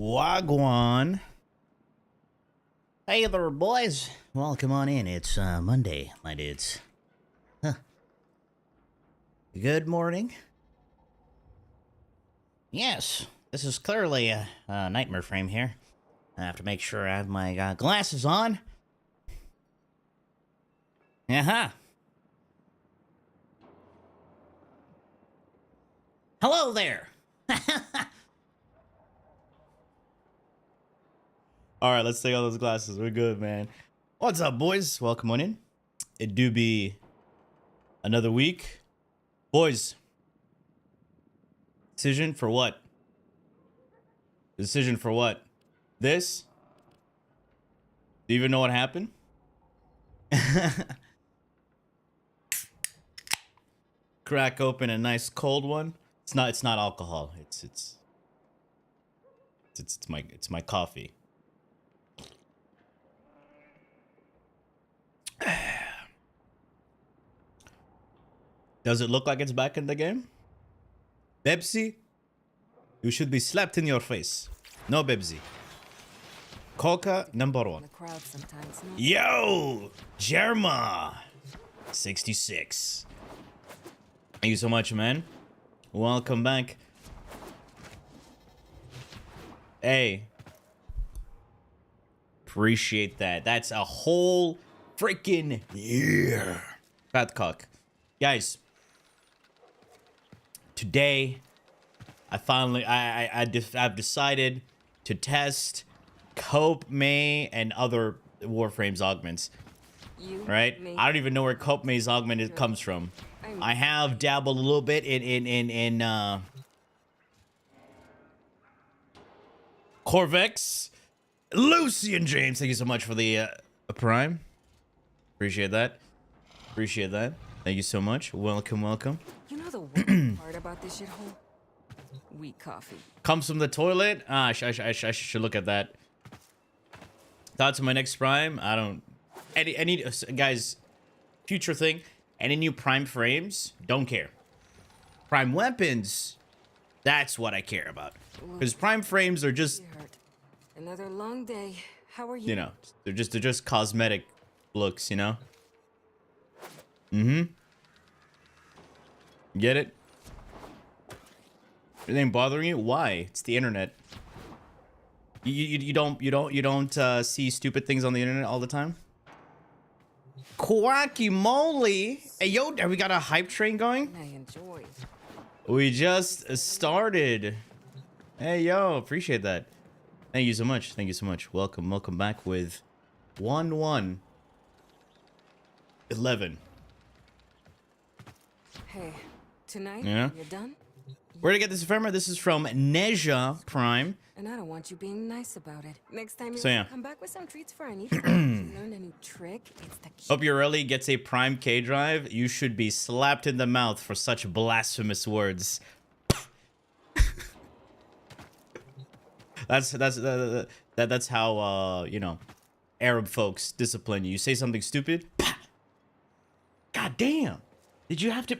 Wagwan. Hey there, boys. Welcome on in. It's Monday, my dudes. Huh. Good morning. Yes, this is clearly a nightmare frame here. I have to make sure I have my glasses on. Hello there. All right, let's take all those glasses. We're good, man. What's up, boys? Welcome on in. It do be another week. Boys, decision for what? Decision for what? This? Do you even know what happened? Crack open a nice cold one. It's not alcohol. It's my coffee. Does it look like it's back in the game? Pepsi? You should be slapped in your face. No Pepsi. Coca, number one. Yo! Jerma! 66. Thank you so much, man. Welcome back. Hey. Appreciate that. That's a whole freaking year. Fat cock. Guys. Today, I've decided to test Cope May and other Warframe's augments. Right? I don't even know where Cope May's augment comes from. I have dabbled a little bit in Corvex. Lucian James, thank you so much for the Prime. Appreciate that. Appreciate that. Thank you so much. Welcome, welcome. You know the worst part about this shithole? Weak coffee. Comes from the toilet? I should look at that. Thoughts on my next Prime? I don't... Any guys, future thing. Any new Prime frames? Don't care. Prime weapons? That's what I care about. Because Prime frames are just... Another long day. How are you? You know, they're just cosmetic looks, you know? Mm-hmm. Get it? Anything bothering you? Why? It's the internet. You don't see stupid things on the internet all the time? Quacky moly! Hey yo, have we got a hype train going? I enjoy. We just started. Hey yo, appreciate that. Thank you so much. Thank you so much. Welcome back with 11. Hey, tonight, yeah. You're done? Where to get this ephemera? This is from Neja Prime. And I don't want you being nice about it. Next time you come back with some treats for Anita. You learn a new trick. It's the key. Hope your early gets a Prime K drive. You should be slapped in the mouth for such blasphemous words. That's how you know, Arab folks discipline you. You say something stupid. God damn. Did you have to?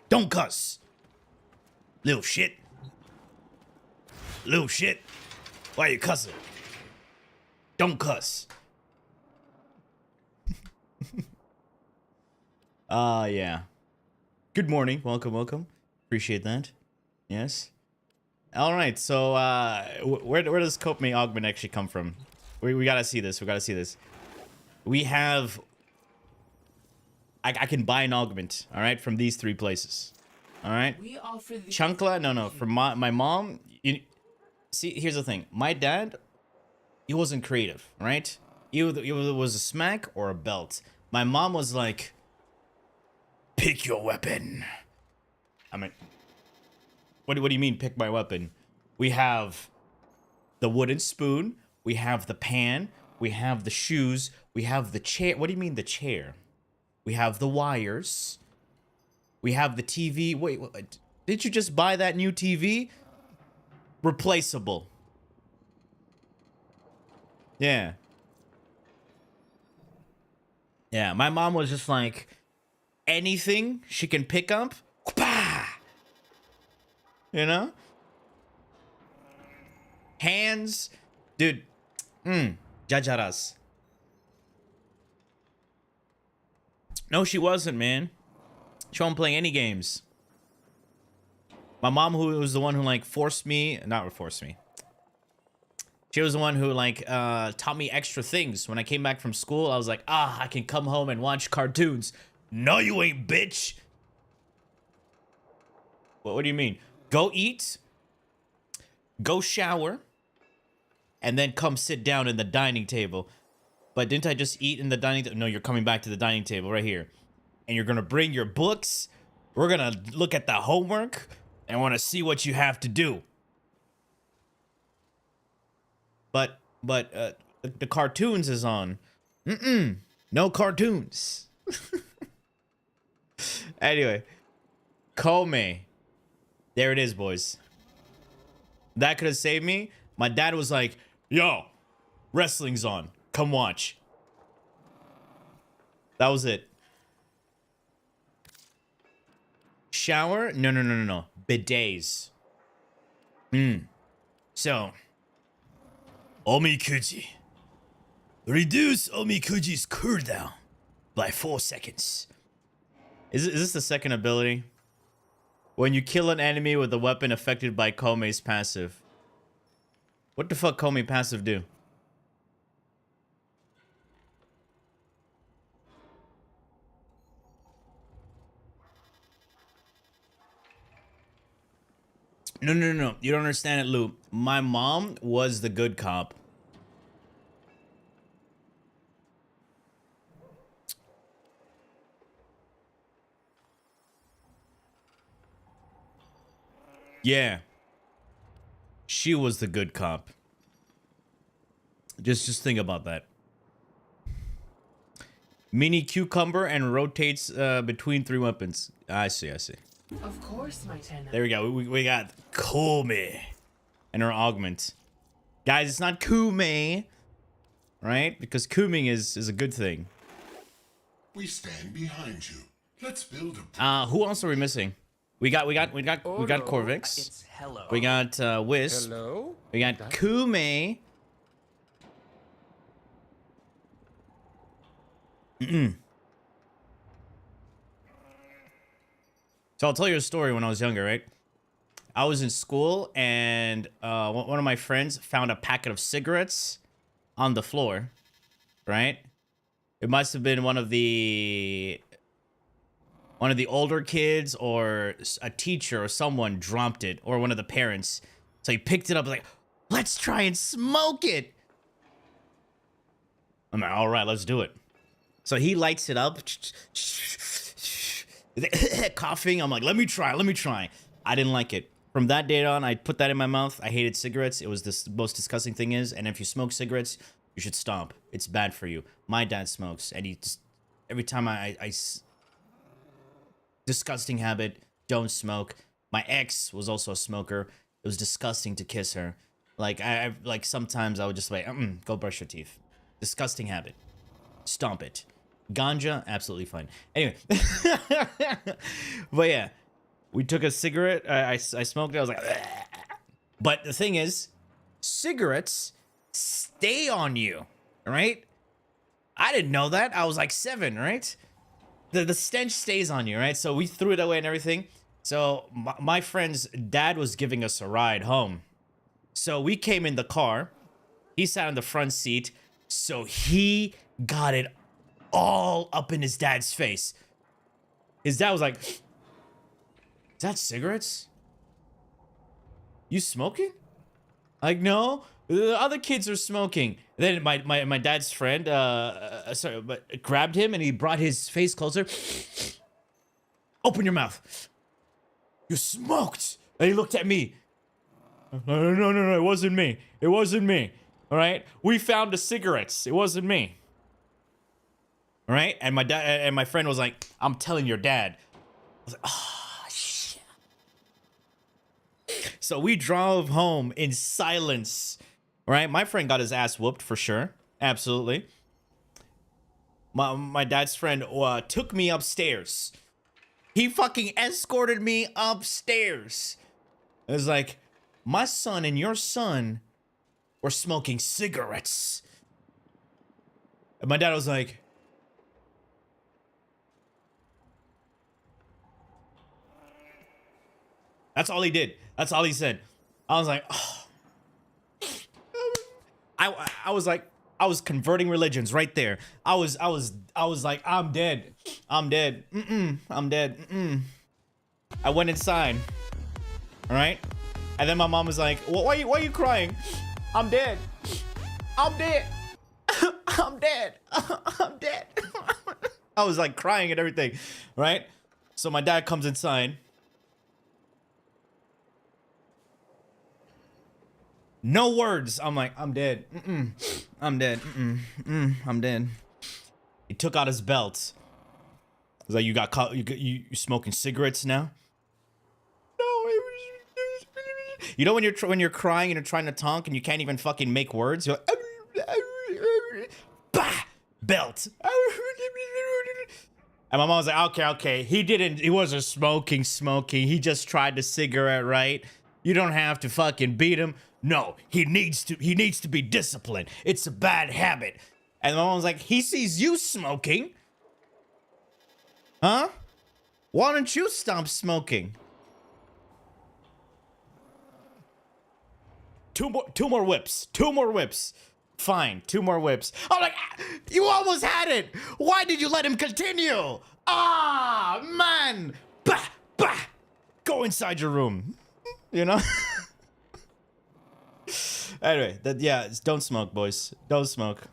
Don't cuss. Little shit. Little shit. Why you cussing? Don't cuss. Yeah. Good morning. Welcome. Appreciate that. Yes. All right. So, where does Cope May Augment actually come from? We gotta see this. We have... I can buy an augment, all right, from these three places, all right? Chunkla, no, from my mom. See, here's the thing. My dad, he wasn't creative, right? Either it was a smack or a belt. My mom was like, pick your weapon. I mean, what do you mean, pick my weapon? We have the wooden spoon. We have the pan. We have the shoes. We have the chair. What do you mean the chair? We have the wires. We have the TV. Wait, did you just buy that new TV? Replaceable. Yeah. Yeah, my mom was just like, anything she can pick up, you know? hands. Dude, jajaras. No, she wasn't, man. She wasn't playing any games. My mom, who was the one who like forced me, not forced me. She was the one who like taught me extra things. When I came back from school, I was like, I can come home and watch cartoons. No, you ain't, bitch. What do you mean? Go eat, go shower, and then come sit down in the dining table. But didn't I just eat in the dining table? No, you're coming back to the dining table right here. And you're going to bring your books. We're going to look at the homework and want to see what you have to do. But the cartoons is on. No cartoons. Anyway, Kome. There it is, boys. That could have saved me. My dad was like, yo, wrestling's on. Come watch. That was it. Shower? No. Bidets. So, Omikuji. Reduce Omikuji's cooldown by 4 seconds. Is this the second ability? When you kill an enemy with a weapon affected by Kome's passive. What the fuck Kome passive do? No. You don't understand it, Lou. My mom was the good cop. Yeah. She was the good cop. Just think about that. Mini cucumber and rotates between 3 weapons. I see. Of course, my tenant. There we go. We got Kome and her augment. Guys, it's not Kume, right? Because kuming is a good thing. We stand behind you. Let's build a. Who else are we missing? We got Corvex. It's hello. We got Wisp. Hello. We got Kume. So I'll tell you a story when I was younger, right? I was in school and one of my friends found a packet of cigarettes on the floor, right? It must have been one of the older kids or a teacher or someone dropped it, or one of the parents. So he picked it up like, let's try and smoke it. I'm like, all right, let's do it. So he lights it up, coughing. I'm like, let me try. I didn't like it. From that day on, I put that in my mouth. I hated cigarettes. It was the most disgusting thing is. And if you smoke cigarettes, you should stop. It's bad for you. My dad smokes, and he just, every time I disgusting habit, don't smoke. My ex was also a smoker. It was disgusting to kiss her. Like I like sometimes I would just like, go brush your teeth. Disgusting habit. Stomp it. Ganja, absolutely fine. Anyway, but yeah, we took a cigarette. I smoked it. I was like, but the thing is, cigarettes stay on you, right? I didn't know that. I was like 7, right? The stench stays on you, right? So we threw it away and everything. So my friend's dad was giving us a ride home. So we came in the car. He sat in the front seat. So he got it all up in his dad's face. His dad was like, is that cigarettes? You smoking? Like, no. The other kids are smoking. Then my dad's friend grabbed him and he brought his face closer. Open your mouth. You smoked. And he looked at me. No, it wasn't me. It wasn't me. All right? We found the cigarettes. It wasn't me. All right? And my dad and my friend was like, I'm telling your dad. I was like, oh, shit. So we drove home in silence. Right? My friend got his ass whooped for sure. Absolutely. My dad's friend took me upstairs. He fucking escorted me upstairs. It was like, my son and your son were smoking cigarettes. And my dad was like, that's all he did. That's all he said. I was like, oh. I was like, I was converting religions right there. I was like, I'm dead. I'm dead. I'm dead. I went inside. All right. And then my mom was like, why are you crying? I'm dead. I'm dead. I'm dead. I'm dead. I was like crying and everything. Right. So my dad comes inside. No words. I'm like, I'm dead. I'm dead. I'm dead. He took out his belt. He's like, you got caught. You smoking cigarettes now? No. You know when you're crying and you're trying to talk and you can't even fucking make words. You're like, bah, belt. And my mom was like, okay. He wasn't smoking. He just tried the cigarette, right? You don't have to fucking beat him. No, he needs to be disciplined. It's a bad habit. And my mom was like, he sees you smoking. Huh? Why don't you stop smoking? Two more whips. Fine, 2 more whips. I'm like, you almost had it. Why did you let him continue? Ah, man. Bah. Go inside your room. You know? Anyway, don't smoke, boys. Don't smoke.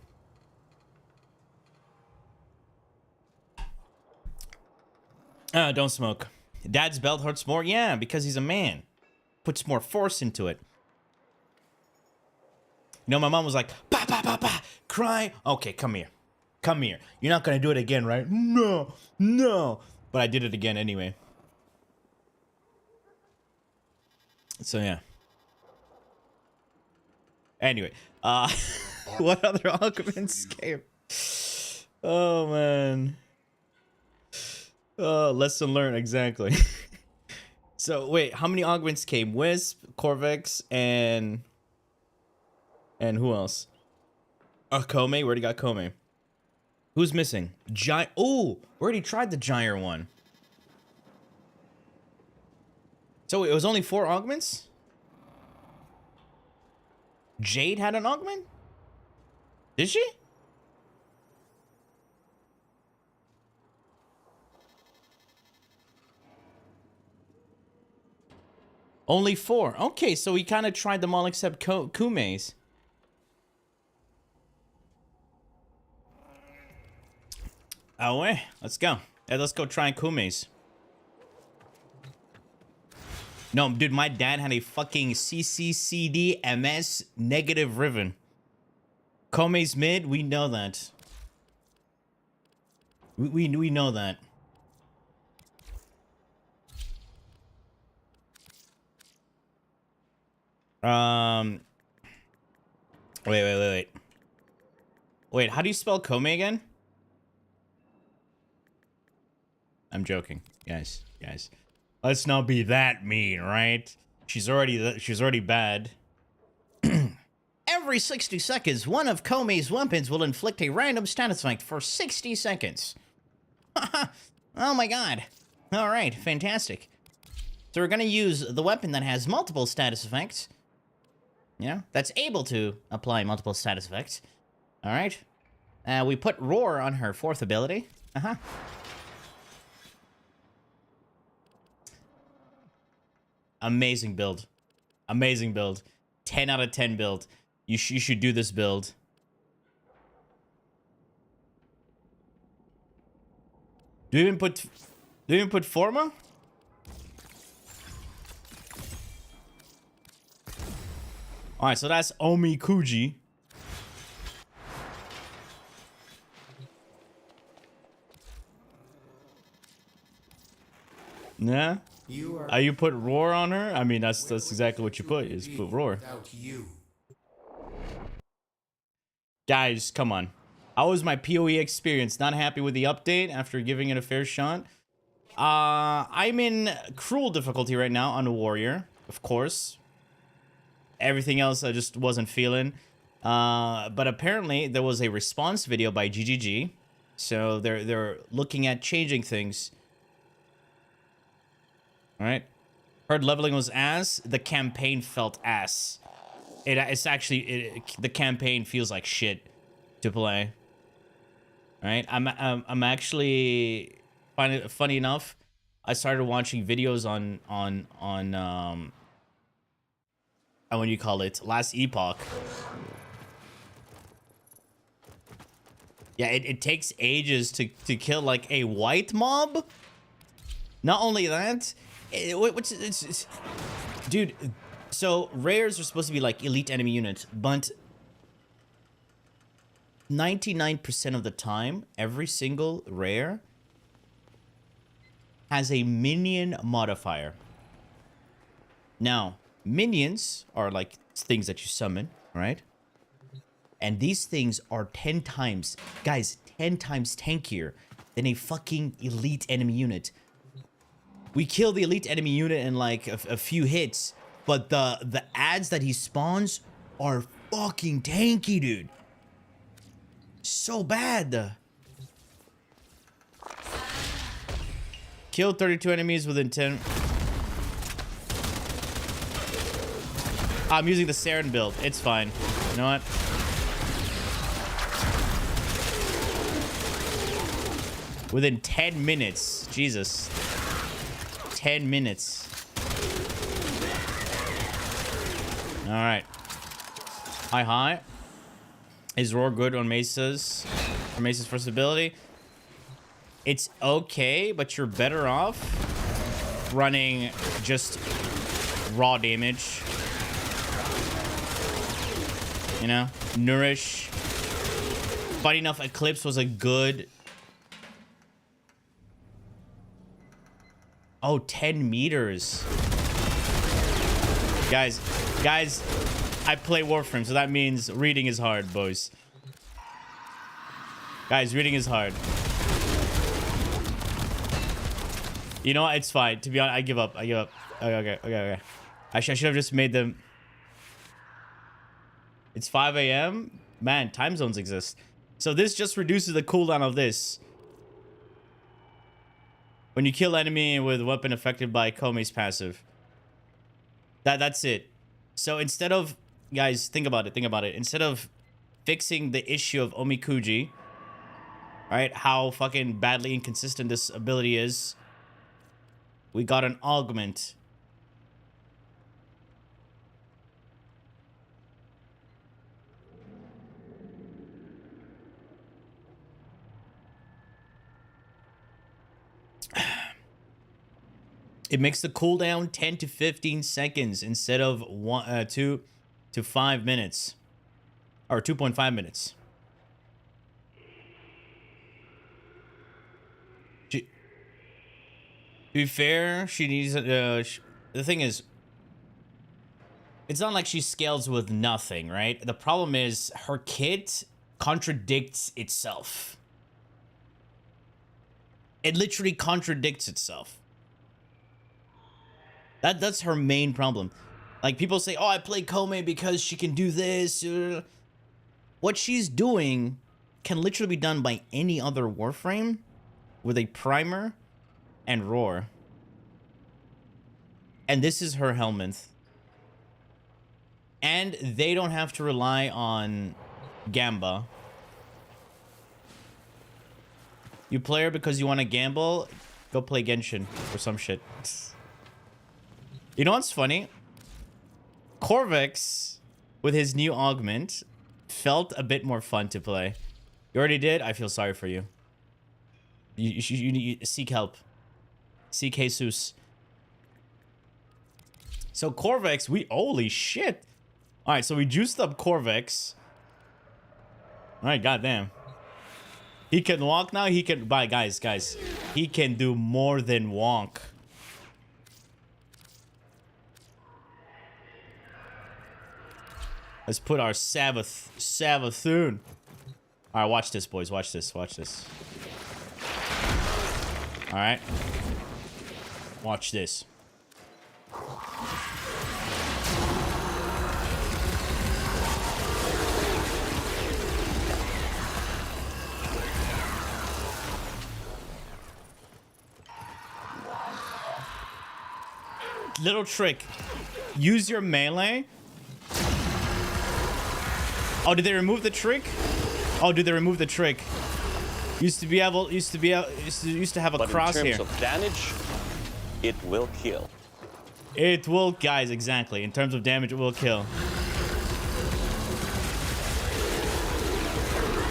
Don't smoke. Dad's belt hurts more? Yeah, because he's a man. Puts more force into it. You know, my mom was like, bah, cry. Okay, come here. You're not gonna do it again, right? No. But I did it again anyway. So, yeah. Anyway, what other augments came? Oh, man. Lesson learned, exactly. So, wait, how many augments came? Wisp, Corvex, and who else? Kome, we already got Kome. Who's missing? Oh, we already tried the Gyre one. So, it was only 4 augments? Jade had an augment? Did she? Only 4. Okay, so we kind of tried them all except Kume's. Oh, wait. Let's go. Hey, let's go try Kume's. No, dude, my dad had a fucking CCCD MS negative ribbon. Kome's mid, we know that. We know that. Wait. Wait, how do you spell Kome again? I'm joking, guys. Let's not be that mean, right? She's already bad. Every 60 seconds, one of Kome's weapons will inflict a random status effect for 60 seconds. Oh my god. Alright, fantastic. So we're gonna use the weapon that has multiple status effects. Yeah, that's able to apply multiple status effects. Alright. We put Roar on her 4th ability. Amazing build. 10 out of 10 build. You should do this build. Do you even put Forma? Alright, so that's Omi Kuji. Yeah? You put Roar on her? I mean, that's exactly what you put, is put Roar. Guys, come on. How was my PoE experience? Not happy with the update after giving it a fair shot? I'm in Cruel difficulty right now on a Warrior, of course. Everything else I just wasn't feeling. But apparently there was a response video by GGG, so they're looking at changing things. All right, heard leveling was ass. The campaign felt ass. It's actually the campaign feels like shit to play. All right, I'm actually finding it funny enough. I started watching videos on what do you call it? Last Epoch. Yeah, it takes ages to kill like a white mob. Not only that, dude. So rares are supposed to be like elite enemy units, but 99% of the time, every single rare has a minion modifier. Now, minions are like things that you summon, right? And these things are 10 times, guys, 10 times tankier than a fucking elite enemy unit. We kill the elite enemy unit in like a few hits, but the ads that he spawns are fucking tanky, dude. So bad. Killed 32 enemies within 10. I'm using the Saren build. It's fine. You know what? Within 10 minutes. Jesus. 10 minutes. Alright. Hi. Is Roar good on Mesa's? Or Mesa's first ability? It's okay, but you're better off running just raw damage. You know? Nourish. Funny enough, Eclipse was a good... Oh, 10 meters. Guys, I play Warframe, so that means reading is hard, boys. Guys, reading is hard. You know what? It's fine. To be honest, I give up. Okay. I should have just made them... It's 5 a.m. Man, time zones exist. So this just reduces the cooldown of this. When you kill enemy with weapon affected by Komi's passive. That's it. So instead of... Guys, think about it. Instead of fixing the issue of Omikuji, right? How fucking badly inconsistent this ability is. We got an augment. It makes the cooldown 10 to 15 seconds instead of 2 to 5 minutes. Or 2.5 minutes. To be fair, she needs... the thing is... It's not like she scales with nothing, right? The problem is her kit contradicts itself. It literally contradicts itself. That's her main problem. Like, people say, oh, I play Kome because she can do this. What she's doing can literally be done by any other Warframe with a primer and roar. And this is her helmet. And they don't have to rely on Gamba. You play her because you want to gamble? Go play Genshin or some shit. You know what's funny? Corvex, with his new augment, felt a bit more fun to play. You already did? I feel sorry for you. You need seek help. Seek Jesus. So Corvex, holy shit. Alright, so we juiced up Corvex. Alright, goddamn. He can walk now. He can... Guys. He can do more than wonk. Let's put our Savathun. Alright, watch this, boys. Watch this. Alright. Watch this. little trick. Use your melee. Oh, did they remove the trick? Oh, did they remove the trick? Used to have a crosshair. In terms of damage, it will kill. It will, guys, exactly. In terms of damage, it will kill.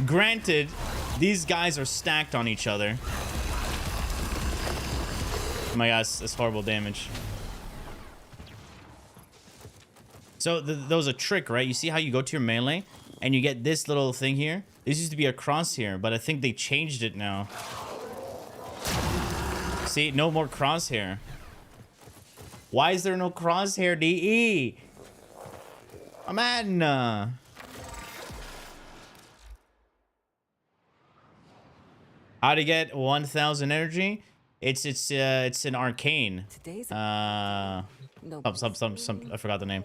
Granted, these guys are stacked on each other. Oh my gosh, that's horrible damage. So there was a trick, right? You see how you go to your melee and you get this little thing here? This used to be a crosshair, but I think they changed it now. See, no more crosshair. Why is there no crosshair, DE? Man. How to get 1,000 energy? It's an arcane. I forgot the name.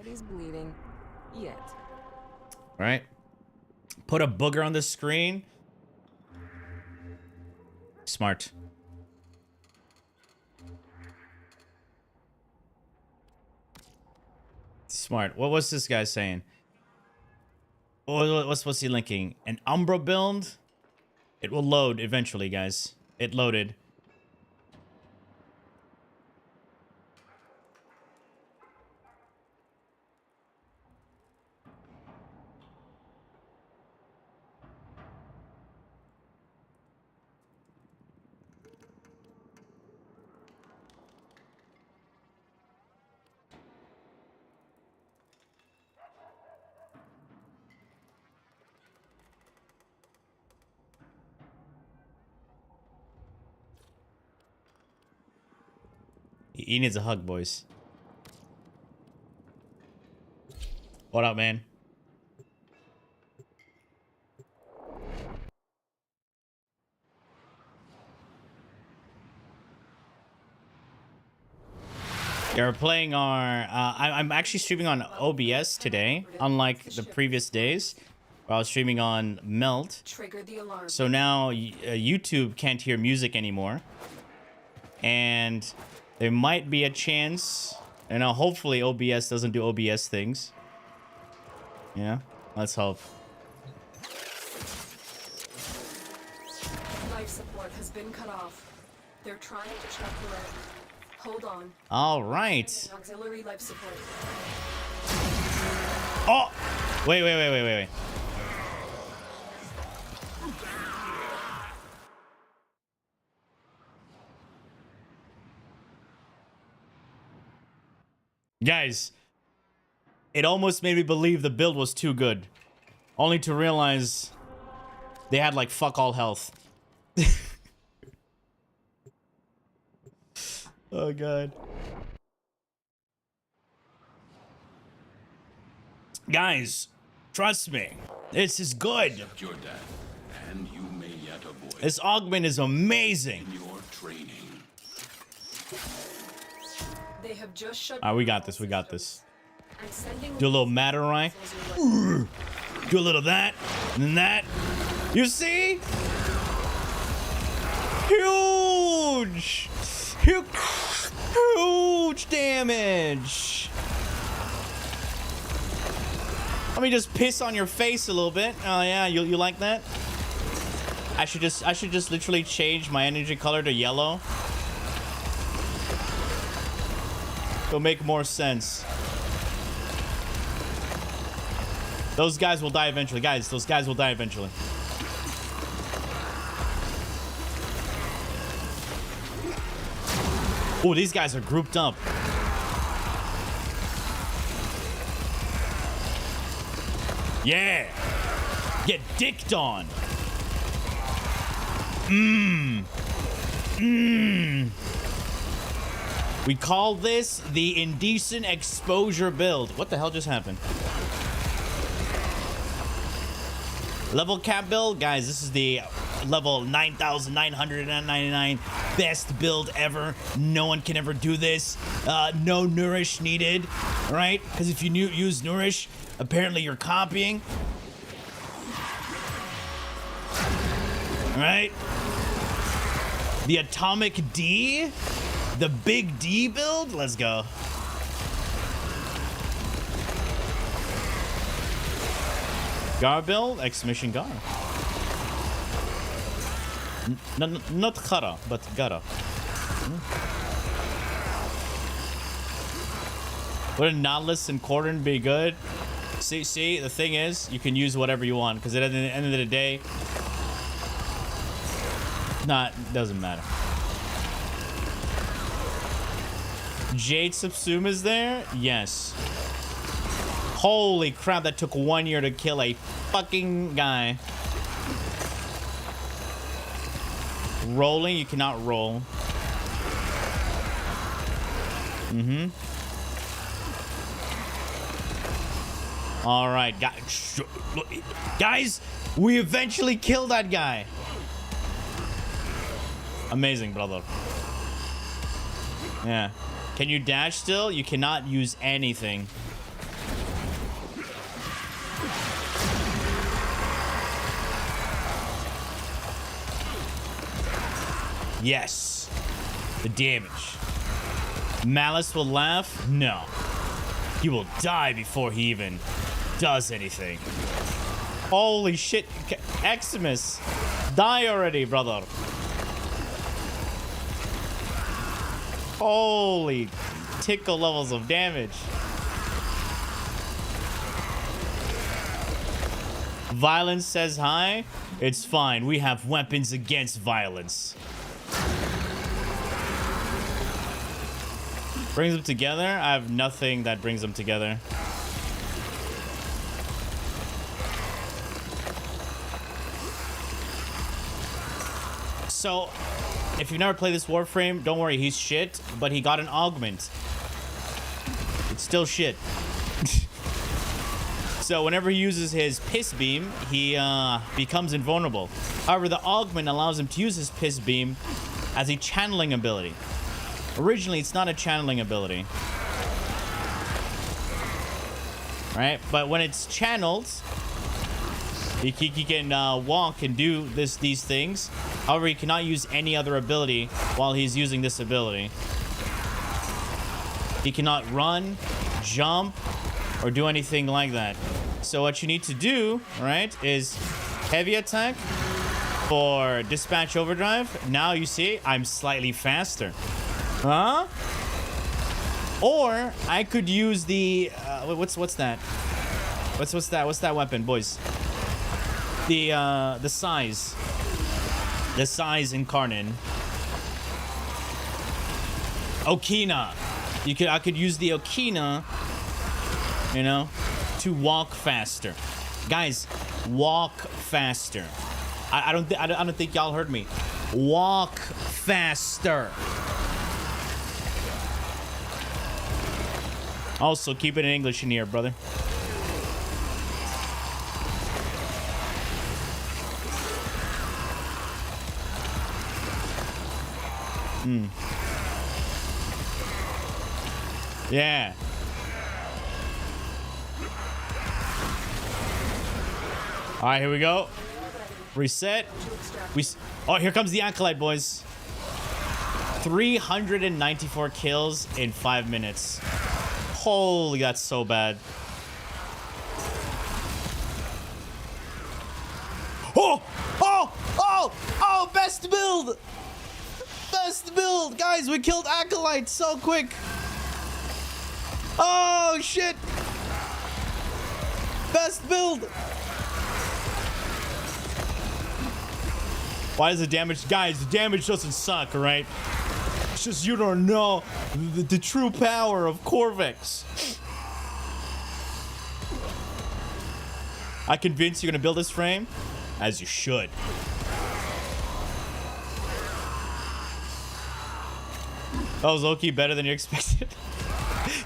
Right. Put a booger on the screen. Smart. Smart. What was this guy saying? What's he linking? An Umbra build? It will load eventually, guys. It loaded. He needs a hug, boys. What up, man? We're playing our... I'm actually streaming on OBS today, unlike the previous days, where I was streaming on Melt. So now YouTube can't hear music anymore. And... there might be a chance, and hopefully OBS doesn't do OBS things. Yeah, let's hope. Life support has been cut off. They're trying to check the road. Hold on. All right. Auxiliary life support. Oh! Wait. Guys, it almost made me believe the build was too good. Only to realize they had like fuck all health. Oh god. Guys, trust me. This is good. Your dad, and you may yet avoid This augment is amazing. your training. They have just shut We got this. We got this. I'm sending Do a little Matarai. Do a little of that. And then that. You see? Huge. Huge damage. Let me just piss on your face a little bit. Oh yeah, you like that? I should just literally change my energy color to yellow. It'll make more sense. Those guys will die eventually. Guys, those guys will die eventually. Oh, these guys are grouped up. Yeah. Get dicked on. We call this the indecent exposure build. What the hell just happened? Level cap build? Guys, this is the level 9,999 best build ever. No one can ever do this. No nourish needed, right? Because if you use nourish, apparently you're copying. Right? The atomic D? The big D build? Let's go. Gar build, exclamation Gar. Not Khara, but Gara. Would Nautilus and Cordon be good? See, the thing is, you can use whatever you want, because at the end of the day, doesn't matter. Jade Subsume is there? Yes. Holy crap, that took 1 year to kill a fucking guy. Rolling, you cannot roll. All right, guys, we eventually killed that guy. Amazing, brother. Yeah. Can you dash still? You cannot use anything. Yes. The damage. Malice will laugh? No. He will die before he even does anything. Holy shit. Eximus. Die already, brother. Holy tickle levels of damage. Violence says hi. It's fine. We have weapons against violence. Brings them together? I have nothing that brings them together. So, if you've never played this Warframe, don't worry, he's shit, but he got an augment. It's still shit. So whenever he uses his piss beam, he becomes invulnerable. However, the augment allows him to use his piss beam as a channeling ability. Originally, it's not a channeling ability. Right? But when it's channeled, he can walk and do these things. However, he cannot use any other ability while he's using this ability. He cannot run, jump, or do anything like that. So what you need to do, right, is heavy attack for dispatch overdrive. Now you see I'm slightly faster. Huh? Or I could use the what's that? What's that weapon, boys? The size. The size incarnate. Okina. I could use the Okina, you know, to walk faster. Guys, walk faster. I don't think y'all heard me. Walk faster. Also, keep it in English in here, brother. Yeah. All right, here we go. Reset. Oh, here comes the Acolyte, boys. 394 kills in 5 minutes. Holy, that's so bad. Oh, best build. Best build. Guys, we killed Acolyte so quick. Oh, shit. Best build. Why is the damage? Guys, the damage doesn't suck, right? It's just you don't know the true power of Corvex. I convinced you're gonna build this frame? As you should. That was low-key better than you expected.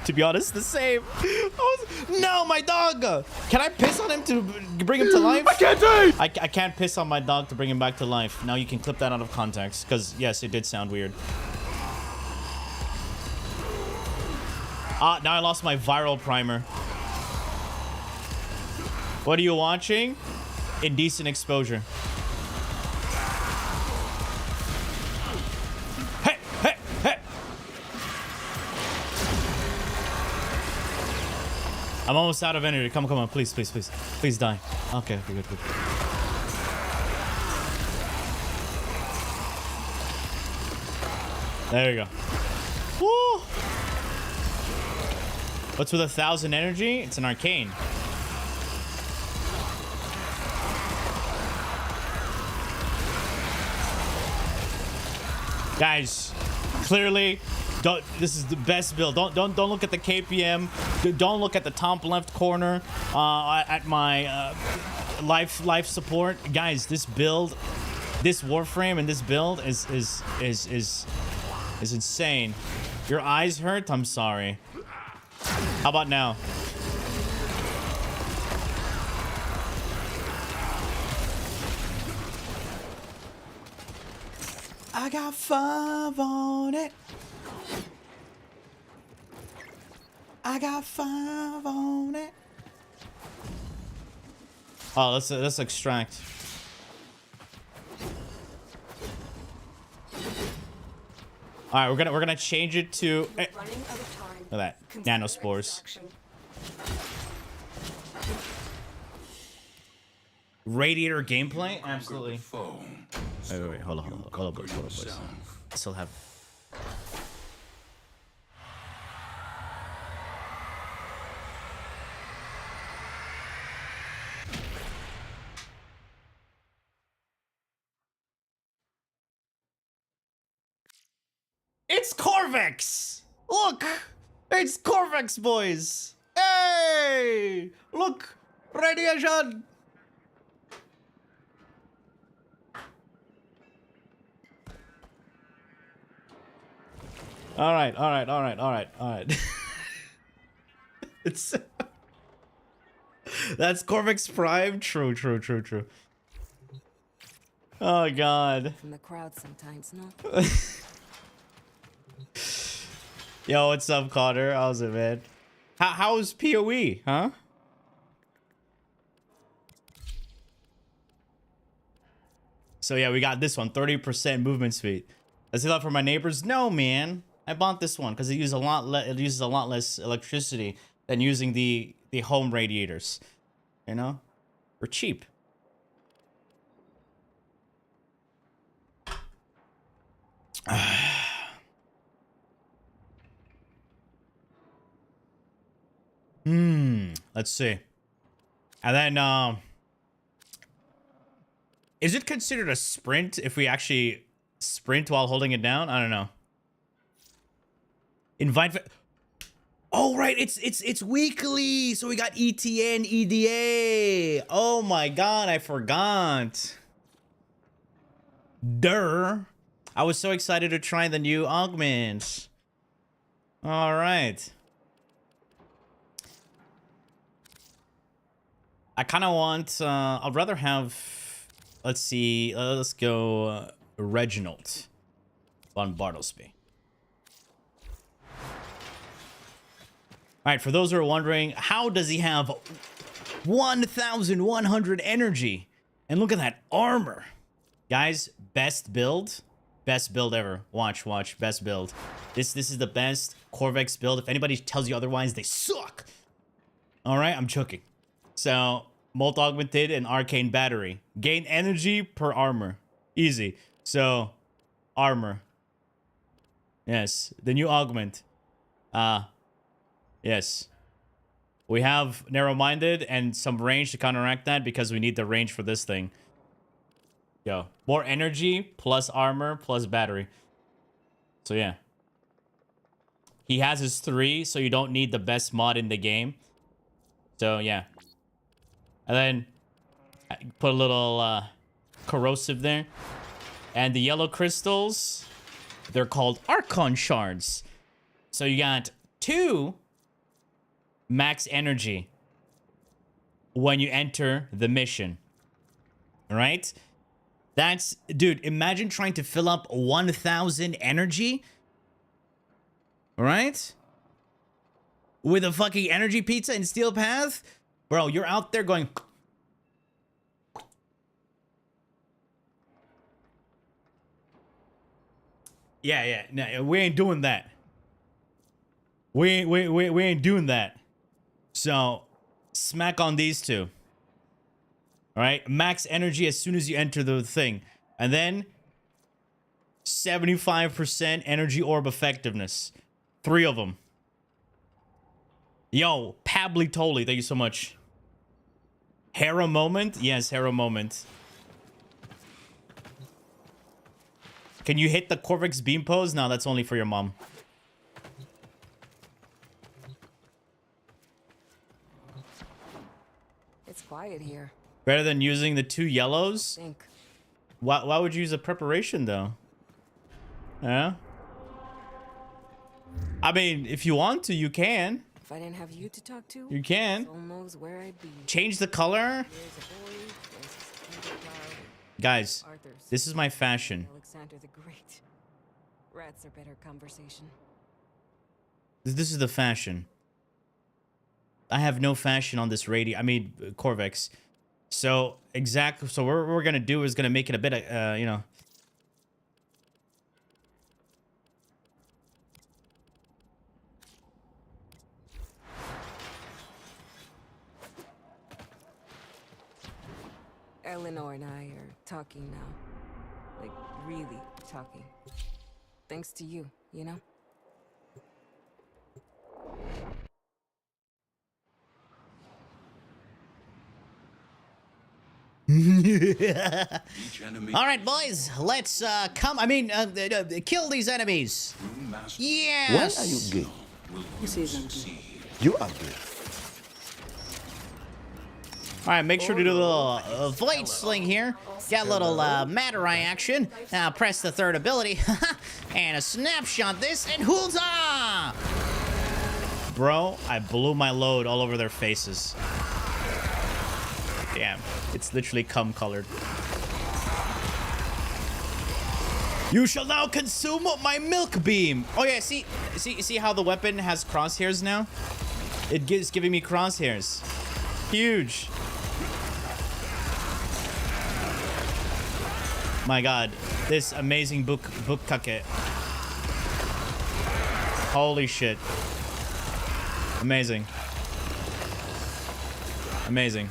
To be honest, the same. No, my dog! Can I piss on him to bring him to life? I can't do! I can't piss on my dog to bring him back to life. Now you can clip that out of context, because yes, it did sound weird. Now I lost my viral primer. What are you watching? Indecent exposure. Hey, hey, hey! I'm almost out of energy. Come on, please, please, please. Please die. Okay, good, good. There you go. Woo! What's with 1,000 energy? It's an arcane. Guys, clearly, this is the best build. Don't look at the KPM. Don't look at the top left corner at my life support. Guys, this build, this Warframe and this build is insane. Your eyes hurt? I'm sorry. How about now? I got 5 on it. I got 5 on it. Oh, let's extract. All right, we're gonna change it to. Look at that, nanospores. Radiator gameplay, absolutely. Wait, hold on, boys. I still have. It's Corvex! Look! It's Corvex, boys! Hey! Look! Radiation! All right. It's that's Corvex Prime. True. Oh God. From the crowd sometimes, no. Yo, what's up, Connor? How's it, man? How's PoE, huh? So yeah, we got this one, 30% movement speed. Is it that for my neighbors? No, man. I bought this one because it uses a lot less electricity than using the home radiators. You know, we're cheap. Let's see. And then is it considered a sprint if we actually sprint while holding it down? I don't know. Invite. Oh right, it's weekly. So we got ETN, EDA. Oh my God, I forgot. Durr. I was so excited to try the new Augment. All right. I kind of want. I'd rather have. Let's see. Let's go Reginald von Bartlesby. All right, for those who are wondering, how does he have 1,100 energy? And look at that armor. Guys, best build ever. Watch, best build. This is the best Corvex build. If anybody tells you otherwise, they suck. All right, I'm joking. So, multi-augmented and arcane battery. Gain energy per armor. Easy. So, armor. Yes, the new augment. Yes. We have narrow-minded and some range to counteract that because we need the range for this thing. Yo. More energy plus armor plus battery. So, yeah. He has his 3, so you don't need the best mod in the game. So, yeah. And then I put a little corrosive there. And the yellow crystals, they're called Archon shards. So you got 2 max energy when you enter the mission. All right? That's, dude, imagine trying to fill up 1,000 energy. All right? With a fucking energy pizza in Steel Path. Bro, you're out there going... Yeah, no, we ain't doing that. We ain't doing that. So, smack on these two. All right, max energy as soon as you enter the thing. And then 75% energy orb effectiveness. 3 of them. Yo, Pably Tolly, thank you so much. Hera moment? Yes, Hera moment. Can you hit the Corvex beam pose? No, that's only for your mom. It's quiet here. Better than using the 2 yellows? Think. Why would you use a preparation, though? Yeah? I mean, if you want to, you can. If I didn't have you to talk to, You can. soul knows where I'd be. Change the color. There's a boy, there's a secluded child, Guys, Arthur's this is my fashion. Alexander the Great. Rats are better conversation. This is the fashion. I have no fashion on this radio. I mean, Corvex. So, exactly. So, what we're going to do is going to make it a bit, you know. Eleanor and I are talking now. Like, really talking. Thanks to you, you know? All right, boys, let's kill these enemies. Yes. Why are you gay? This isn't. You are gay. All right, make sure to do a little void sling here. Get a little Matarai action. Now press the 3rd ability and a snapshot this and huzzah! Bro, I blew my load all over their faces. Damn, it's literally cum colored. You shall now consume my milk beam. Oh yeah, see how the weapon has crosshairs now? It's giving me crosshairs. Huge. My god, this amazing book kake. Holy shit. Amazing. Amazing.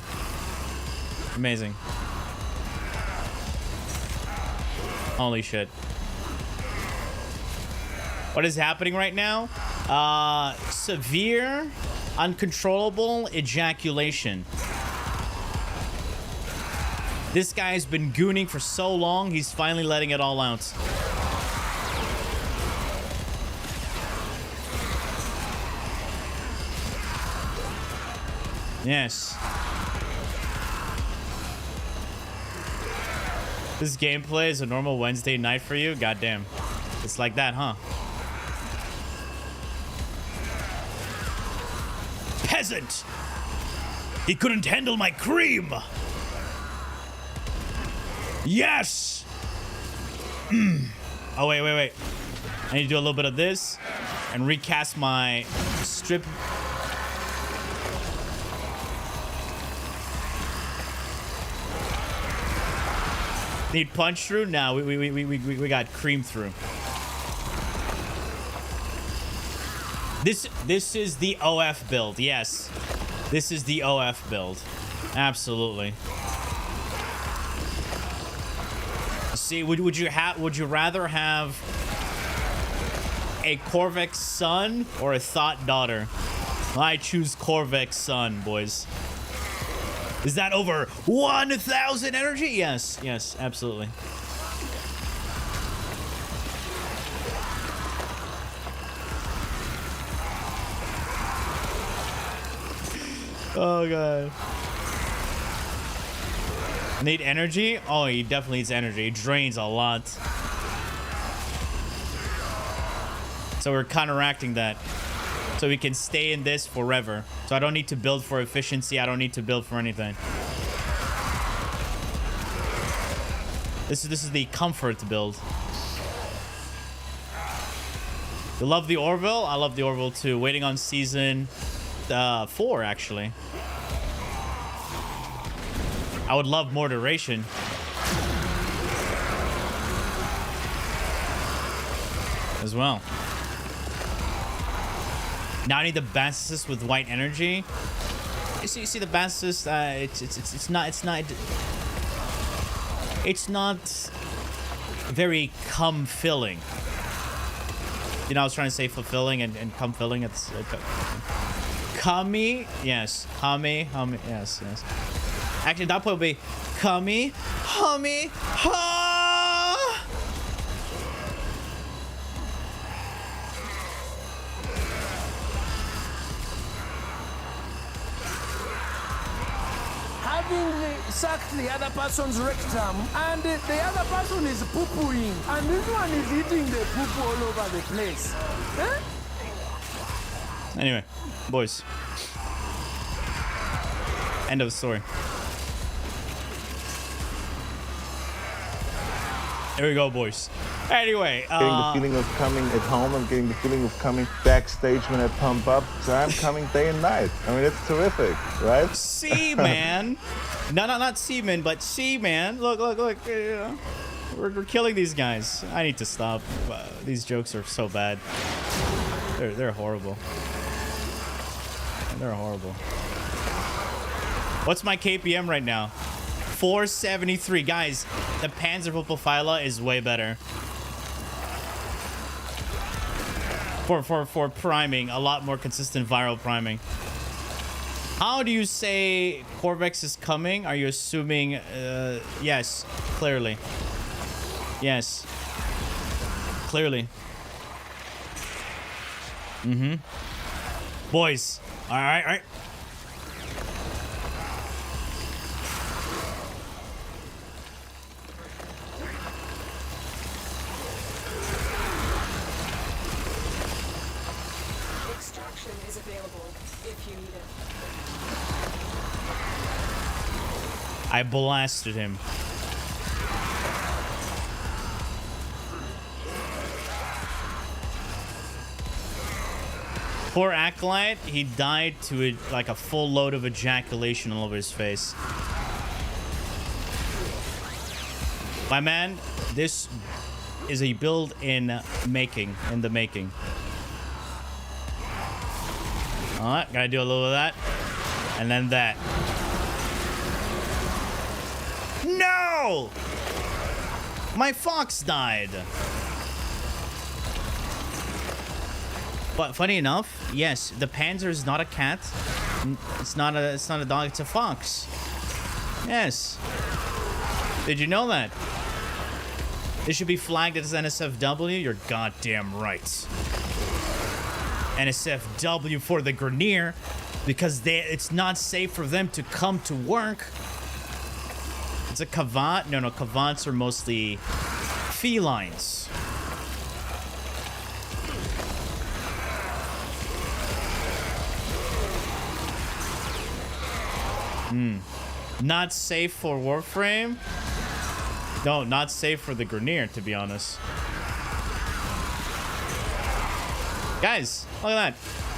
Amazing. Holy shit. What is happening right now? Severe, uncontrollable ejaculation. This guy's been gooning for so long, he's finally letting it all out. Yes. This gameplay is a normal Wednesday night for you? Goddamn. It's like that, huh? Peasant! He couldn't handle my cream! Yes! Oh, wait. I need to do a little bit of this and recast my strip. Need punch through? No, we got cream through. This is the OF build. Yes. This is the OF build. Absolutely. See, would you rather have a Corvex son or a Thought daughter? I choose Corvex son, boys. Is that over 1,000 energy? Yes, absolutely. Oh god. Need energy? Oh, he definitely needs energy. He drains a lot. So we're counteracting that. So we can stay in this forever. So I don't need to build for efficiency. I don't need to build for anything. This is the comfort build. You love the Orville? I love the Orville too. Waiting on season 4, actually. I would love more duration. As well. Now I need the Bassus with white energy. You see the Bassus, it's not very cum-filling. You know, I was trying to say fulfilling and cum-filling. It's cummy, yes. Hummy, yes. Actually, that would be cummy, hummy, ha. Having sucked the other person's rectum, and the other person is poo-pooing, and this one is eating the poo-poo all over the place. Eh? Anyway, boys. End of the story. Here we go, boys. Anyway, getting the feeling of coming at home. I'm getting the feeling of coming backstage when I pump up. So I'm coming day and night. I mean, it's terrific, right? See, man. No, not seaman, but see, man. Look. We're killing these guys. I need to stop. These jokes are so bad. They're horrible. They're horrible. What's my KPM right now? 473. Guys, the Panzerpfeile is way better. For priming, a lot more consistent viral priming. How do you say Corvex is coming? Are you assuming yes, clearly. Yes. Clearly. Boys. All right. Extraction is available if you need it. I blasted him. Poor Acolyte, he died to like a full load of ejaculation all over his face. My man, this is a build in the making. Alright, gotta do a little of that. And then that. No! My fox died. But funny enough, yes, the Panzer is not a cat. It's not a dog, it's a fox. Yes. Did you know that? It should be flagged as NSFW. You're goddamn right. NSFW for the Grenier, because it's not safe for them to come to work. It's a Kavat. No, Kavats are mostly felines. Not safe for Warframe. No, not safe for the Grenier, to be honest. Guys, look at that.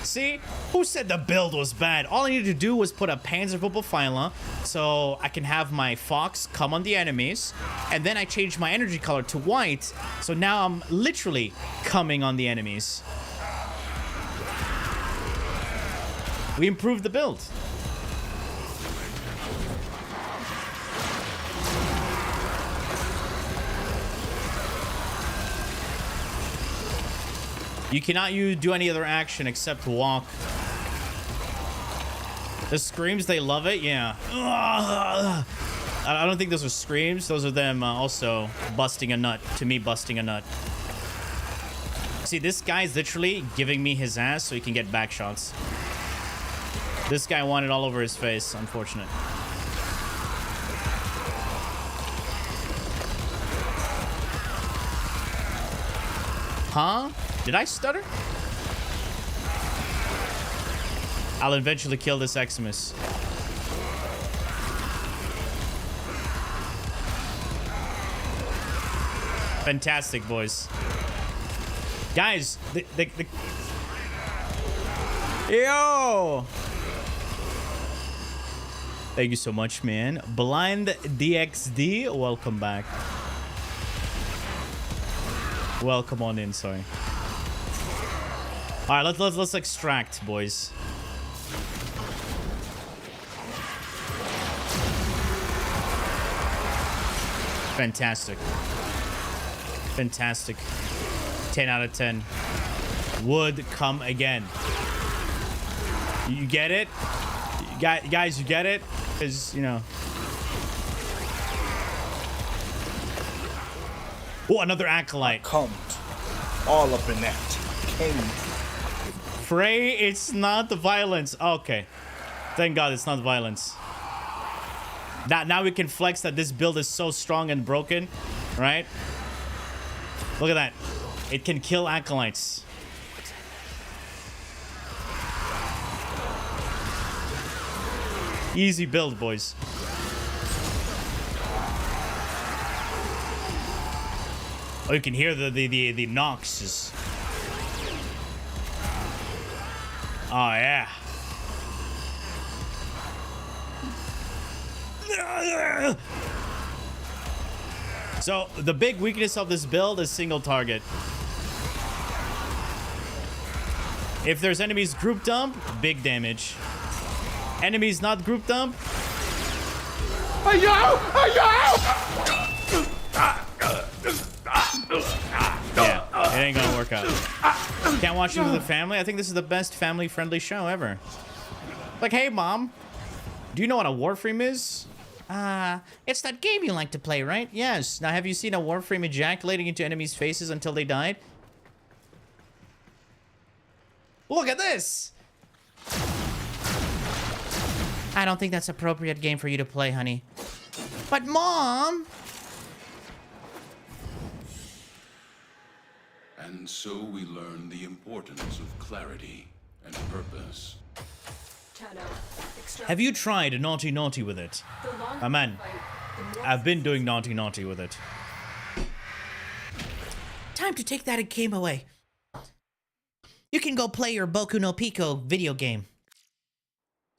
See? Who said the build was bad? All I needed to do was put a Panzerpfeile so I can have my fox come on the enemies. And then I changed my energy color to white. So now I'm literally coming on the enemies. We improved the build. You cannot do any other action except walk. The screams, they love it. Yeah. I don't think those are screams. Those are them also busting a nut. To me, busting a nut. See, this guy's literally giving me his ass so he can get back shots. This guy wanted all over his face. Unfortunate. Huh? Did I stutter? I'll eventually kill this Eximus. Fantastic, boys. Guys, Yo! Thank you so much, man. Blind DXD, welcome back. Welcome on in, sorry. All right, let's extract, boys. Fantastic. Fantastic. 10 out of 10. Would come again. You get it? Guys, you get it? Because, you know. Oh, another acolyte. Combed. All up in that. King. Pray it's not the violence. Okay. Thank God it's not violence. Now we can flex that this build is so strong and broken, right? Look at that. It can kill acolytes. Easy build, boys. Oh, you can hear the knocks. Oh yeah. So the big weakness of this build is single target. If there's enemies group dump, big damage. Enemies not group dump. Yeah, it ain't gonna work out. Can't watch it with the family. I think this is the best family-friendly show ever. Like, hey, mom, do you know what a Warframe is? It's that game you like to play, right? Yes. Now, have you seen a Warframe ejaculating into enemies' faces until they died? Look at this! I don't think that's an appropriate game for you to play, honey. But, Mom! And so we learn the importance of clarity and purpose. Have you tried naughty naughty with it? Man, I've been doing naughty naughty with it. Time to take that game away. You can go play your Boku no Pico video game.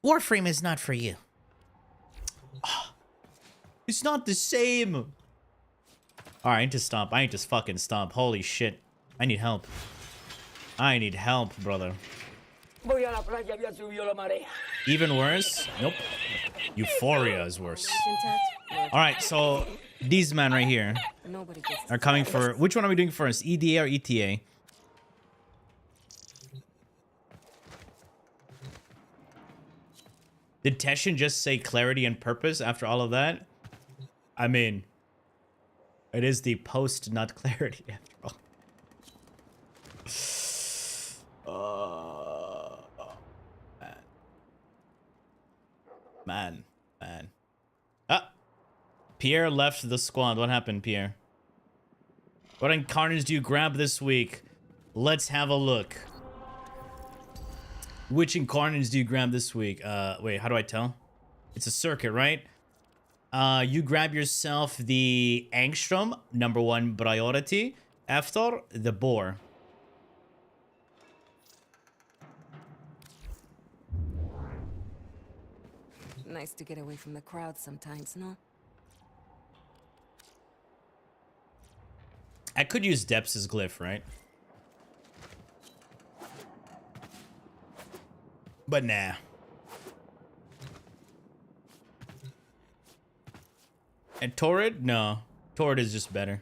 Warframe is not for you. It's not the same. All right, I need to stop. I need to fucking stop. Holy shit. I need help. I need help, brother. Even worse? Nope. Euphoria is worse. Alright, so these men right here are coming for... Which one are we doing first? EDA or ETA? Did Teshin just say clarity and purpose after all of that? I mean... It is the post, not clarity, after all. Man. Ah! Pierre left the squad. What happened, Pierre? What incarnates do you grab this week? Let's have a look. Which incarnates do you grab this week? Wait, how do I tell? It's a circuit, right? You grab yourself the Angstrom, #1 priority, after the boar. Nice to get away from the crowd sometimes, no? I could use Depth's glyph, right? But nah. And Torrid? No. Torrid is just better.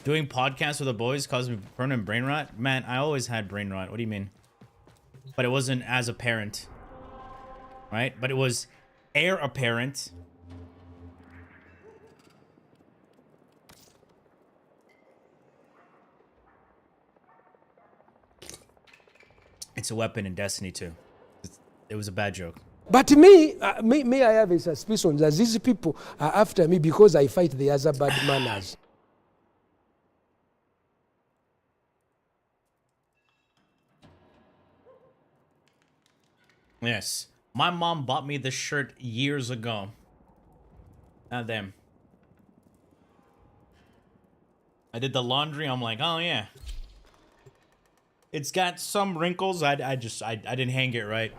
Doing podcasts with the boys caused me permanent brain rot? Man, I always had brain rot. What do you mean? But it wasn't as apparent. Right? But it was heir apparent. It's a weapon in Destiny 2. It was a bad joke. But me, I have a suspicion that these people are after me because I fight the other bad manners. Yes. My mom bought me this shirt years ago. Ah, damn. I did the laundry. I'm like, oh, yeah. It's got some wrinkles. I didn't hang it right.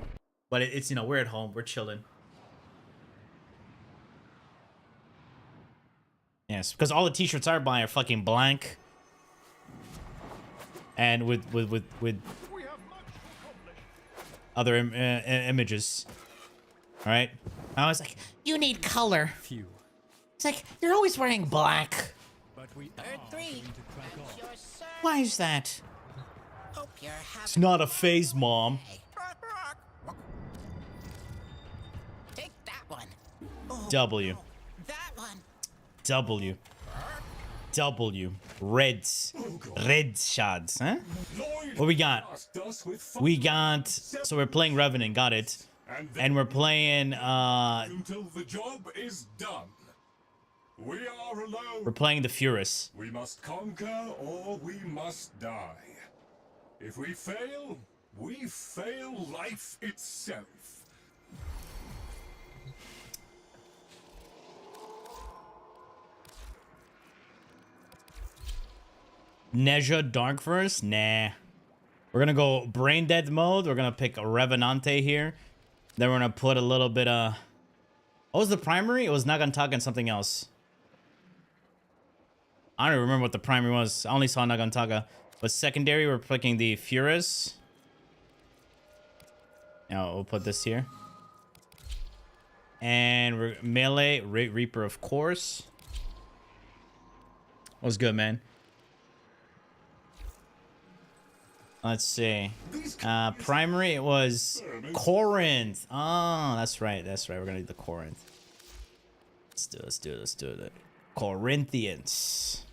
But it's, you know, we're at home. We're chilling. Yes, because all the t-shirts I buy are fucking blank. and with other images. All right. I was like, you need color. It's like you're always wearing black. Why is that? It's not a phase, Mom. Take that one. W. That one. W. W. Reds. Red shots, huh? What we got? We got... So we're playing Revenant, got it. And we're playing... Until the job is done. We are alone. We're playing the Furious. We must conquer or we must die. If we fail life itself. Neja Darkverse? Nah. We're gonna go Brain Dead mode. We're gonna pick a Revenante here. Then we're gonna put a little bit of... What was the primary? It was Nagantaka and something else. I don't remember what the primary was. I only saw Nagantaka. But secondary, we're picking the Furious. Now we'll put this here. And we're melee, Reaper, of course. Was good, man. Let's see. Primary, it was Corinth. Oh, that's right. That's right. We're gonna do the Corinth. Let's do it. Corinthians.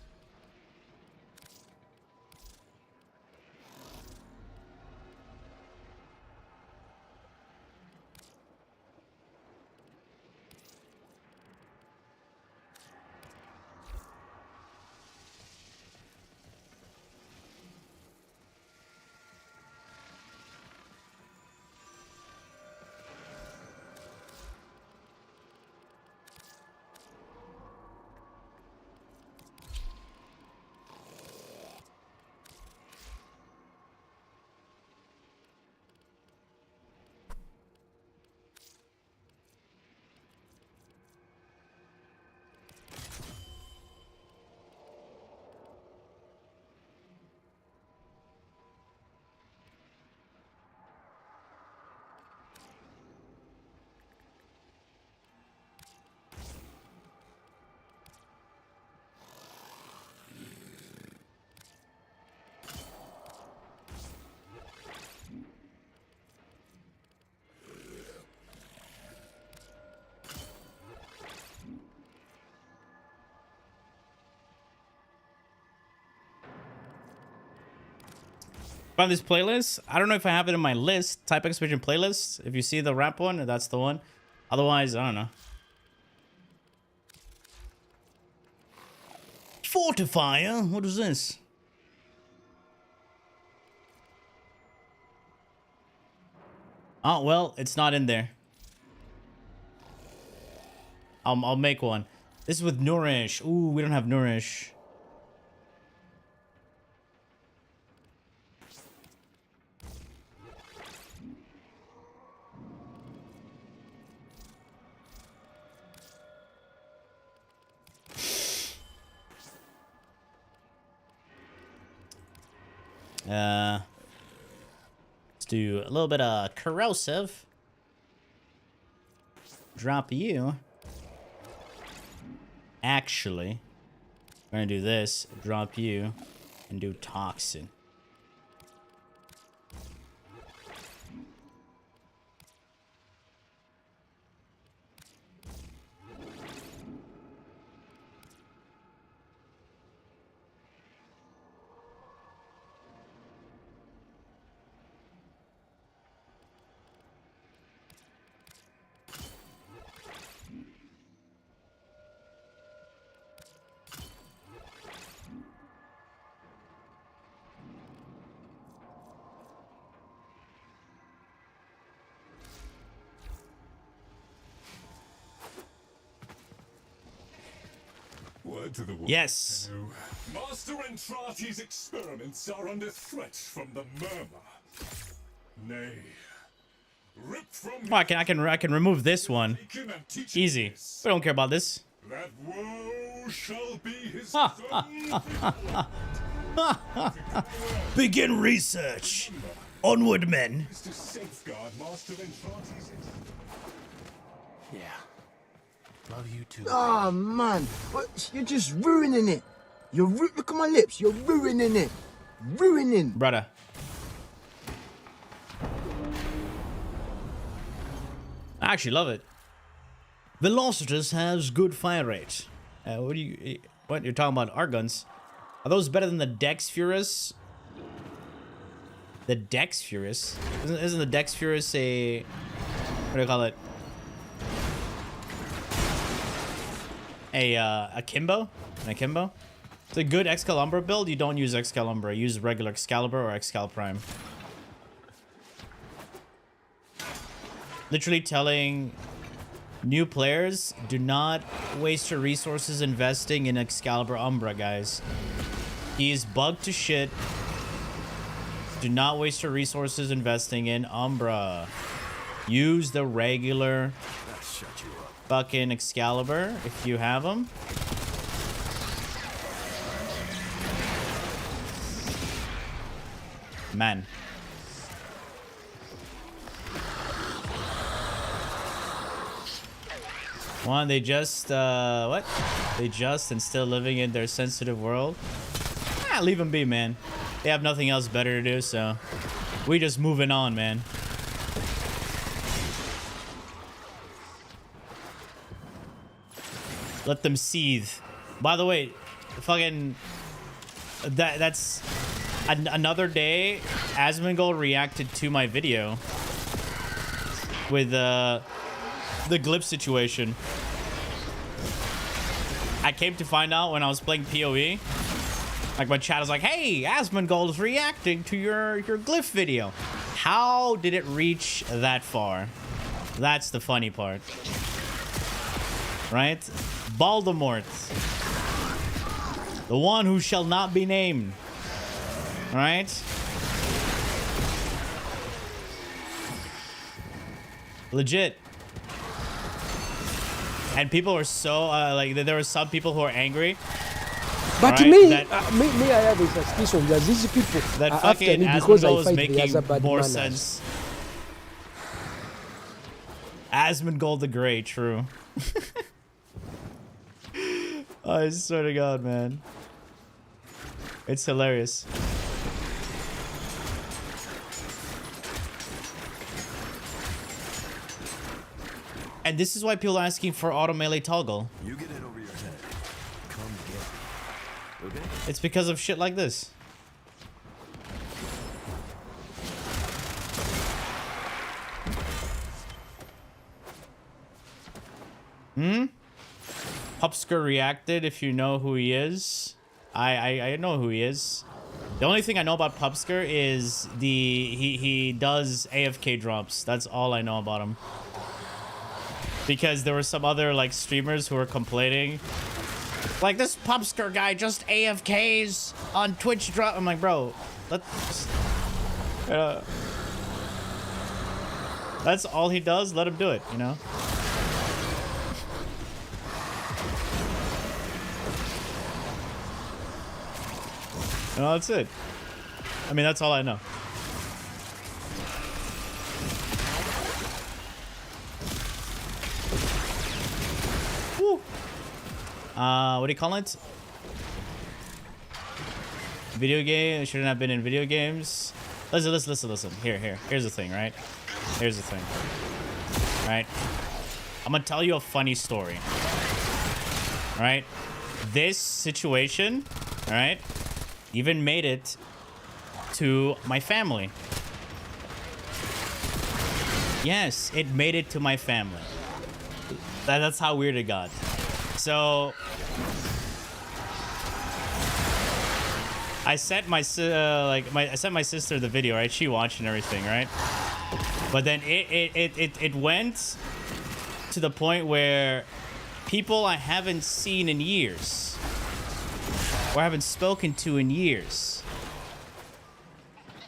Found this playlist. I don't know if I have it in my list. Type Expedition playlist. If you see the rap one, that's the one. Otherwise, I don't know. Fortifier? What is this? Oh, well, it's not in there. I'll make one. This is with Nourish. Ooh, we don't have Nourish. Let's do a little bit of corrosive. Drop you. Actually, we're gonna do this. Drop you and do toxin. Word to the wise. Yes. Master Entrati's experiments are under threat from the murmur. Nay, rip from Oh, I can remove this one. Easy. We don't care about this. That woe shall be his Begin research. Onward, men. Is to safeguard Master Entrati's. Yeah. Love you too. Oh man, what? You're just ruining it. Look at my lips. You're ruining it. Ruining. Brother. I actually love it. Velocitus has good fire rate. What you're talking about? Our guns. Are those better than the Dex Furus? The Dex Furus? Isn't the Dex Furus a... What do you call it? A Kimbo? An Akimbo? It's a good Excalibur build. You don't use Excalibur. Use regular Excalibur or Excal Prime. Literally telling new players, do not waste your resources investing in Excalibur Umbra, guys. He is bugged to shit. Do not waste your resources investing in Umbra. Use the regular fucking Excalibur if you have them. Man. One, they just, what? They just and still living in their sensitive world. Ah, leave them be, man. They have nothing else better to do, so we just moving on, man. Let them seethe. By the way, fucking, that's another day. Asmongold reacted to my video with the glyph situation. I came to find out when I was playing PoE, like my chat was like, hey, Asmongold is reacting to your glyph video. How did it reach that far? That's the funny part. Right? Voldemort. The one who shall not be named. Right? Legit. And people were so, like, there were some people who are angry. But right, me, I have a suspicion that these people that are fucking after me because I was fight making the other bad more manners. sense. Asmongold the Great, true. I swear to God, man. It's hilarious. And this is why people are asking for auto melee toggle. You get it over your head. Come get it. Okay? It's because of shit like this. Pupsker reacted, if you know who he is. I know who he is. The only thing I know about Pupsker is he does AFK drops. That's all I know about him. Because there were some other like streamers who were complaining, like, this Pupsker guy just AFKs on Twitch drop. I'm like, bro, that's all he does. Let him do it, you know. No, that's it. I mean, that's all I know. Woo. What do you call it? Video game. It shouldn't have been in video games. Listen. Here's the thing, right? Here's the thing. Right? I'm gonna tell you a funny story. Right? This situation, right, even made it to my family. Yes, it made it to my family. That's how weird it got. So I sent my sister the video, right? She watched and everything, right? But then it went to the point where people I haven't seen in years, or haven't spoken to in years,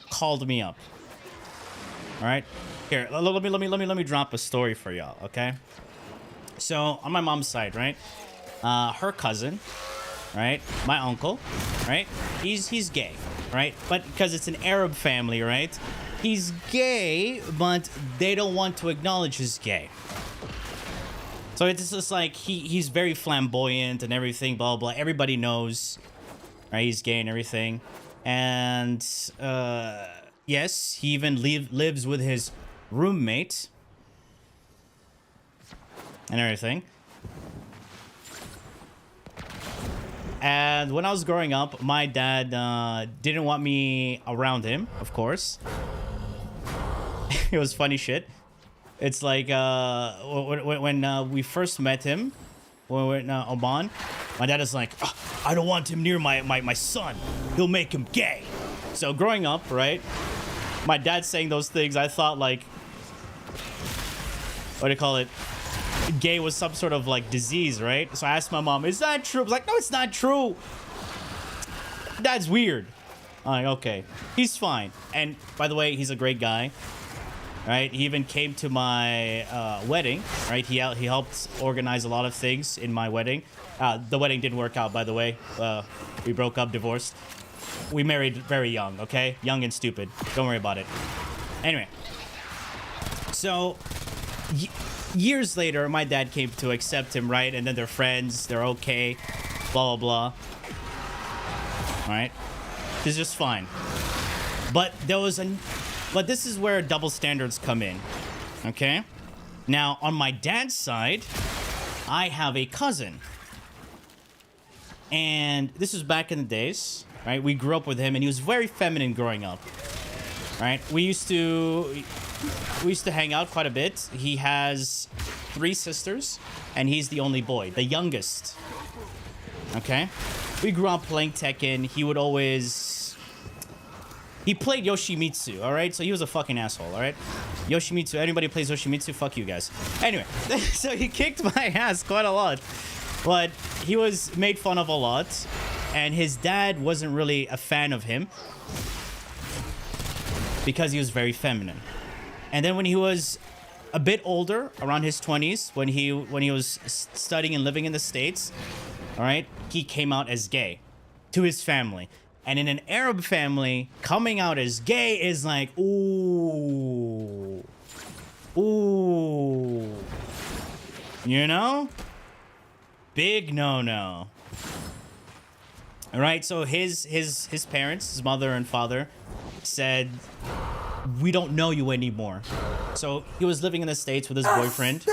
called me up. All right, here, let me drop a story for y'all, okay? So on my mom's side, right, her cousin, right? My uncle, right? He's gay, right? But because it's an Arab family, right? He's gay, but they don't want to acknowledge he's gay. So it's just like he's very flamboyant and everything, blah, blah, blah. Everybody knows, right? He's gay and everything. And, yes, he even lives with his roommate and everything. And when I was growing up, my dad didn't want me around him, of course. It was funny shit. It's like when we first met him, when we were in Oman, my dad is like, oh, I don't want him near my son. He'll make him gay. So growing up, right, my dad saying those things, I thought like, what do you call it? Gay was some sort of like disease, right? So I asked my mom, is that true? I was like, no, it's not true. That's weird. I'm like, okay, he's fine. And by the way, he's a great guy. Right, he even came to my wedding. Right, he helped organize a lot of things in my wedding. The wedding didn't work out, by the way. We broke up, divorced. We married very young. Okay, young and stupid. Don't worry about it. Anyway, so years later, my dad came to accept him. Right, and then they're friends. They're okay. Blah blah blah. All right, it's just fine. But there was a. But this is where double standards come in, okay? Now, on my dad's side, I have a cousin. And this was back in the days, right? We grew up with him, and he was very feminine growing up, right? We used to hang out quite a bit. He has 3 sisters, and he's the only boy, the youngest, okay? We grew up playing Tekken. He would always... He played Yoshimitsu, all right? So he was a fucking asshole, all right? Yoshimitsu, anybody plays Yoshimitsu, fuck you guys. Anyway, so he kicked my ass quite a lot. But he was made fun of a lot. And his dad wasn't really a fan of him. Because he was very feminine. And then when he was a bit older, around his 20s, when he was studying and living in the States, all right? He came out as gay to his family. And in an Arab family, coming out as gay is like, ooh. Ooh. You know? Big no-no. All right, so his parents, his mother and father, said, we don't know you anymore. So he was living in the States with his boyfriend.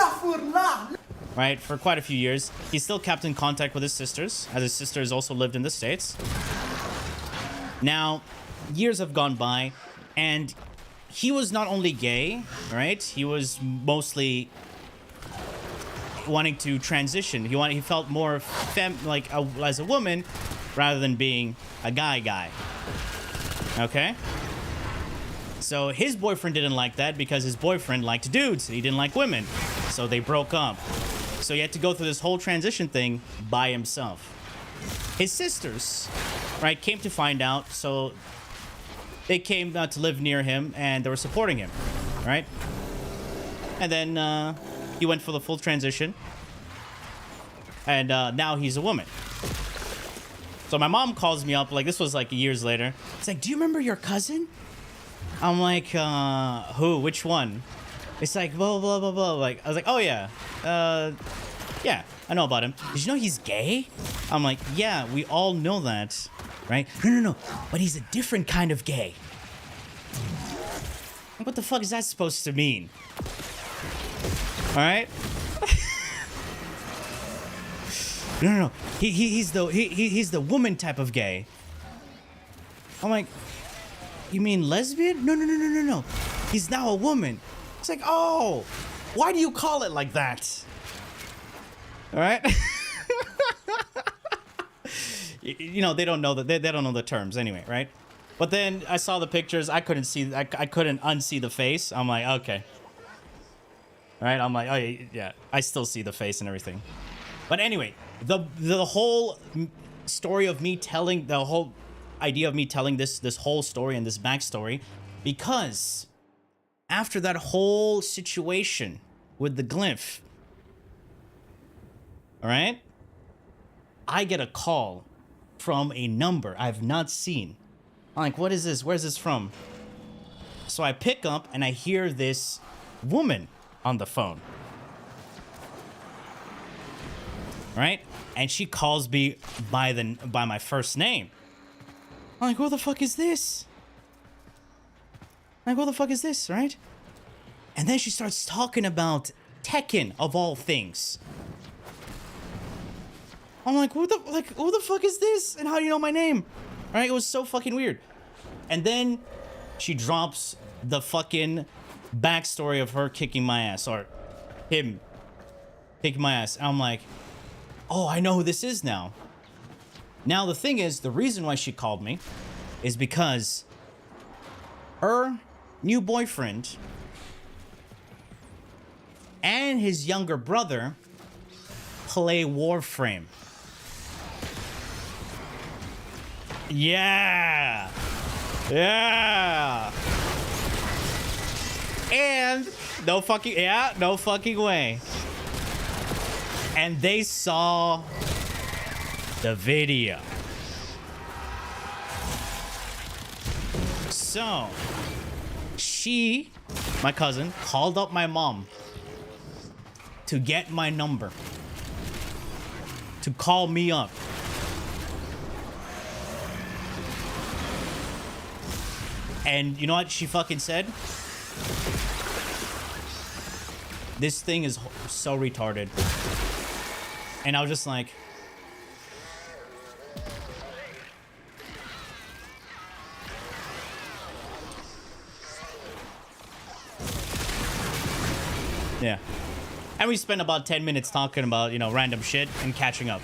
Right, for quite a few years. He still kept in contact with his sisters, as his sisters also lived in the States. Now, years have gone by, and he was not only gay, right? He was mostly wanting to transition. He felt more as a woman rather than being a guy. Okay? So his boyfriend didn't like that because his boyfriend liked dudes. He didn't like women. So they broke up. So he had to go through this whole transition thing by himself. His sisters, right, came to find out, so they came to live near him, and they were supporting him, right? And then he went for the full transition, and now he's a woman. So my mom calls me up, like, this was like years later. It's like, do you remember your cousin? I'm like, who? Which one? It's like, blah, blah, blah, blah. Like, I was like, oh, yeah. Yeah, I know about him. Did you know he's gay? I'm like, yeah, we all know that, right? No. But he's a different kind of gay. What the fuck is that supposed to mean? All right? No. He's the woman type of gay. I'm like, you mean lesbian? No. He's now a woman. It's like, oh, why do you call it like that? All right. You know, they don't know that they don't know the terms anyway, right? But then I saw the pictures. I couldn't unsee the face. I'm like, okay. All right. I'm like, oh yeah. I still see the face and everything. But anyway, the whole story of me telling the whole idea of me telling this whole story and this backstory, because after that whole situation with the glyph, all right, I get a call from a number I've not seen. I'm like, what is this? Where's this from? So I pick up and I hear this woman on the phone. Right? And she calls me by my first name. I'm like, who the fuck is this? I'm like, who the fuck is this, right? And then she starts talking about Tekken, of all things. I'm like, who the fuck is this? And how do you know my name? Right? It was so fucking weird. And then she drops the fucking backstory of her kicking my ass, or him kicking my ass. And I'm like, oh, I know who this is now. Now, the thing is, the reason why she called me is because her new boyfriend and his younger brother play Warframe. Yeah. Yeah. And no fucking way. And they saw the video. So, my cousin, called up my mom to get my number, to call me up. And you know what she fucking said? This thing is so retarded. And I was just like, yeah. And we spent about 10 minutes talking about, you know, random shit and catching up.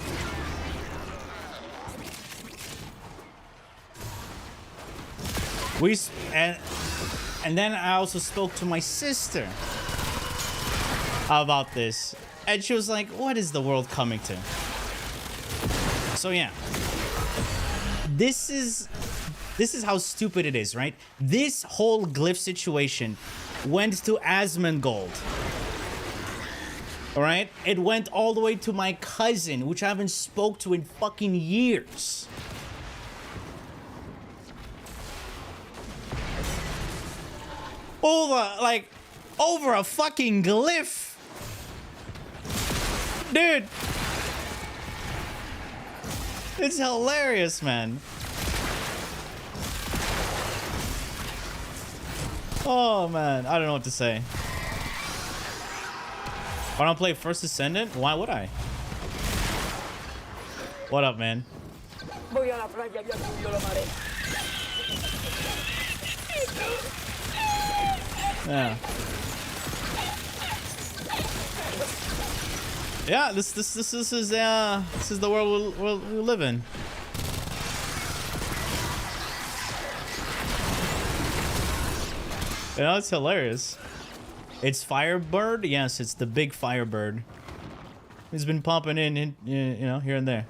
And then I also spoke to my sister about this. And she was like, what is the world coming to? So yeah. This is how stupid it is, right? This whole glyph situation went to Asmongold. Alright? It went all the way to my cousin, which I haven't spoke to in fucking years. Over a fucking glyph. Dude. It's hilarious, man. Oh, man. I don't know what to say. Why don't I play First Ascendant? Why would I? What up, man? Yeah. Yeah, this is the world we live in. You know, it's hilarious. It's Firebird? Yes, it's the big Firebird. He's been popping in, you know, here and there.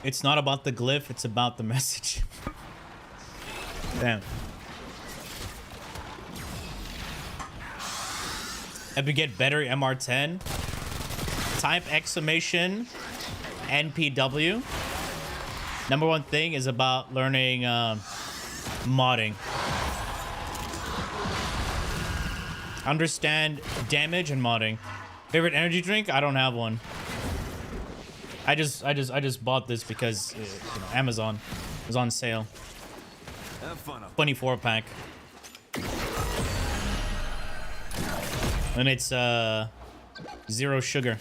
It's not about the glyph, it's about the message. Damn. If we get better MR10, type exclamation NPW. Number one thing is about learning modding. Understand damage and modding. Favorite energy drink? I don't have one. I just bought this because you know, Amazon was on sale. 24 pack. And it's 0 sugar.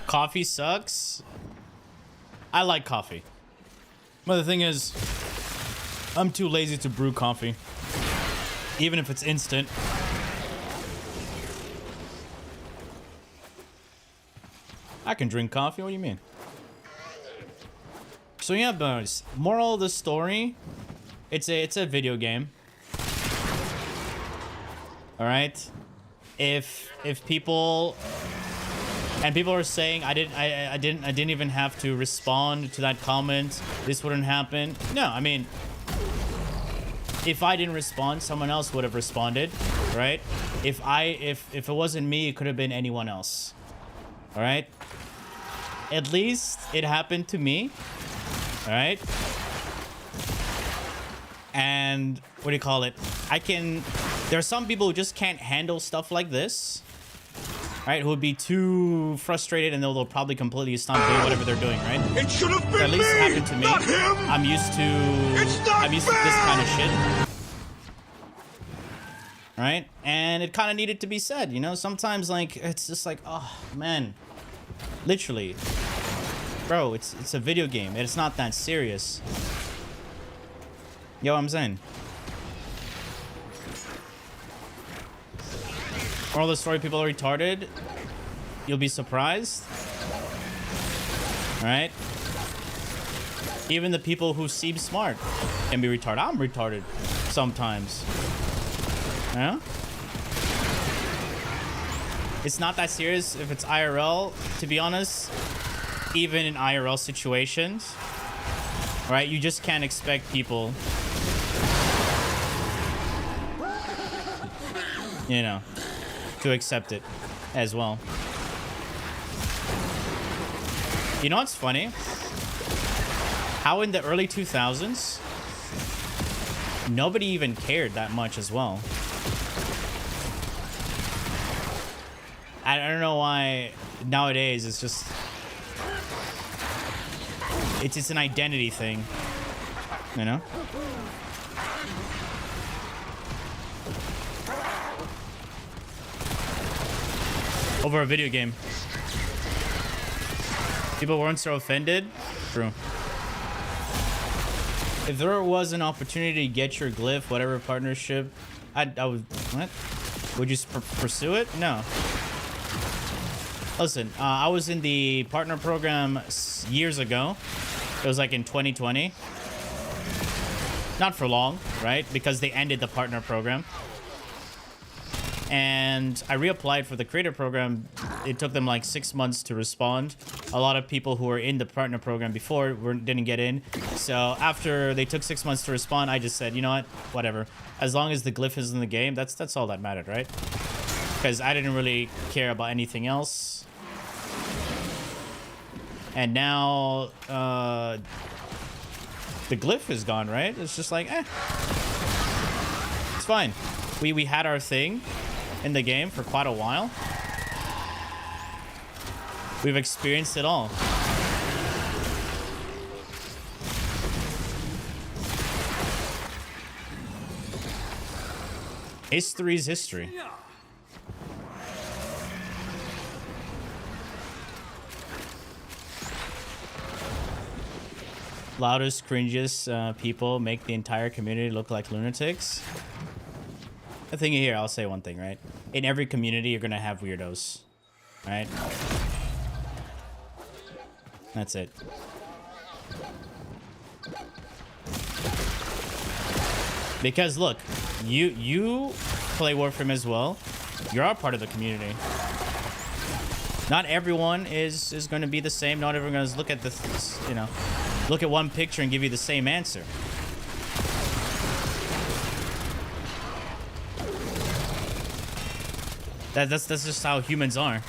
Coffee sucks. I like coffee. But the thing is, I'm too lazy to brew coffee. Even if it's instant. I can drink coffee, what do you mean? So yeah, boys. Moral of the story, it's a video game. Alright? If people And people are saying I didn't even have to respond to that comment. This wouldn't happen. No, I mean, if I didn't respond, someone else would have responded, right? If it wasn't me, it could have been anyone else. All right? At least it happened to me. All right? And what do you call it? There are some people who just can't handle stuff like this. Right, who would be too frustrated and they'll probably completely stop doing whatever they're doing, right? It should have been at least it happened to me. Not him. I'm used to this kind of shit. Right? And it kind of needed to be said, you know? Sometimes like it's just like, oh man. Literally. Bro, it's a video game. It's not that serious. Yo, I'm saying. Moral of the story, people are retarded. You'll be surprised. Alright? Even the people who seem smart can be retarded. I'm retarded sometimes. Yeah? It's not that serious if it's IRL, to be honest. Even in IRL situations. Right? You just can't expect people, you know, to accept it as well. You know what's funny? How in the early 2000s, nobody even cared that much as well. I don't know why nowadays it's just... It's an identity thing, you know? Over a video game. People weren't so offended. True. If there was an opportunity to get your glyph, whatever partnership, I would... What? Would you pursue it? No. Listen, I was in the partner program years ago. It was like in 2020. Not for long, right? Because they ended the partner program. And I reapplied for the creator program. It took them like 6 months to respond. A lot of people who were in the partner program before didn't get in. So after they took 6 months to respond, I just said, you know what? Whatever. As long as the glyph is in the game, that's all that mattered, right? Because I didn't really care about anything else. And now the glyph is gone, right? It's just like, eh. It's fine. We had our thing in the game for quite a while. We've experienced it all. History's history. Loudest, cringiest people make the entire community look like lunatics. The thing here, I'll say one thing, right? In every community, you're gonna have weirdos, right? That's it. Because look, you play Warframe as well. You're a part of the community. Not everyone is going to be the same. Not everyone is look at this, you know, look at one picture and give you the same answer. That's just how humans are.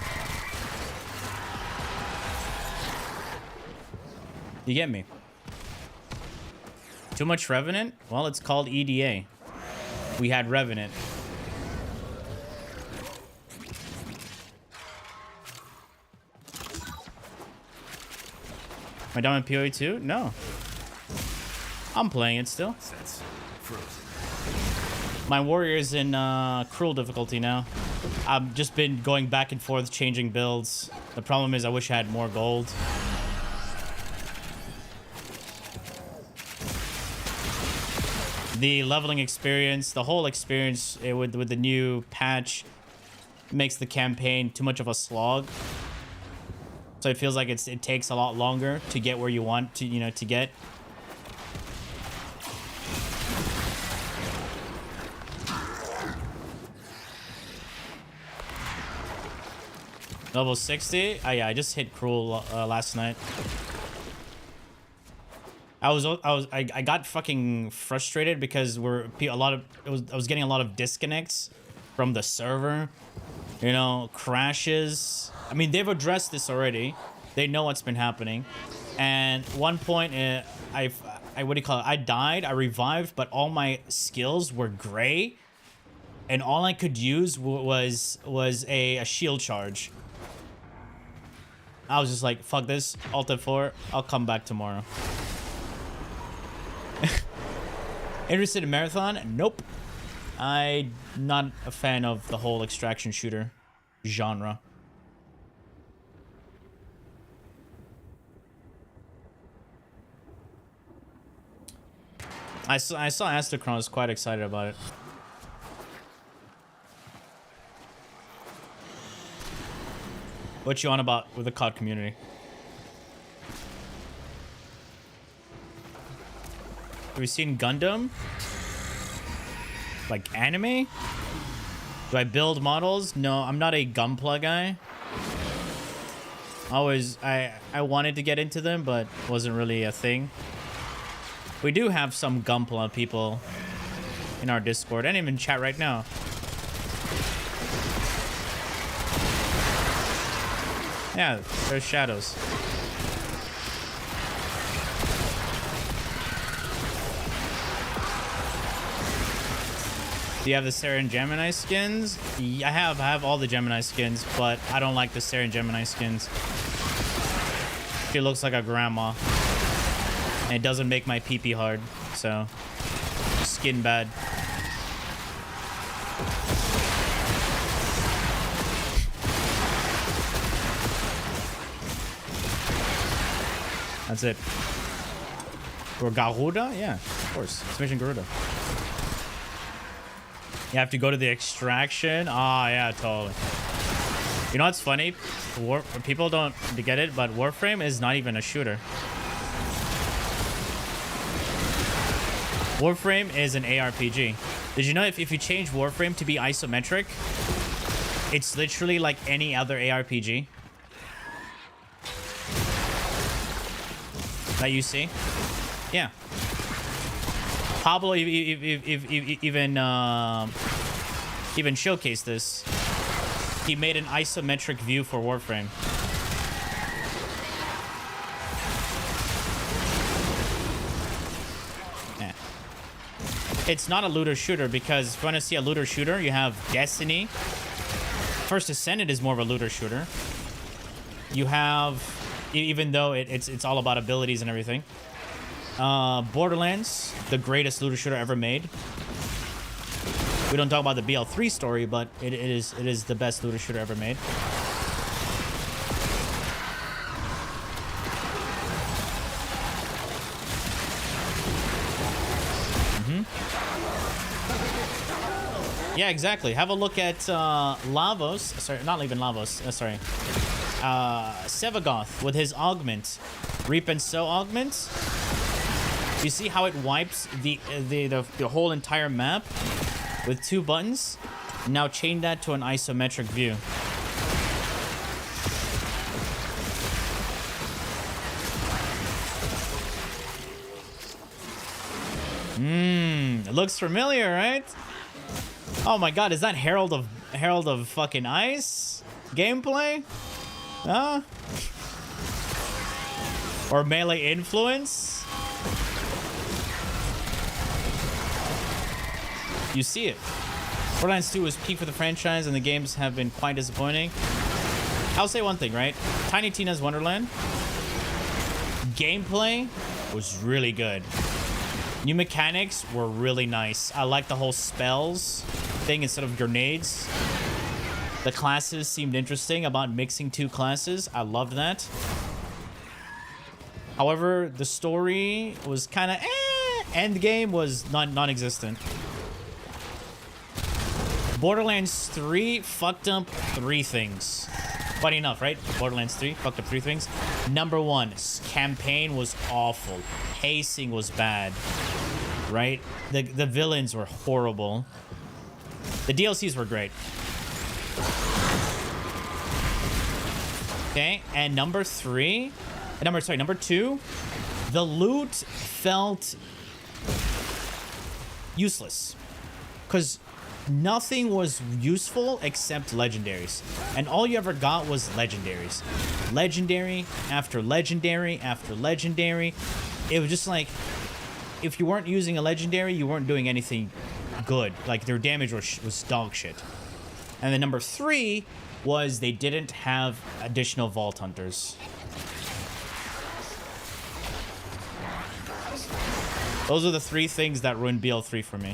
You get me? Too much Revenant? Well, it's called EDA. We had Revenant. Am I done with PoE 2? No. I'm playing it still. My warrior is in cruel difficulty now. I've just been going back and forth, changing builds. The problem is I wish I had more gold. The leveling experience, the whole experience with the new patch makes the campaign too much of a slog. So it feels like it takes a lot longer to get where you want to, you know, to get. Level 60? Oh yeah, I just hit Cruel last night. I got fucking frustrated because I was getting a lot of disconnects from the server, you know, crashes. I mean, they've addressed this already. They know what's been happening. And one point, I what do you call it? I died, I revived, but all my skills were gray, and all I could use was a shield charge. I was just like, fuck this, Alt F4, I'll come back tomorrow. Interested in Marathon? Nope. I'm not a fan of the whole extraction shooter genre. I saw Astacron, was quite excited about it. What you on about with the COD community? Have you seen Gundam? Like anime? Do I build models? No, I'm not a Gunpla guy. I wanted to get into them, but wasn't really a thing. We do have some Gunpla people in our Discord and even chat right now. Yeah, there's shadows. Do you have the Sarah and Gemini skins? Yeah, I have all the Gemini skins, but I don't like the Sarah and Gemini skins. She looks like a grandma. And it doesn't make my pee-pee hard, so skin bad. That's it. Or Garuda? Yeah, of course. It's Mission Garuda. You have to go to the extraction? Ah, yeah, totally. You know what's funny? People don't get it, but Warframe is not even a shooter. Warframe is an ARPG. Did you know if you change Warframe to be isometric, it's literally like any other ARPG that you see? Yeah. Pablo even showcased this. He made an isometric view for Warframe. Yeah. It's not a looter shooter because if you want to see a looter shooter, you have Destiny. First Ascended is more of a looter shooter. You have, even though it's all about abilities and everything. Borderlands, the greatest looter shooter ever made. We don't talk about the BL3 story, but it is the best looter shooter ever made. Yeah, exactly. Have a look at Lavos. Sorry, not even Lavos. Sorry. Sevagoth with his Augment. Reap and Sow Augment. You see how it wipes the whole entire map with 2 buttons? Now change that to an isometric view. It looks familiar, right? Oh my god, is that Herald of fucking Ice gameplay? Huh? Or Melee Influence? You see it. Borderlands 2 was peak for the franchise and the games have been quite disappointing. I'll say one thing, right? Tiny Tina's Wonderland gameplay was really good. New mechanics were really nice. I like the whole spells thing instead of grenades. The classes seemed interesting about mixing 2 classes. I loved that. However, the story was kind of end game was non-existent. Borderlands 3 fucked up 3 things. Funny enough, right? Borderlands 3 fucked up 3 things. Number 1, campaign was awful. Pacing was bad. Right? The villains were horrible. The DLCs were great. Okay, and number two, the loot felt useless because nothing was useful except legendaries, and all you ever got was legendaries, legendary after legendary after legendary. It was just like, if you weren't using a legendary, you weren't doing anything good. Like, their damage was dog shit. And then number 3 was they didn't have additional Vault Hunters. Those are the 3 things that ruined BL3 for me.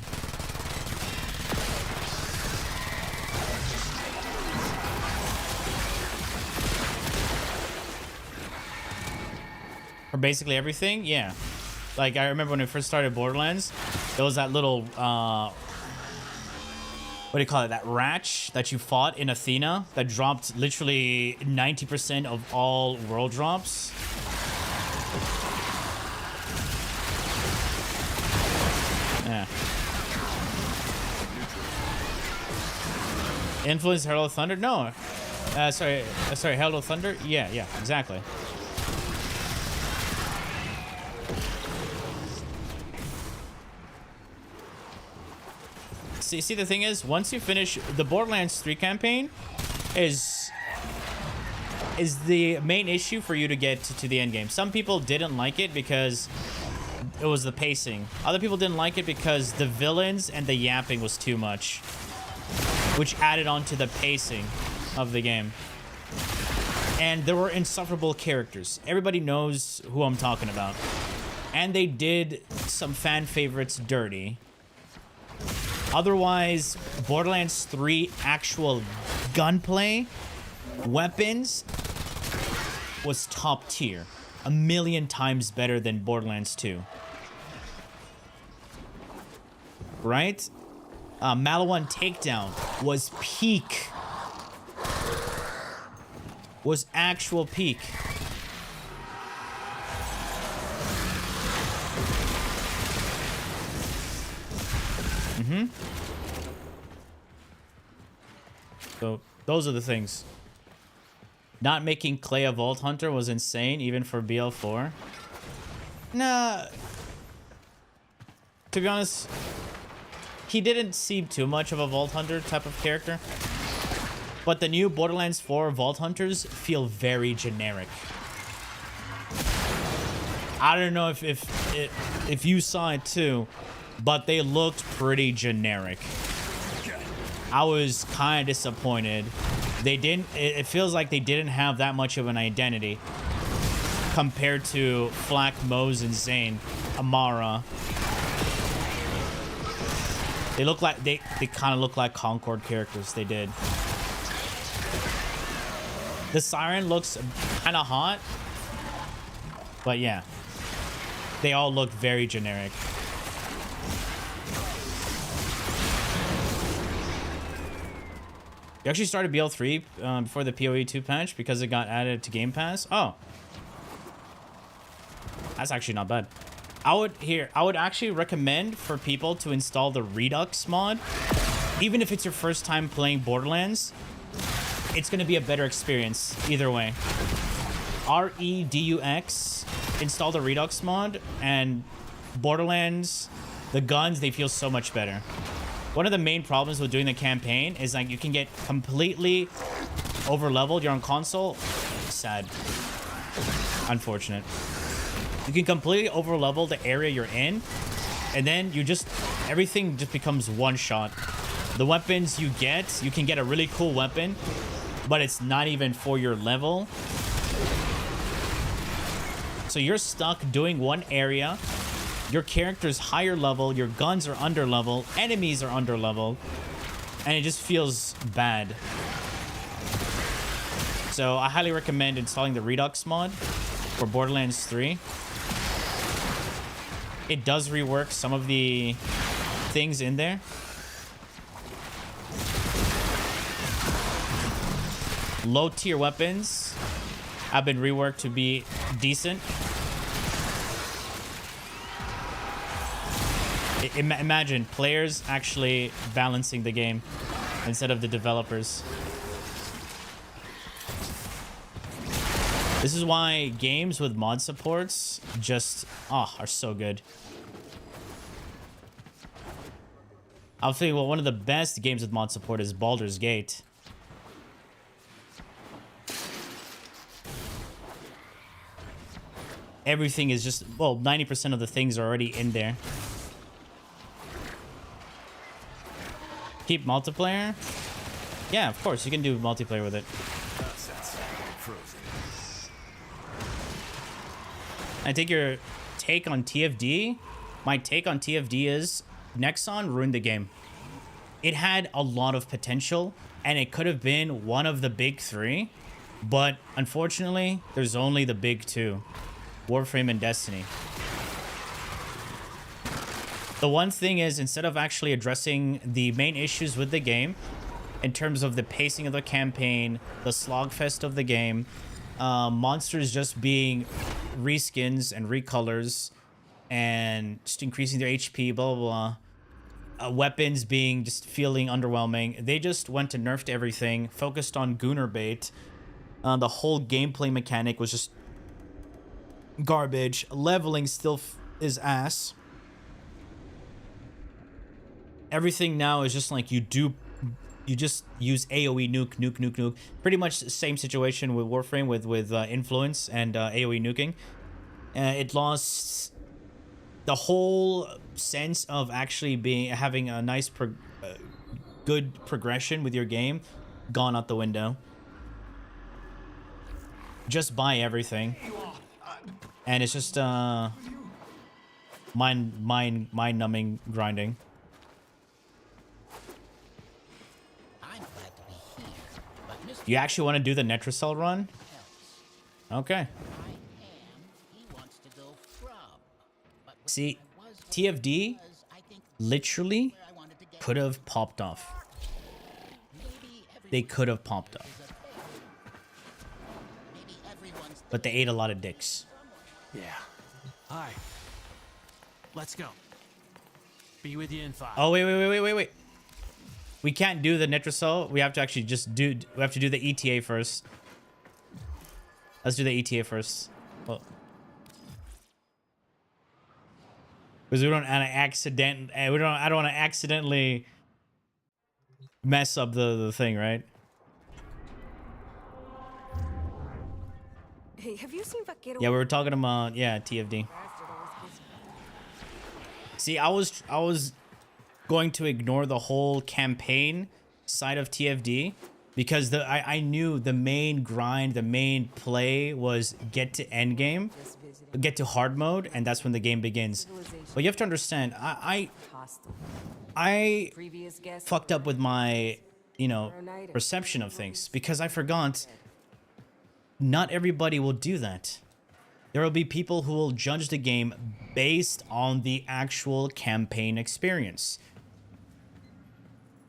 For basically everything, yeah. Like, I remember when I first started Borderlands, there was that little, what do you call it? That Ratch that you fought in Athena that dropped literally 90% of all world drops. Yeah. Influence Herald of Thunder? No. Sorry, Herald of Thunder? Yeah, exactly. See, the thing is, once you finish the Borderlands 3 campaign, is the main issue for you to get to the end game. Some people didn't like it because it was the pacing. Other people didn't like it because the villains and the yapping was too much, which added on to the pacing of the game. And there were insufferable characters. Everybody knows who I'm talking about. And they did some fan favorites dirty. Otherwise, Borderlands 3 actual gunplay, weapons, was top tier. 1,000,000 times better than Borderlands 2. Right? Maliwan Takedown was peak. Was actual peak. So those are the things. Not making Clay a Vault Hunter was insane, even for BL4. Nah. To be honest, he didn't seem too much of a Vault Hunter type of character. But the new Borderlands 4 Vault Hunters feel very generic. I don't know if you saw it too, but they looked pretty generic. I was kind of disappointed. They didn't. It feels like they didn't have that much of an identity compared to Flak, Mose, and Zane, Amara. They look like they kind of look like Concord characters. They did. The Siren looks kind of hot, but yeah, they all look very generic. You actually started BL3 before the PoE 2 patch because it got added to Game Pass. Oh, that's actually not bad. I would actually recommend for people to install the Redux mod, even if it's your first time playing Borderlands. It's gonna be a better experience either way. REDUX, install the Redux mod, and Borderlands, the guns, they feel so much better. One of the main problems with doing the campaign is like you can get completely over leveled. You're on console. Sad. Unfortunate. You can completely over level the area you're in, and then everything just becomes one shot. The weapons you can get a really cool weapon, but it's not even for your level. So you're stuck doing one area. Your character's higher level, your guns are under level, enemies are under level, and it just feels bad. So I highly recommend installing the Redux mod for Borderlands 3. It does rework some of the things in there. Low tier weapons have been reworked to be decent. Imagine players actually balancing the game instead of the developers. This is why games with mod supports just are so good. I'll tell you what, one of the best games with mod support is Baldur's Gate. Everything is just, well, 90% of the things are already in there. Keep multiplayer? Yeah, of course, you can do multiplayer with it. I take your take on TFD. My take on TFD is Nexon ruined the game. It had a lot of potential, and it could have been one of the big three, but unfortunately, there's only the big two. Warframe and Destiny. The one thing is, instead of actually addressing the main issues with the game, in terms of the pacing of the campaign, the slogfest of the game, monsters just being reskins and recolors, and just increasing their HP, blah, blah, blah. Weapons being just feeling underwhelming. They just went to nerfed everything, focused on Gooner bait. The whole gameplay mechanic was just garbage. Leveling still is ass. Everything now is just like you just use AoE nuke. Pretty much the same situation with Warframe with influence and AoE nuking. It lost the whole sense of actually having a nice good progression with your game. Gone out the window. Just buy everything. And it's just mind-numbing grinding. You actually want to do the Netracell run? Okay. See, TFD literally could have popped off. They could have popped off. But they ate a lot of dicks. Yeah. Hi. Let's go. Be with you in 5. Oh, wait. We can't do the Netracell. We have to actually we have to do the ETA first. Let's do the ETA first. Well, because I don't want to accidentally mess up the thing, right? Hey, have you seen Vaquero? Yeah, we were talking about TFD. See, I was going to ignore the whole campaign side of TFD because I knew the main grind, the main play was get to end game, get to hard mode, and that's when the game begins. But you have to understand, I fucked up with my, perception of things because I forgot not everybody will do that. There will be people who will judge the game based on the actual campaign experience.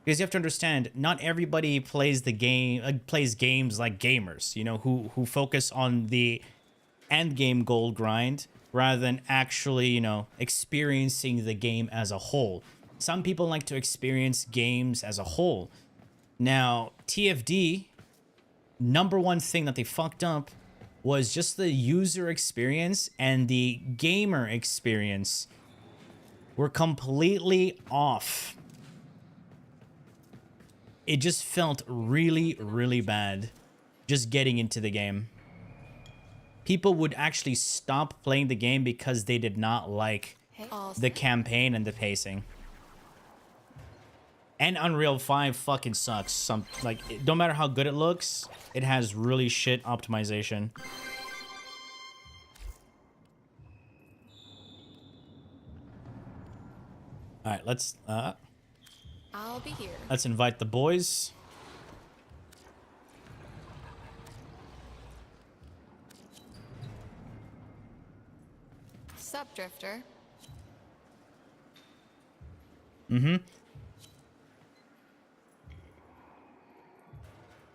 Because you have to understand, not everybody plays the game, plays games like gamers, who focus on the end game goal grind rather than actually, experiencing the game as a whole. Some people like to experience games as a whole. Now, TFD, number one thing that they fucked up was just the user experience and the gamer experience were completely off. It just felt really, really bad just getting into the game. People would actually stop playing the game because they did not like the campaign and the pacing. And Unreal 5 fucking sucks. No matter how good it looks, it has really shit optimization. All right, let's I'll be here. Let's invite the boys. Sup, Drifter. Mm-hmm.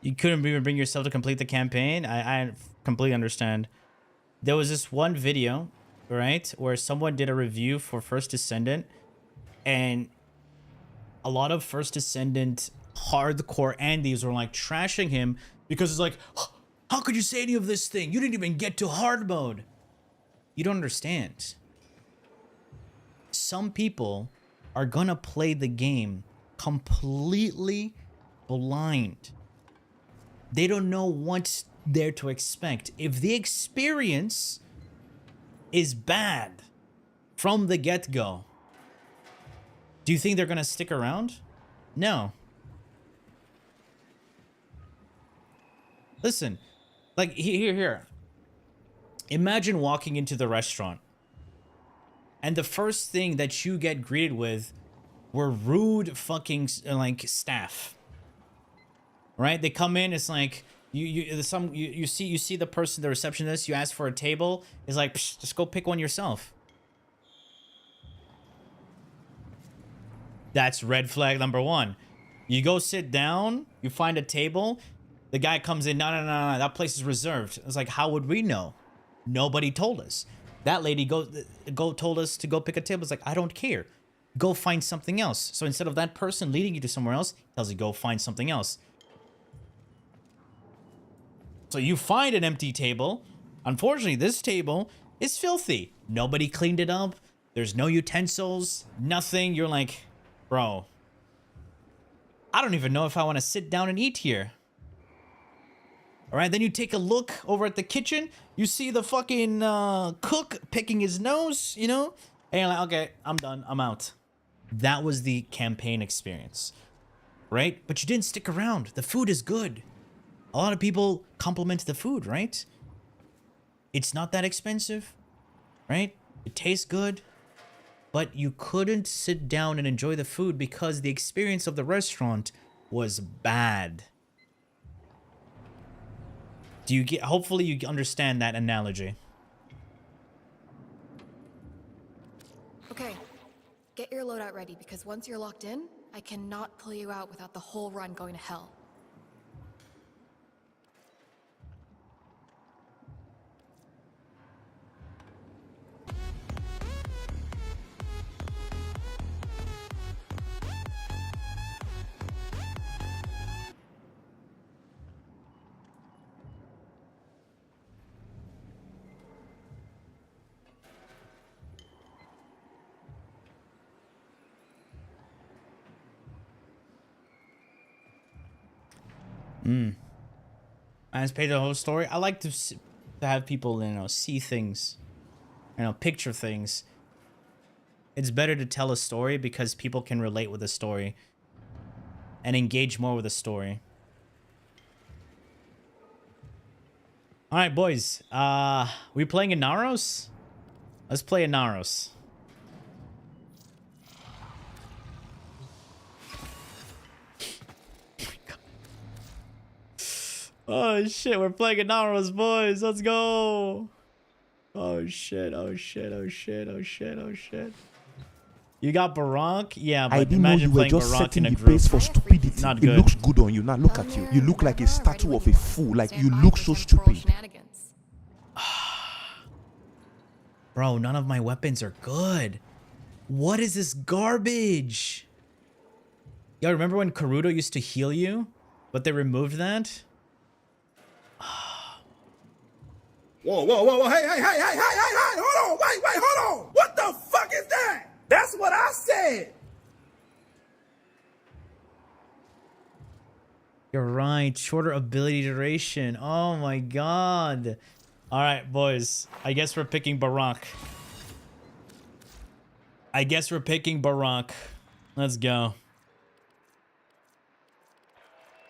You couldn't even bring yourself to complete the campaign? I completely understand. There was this one video, right, where someone did a review for First Descendant, and a lot of First Descendant hardcore Andes were like trashing him because it's like, How could you say any of this thing? You didn't even get to hard mode. You don't understand. Some people are gonna play the game completely blind. They don't know what's there to expect. If the experience is bad from the get-go, do you think they're gonna stick around? No. Listen, like here. Imagine walking into the restaurant and the first thing that you get greeted with were rude fucking like staff. Right? They come in, it's like you see the person, the receptionist, you ask for a table, it's like, psh, just go pick one yourself. That's red flag number 1. You go sit down, you find a table, the guy comes in, no, that place is reserved. It's like, how would we know? Nobody told us. That lady told us to go pick a table. It's like, I don't care. Go find something else. So instead of that person leading you to somewhere else, he tells you go find something else. So you find an empty table. Unfortunately, this table is filthy. Nobody cleaned it up. There's no utensils, nothing. You're like, bro, I don't even know if I want to sit down and eat here. All right, then you take a look over at the kitchen. You see the fucking cook picking his nose, you know? And you're like, okay, I'm done. I'm out. That was the campaign experience, right? But you didn't stick around. The food is good. A lot of people compliment the food, right? It's not that expensive, right? It tastes good. But you couldn't sit down and enjoy the food because the experience of the restaurant was bad. Do you get? Hopefully you understand that analogy. Okay, get your loadout ready because once you're locked in, I cannot pull you out without the whole run going to hell. I just paid the whole story. I like to have people, you know, see things, you know, picture things. It's better to tell a story because people can relate with a story and engage more with a story. All right, boys. We playing Inaros? Let's play Inaros. Oh shit, we're playing Inaros, boys. Let's go. Oh shit, oh shit, oh shit, oh shit, oh shit. You got Barak? Yeah, but I didn't imagine know you were playing just Barak in setting a the group. pace for stupidity. Not It good. looks good on you. Now look at you. You look like a statue of a fool. Like you look so stupid. Bro, none of my weapons are good. What is this garbage? Yo, remember when Karuto used to heal you? But they removed that? Whoa, hey, hold on, wait, hold on. What the fuck is that? That's what I said. You're right. Shorter ability duration. Oh my god. All right, boys. I guess we're picking Barak. Let's go.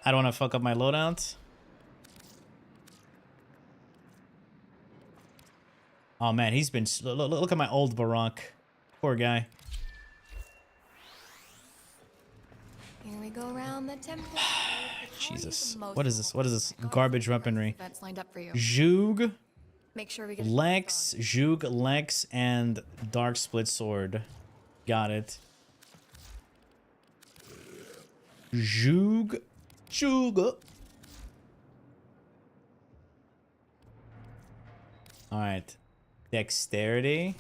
I don't want to fuck up my loadout. Oh man, he's been... Look at my old Barak. Poor guy. Here we go around the temple. Jesus. What is this? What is this? Garbage weaponry. That's lined up for you. Zhug, Make sure we get Lex, Zhug, Lex, and Dark Split Sword. Got it. Zhug. Alright. Dexterity.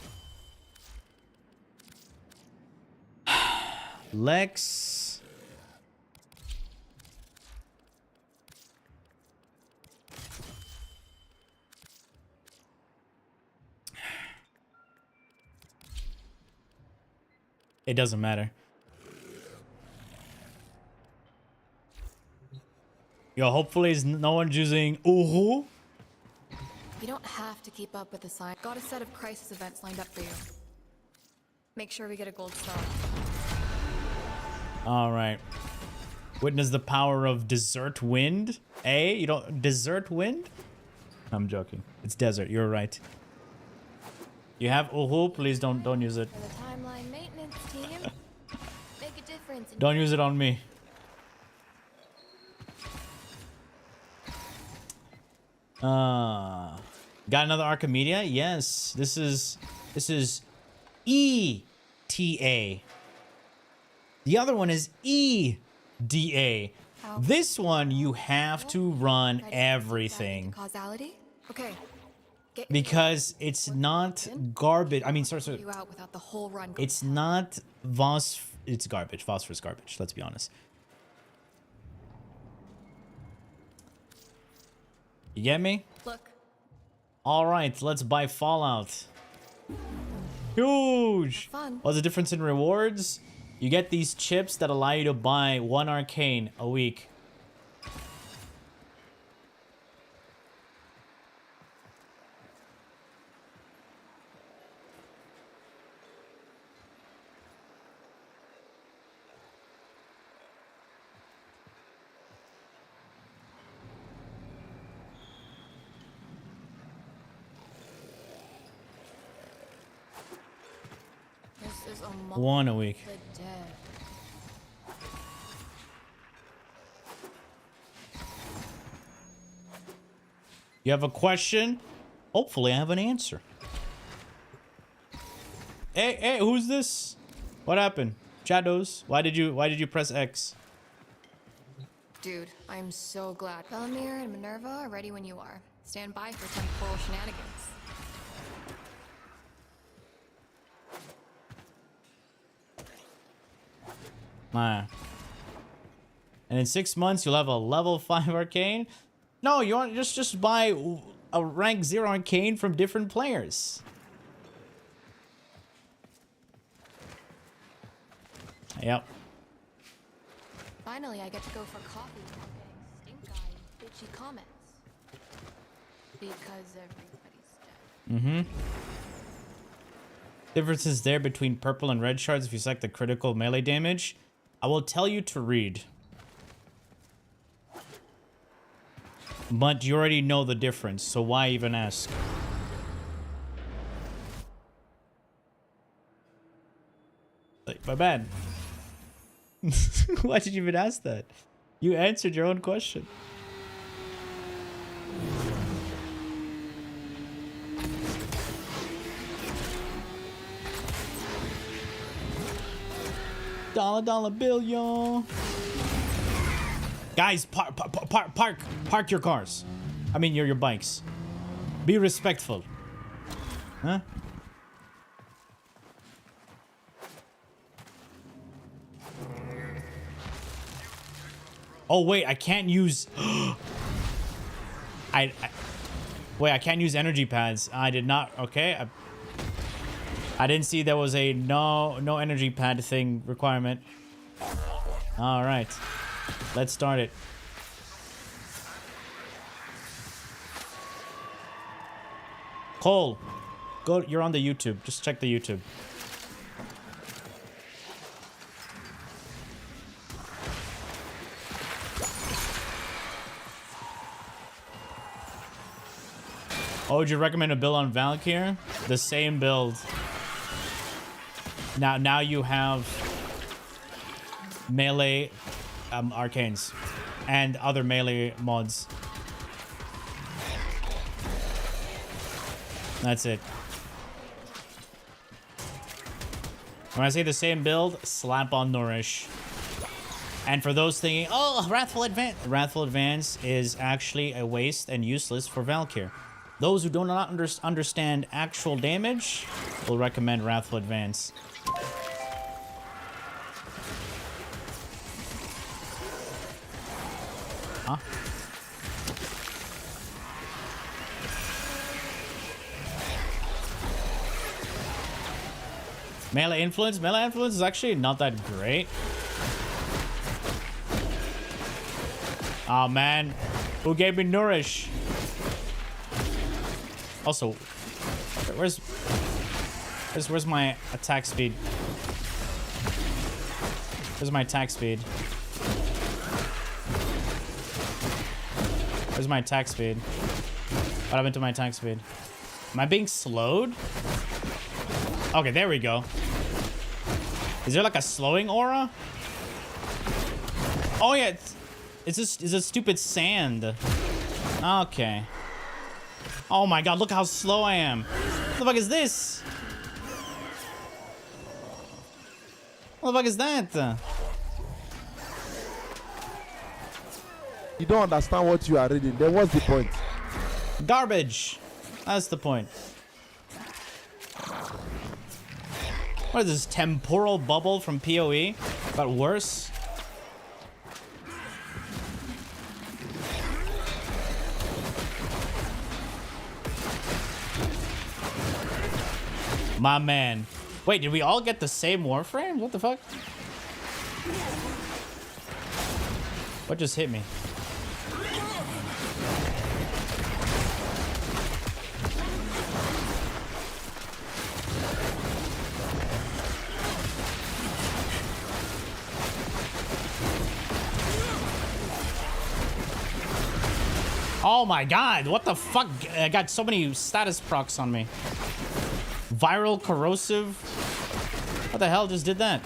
Lex. It doesn't matter. Yo, hopefully no one's using Uhu. You don't have to keep up with the sign. Got a set of crisis events lined up for you. Make sure we get a gold star. All right. Witness the power of desert wind. Eh? You don't desert wind? I'm joking. It's desert. You're right. You have Uhu. Please don't use it. For the timeline maintenance team, make a difference. Don't use it on me. Got another Archimedea? Yes. This is ETA. The other one is EDA. This one you have to run everything. Causality? Okay. Because it's not garbage. I mean, sorry. It's not it's garbage. Phosphorus garbage. Let's be honest. You get me? Look. All right, let's buy Fallout. Huge. What's the difference in rewards? You get these chips that allow you to buy 1 arcane a week. This is 1 a week. You have a question? Hopefully I have an answer. Hey, who's this? What happened? Shadows, why did you press X? Dude, I'm so glad. Bellamere and Minerva are ready when you are. Stand by for temporal shenanigans. And in 6 months you'll have a level 5 arcane? No, you want just buy a rank 0 arcane from different players. Yep. Finally, I get to go for coffee without getting stink eye and bitchy comments. Because everybody's dead. Differences there between purple and red shards if you select the critical melee damage. I will tell you to read. But you already know the difference, so why even ask? Like, my bad. Why did you even ask that? You answered your own question. Dollar bill, y'all. Guys, park your cars. I mean, your bikes. Be respectful. Huh? Oh wait, I can't use. Wait, I can't use energy pads. I did not. Okay. I didn't see there was a no energy pad thing requirement. All right. Let's start it. Cole, go. You're on the YouTube. Just check the YouTube. Oh, would you recommend a build on Valkyr? The same build. Now you have melee arcanes and other melee mods. That's it. When I say the same build, slap on Nourish. And for those thinking, oh, Wrathful Advance is actually a waste and useless for Valkyr. Those who do not understand actual damage will recommend Wrathful Advance. Huh? Melee influence? Melee influence is actually not that great. Oh man, who gave me nourish? Also, where's my attack speed? Where's my attack speed? Where's my attack speed? What happened to my attack speed? Am I being slowed? Okay, there we go. Is there like a slowing aura? Oh yeah, it's a stupid sand. Okay. Oh my god, look how slow I am. What the fuck is this? What the fuck is that? You don't understand what you are reading. Then what's the point? Garbage. That's the point. What is this? Temporal bubble from PoE? But worse? My man. Wait, did we all get the same Warframe? What the fuck? What just hit me? Oh my god, what the fuck? I got so many status procs on me. Viral corrosive. What the hell just did that?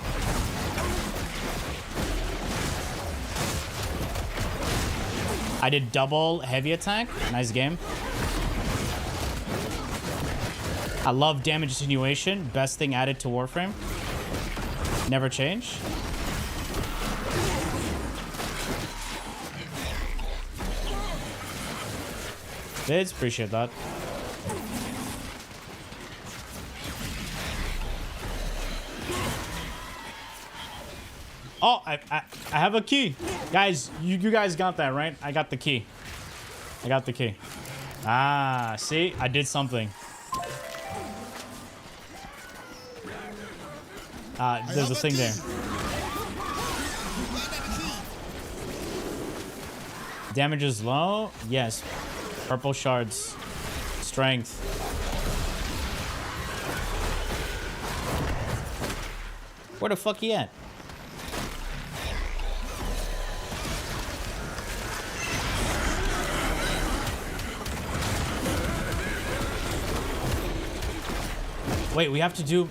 I did double heavy attack. Nice game. I love damage attenuation. Best thing added to Warframe. Never change. Vids, appreciate that. Oh, I have a key. Guys, you guys got that, right? I got the key. I got the key. Ah, see? I did something. There's a thing there. Damage is low? Yes. Purple shards. Strength. Where the fuck he at? Wait, we have to do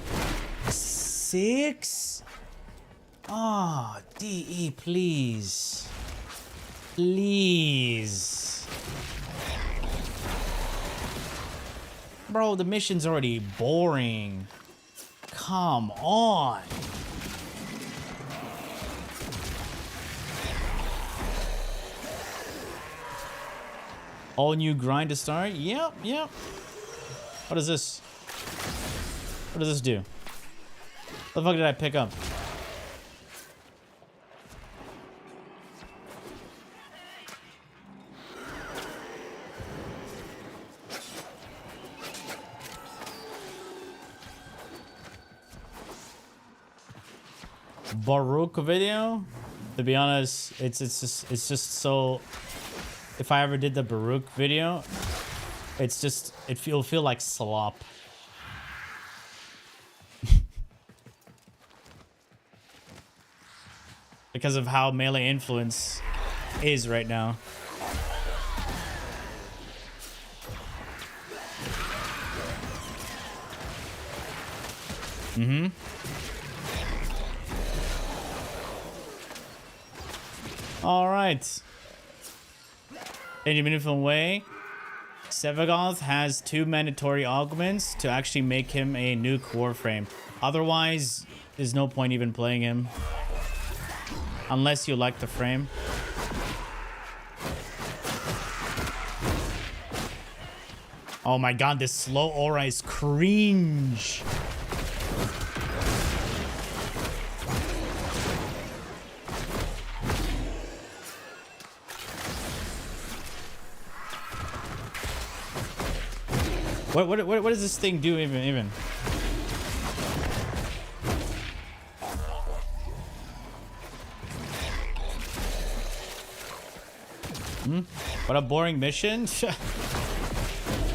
6? Oh, DE, please. Please. Bro, the mission's already boring. Come on. All new grind to start? Yep, yep. What is this? What does this do? What the fuck did I pick up? Baruch video? To be honest, it's just so. If I ever did the Baruch video, it'll feel like slop. Because of how melee influence is right now. Mm-hmm. All right. In a meaningful way, Sevagoth has 2 mandatory augments to actually make him a nuke Warframe. Otherwise, there's no point even playing him. Unless you like the frame. Oh my god, this slow aura is cringe. What does this thing do even? What a boring mission.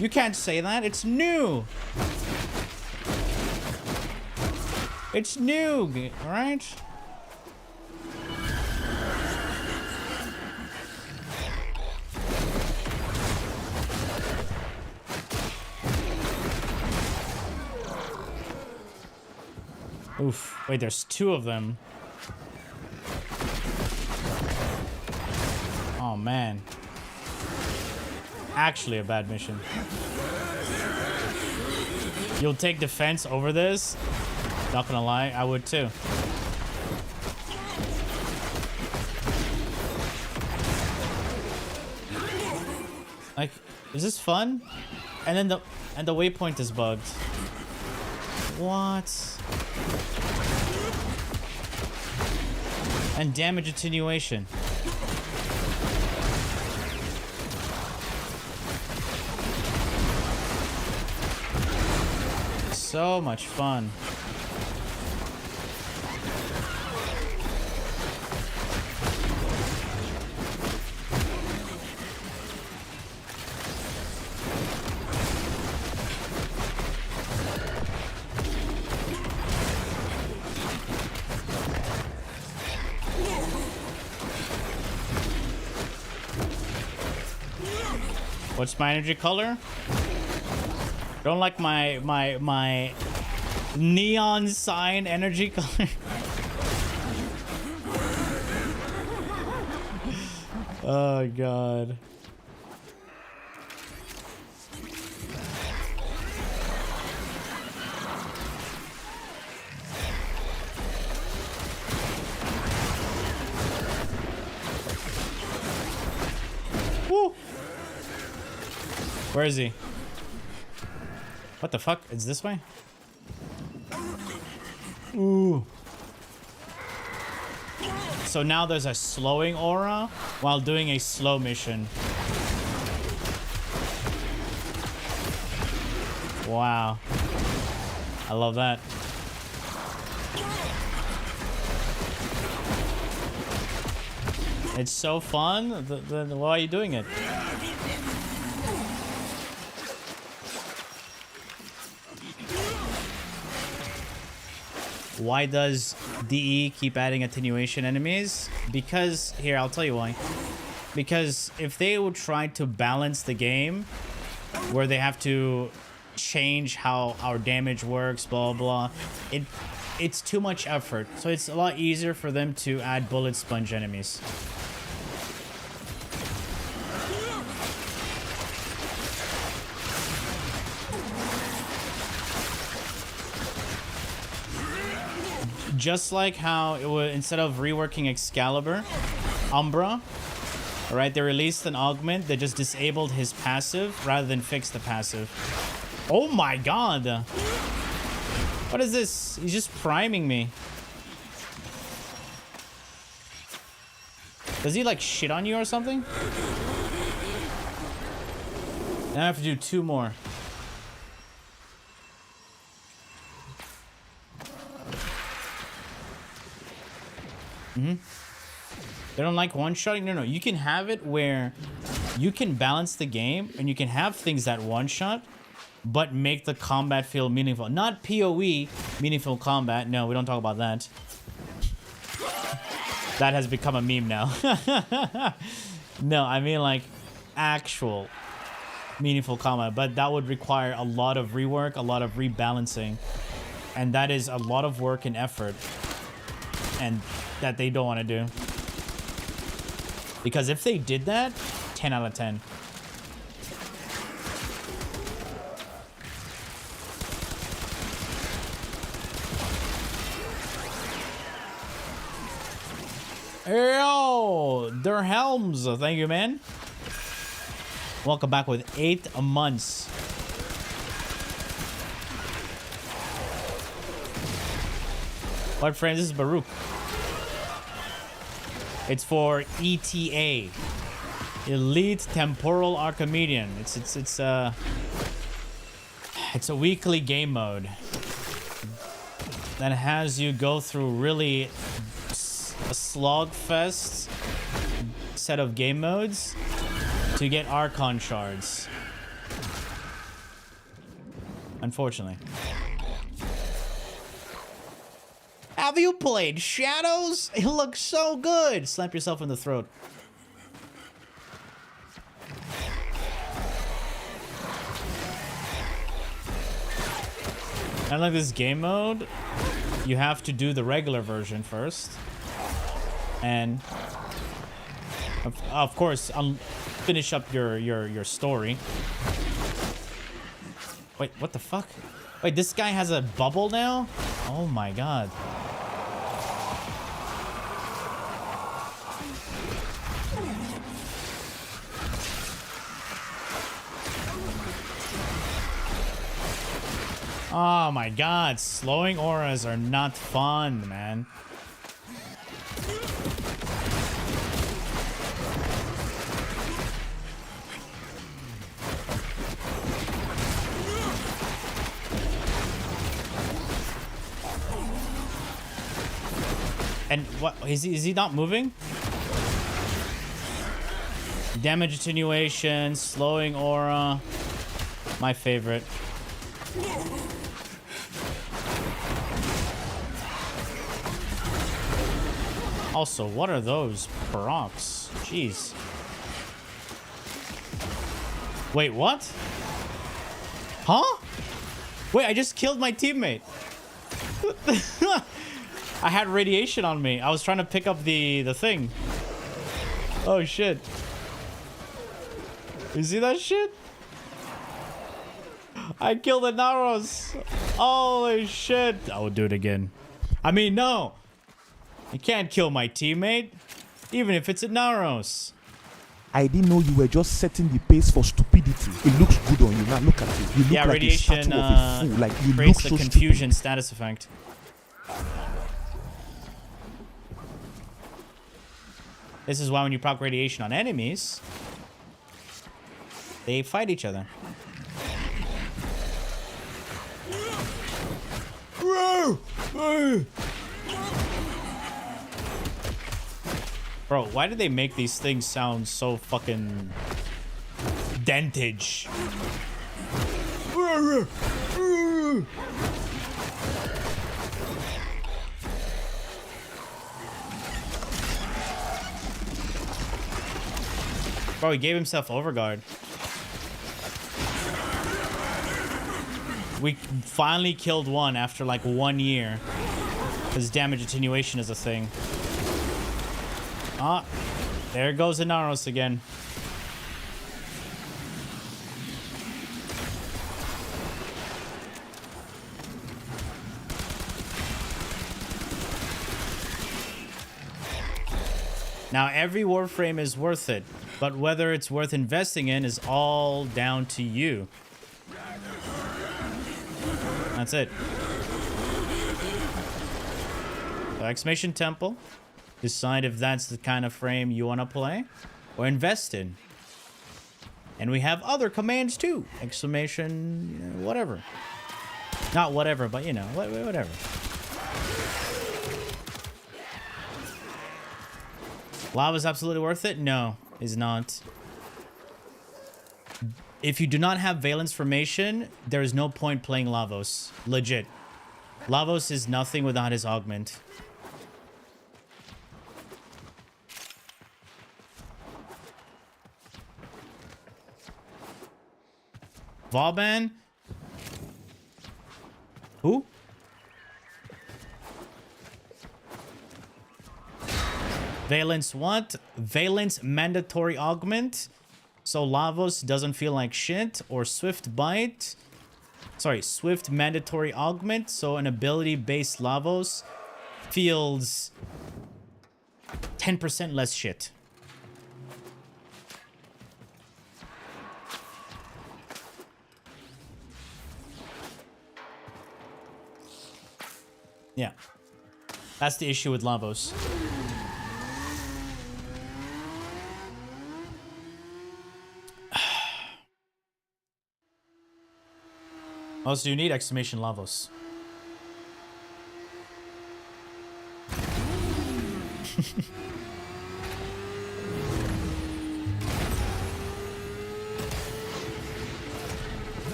You can't say that. It's new. It's new, all right? Oof. Wait, there's 2 of them. Oh, man. Actually a bad mission. You'll take defense over this? Not gonna lie, I would too. Like, is this fun? And then the waypoint is bugged. What? And damage attenuation. So much fun. What's my energy color? Don't like my neon sign energy color. Oh god. Woo. Where is he? What the fuck? It's this way? Ooh. So now there's a slowing aura while doing a slow mission. Wow. I love that. It's so fun. Then why are you doing it? Why does DE keep adding attenuation enemies? Because, here, I'll tell you why. Because if they would try to balance the game, where they have to change how our damage works, blah, blah, it's too much effort. So it's a lot easier for them to add bullet sponge enemies. Just like how it would, instead of reworking Excalibur, Umbra, right? They released an augment that just disabled his passive rather than fix the passive. Oh my god! What is this? He's just priming me. Does he like shit on you or something? Now I have to do 2 more. They don't like one-shotting? No, you can have it where you can balance the game and you can have things that one-shot, but make the combat feel meaningful. Not PoE, meaningful combat. No, we don't talk about that. That has become a meme now. No, I mean like actual meaningful combat, but that would require a lot of rework, a lot of rebalancing, and that is a lot of work and effort, and that they don't want to do. Because if they did that, 10 out of 10. Yo, their helms. Thank you, man. Welcome back with 8 months. What friends? This is Baruch. It's for ETA, Elite Temporal Archimedian. It's a weekly game mode that has you go through really a slogfest set of game modes to get Archon shards. Unfortunately. Have you played Shadows? It looks so good. Slap yourself in the throat. I like this game mode. You have to do the regular version first. And of course, finish up your story. Wait, what the fuck? Wait, this guy has a bubble now? Oh my god. Oh my god, slowing auras are not fun, man. And what is he not moving? Damage attenuation, slowing aura. My favorite. Also, what are those procs? Jeez. Wait, what? Huh? Wait, I just killed my teammate. I had radiation on me. I was trying to pick up the thing. Oh shit. You see that shit? I killed the Naros. Holy shit. I will do it again. I mean, no. You can't kill my teammate, even if it's a Naros. I didn't know you were just setting the pace for stupidity. It looks good on you. Now look at it. You look like radiation, a statue of a fool. Like you creates look the so confusion stupid. status effect. This is why when you proc radiation on enemies, they fight each other. Bro, why did they make these things sound so fucking dentage? Bro, he gave himself overguard. We finally killed one after like 1 year. Because damage attenuation is a thing. Ah, there goes Inaros again. Now, every Warframe is worth it, but whether it's worth investing in is all down to you. That's it. So, Exclamation Temple. Decide if that's the kind of frame you want to play or invest in. And we have other commands too. Exclamation, you know, whatever. Not whatever, but you know, whatever. Lava's absolutely worth it? No, is not. If you do not have Valence Formation, there is no point playing Lavos. Legit. Lavos is nothing without his Augment. Vauban? Who? Valence what? Valence mandatory augment. So Lavos doesn't feel like shit. Or Swift Bite. Sorry, Swift mandatory augment. So an ability based Lavos feels 10% less shit. Yeah. That's the issue with Lavos. Also, you need exclamation Lavos.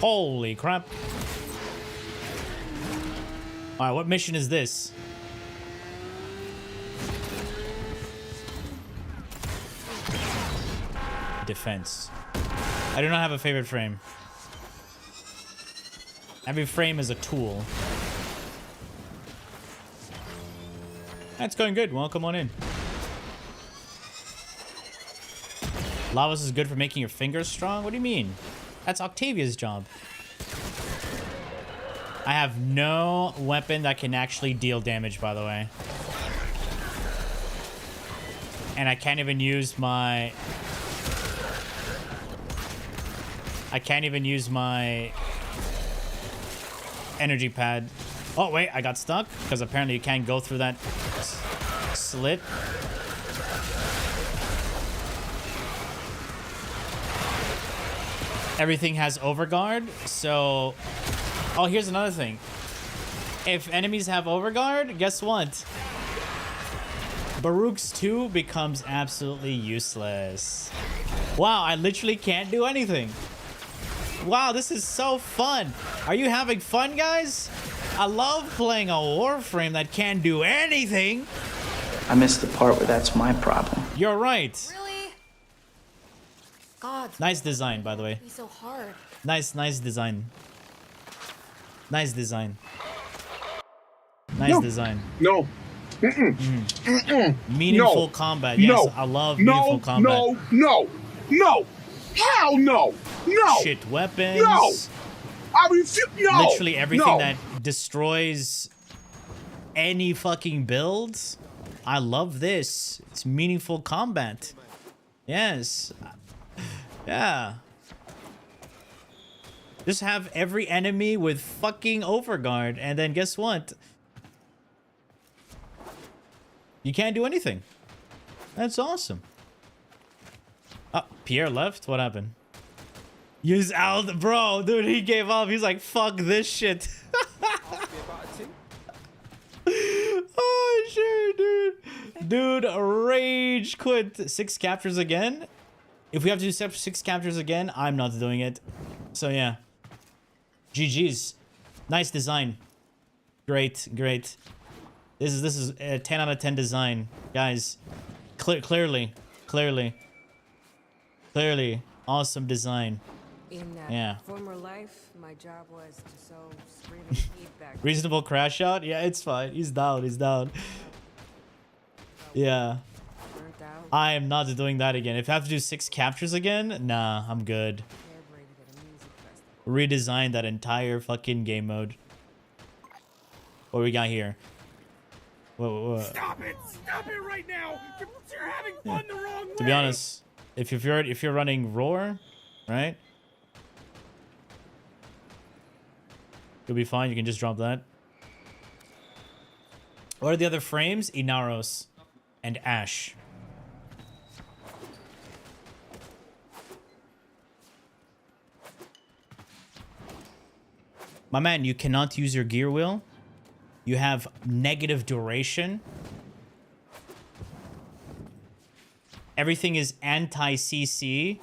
Holy crap. Alright, what mission is this? Defense. I do not have a favorite frame. Every frame is a tool. That's going good. Well, come on in. Lavos is good for making your fingers strong? What do you mean? That's Octavia's job. I have no weapon that can actually deal damage, by the way. And I can't even use my... energy pad. Oh, wait, I got stuck because apparently you can't go through that slit. Everything has overguard, so... Oh, here's another thing. If enemies have overguard, guess what? Baruch's 2 becomes absolutely useless. Wow, I literally can't do anything. Wow, this is so fun. Are you having fun, guys? I love playing a Warframe that can't do anything. I missed the part where that's my problem. You're right. Really? God. Nice design, by the way. Be so hard. Nice design. Nice design. Nice design. No. Meaningful combat. Yes, I love meaningful combat. No. Hell no. No. Shit weapons. No. I refuse. No. Literally everything that destroys any fucking build. I love this. It's meaningful combat. Yes. Yeah. Just have every enemy with fucking overguard, and then guess what? You can't do anything. That's awesome. Oh, Pierre left? What happened? Use Ald, bro, dude, he gave up. He's like, fuck this shit. Oh shit, dude. Dude, rage quit. 6 captures again? If we have to do 6 captures again, I'm not doing it. So yeah. GG's. Nice design. Great. This is a 10 out of 10 design. Guys, clearly awesome design. In Yeah. former life, my job was to sow screaming feedback. Reasonable crash out? Yeah, it's fine. He's down. Yeah. I am not doing that again. If I have to do 6 captures again, nah, I'm good. Redesign that entire fucking game mode. What we got here? Whoa. Stop it right now. You're having fun the wrong way. To be honest, if you're running Roar, right? You'll be fine. You can just drop that. What are the other frames? Inaros and Ash. My man, you cannot use your gear wheel. You have negative duration. Everything is anti-CC.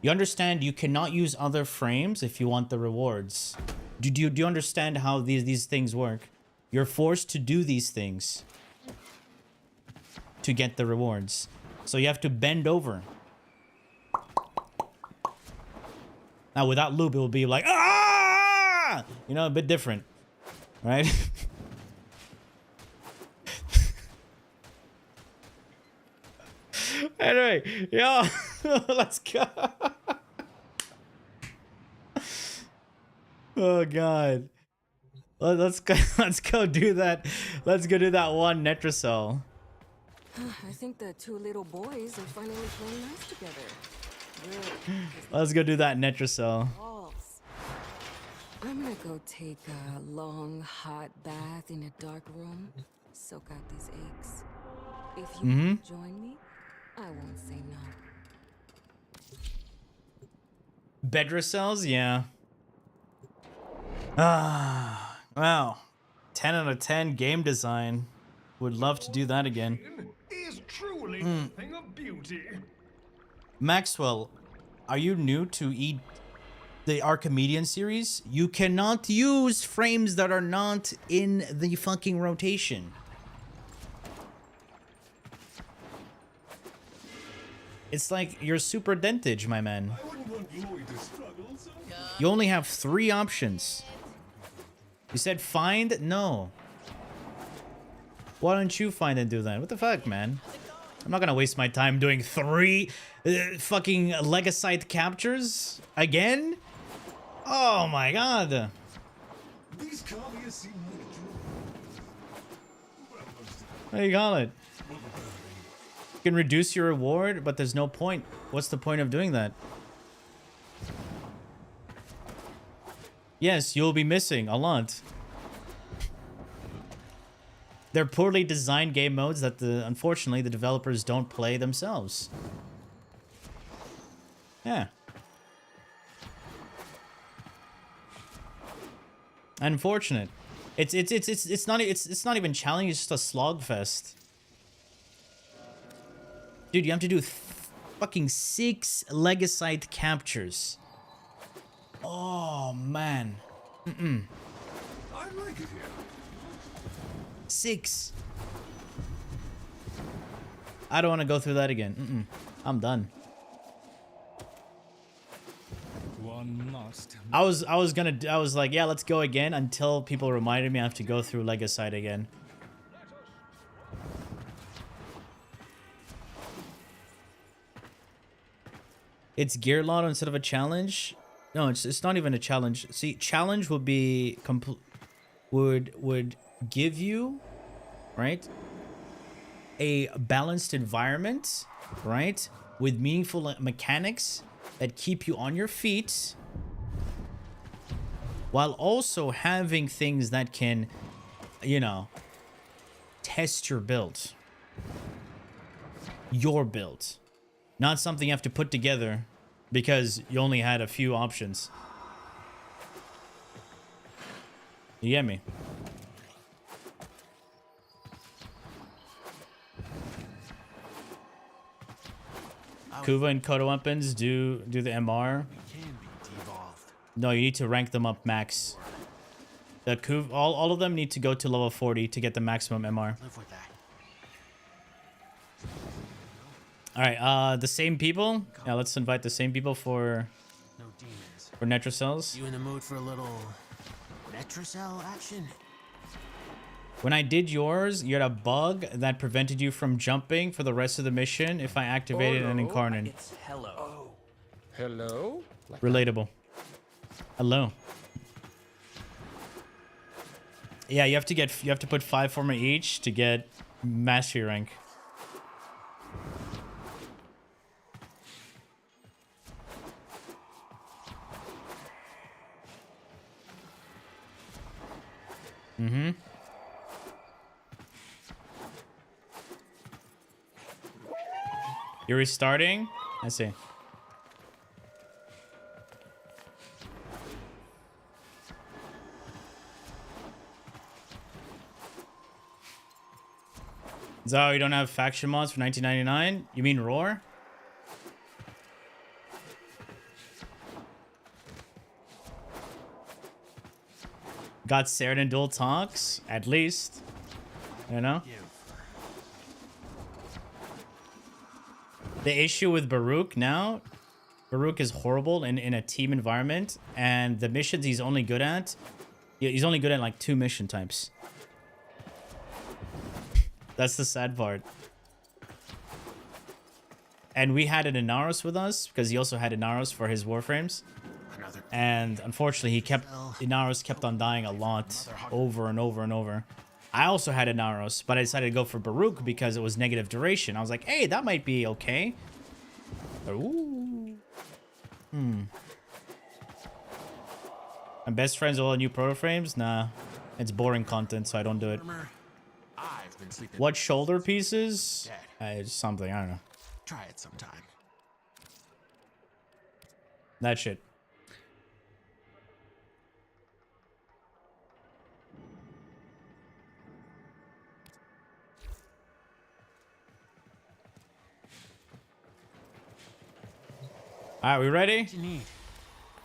You understand you cannot use other frames if you want the rewards. Do you understand how these things work? You're forced to do these things to get the rewards. So you have to bend over. Now without loop, it will be like, ah! You know, a bit different, right? Anyway, yo, let's go. Oh God. Let's go do that. Let's go do that one Netracell. I think the 2 little boys are finally playing nice together. Let's go do that Netracell. I'm gonna go take a long, hot bath in a dark room, soak out these aches. If you want to join me, I won't say no. Bedracells, yeah. Ah, wow. 10 out of 10 game design. Would love to do that again. Is truly a thing of beauty. Maxwell, are you new to the Archimedian series? You cannot use frames that are not in the fucking rotation. It's like you're super dentage, my man. I wouldn't want Lloyd to struggle, so... You only have 3 options. You said find? No. Why don't you find and do that? What the fuck, man? I'm not gonna waste my time doing 3 fucking Legacite captures again? Oh my god. These carriers seem like What do you call it? You can reduce your reward, but there's no point. What's the point of doing that? Yes, you'll be missing a lot. They're poorly designed game modes that unfortunately the developers don't play themselves. Yeah. Unfortunate. It's not even challenging, it's just a slog fest. Dude, you have to do fucking 6 Legacite captures. Oh man. I like it here. 6. I don't want to go through that again. I'm done. One must. I was like, yeah, let's go again until people reminded me I have to go through Legacite again. It's gear lotto instead of a challenge. No, it's not even a challenge. See, challenge would be would give you, right, a balanced environment, right, with meaningful mechanics that keep you on your feet, while also having things that can, you know, test your build. Your build. Not something you have to put together because you only had a few options. You get me? Kuva and Kodo weapons do the MR. No, you need to rank them up max. The Kuva, all of them need to go to level 40 to get the maximum MR. All right, the same people. Yeah, let's invite the same people for Netrocells. You in the mood for a little Netrocell action? When I did yours, you had a bug that prevented you from jumping for the rest of the mission if I activated an incarnate. It's hello. Oh. Hello? Relatable. Hello. Yeah, you have to put 5 for me each to get mastery rank. Mm-hmm. You're restarting? I see. So you don't have faction mods for 1999? You mean Roar? Got Cerdin dual talks, at least. You know? The issue with Baruch now, Baruch is horrible in a team environment, and the missions he's only good at, he's only good at like 2 mission types. That's the sad part. And we had an Inaros with us, because he also had Inaros for his Warframes. And unfortunately, Inaros kept on dying a lot, over and over and over. I also had Inaros, but I decided to go for Baruch because it was negative duration. I was like, hey, that might be okay. Ooh. I'm best friends with all the new proto frames? Nah, it's boring content, so I don't do it. What shoulder pieces? It's something, I don't know. Try it sometime. That shit. All right, we ready? What do you need?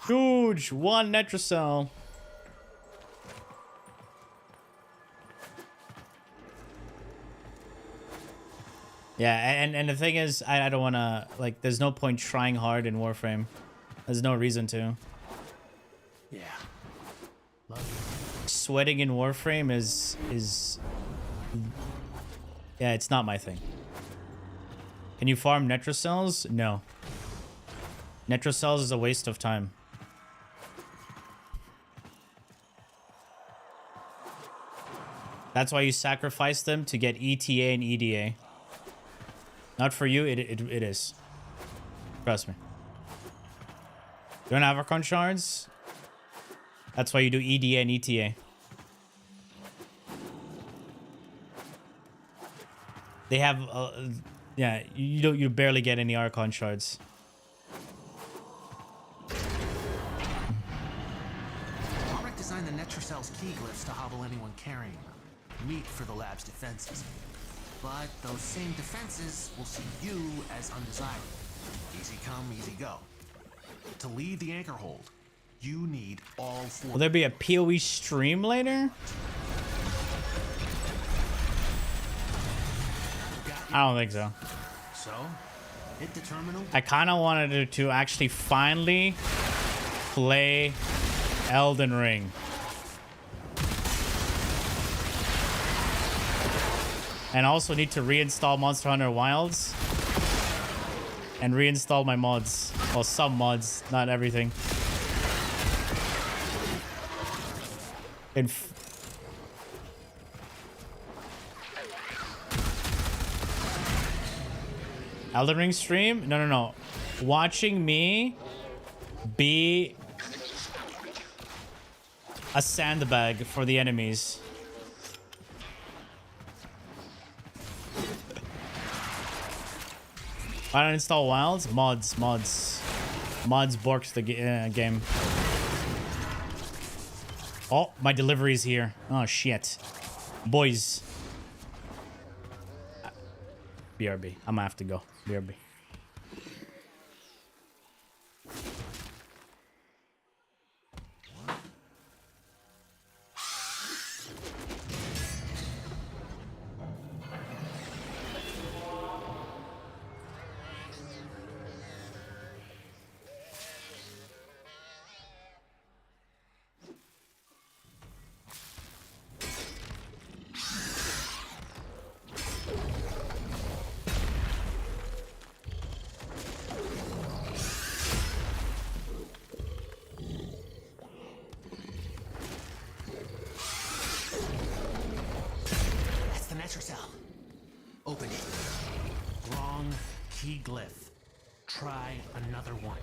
Huge, 1 Netrocell. Yeah, and the thing is, I don't want to, like, there's no point trying hard in Warframe. There's no reason to. Yeah. Sweating in Warframe is yeah, it's not my thing. Can you farm Netrocells? No. Netrocells is a waste of time. That's why you sacrifice them to get ETA and EDA. Not for you, it is. Trust me. You don't have Archon shards? That's why you do EDA and ETA. They have, yeah, you barely get any Archon shards. Corvex designed the Netrocell's key glyphs to hobble anyone carrying them. Meat for the lab's defenses. But those same defenses will see you as undesirable. Easy come, easy go. To leave the anchor hold, you need all 4. Will there be a PoE stream later? I don't think so. So, hit the terminal. I kind of wanted to actually finally play Elden Ring. And also need to reinstall Monster Hunter Wilds. And reinstall my mods. Well, some mods, not everything. Elden Ring stream? No. Watching me be a sandbag for the enemies. I don't install wilds? Mods borks the game. Oh, my delivery is here. Oh, shit. Boys. BRB. I'm gonna have to go. BRB. Open it. Wrong key glyph. Try another one.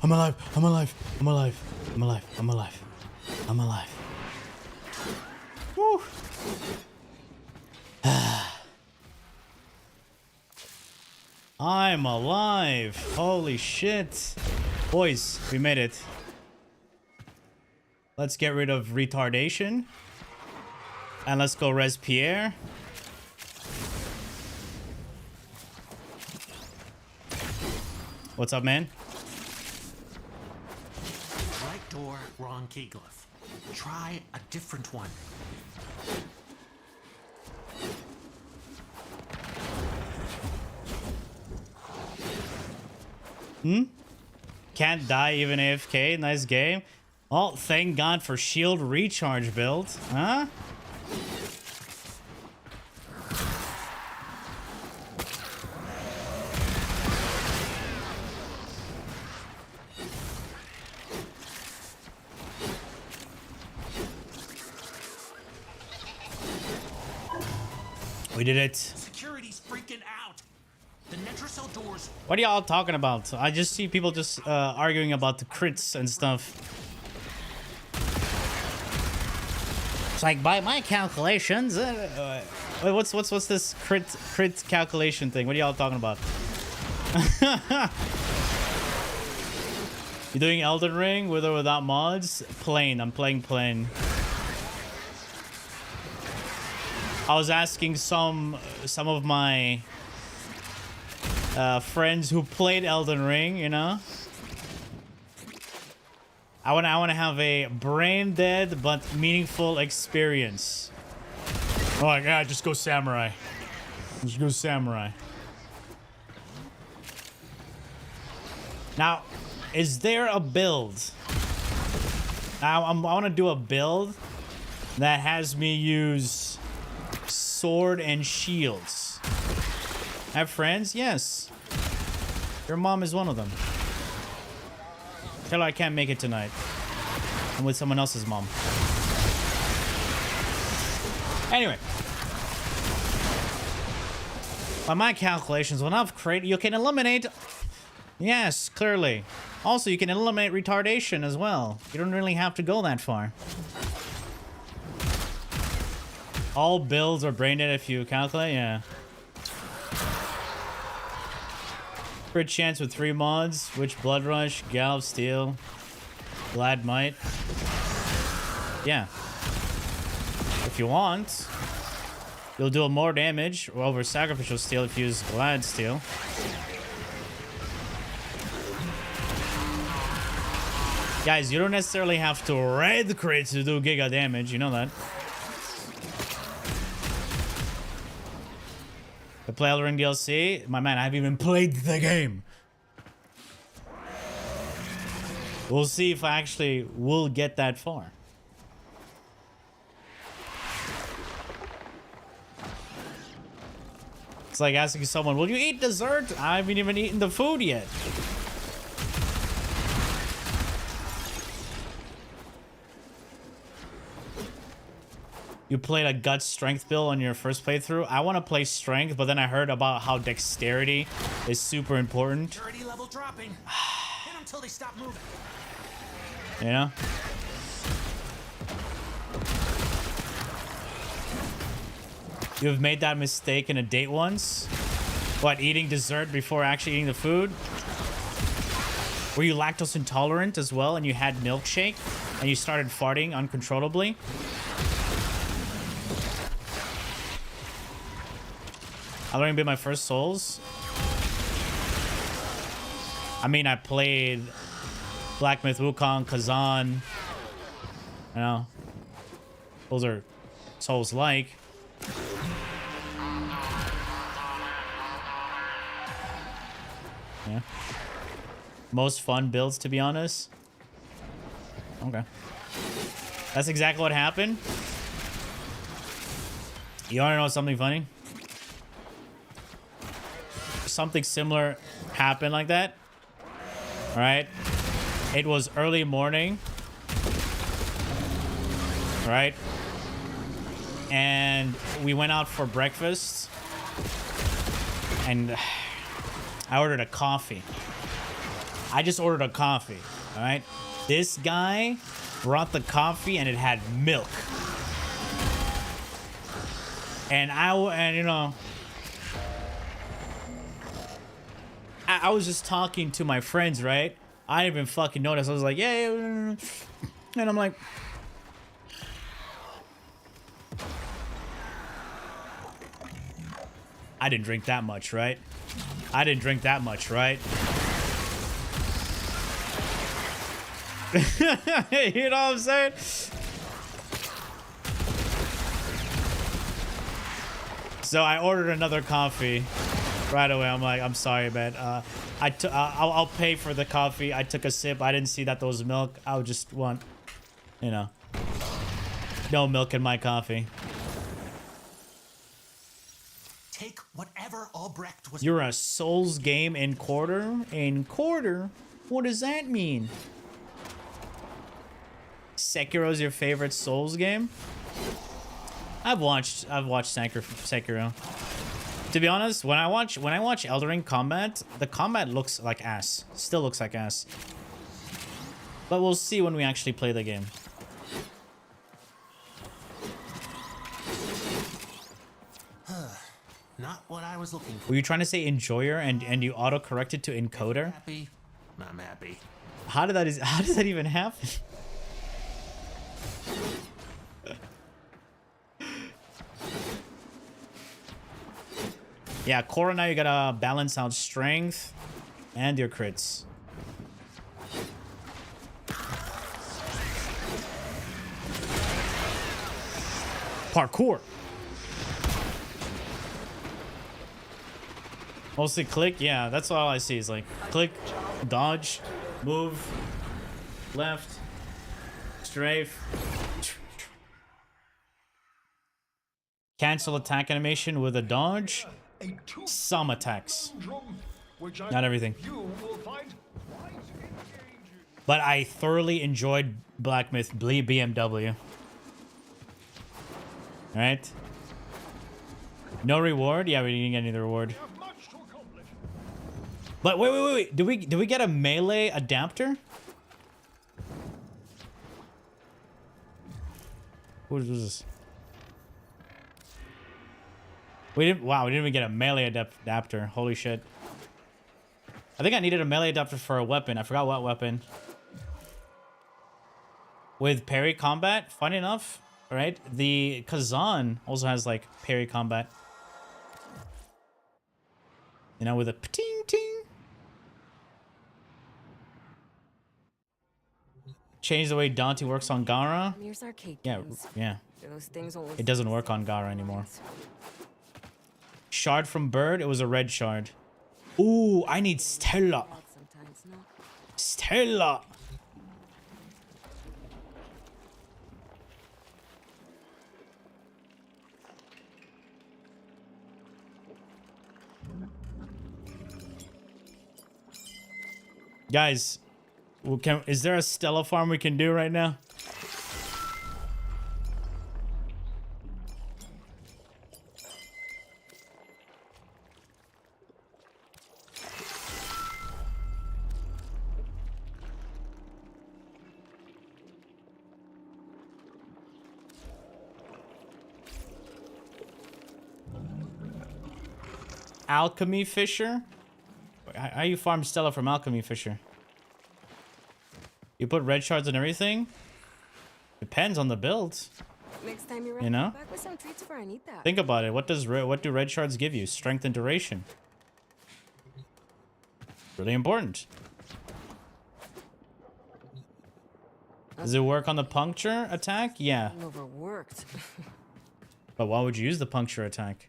I'm alive. I'm alive. I'm alive. I'm alive. I'm alive. I'm alive. Woo. I'm alive. Holy shit. Boys, we made it. Let's get rid of retardation. And let's go res Pierre. What's up, man? Right door, wrong key glyph. Try a different one. Can't die even AFK. Nice game. Oh, thank God for shield recharge build. Huh? We did it. Security's freaking out. The Netrocell doors. What are y'all talking about? I just see people just arguing about the crits and stuff. It's like, by my calculations, Wait, what's this crit calculation thing? What are y'all talking about? You doing Elden Ring with or without mods? Plain. I'm playing plain. I was asking some of my friends who played Elden Ring, you know. I want to have a brain dead but meaningful experience. Oh my god, just go samurai. Just go samurai. Now, is there a build? I want to do a build that has me use sword and shields. Have friends? Yes. Your mom is one of them. Tell her I can't make it tonight. I'm with someone else's mom. Anyway. By my calculations, when I've created, you can eliminate... Yes, clearly. Also, you can eliminate retardation as well. You don't really have to go that far. All builds are brain dead if you calculate, yeah. Crit chance with 3 mods, which Blood Rush, Gallop, Steel, Glad Might. Yeah. If you want, you'll do more damage over Sacrificial Steel if you use Glad Steel. Guys, you don't necessarily have to raid the crits to do giga damage, you know that. I play Elden Ring DLC. My man, I haven't even played the game. We'll see if I actually will get that far. It's like asking someone, will you eat dessert? I haven't even eaten the food yet. You played a gut strength build on your first playthrough. I want to play strength, but then I heard about how dexterity is super important. Maturity level dropping. Hit until they stop moving. You know? You've made that mistake in a date once? What, eating dessert before actually eating the food? Were you lactose intolerant as well and you had milkshake and you started farting uncontrollably? I've already been my first Souls. I mean, I played Black Myth Wukong, Kazan. You know, those are Souls-like. Yeah. Most fun builds, to be honest. Okay. That's exactly what happened. You wanna know something funny? Something similar happened like that. All right. It was early morning. Right. And we went out for breakfast. And I ordered a coffee. I just ordered a coffee. All right. This guy brought the coffee and it had milk. And you know, I was just talking to my friends, right? I didn't even fucking notice. I was like, yeah. And I'm like, I didn't drink that much, right? I didn't drink that much, right? You know what I'm saying? So I ordered another coffee. Right away, I'm like, I'm sorry, man. I'll pay for the coffee. I took a sip. I didn't see that there was milk. I would just want, you know, no milk in my coffee. Take whatever Albrecht was. You're a Souls game in quarter? In quarter? What does that mean? Sekiro's your favorite Souls game? I've watched Sekiro. To be honest, when I watch Elden Ring combat, the combat looks like ass. Still looks like ass. But we'll see when we actually play the game. Not what I was looking for. Were you trying to say enjoyer and you auto corrected to encoder? Happy? I'm happy. How does that even happen? Yeah, Korra, now you gotta balance out strength and your crits. Parkour. Mostly click, yeah, that's all I see is like click, dodge, move, left, strafe. Cancel attack animation with a dodge. Some attacks. Not everything. But I thoroughly enjoyed Black Myth BMW. Alright. No reward? Yeah, we didn't get any of the reward. But wait. Do we get a melee adapter? What is this? We didn't even get a melee adapter. Holy shit. I think I needed a melee adapter for a weapon. I forgot what weapon. With parry combat, funny enough, right? The Kazan also has like parry combat. You know, with a ting ting. Change the way Dante works on Gara. Yeah. It doesn't work on Gara anymore. Shard from bird. It was a red shard. Ooh, I need Stella. Stella. Guys, is there a Stella farm we can do right now? Alchemy Fisher? How you farm Stella from Alchemy Fisher? You put red shards and everything? Depends on the build. Next time you're you know? back with some treats for Anita. Think about it. What do red shards give you? Strength and duration. Really important. Does it work on the puncture attack? Yeah. Overworked. But why would you use the puncture attack?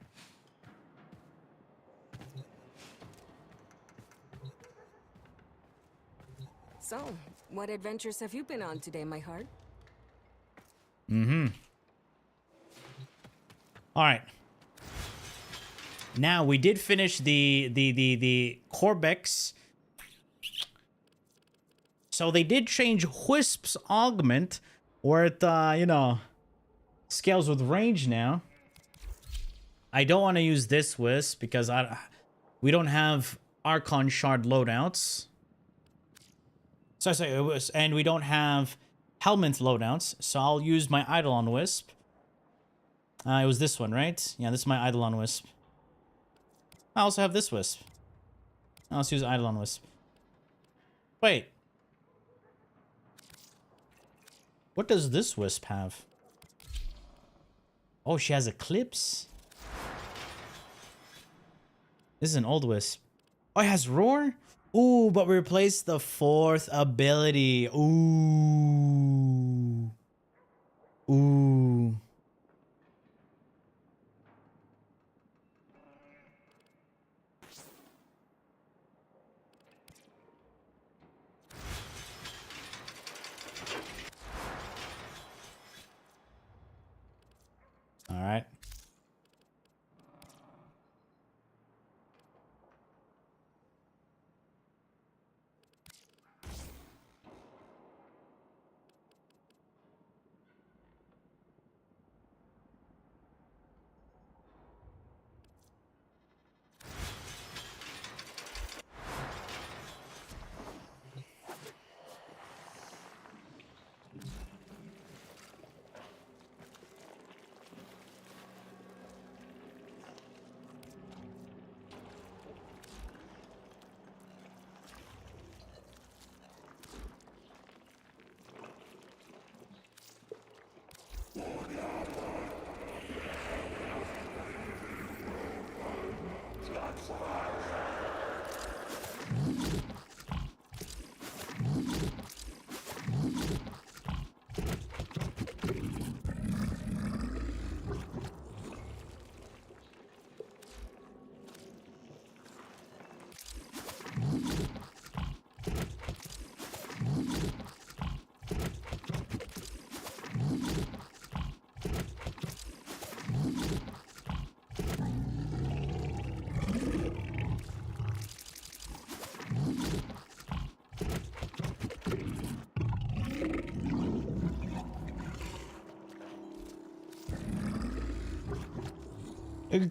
So, what adventures have you been on today, my heart? Mm-hmm. All right. Now we did finish the Corvex. So they did change Wisp's Augment, where it you know, scales with range now. I don't want to use this Wisp because we don't have Archon Shard loadouts. So I say it was, and we don't have Helmet loadouts, so I'll use my Eidolon Wisp. It was this one, right? Yeah, this is my Eidolon Wisp. I also have this Wisp. I'll just use Eidolon Wisp. Wait. What does this Wisp have? Oh, she has Eclipse. This is an old Wisp. Oh, it has Roar? Ooh, but we replaced the 4th ability. Ooh. Ooh. All right.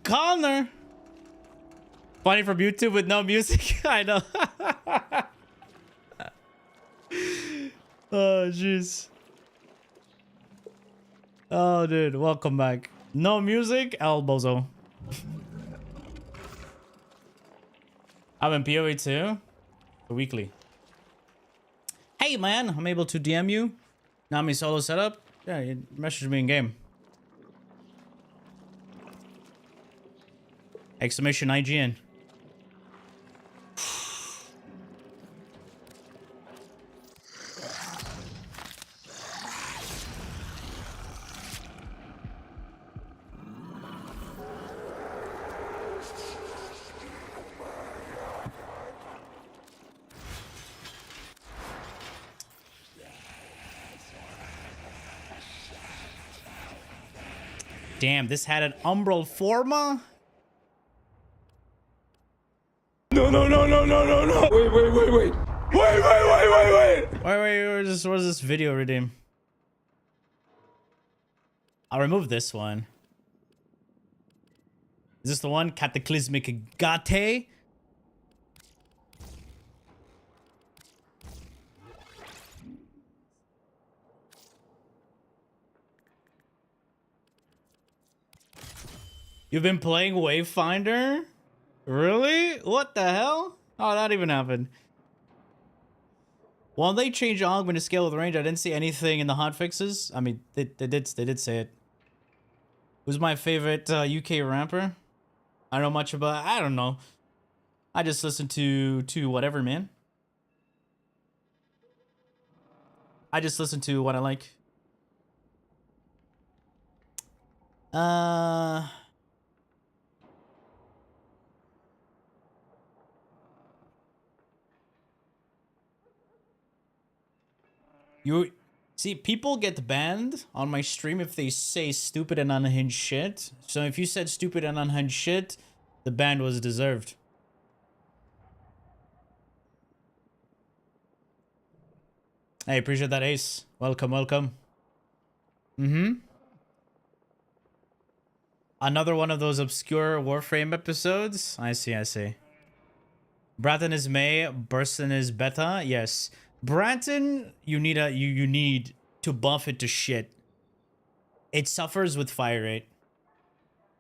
Connor. Funny from YouTube with no music. I know. Oh, jeez. Oh, dude. Welcome back. No music, elbozo. I'm in PoE too. The weekly. Hey, man. I'm able to DM you. Nami solo setup. Yeah, you message me in game. Exclamation IGN. Damn, this had an umbral forma? No. Wait. Where's this video redeem? I'll remove this one. Is this the one? Cataclysmic Gate? You've been playing Wayfinder? Really? What the hell? Oh, that even happened. While they changed Augment to scale with range, I didn't see anything in the hotfixes. I mean, they did say it. Who's my favorite UK rapper? I don't know much about. I don't know. I just listen to whatever, man. I just listen to what I like. You see, people get banned on my stream if they say stupid and unhinged shit. So if you said stupid and unhinged shit, the ban was deserved. Hey, appreciate that, Ace. Welcome. Another one of those obscure Warframe episodes. I see. Bratton is May, Burston is Beta. Yes. Bratton, you need to buff it to shit. It suffers with fire rate.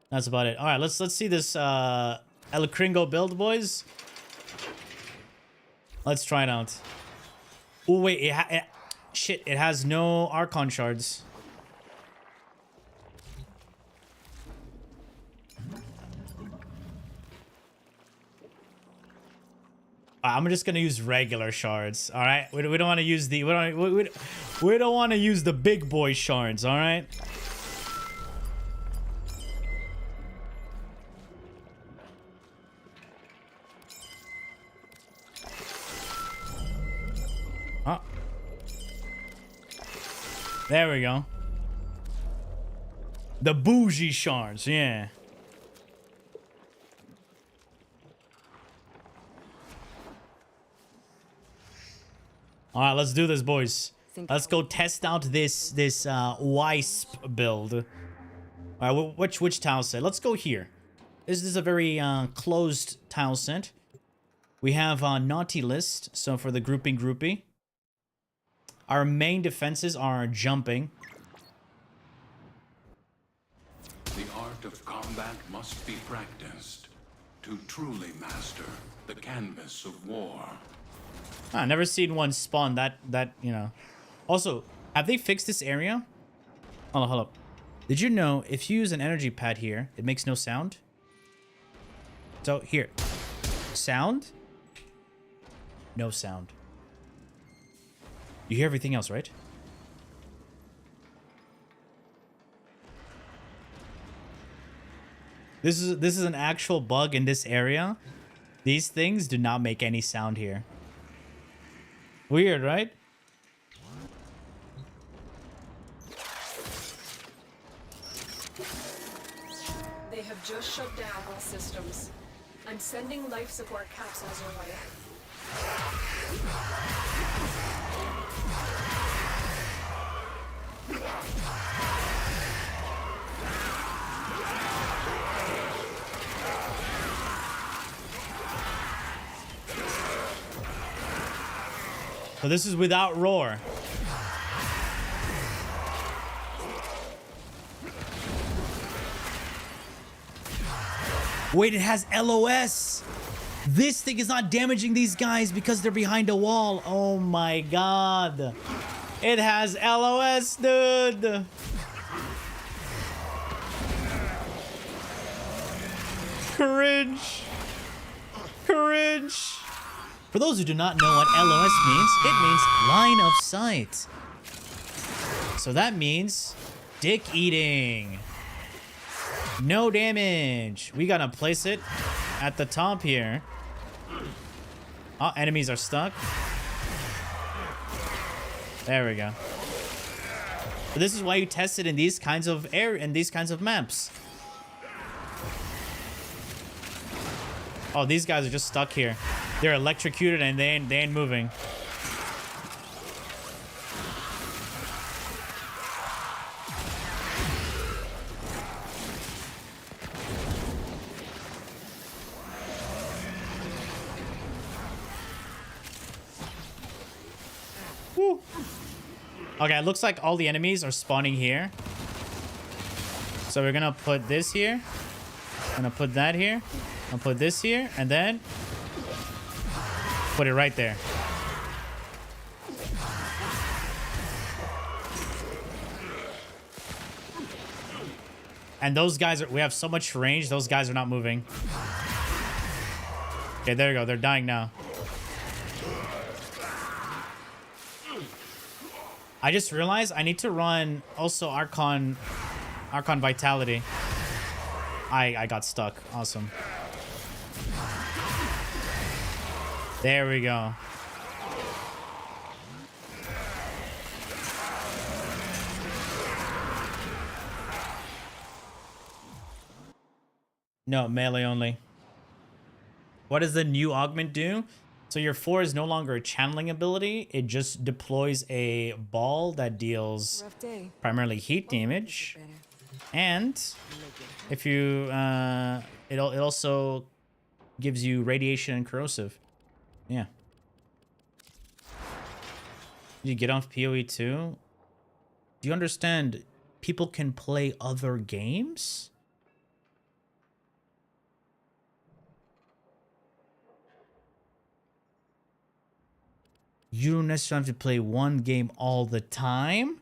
That's about it. All right, let's see this El Kringo build, boys. Let's try it out. Oh wait, it has no Archon shards. I'm just gonna use regular shards. All right, we don't want to use the we don't want to use the big boy shards. All right. Oh. There we go. The bougie shards, yeah. All right, let's do this, boys. Let's go test out this WISP build. All right, which tile set? Let's go here. This is a very closed tile set. We have a naughty list, so for the groupie. Our main defenses are jumping. The art of combat must be practiced to truly master the canvas of war. I've never seen one spawn that you know. Also, have they fixed this area? Hold up. Did you know if you use an energy pad here, it makes no sound? So here, sound, no sound. You hear everything else, right? This is an actual bug in this area. These things do not make any sound here. Weird, right? They have just shut down all systems. I'm sending life support capsules your way. So this is without roar. Wait, it has LOS. This thing is not damaging these guys because they're behind a wall. Oh my god. It has LOS, dude. Cringe. Cringe. For those who do not know what LOS means, it means line of sight. So that means dick eating. No damage. We gotta place it at the top here. Oh, enemies are stuck. There we go. But this is why you test it in these kinds of maps. Oh, these guys are just stuck here. They're electrocuted and they ain't moving. Woo. Okay, it looks like all the enemies are spawning here. So we're gonna put this here. Gonna put that here. I'll put this here, and then put it right there. And those guys are, we have so much range, those guys are not moving. Okay, there you go. They're dying now. I just realized I need to run also Archon Vitality. I got stuck. Awesome. There we go. No, melee only. What does the new Augment do? So your 4 is no longer a channeling ability. It just deploys a ball that deals primarily heat damage. And if you, it also gives you radiation and corrosive. Yeah. Did you get off PoE too? Do you understand people can play other games? You don't necessarily have to play one game all the time.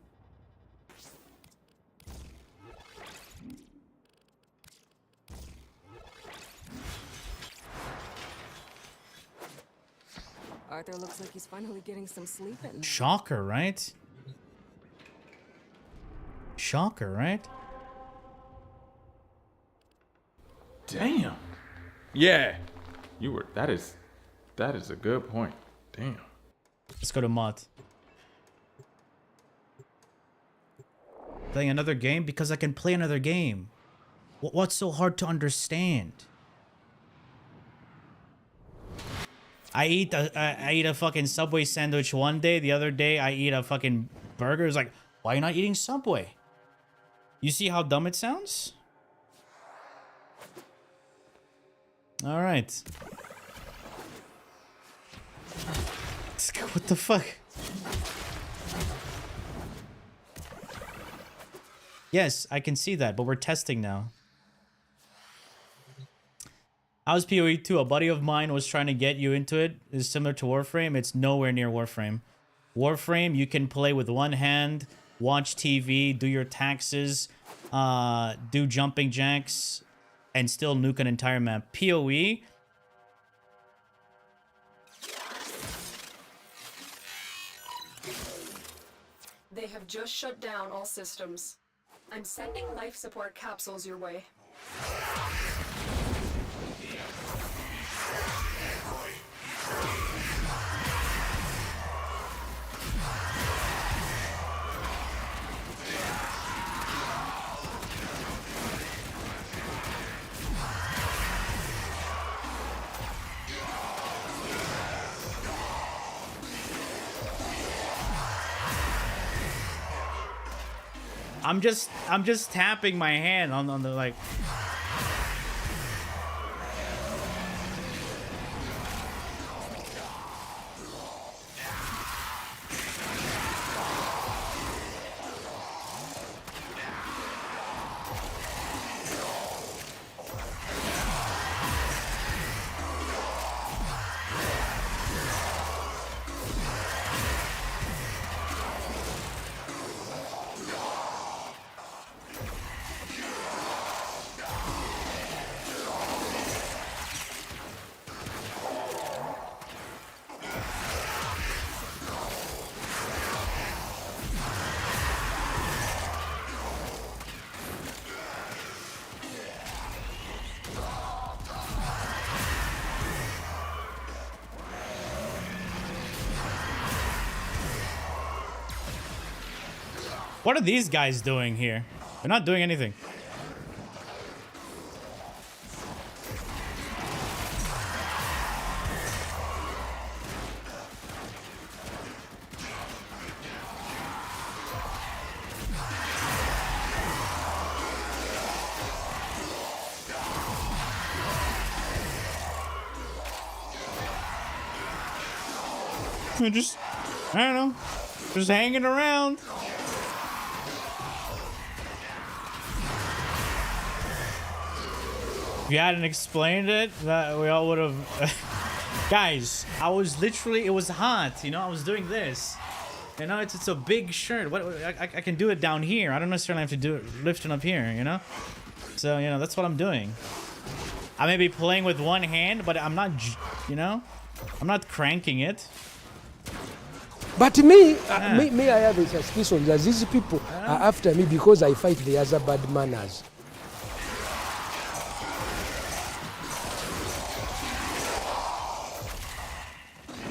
Arthur looks like he's finally getting some sleep at night. Shocker, right? Shocker, right? Damn. Yeah. You were that is a good point. Damn. Let's go to mod. Playing another game because I can play another game. What's so hard to understand? I eat a fucking Subway sandwich one day. The other day, I eat a fucking burger. It's like, why are you not eating Subway? You see how dumb it sounds? All right. What the fuck? Yes, I can see that, but we're testing now. How's PoE 2? A buddy of mine was trying to get you into it. It's similar to Warframe. It's nowhere near Warframe. Warframe, you can play with one hand, watch TV, do your taxes, do jumping jacks, and still nuke an entire map. PoE... They have just shut down all systems. I'm sending life support capsules your way. I'm just tapping my hand on the like. What are these guys doing here? They're not doing anything. They're just, I don't know, just hanging around. If you hadn't explained it, that we all would have. Guys, I was literally, it was hot, you know, I was doing this. You know, it's a big shirt. What I can do it down here. I don't necessarily have to do it lifting up here, you know? So, you know, that's what I'm doing. I may be playing with one hand, but I'm not, you know? I'm not cranking it. But me, may I have a suspicion that these people are after me because I fight the other bad manners.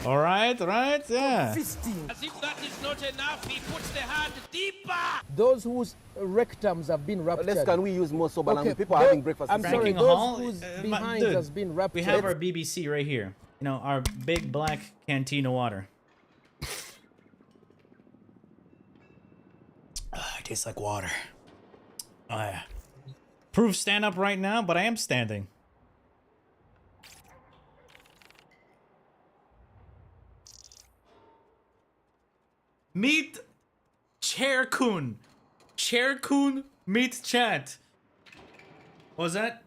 All right, yeah. As if that is not enough, he puts the hand deeper. Those whose rectums have been ruptured. Can we use more sober language? People are Those- having breakfast. I'm sorry, those whose behind has been ruptured. We have our BBC right here. You know, our big black canteen of water. It tastes like water. Oh, yeah. Proof stand up right now, but I am standing. Meet Chair-kun. Chair-kun meet chat. What was that?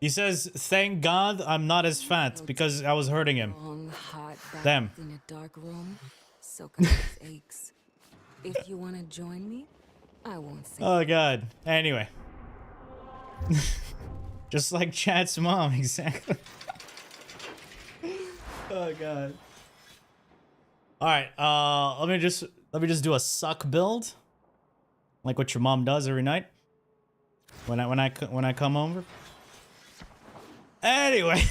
He says, "Thank God I'm not as fat because I was hurting him." Long, hot bath Damn. in a dark room, soak up his aches. If you want to join me, I won't say. Oh God. Anyway. Just like Chad's mom, exactly. Oh God. All right. Let me just do a suck build, like what your mom does every night. When I come over. Anyway.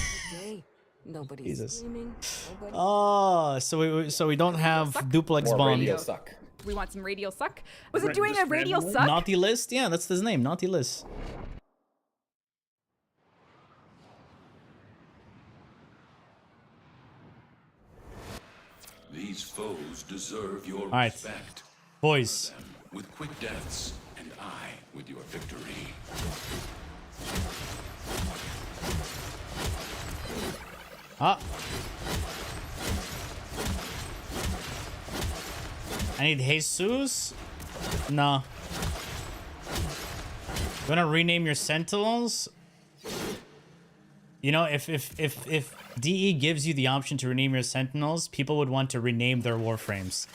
Nobody's Jesus. screaming. Nobody. Oh, so we don't have duplex More bomb. radio suck. We want some radial suck. Was it doing a radial suck? Naughty list? Yeah, that's his name. Naughty list. These foes deserve your right. respect. Boys. Them with quick deaths, and I with your victory. Ah. I need Jesus? No. You wanna rename your Sentinels? You know, if DE gives you the option to rename your Sentinels, people would want to rename their Warframes.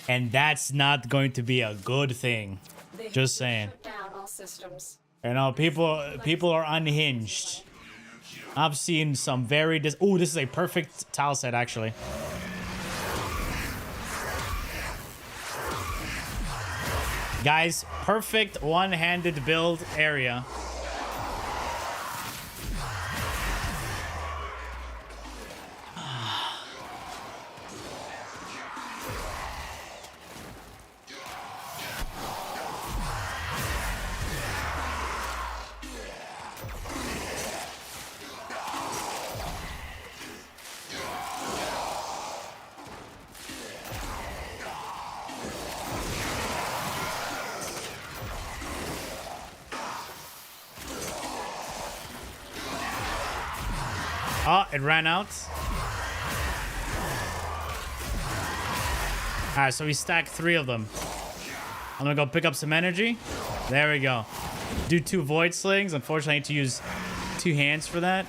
And that's not going to be a good thing. Just saying. Down all systems. You know, people are unhinged. I've seen some very oh, this is a perfect tile set actually. Guys, perfect one-handed build area. Oh, it ran out. Alright, so we stacked 3 of them. I'm gonna go pick up some energy. There we go. Do 2 void slings. Unfortunately, I need to use 2 hands for that.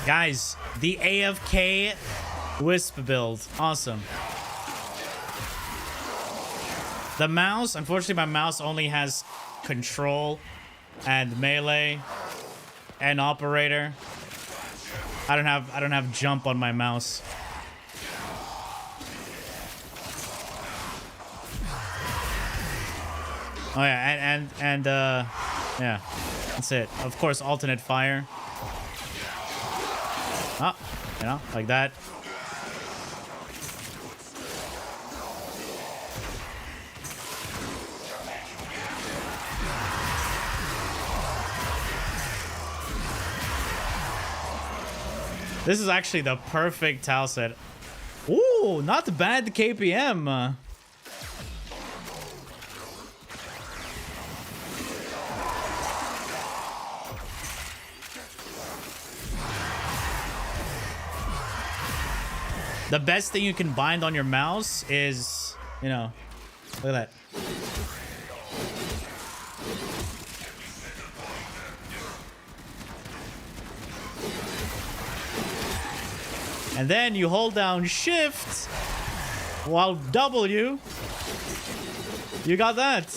Guys, the AFK Wisp build. Awesome. The mouse, unfortunately my mouse only has control and melee and operator. I don't have jump on my mouse. Oh yeah, and yeah, that's it. Of course, alternate fire. Oh, you know, like that. This is actually the perfect tile set. Ooh, not bad KPM. The best thing you can bind on your mouse is, you know, look at that. And then you hold down shift while W. You got that.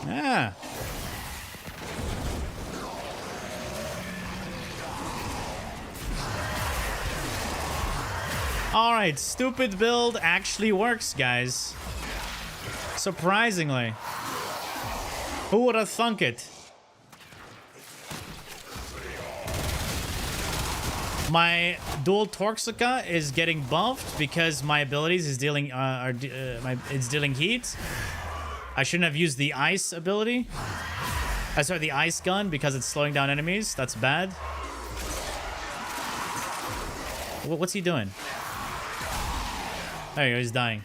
Yeah. All right, stupid build actually works, guys. Surprisingly. Who would have thunk it? My dual Toxica is getting buffed because my abilities is dealing it's dealing heat. I shouldn't have used the ice ability. Sorry, the ice gun because it's slowing down enemies. That's bad. What's he doing? There you go, he's dying.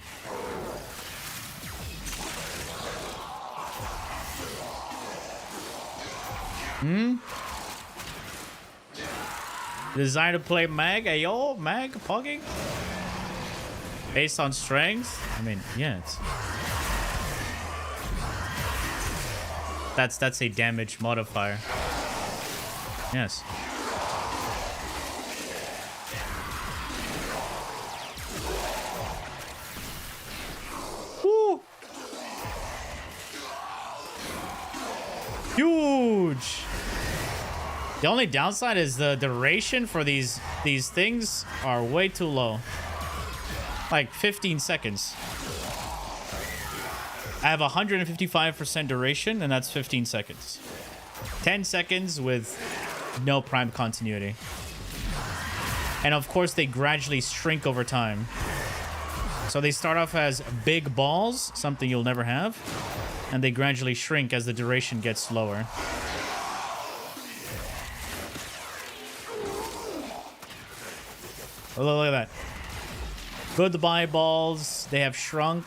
Desire to play mag? Ayo, mag? Pogging? Based on strength? I mean, yeah, it's... That's a damage modifier. Yes. Woo! Huge! The only downside is the duration for these things are way too low. Like 15 seconds. I have 155% duration, and that's 15 seconds. 10 seconds with no prime continuity. And of course, they gradually shrink over time. So they start off as big balls, something you'll never have, and they gradually shrink as the duration gets slower. Oh, look at that. Goodbye balls. They have shrunk.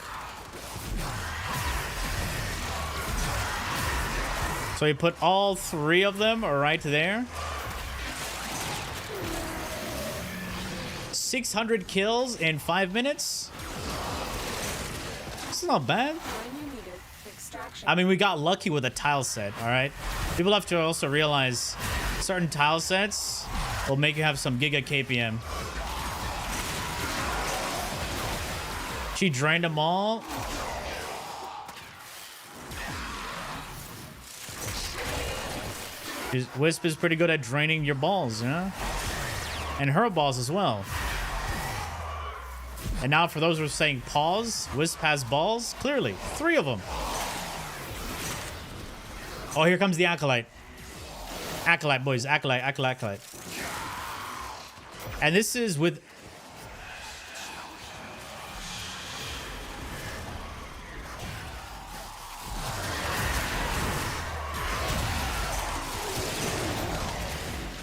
So you put all three of them right there. 600 kills in 5 minutes. This is not bad. I mean, we got lucky with a tile set, all right? People have to also realize certain tile sets will make you have some giga KPM. She drained them all. Wisp is pretty good at draining your balls, yeah? And her balls as well. And now for those who are saying pause, Wisp has balls. Clearly, 3 of them. Oh, here comes the Acolyte. Acolyte, boys. Acolyte, Acolyte, Acolyte. And this is with...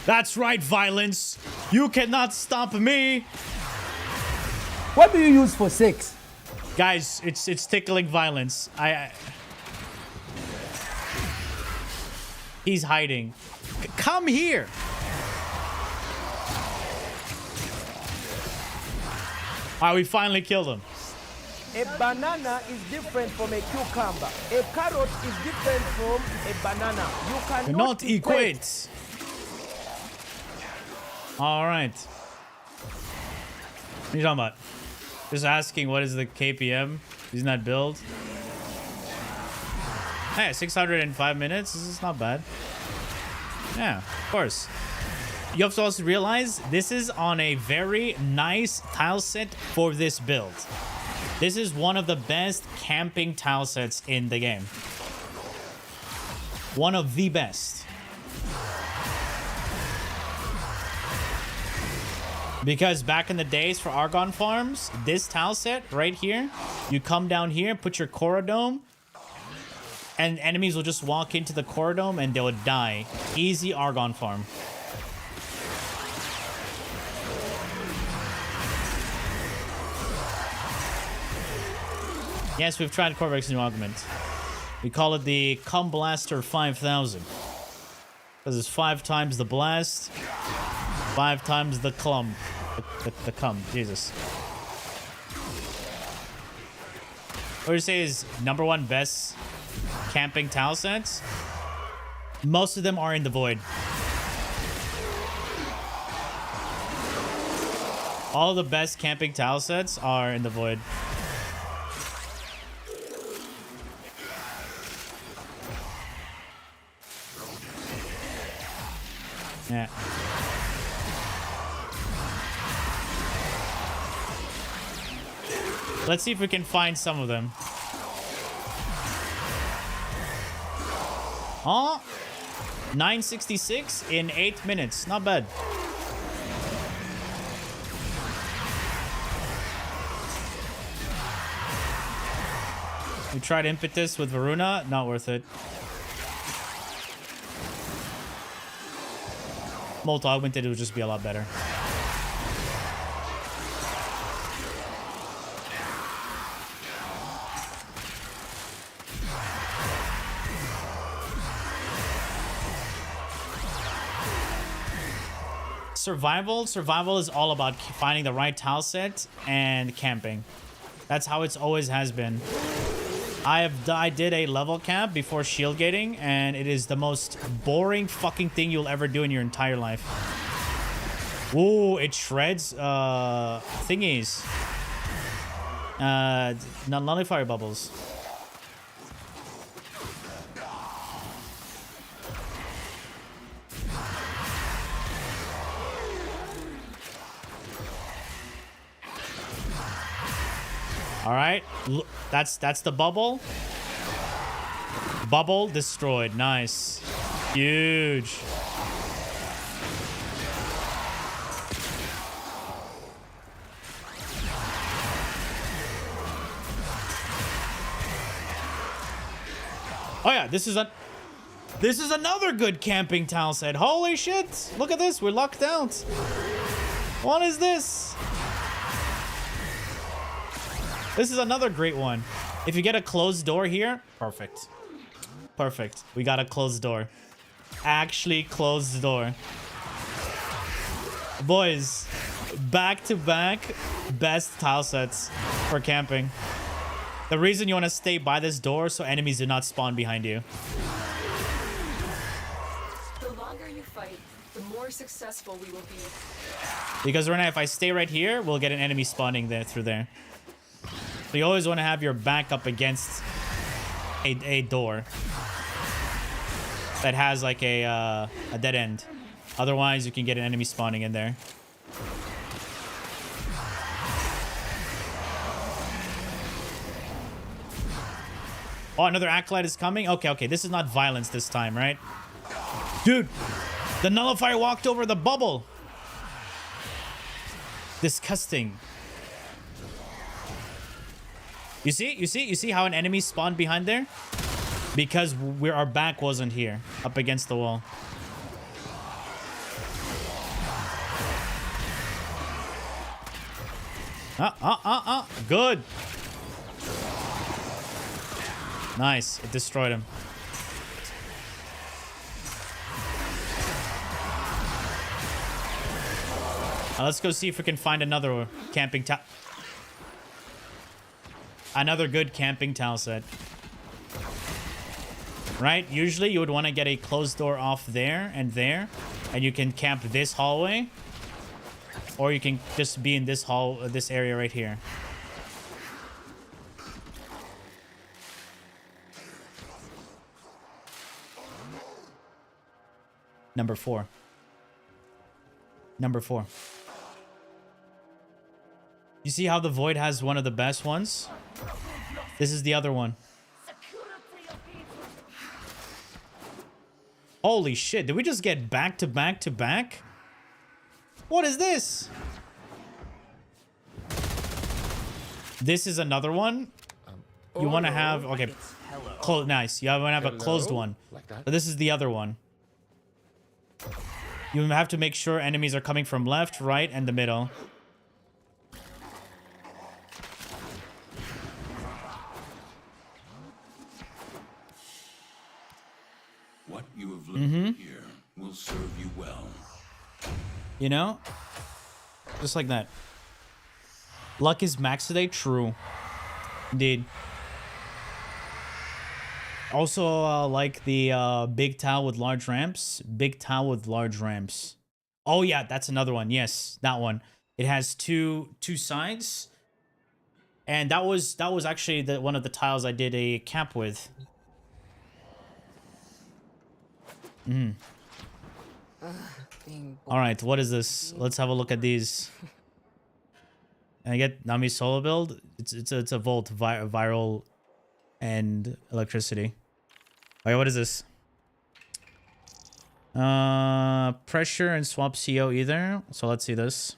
That's right, violence. You cannot stop me. What do you use for 6? Guys, it's tickling violence. He's hiding. Come here. All right, we finally killed him. A banana is different from a cucumber. A carrot is different from a banana. You cannot equate. All right. What are you talking about? Just asking what is the KPM using that build. Hey, 605 minutes. This is not bad. Yeah, of course. You have to also realize this is on a very nice tile set for this build. This is one of the best camping tile sets in the game. One of the best. Because back in the days for Argon farms, this tile set right here, you come down here, put your Corridome, and enemies will just walk into the Corridome and they would die. Easy Argon farm. Yes, we've tried Corvex new Augment. We call it the Cum Blaster 5000. Because it's 5 times the blast, 5 times the clump. The cum, Jesus. What do you say is #1 best camping tile sets? Most of them are in the void. All the best camping tile sets are in the void. Yeah. Let's see if we can find some of them. Oh, 966 in 8 minutes. Not bad. We tried Impetus with Varuna. Not worth it. Multi Augmented would just be a lot better. Survival is all about finding the right tile set and camping. That's how it's always has been. I did a level cap before shield gating, and it is the most boring fucking thing you'll ever do in your entire life. Ooh, it shreds thingies. Nullifier bubbles. All right, that's the bubble. Bubble destroyed. Nice. Huge. Oh yeah, this is another good camping tile set. Holy shit. Look at this. We're locked out. What is this? This is another great one. If you get a closed door here, perfect. Perfect. We got a closed door. Actually closed door. Boys, back-to-back best tile sets for camping. The reason you want to stay by this door so enemies do not spawn behind you. The longer you fight, the more successful we will be. Because right now, if I stay right here, we'll get an enemy spawning there through there. So you always want to have your back up against a door that has like a dead end. Otherwise, you can get an enemy spawning in there. Oh, another Acolyte is coming? Okay. This is not violence this time, right? Dude, the Nullifier walked over the bubble. Disgusting. You see how an enemy spawned behind there? Because our back wasn't here, up against the wall. Good. Nice. It destroyed him. Let's go see if we can find another camping tile. Another good camping tile set. Right? Usually you would want to get a closed door off there, and you can camp this hallway. Or you can just be in this area right here. Number 4. Number 4. You see how the Void has one of the best ones? This is the other one. Holy shit, did we just get back to back to back? What is this? This is another one. You want to have, okay, nice. You want to have a closed one. Like that? But this is the other one. You have to make sure enemies are coming from left, right, and the middle. What you have learned here will serve you well. You know? Just like that. Luck is max today? True. Indeed. Also, like the big tile with large ramps. Big tile with large ramps. Oh yeah, that's another one. Yes, that one. It has two sides. And that was actually one of the tiles I did a cap with. All right, what is this? Let's have a look at these. Can I get Nami solo build? It's a Volt viral and electricity. Okay, what is this? Pressure and swap CO either. So let's see this.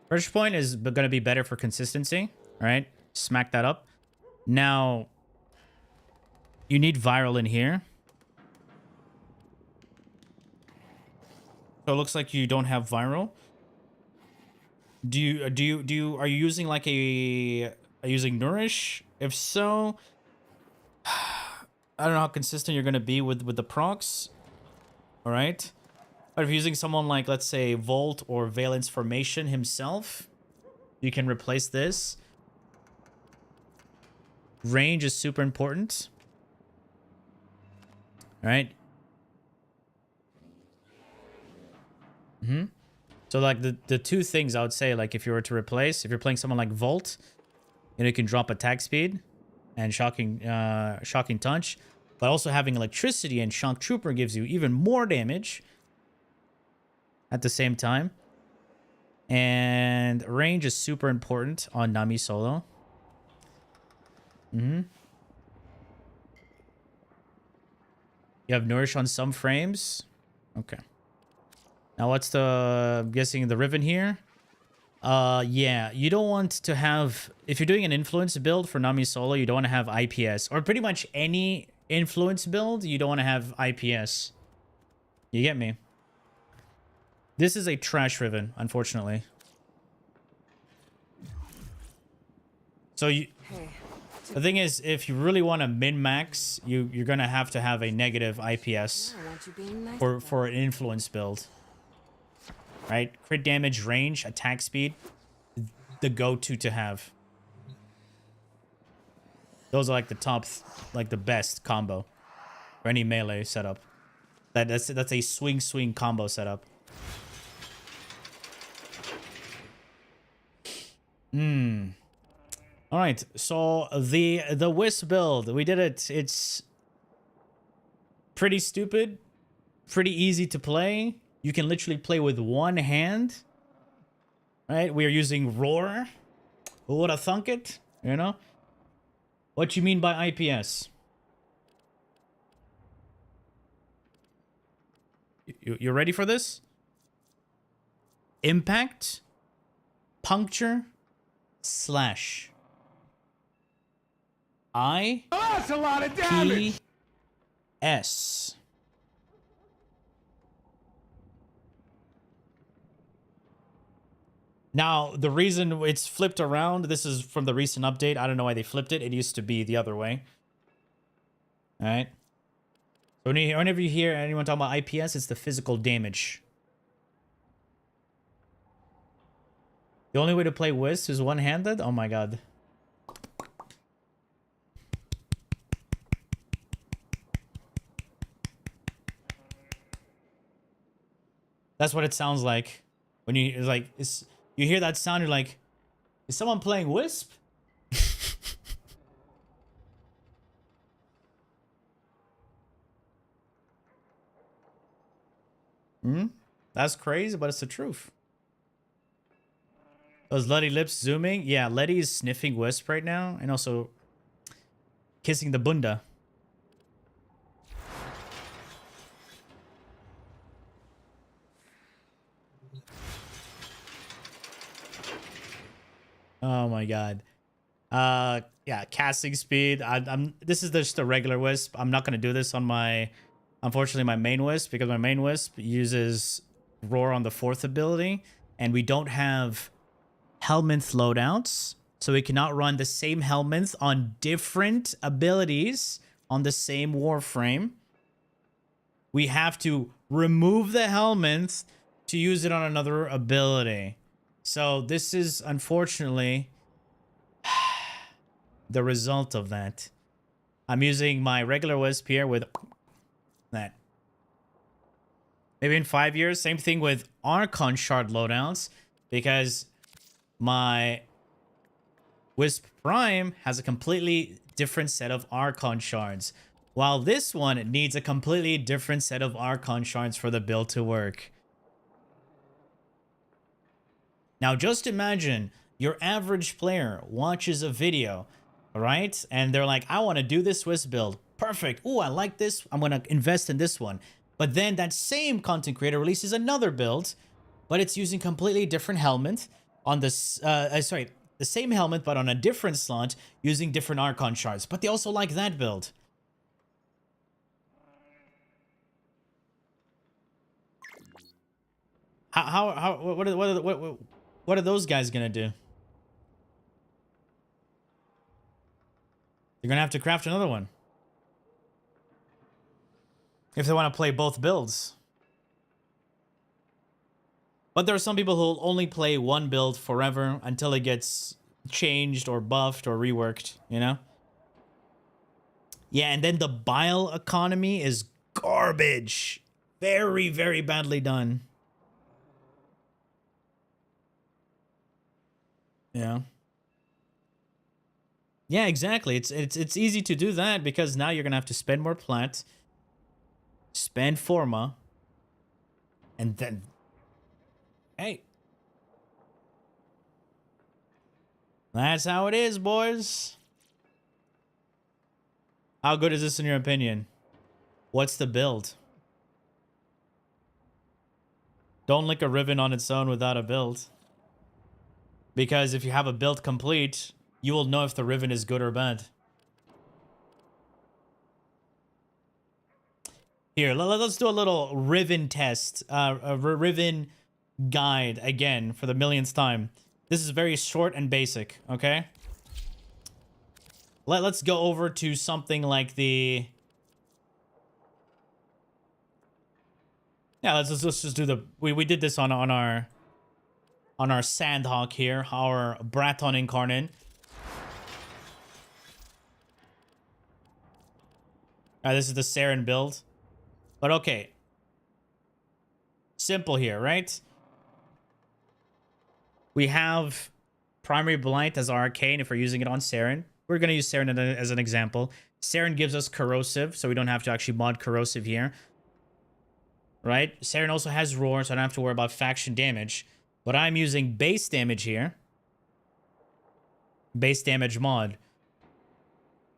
Pressure point is going to be better for consistency, right? Smack that up. Now, you need viral in here. So it looks like you don't have viral. Are you using like are you using Nourish? If so, I don't know how consistent you're going to be with the procs. All right. But if you're using someone like, let's say, Volt or Valence Formation himself, you can replace this. Range is super important. All right. So like the two things I would say, like if you were to replace, if you're playing someone like Volt, you know, you can drop attack speed and shocking touch, but also having electricity and shock trooper gives you even more damage at the same time. And range is super important on Nami solo. You have Nourish on some frames. Okay. Now what's the, I'm guessing the Riven here? Yeah, you don't want to have, if you're doing an influence build for Nami solo, you don't want to have IPS. Or pretty much any influence build, you don't want to have IPS. You get me? This is a trash Riven, unfortunately. So you, the thing is, if you really want to min-max, you're going to have a negative IPS for an influence build. Right? Crit damage, range, attack speed, the go-to to have. Those are like the top, like the best combo for any melee setup. That's a swing combo setup. All right, so the Wisp build, we did it. It's pretty stupid, pretty easy to play. You can literally play with one hand, right? We are using Roar. Who would have thunk it? You know? What you mean by IPS? You ready for this? Impact, puncture, slash. That's a lot of damage. PS. Now, the reason it's flipped around, this is from the recent update. I don't know why they flipped it. It used to be the other way. All right. So whenever you hear anyone talking about IPS, it's the physical damage. The only way to play Wisp is one-handed? Oh my god. That's what it sounds like. When you, like, you hear that sound, you're like, Is someone playing Wisp? That's crazy, but it's the truth. Those Letty lips zooming? Yeah, Letty is sniffing Wisp right now and also kissing the bunda. Oh my god. Yeah, casting speed. This is just a regular Wisp. I'm not gonna do this on my, unfortunately, my main Wisp, because my main Wisp uses Roar on the 4th ability, and we don't have Helminth loadouts, so we cannot run the same Helminth on different abilities on the same Warframe. We have to remove the Helminth to use it on another ability. So this is unfortunately the result of that. I'm using my regular Wisp here with that. Maybe in 5 years, same thing with Archon Shard loadouts, because my Wisp Prime has a completely different set of Archon Shards, while this one needs a completely different set of Archon Shards for the build to work. Now just imagine your average player watches a video, right? And they're like, I want to do this Wisp build. Perfect. Ooh, I like this. I'm going to invest in this one. But then that same content creator releases another build, but it's using completely different helmet on this, the same helmet, but on a different slot using different Archon shards. But they also like that build. What are those guys gonna do? They're gonna have to craft another one if they want to play both builds. But there are some people who'll only play one build forever until it gets changed or buffed or reworked, you know? Yeah, and then the bile economy is garbage. Very, very badly done. Yeah. Yeah, exactly. It's easy to do that because now you're gonna have to spend more plat, spend forma, and then, hey, that's how it is, boys. How good is this in your opinion? What's the build? Don't lick a Riven on its own without a build. Because if you have a build complete, you will know if the Riven is good or bad. Here, let's do a little Riven test. A Riven guide again for the millionth time. This is very short and basic, okay? Let's go over to something like the... Yeah, let's just do the... We did this on our Sandhawk here, our Braton Incarnate. This is the Saren build. But okay. Simple here, right? We have Primary Blight as our Arcane if we're using it on Saren. We're going to use Saren as an example. Saren gives us Corrosive, so we don't have to actually mod Corrosive here. Right? Saren also has Roar, so I don't have to worry about faction damage. But I'm using base damage here. Base damage mod.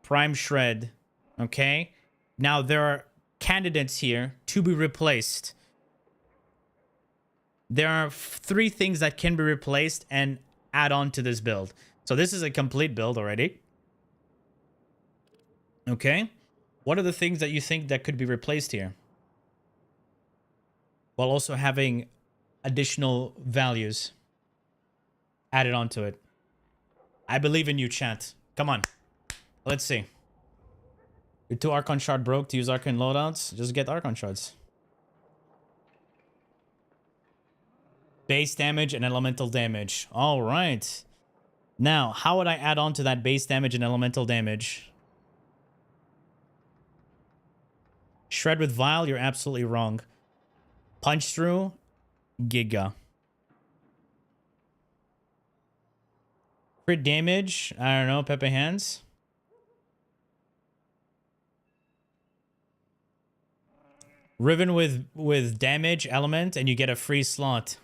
Prime Shred. Okay? Now, there are candidates here to be replaced. There are 3 things that can be replaced and add on to this build. So this is a complete build already. Okay? What are the things that you think that could be replaced here? While also having additional values added onto it. I believe in you, chat. Come on. Let's see. Your 2 Archon Shard broke to use Archon loadouts. Just get Archon Shards. Base damage and elemental damage. All right. Now, how would I add on to that base damage and elemental damage? Shred with Vile, you're absolutely wrong. Punch through, Giga. Crit damage. I don't know. Pepe hands. Riven with damage element, and you get a free slot.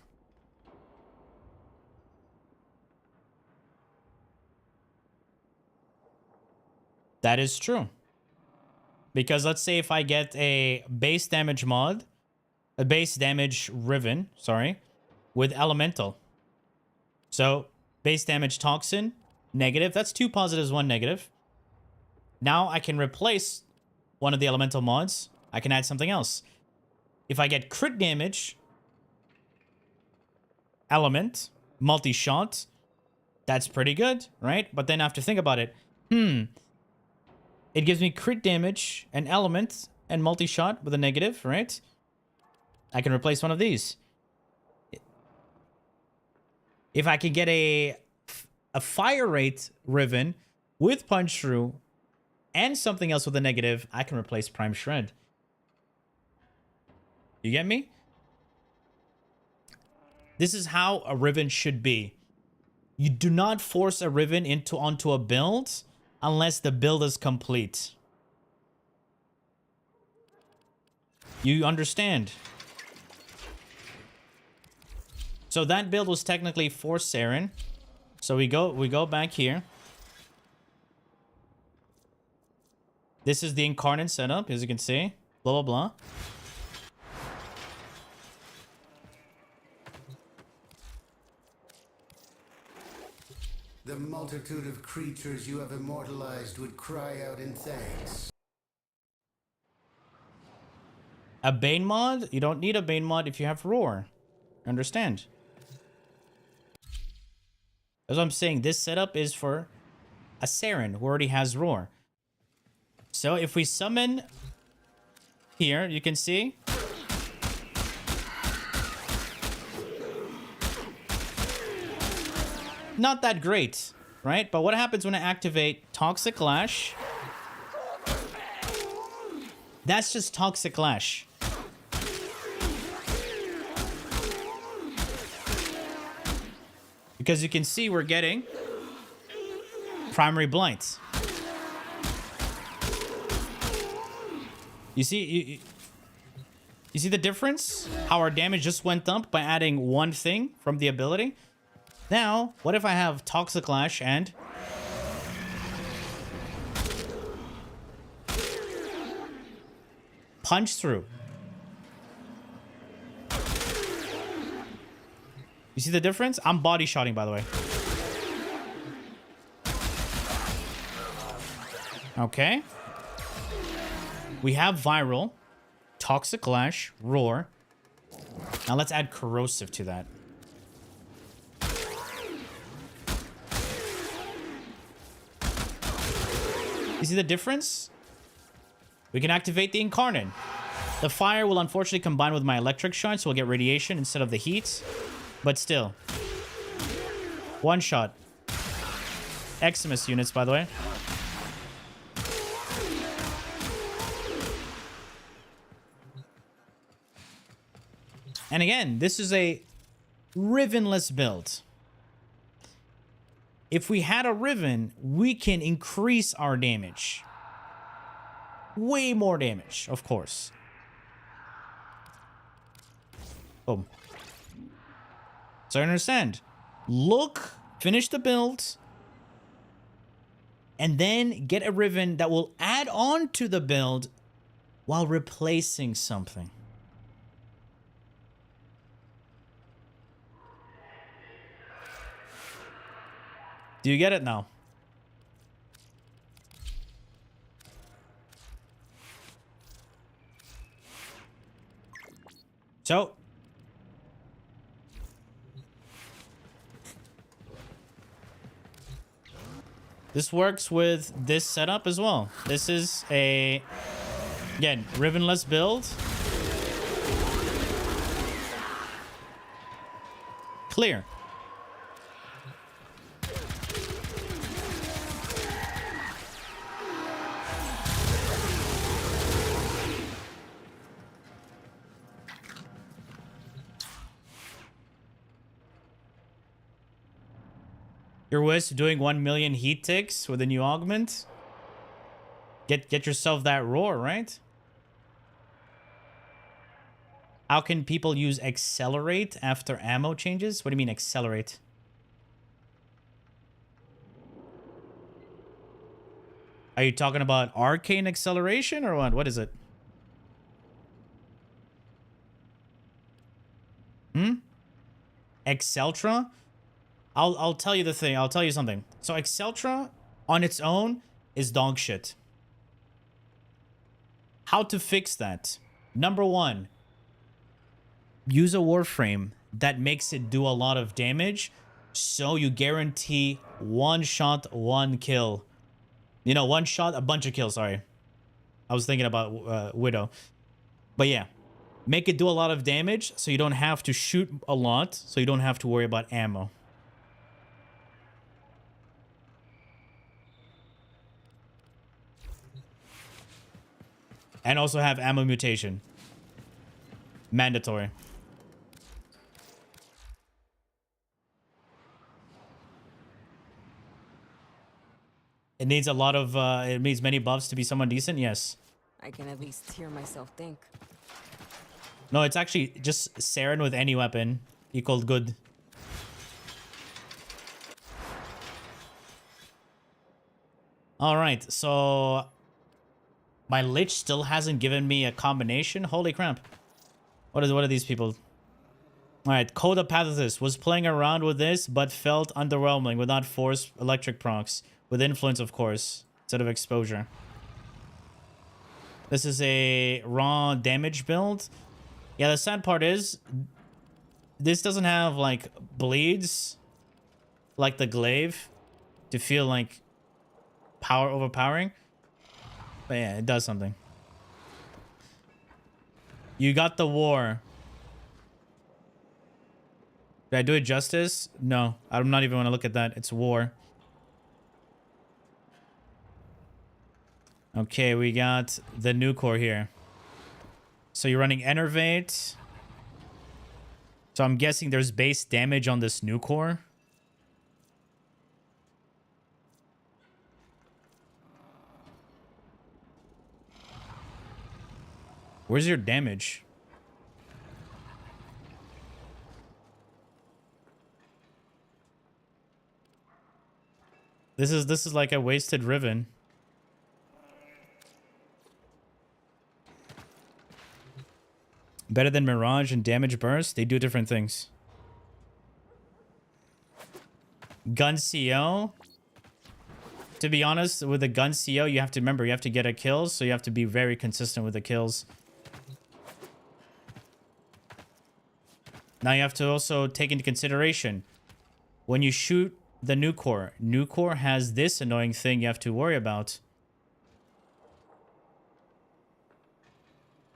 That is true. Because let's say if I get a base damage mod, a base damage Riven, sorry, with elemental. So base damage toxin, negative. That's 2 positives, 1 negative. Now I can replace one of the elemental mods. I can add something else. If I get crit damage, element, multi-shot, that's pretty good, right? But then I have to think about it. It gives me crit damage, an element, and multi-shot with a negative, right? I can replace one of these. If I can get a fire rate Riven with punch through and something else with a negative, I can replace Prime Shred. You get me? This is how a Riven should be. You do not force a Riven onto a build unless the build is complete. You understand? So that build was technically for Saren. So we go back here. This is the Incarnate setup, as you can see. Blah, blah, blah. The multitude of creatures you have immortalized would cry out in thanks. A Bane mod? You don't need a Bane mod if you have Roar. Understand? That's what I'm saying. This setup is for a Saren who already has Roar. So if we summon here, you can see. Not that great, right? But what happens when I activate Toxic Lash? That's just Toxic Lash. Because you can see we're getting primary blights. You see, you see the difference? How our damage just went up by adding one thing from the ability? Now, what if I have Toxic Lash and Punch Through? You see the difference? I'm body shotting, by the way. Okay. We have Viral, Toxic Lash, Roar. Now let's add Corrosive to that. You see the difference? We can activate the Incarnate. The fire will unfortunately combine with my electric shot, so we'll get radiation instead of the heat. But still. One shot. Eximus units, by the way. And again, this is a Rivenless build. If we had a Riven, we can increase our damage. Way more damage, of course. Boom. So I understand. Look, finish the build, and then get a Riven that will add on to the build while replacing something. Do you get it now? So, this works with this setup as well. This is a, again, Rivenless build. Clear. Your wisp doing 1 million heat ticks with a new augment. Get yourself that roar, right? How can people use accelerate after ammo changes? What do you mean accelerate? Are you talking about arcane acceleration or what? What is it? Exceltra? I'll tell you the thing. I'll tell you something. So Exceltra on its own is dog shit. How to fix that? Number one, use a Warframe that makes it do a lot of damage, so you guarantee one shot, one kill. You know, one shot, a bunch of kills, sorry. I was thinking about Widow. But yeah, make it do a lot of damage so you don't have to shoot a lot, so you don't have to worry about ammo. And also have ammo mutation. Mandatory. It needs a lot of, it needs many buffs to be someone decent? Yes. I can at least hear myself think. No, it's actually just Saren with any weapon equaled good. Alright, so my Lich still hasn't given me a combination? Holy crap. What are these people? Alright, Coda Pathethus was playing around with this, but felt underwhelming without force electric procs. With influence, of course, instead of exposure. This is a raw damage build. Yeah, the sad part is, this doesn't have, like, bleeds, like the glaive, to feel, like, power overpowering. But yeah, it does something. You got the war. Did I do it justice? No, I'm not even going to look at that. It's war. Okay, we got the new core here. So you're running Enervate. So I'm guessing there's base damage on this new core. Where's your damage? This is like a wasted Riven. Better than Mirage and Damage Burst? They do different things. Gun CO? To be honest, with the gun CO, you have to remember, you have to get a kill, so you have to be very consistent with the kills. Now you have to also take into consideration, when you shoot the new core has this annoying thing you have to worry about.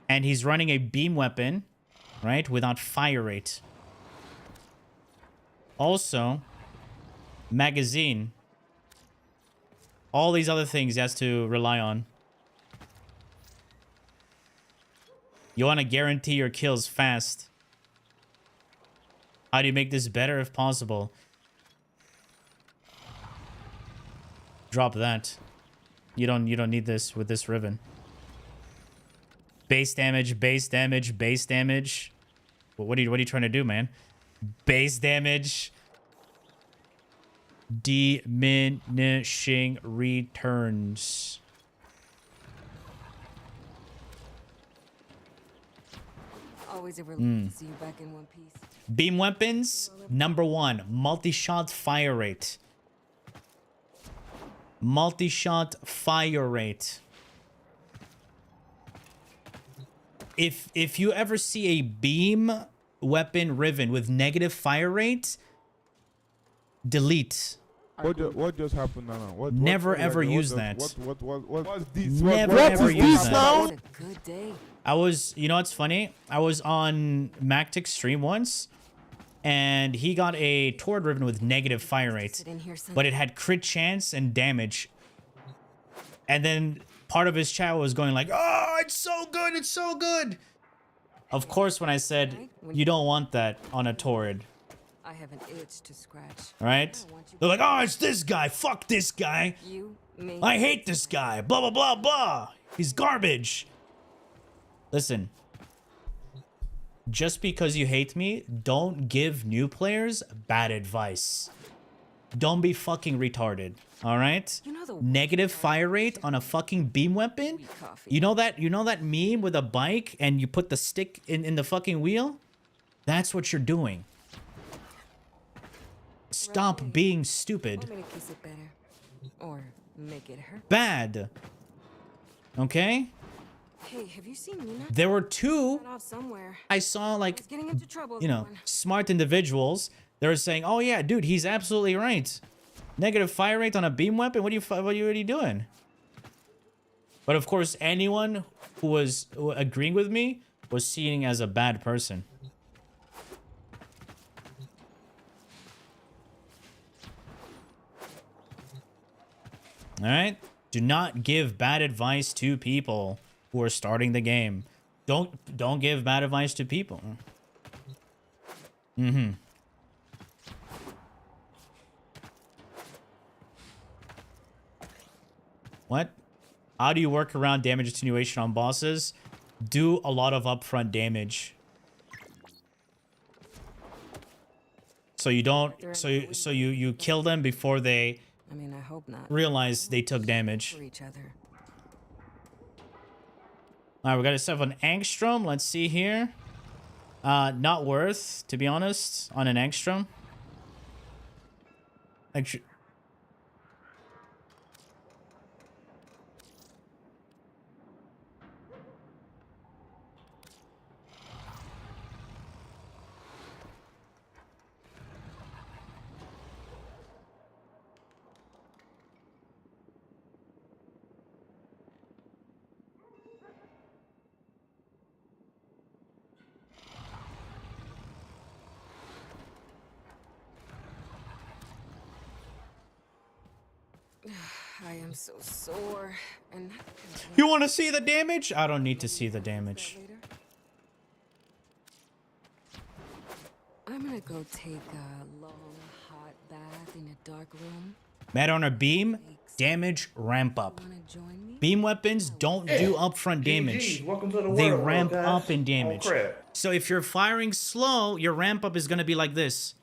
And he's running a beam weapon, right, without fire rate. Also, magazine. All these other things he has to rely on. You want to guarantee your kills fast. How do you make this better if possible? Drop that. You don't need this with this Riven. Base damage, base damage, base damage. What are you trying to do, man? Base damage. Diminishing returns. Always a relief to see you back in one piece. Beam weapons, number 1, multi-shot fire rate. Multi-shot fire rate. If you ever see a beam weapon Riven with negative fire rate, delete. What just happened now? Never ever use that. What's this? Never ever use that. Now? A good day. I was, you know what's funny? I was on Mactic's stream once, and he got a Tord Riven with negative fire rate, but it had crit chance and damage. And then part of his chat was going like, "Oh, it's so good, it's so good." Of course, when I said you don't want that on a Tord, I have an itch to scratch. Right? They're like, oh, it's this guy. Fuck this guy. You, me. I hate this guy. Blah, blah, blah, blah. He's garbage. Listen. Just because you hate me, don't give new players bad advice. Don't be fucking retarded. All right? Negative fire rate on a fucking beam weapon? You know that meme with a bike and you put the stick in the fucking wheel? That's what you're doing. Stop being stupid. Want me to kiss it better? Or make it hurt? Bad. Okay? Hey, have you seen Nina? There were two somewhere. I saw, like, Getting into trouble, you know, smart individuals. They were saying, oh yeah, dude, he's absolutely right. Negative fire rate on a beam weapon? What are you already doing? But of course, anyone who was agreeing with me was seeing as a bad person. All right? Do not give bad advice to people who are starting the game. Don't give bad advice to people. What? How do you work around damage attenuation on bosses? Do a lot of upfront damage. So you don't so you kill them before they I mean, I hope not. realize they took damage. For each other. Alright, we got ourselves an angstrom. Let's see here. Not worth, to be honest, on an angstrom. Actually, I am so sore and you want to see the damage? I don't need to see the damage. I'm gonna go take a long hot bath in a dark room. Mad on a beam, damage ramp up. Beam weapons don't do upfront damage. They ramp up in damage. So if you're firing slow, your ramp up is going to be like this.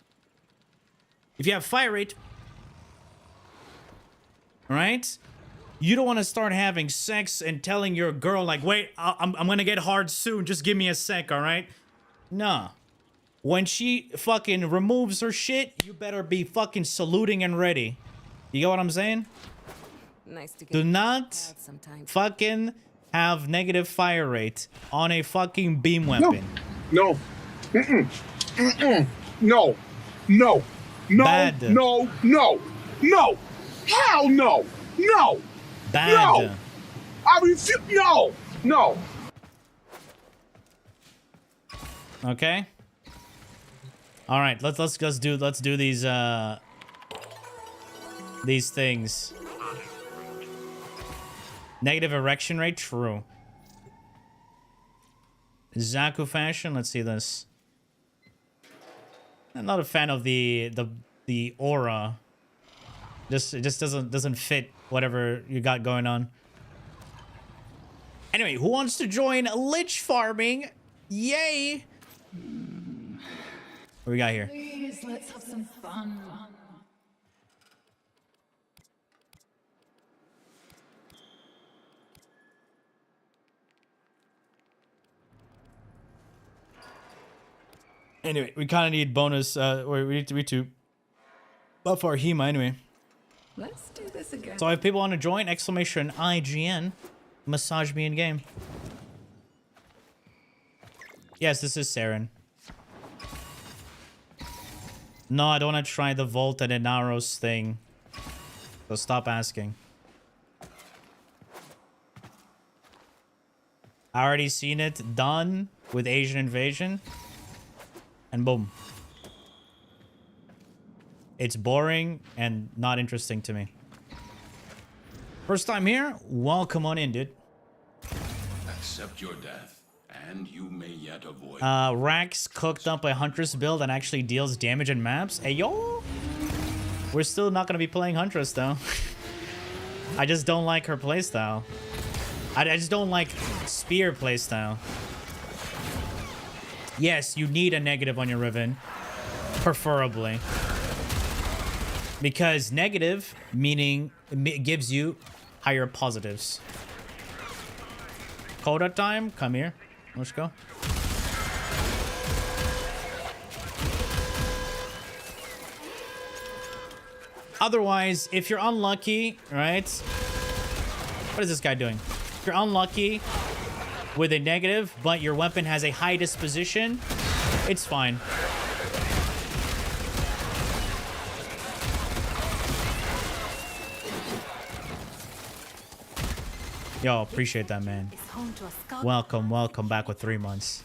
If you have fire rate, right? You don't want to start having sex and telling your girl like, wait, I'm going to get hard soon. Just give me a sec, all right? Nah. When she fucking removes her shit, you better be fucking saluting and ready. You get what I'm saying? Nice to get Do not fucking have negative fire rate on a fucking beam weapon. No. No. No. No. Bad. No. No. No. Hell no. No. Bad. No. I refuse. No. No. Okay. All right. Let's do these things. Negative erection rate, true. Zaku fashion. Let's see this. I'm not a fan of the aura. It just doesn't fit whatever you got going on. Anyway, who wants to join lich farming? Yay! What we got here? Please, let's have some fun. Anyway, we kind of need bonus. We need to buff our Hema anyway. Let's do this again. So if people want to join, exclamation IGN, massage me in game. Yes, this is Saren. No, I don't want to try the Volt and Inaros thing. So stop asking. I already seen it done with Asian Invasion. And boom. It's boring and not interesting to me. First time here? Welcome on in, dude. Accept your death and you may yet avoid. Rax cooked up a Huntress build and actually deals damage in maps. Hey, yo! We're still not going to be playing Huntress, though. I just don't like her playstyle. I just don't like Spear playstyle. Yes, you need a negative on your Riven. Preferably. Because negative, meaning it gives you higher positives. Coda time? Come here. Let's go. Otherwise, if you're unlucky, right? What is this guy doing? If you're unlucky with a negative, but your weapon has a high disposition, it's fine. Yo, appreciate that, man. Welcome back with 3 months.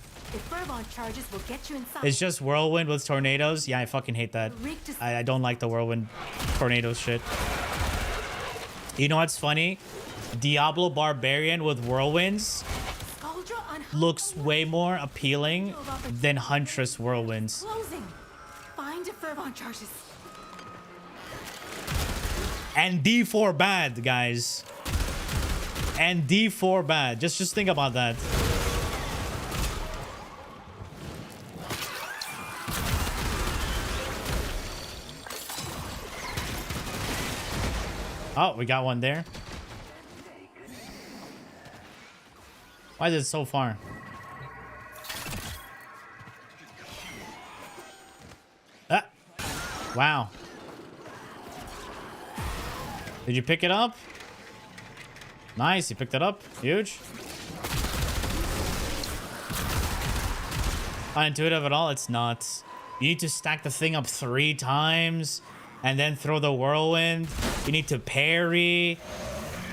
Charges will get you inside. It's just whirlwind with tornadoes. Yeah, I fucking hate that. I don't like the whirlwind tornadoes shit. You know what's funny? Diablo Barbarian with whirlwinds looks way more appealing than Huntress whirlwinds. Closing. Find Fervon charges. And D4 bad, guys. And D4 bad. Just think about that. Oh, we got one there. Why is it so far? Ah. Wow. Did you pick it up? Nice, you picked it up. Huge. Unintuitive at all? It's not. You need to stack the thing up 3 times and then throw the whirlwind. You need to parry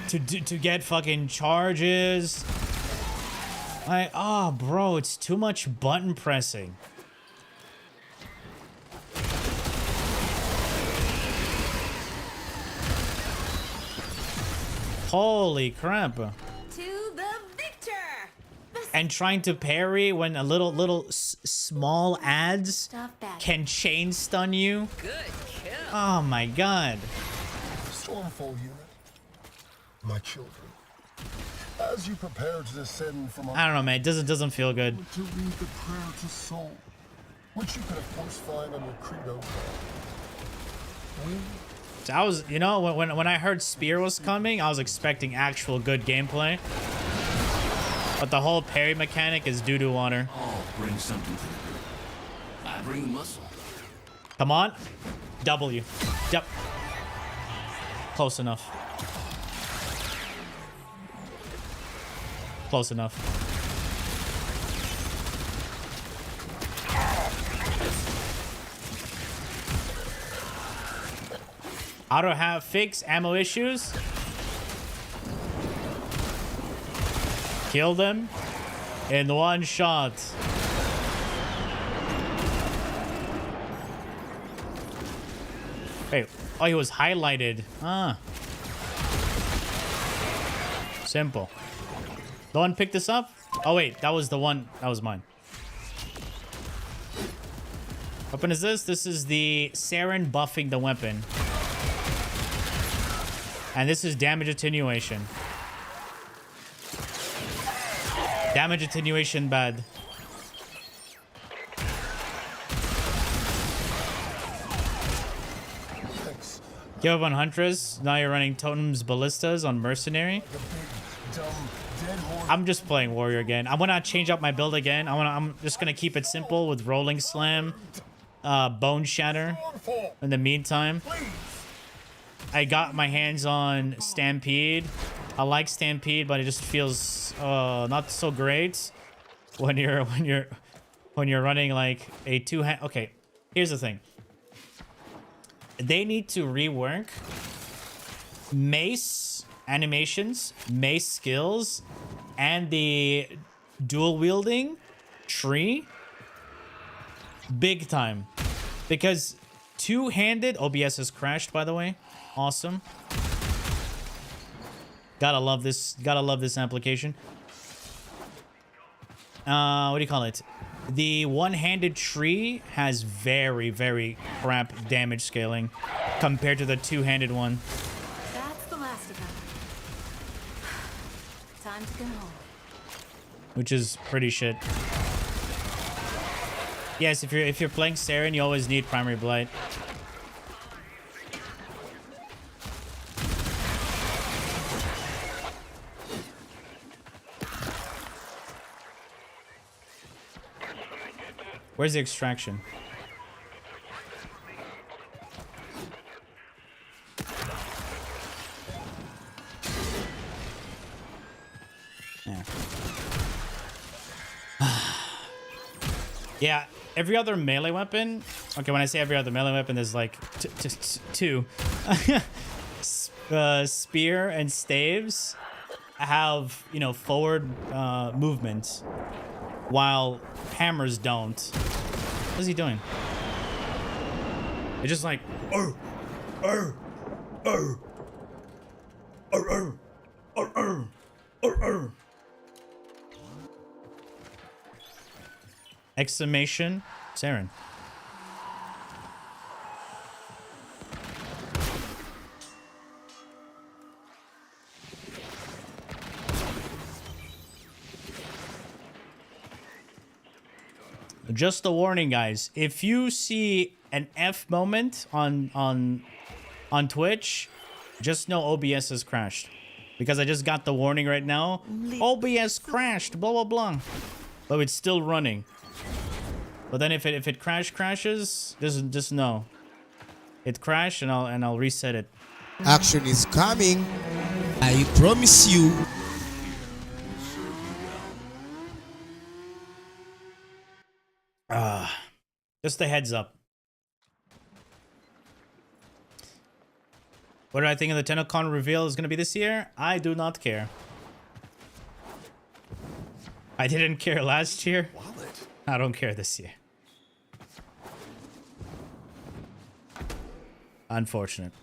to get fucking charges. Like, oh, bro, it's too much button pressing. Holy crap. To the victor. And trying to parry when a little small ads can chain stun you. Good kill. Oh my god. Stormfall unit, my children, as you prepare to descend from I don't know, man. It doesn't feel good. to read the prayer to soul, which you could of course find on your credo. So I was, you know, when I heard Spear was coming, I was expecting actual good gameplay. But the whole parry mechanic is doo-doo water. Oh, bring something to the group. I bring muscle. Come on. W. Yep. Close enough. Close enough. Auto have fix ammo issues. Kill them in one shot. Wait, oh, he was highlighted. Ah. Simple. The one picked this up? Oh wait, that was the one. That was mine. What weapon is this? This is the Saren buffing the weapon. And this is damage attenuation. Damage attenuation bad. Give up on Huntress. Now you're running Totems Ballistas on Mercenary. I'm just playing Warrior again. I want to change up my build again. I'm just gonna keep it simple with Rolling Slam, Bone Shatter. In the meantime, I got my hands on Stampede. I like Stampede, but it just feels not so great when you're running like a two-hand. Okay, here's the thing. They need to rework mace animations, mace skills, and the dual wielding tree big time, because two-handed OBS has crashed, by the way. Awesome. Gotta love this application. what do you call it? The one-handed tree has very, very crap damage scaling compared to the two-handed one. That's the last of them. Time to go home. Which is pretty shit. Yes, if you're playing Saren, you always need primary blight. Where's the extraction? Yeah. Yeah, every other melee weapon. Okay, when I say every other melee weapon, there's like two. Spear and staves have, you know, forward movement, while hammers don't. What is he doing? It's just like, exclamation, Saren. Just a warning, guys. If you see an F moment on Twitch, just know OBS has crashed. Because I just got the warning right now. OBS crashed, blah blah blah. But it's still running. But then if it crashes, just know. It crashed and I'll reset it. Action is coming. I promise you. Just a heads up. What do I think of the TennoCon reveal is going to be this year? I do not care. I didn't care last year. I don't care this year. Unfortunate.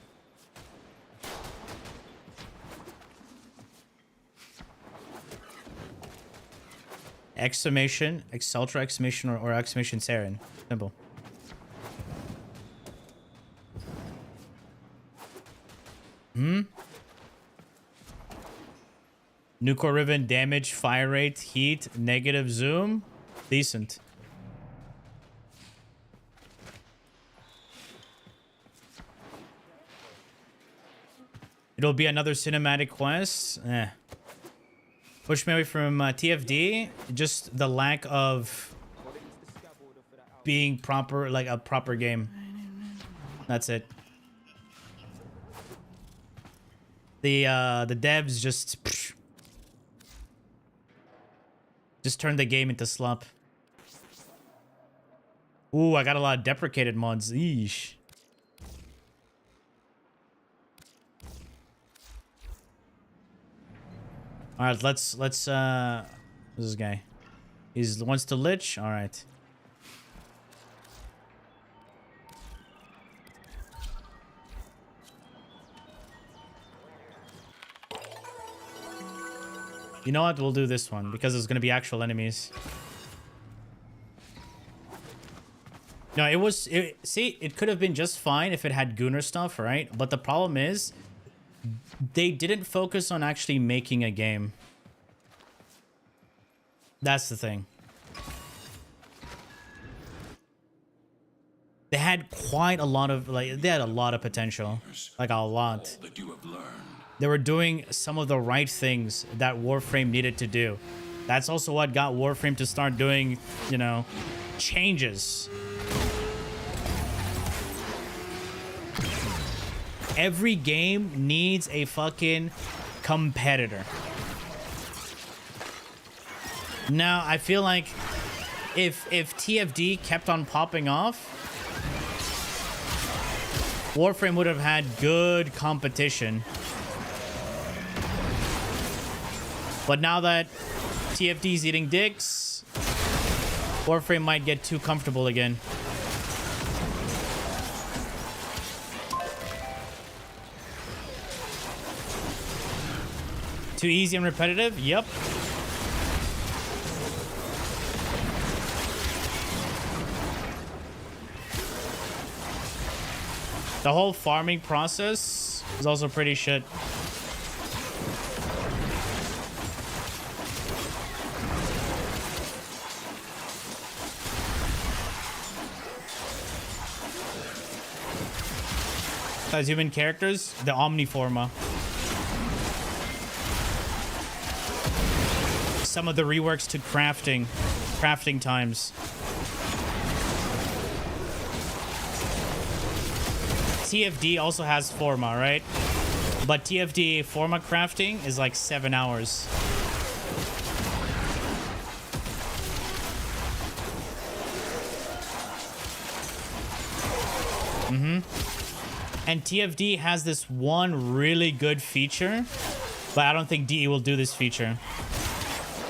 Exclamation, Exultra, exclamation, or exclamation Saren. Simple. Nuclear ribbon, damage, fire rate, heat, negative zoom. Decent. It'll be another cinematic quest. Push me away from TFD. Just the lack of being proper, like a proper game. That's it. The devs just turned the game into slop. Ooh, I got a lot of deprecated mods. Eesh. All right, let's who's this guy? He wants to lich. All right. You know what? We'll do this one because it's gonna be actual enemies. No, see, it could have been just fine if it had Gunner stuff, right? But the problem is, they didn't focus on actually making a game. That's the thing. They had quite a lot of, like, they had a lot of potential. Like, a lot. They were doing some of the right things that Warframe needed to do. That's also what got Warframe to start doing, you know, changes. Every game needs a fucking competitor. Now, I feel like if TFD kept on popping off, Warframe would have had good competition. But now that TFD's eating dicks, Warframe might get too comfortable again. Too easy and repetitive? Yep. The whole farming process is also pretty shit. As human characters, the Omniforma. Some of the reworks to crafting times. TFD also has Forma, right? But TFD Forma crafting is like 7 hours. And TFD has this one really good feature, but I don't think DE will do this feature.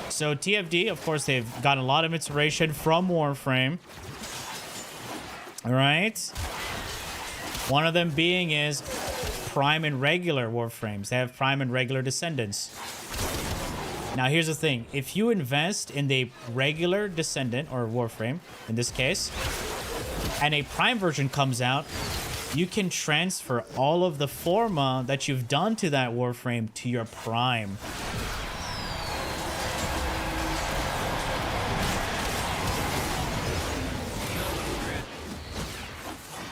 So TFD, of course, they've gotten a lot of inspiration from Warframe. All right. One of them being is Prime and regular Warframes. They have Prime and regular Descendants. Now, here's the thing. If you invest in the regular Descendant, or Warframe, in this case, and a Prime version comes out, you can transfer all of the Forma that you've done to that Warframe to your Prime.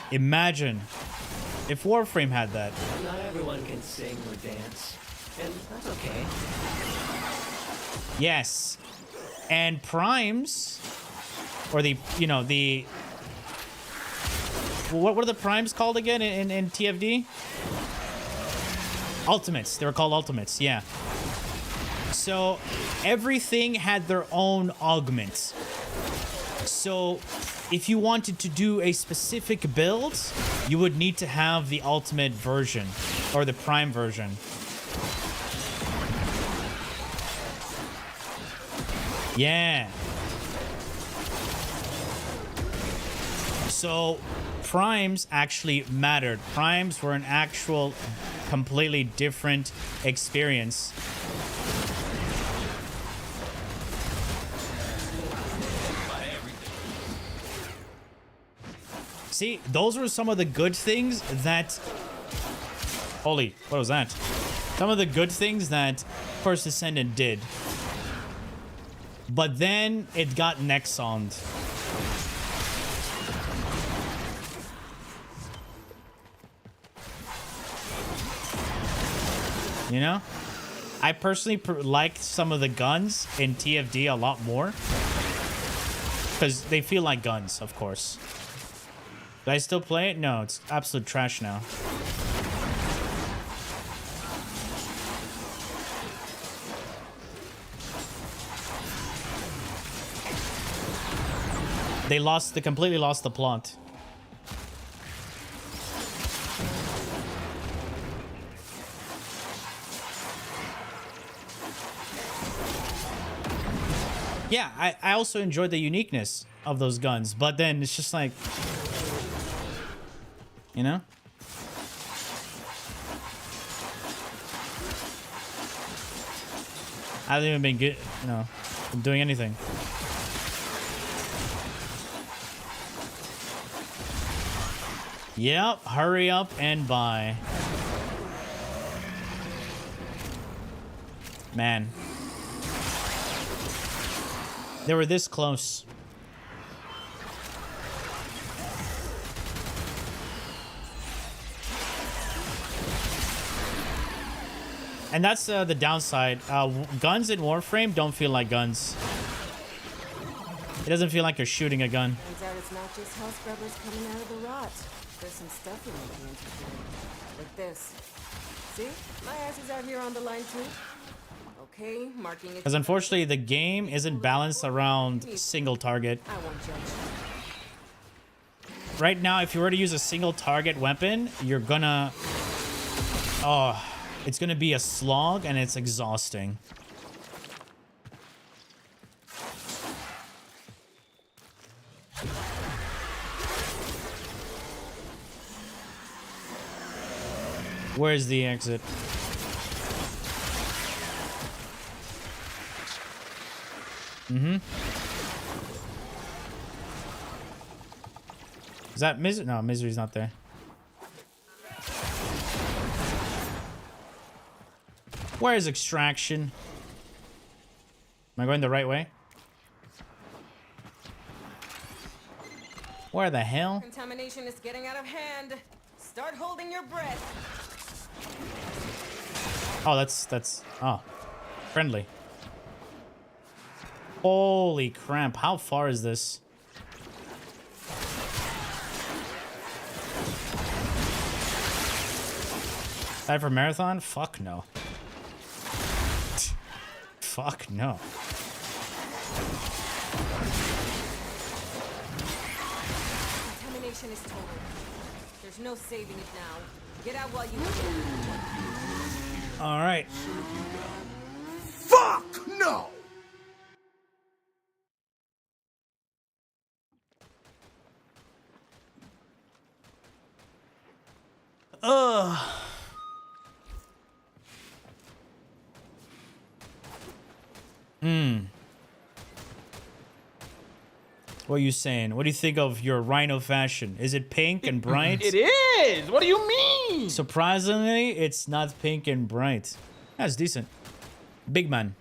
Imagine if Warframe had that. Not everyone can sing or dance, and that's okay. Yes. And Primes, or the, you know, the... What are the Primes called again in TFD? Ultimates. They were called Ultimates, yeah. So everything had their own augment. So if you wanted to do a specific build, you would need to have the Ultimate version, or the Prime version. Yeah. So Primes actually mattered. Primes were an actual completely different experience. See, those were some of the good things that... Holy, what was that? Some of the good things that First Descendant did. But then it got Nexoned. You know? I personally liked some of the guns in TFD a lot more. Because they feel like guns, of course. Do I still play it? No, it's absolute trash now. They completely lost the plot. Yeah, I also enjoyed the uniqueness of those guns, but then it's just like, you know? I haven't even been good, you know, doing anything. Yep, hurry up and buy. Man. They were this close. And that's the downside. Guns in Warframe don't feel like guns. It doesn't feel like you're shooting a gun. Turns out it's not just house scrubbers coming out of the rot. There's some stuff in the interview. Like this. See? My ass is out here on the line too. Okay, marking it. Because unfortunately, the game isn't balanced around single target. I won't judge. Right now, if you were to use a single target weapon, you're gonna... Oh, it's gonna be a slog and it's exhausting. Where's the exit? Mm-hmm. Is that Misery? No, Misery's not there. Where is extraction? Am I going the right way? Where the hell? Contamination is getting out of hand. Start holding your breath. Oh, that's oh, friendly. Holy crap! How far is this? Time for marathon? Fuck no. Fuck no. Contamination is total. There's no saving it now. Get out while you can. All right. Fuck no! Ugh. What are you saying? What do you think of your rhino fashion? Is it pink and bright? It is. What do you mean? Surprisingly, it's not pink and bright. That's decent. Big man.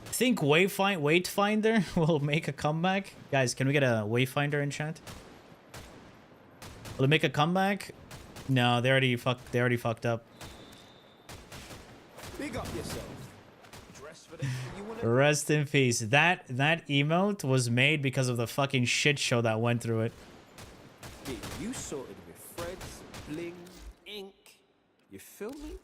Think Wayfinder will make a comeback? Guys, can we get a Wayfinder in chat? Will it make a comeback? No, they already fucked up. Big up yourself. Dress for the you wanna Rest in peace. That emote was made because of the fucking shit show that went through it. get you sorted with threads, bling, ink. You feel me?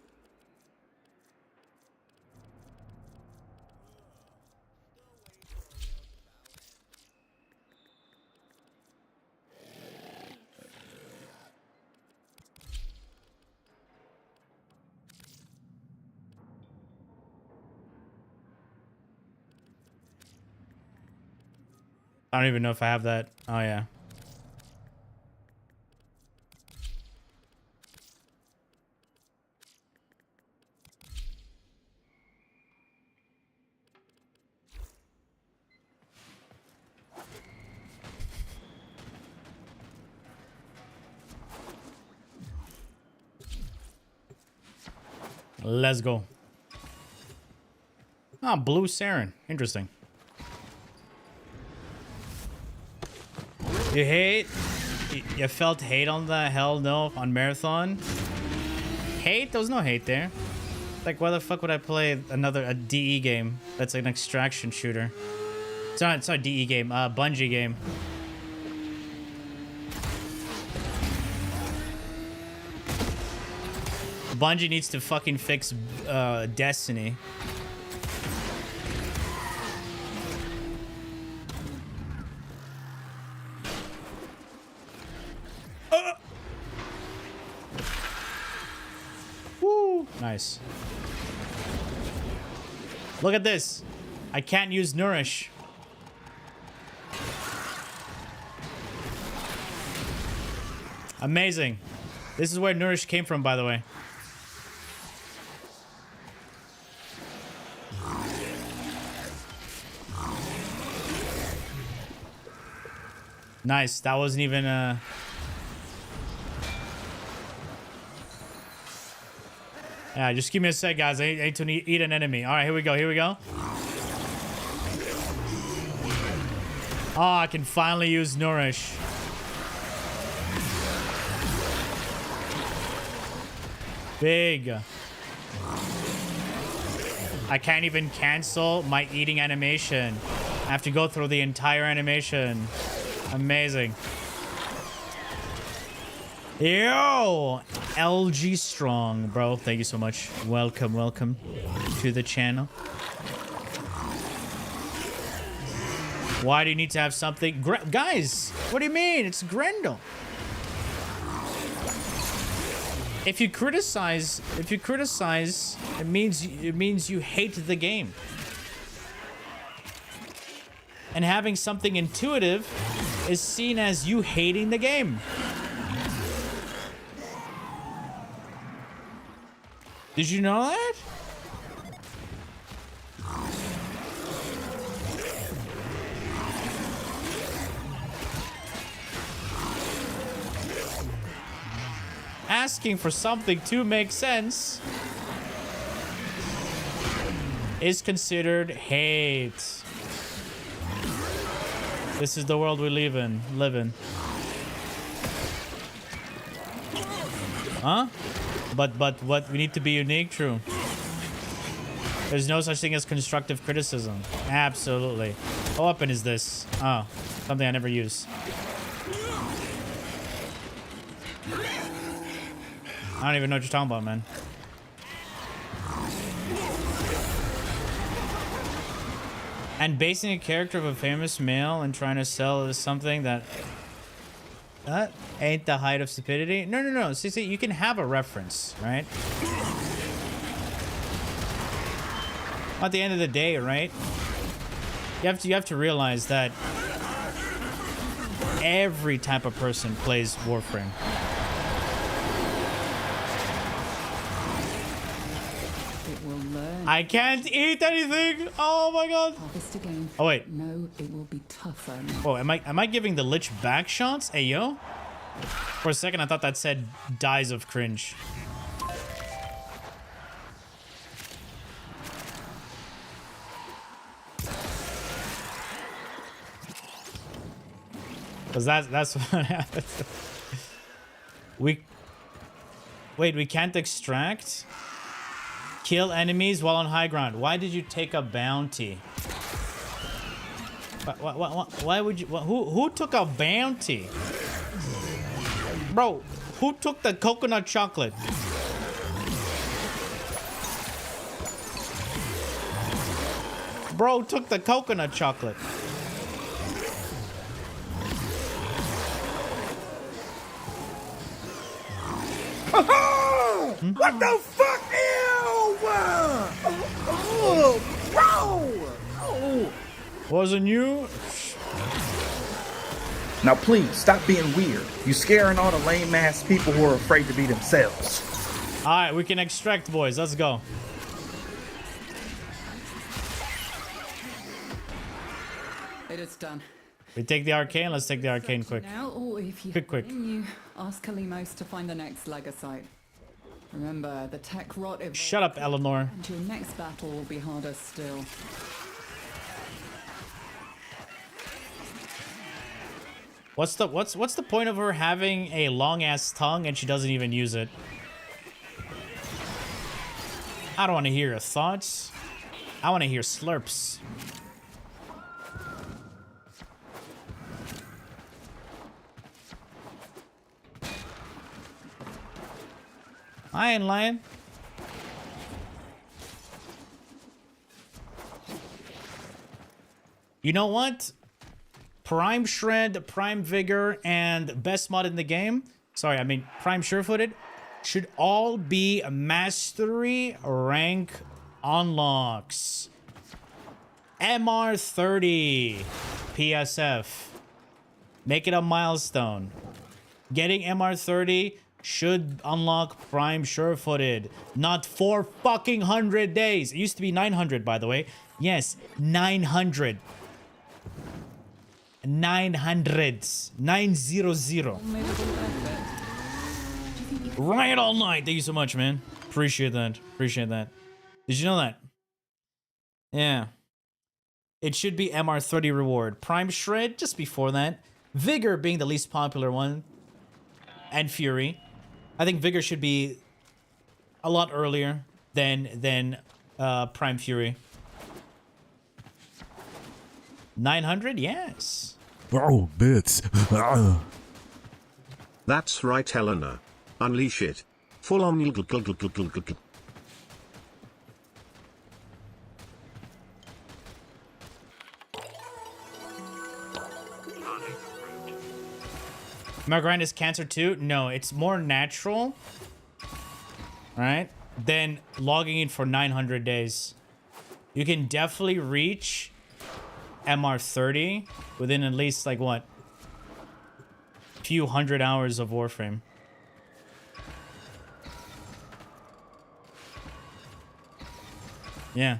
I don't even know if I have that. Oh, yeah. Let's go. Ah, blue Saren. Interesting. You hate? You felt hate on the hell no on Marathon? Hate? There was no hate there. Like, why the fuck would I play a DE game that's an extraction shooter? It's not a DE game, Bungie game. Bungie needs to fucking fix Destiny. Woo! Nice. Look at this. I can't use Nourish. Amazing. This is where Nourish came from, by the way. Nice. That wasn't even Yeah, just give me a sec, guys. I need to eat an enemy. All right, here we go. Here we go. Oh, I can finally use Nourish. Big. I can't even cancel my eating animation. I have to go through the entire animation. Amazing. Yo! LG Strong, bro. Thank you so much. Welcome, welcome to the channel. Why do you need to have something? Guys, what do you mean? It's Grendel. If you criticize, it means you hate the game. And having something intuitive is seen as you hating the game. Did you know that? Asking for something to make sense is considered hate. This is the world we live in. Huh? But what? We need to be unique, true. There's no such thing as constructive criticism. Absolutely. What weapon is this? Oh, something I never use. I don't even know what you're talking about, man. And basing a character of a famous male and trying to sell is something that ain't the height of stupidity. No. See, you can have a reference, right? At the end of the day, right? You have to realize that every type of person plays Warframe. I can't eat anything. Oh my god. Oh wait. No, it will be tougher. Oh, am I giving the Lich back shots? Hey yo. For a second I thought that said dies of cringe. Cause that's what happens. We can't extract. Kill enemies while on high ground. Why did you take a bounty? Why would you? Who took a bounty? Bro, who took the coconut chocolate? Bro took the coconut chocolate. What the fuck? Ew! Oh, bro! Oh. Wasn't you? Now please, stop being weird. You scaring all the lame ass people who are afraid to be themselves. Alright, we can extract, boys. Let's go. It is done. We take the arcane. Let's take the arcane quick. Now, or if you Quick. you ask Kalimos to find the next Legosite. Remember, the tech rot evolved. Shut up, Eleanor. And your next battle will be harder still. What's the point of her having a long ass tongue and she doesn't even use it? I don't want to hear your thoughts. I want to hear slurps. I ain't lying. You know what? Prime Shred, Prime Vigor, and best mod in the game. Sorry, I mean Prime Surefooted should all be mastery rank unlocks. MR30 PSF. Make it a milestone. Getting MR30 should unlock Prime Surefooted. Not 400 days. It used to be 900, by the way. Yes, 900. 900s. 900. Right all night. Thank you so much, man. Appreciate that. Appreciate that. Did you know that? Yeah. It should be MR30 reward. Prime Shred just before that. Vigor being the least popular one. And Fury. I think Vigor should be a lot earlier than Prime Fury. 900? Yes. Oh, bits. That's right, Helena. Unleash it. Full on. Am I grind is cancer too? No, it's more natural. Alright? Than logging in for 900 days. You can definitely reach MR30 within at least like what? Few hundred hours of Warframe. Yeah.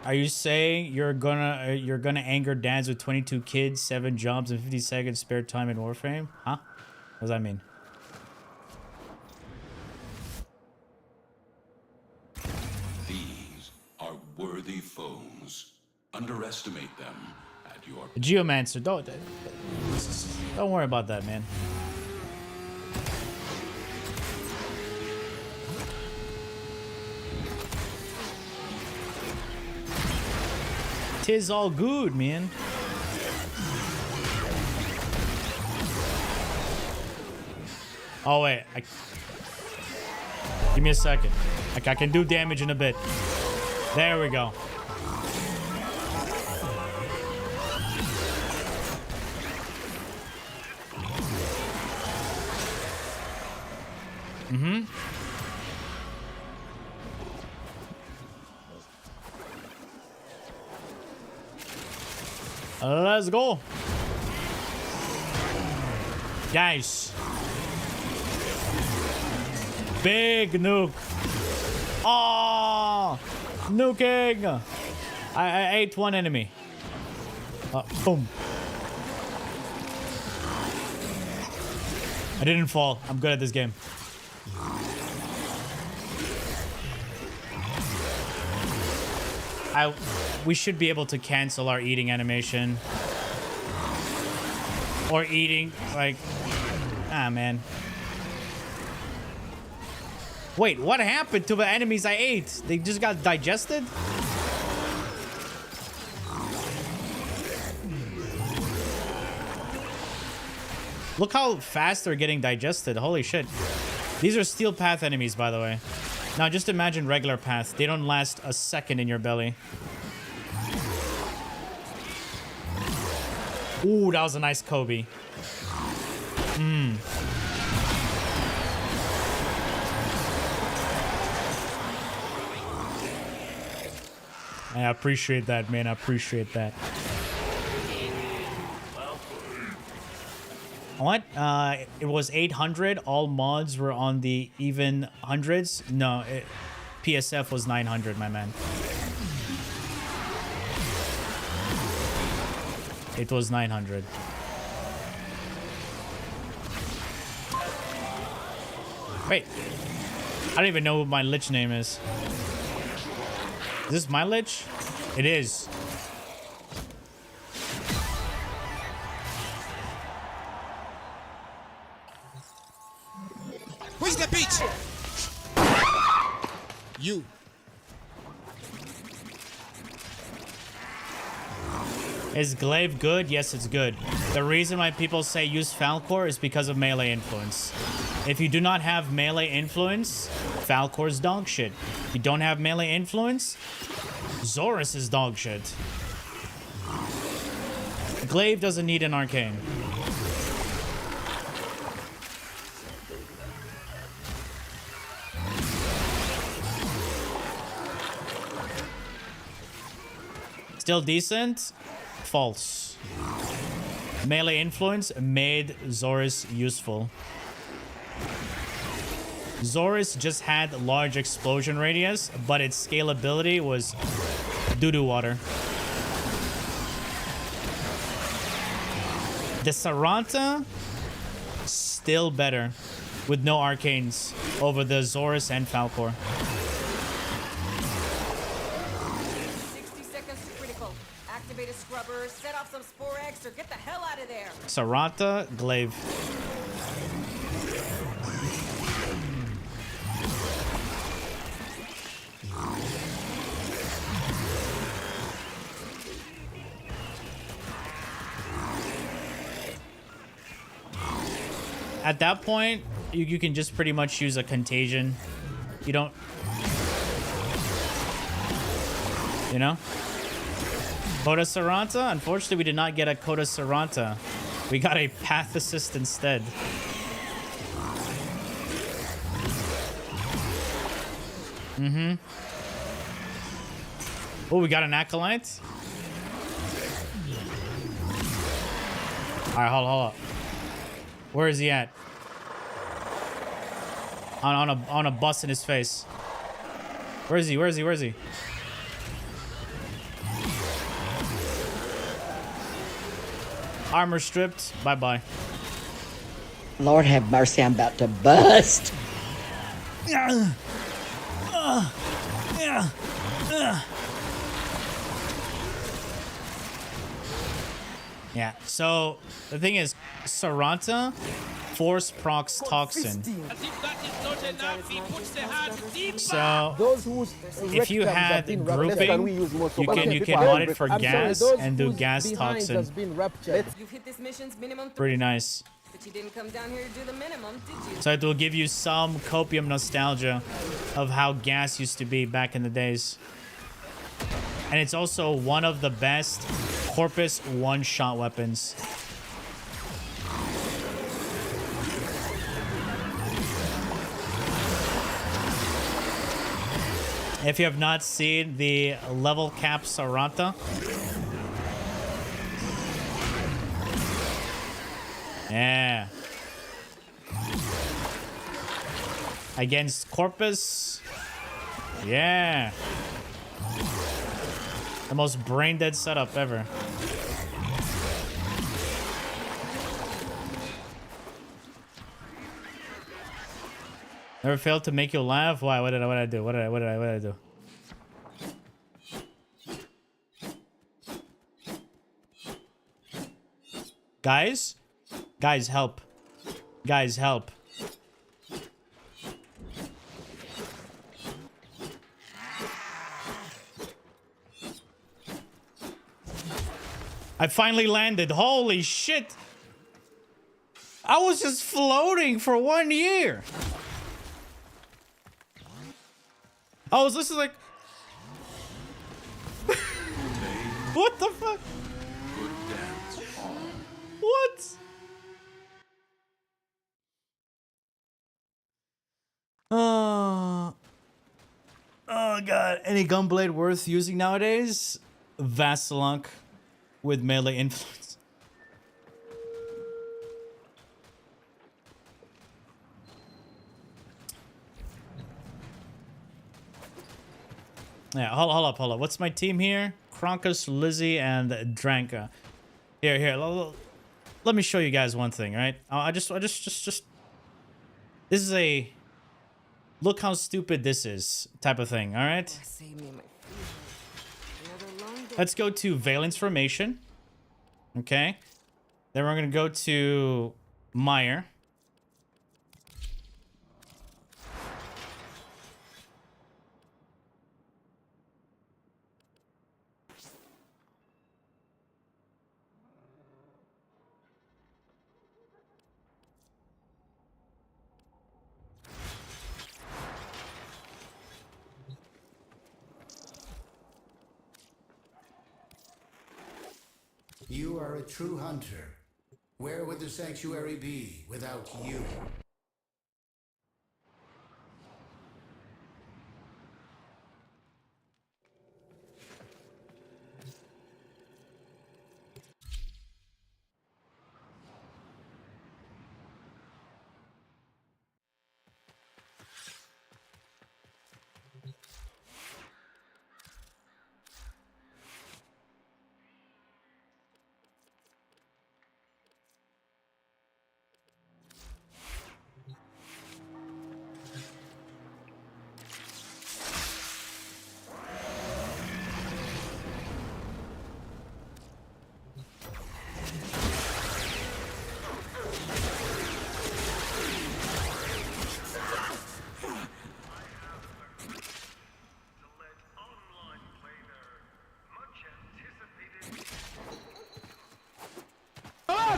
Are you saying you're gonna anger dads with 22 kids, 7 jobs, and 50 seconds spare time in Warframe? Huh? What does that mean? These are worthy foes. Underestimate them at your... Geomancer, don't worry about that, man. Tis all good, man. Oh wait, give me a second. Like I can do damage in a bit. There we go. Mm-hmm. Let's go. Guys. Big nuke. Oh, nuking. I ate one enemy. Boom. I didn't fall. I'm good at this game. We should be able to cancel our eating animation. Or eating, like... Ah, man. Wait, what happened to the enemies I ate? They just got digested? Look how fast they're getting digested. Holy shit. These are steel path enemies, by the way. Now, just imagine regular path. They don't last a second in your belly. Ooh, that was a nice Kobe. Mmm. I appreciate that, man. I appreciate that. What? It was 800. All mods were on the even hundreds. No, PSF was 900, my man. It was 900. Wait. I don't even know what my lich name is. Is this my lich? It is. Where's the beach? You. Is glaive good? Yes, it's good. The reason why people say use Falcor is because of melee influence. If you do not have melee influence, Falcor's dog shit. If you don't have melee influence, Zorus is dog shit. Glaive doesn't need an arcane. Still decent? False. Melee influence made Zorus useful. Zorus just had large explosion radius, but its scalability was doo-doo water. The Saranta, still better, with no arcanes over the Zorus and Falcor. 60 seconds to critical. Activate a scrubber, set off some spore eggs, or get the hell out of there. Saranta, glaive. At that point, you can just pretty much use a contagion. You don't... You know? Coda Saranta? Unfortunately, we did not get a Coda Saranta. We got a Path Assist instead. Mm-hmm. Oh, we got an Acolyte? Alright, hold up. Where is he at? On a bus in his face. Where is he? Where is he? Where is he? Armor stripped. Bye-bye. Lord have mercy, I'm about to bust. Yeah, so the thing is, Saranta force procs toxin. So if you had grouping, you can mod it for gas and do gas toxin. You've hit this mission's minimum. Pretty nice. But you didn't come down here to do the minimum, did you? So it will give you some copium nostalgia of how gas used to be back in the days. And it's also one of the best Corpus one-shot weapons. If you have not seen the level cap Saranta, yeah, against Corpus, yeah, the most brain dead setup ever. Never failed to make you laugh. Why? What did I do? What did I do? Guys, help! Guys, help! I finally landed. Holy shit! I was just floating for 1 year. I was listening like, what the fuck? What? Oh god. Any gunblade worth using nowadays? Vasilunk with melee influence. Yeah, hold up. What's my team here? Kronkus, Lizzie, and Dranka. Here. Let me show you guys one thing, right? This is a look how stupid this is type of thing, all right? Let's go to Valence Formation. Okay. Then we're gonna go to Meyer. You are a true hunter. Where would the sanctuary be without you?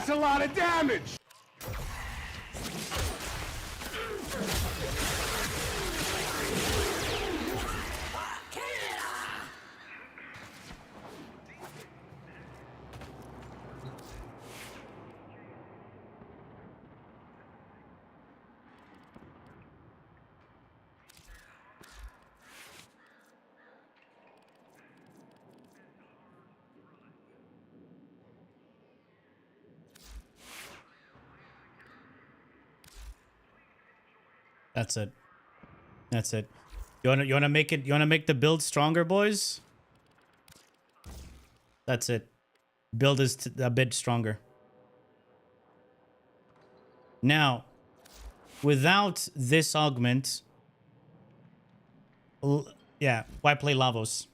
That's a lot of damage! That's it. That's it. You wanna make it? You wanna make the build stronger, boys? That's it. Build is a bit stronger. Now, without this augment, yeah, why play Lavos?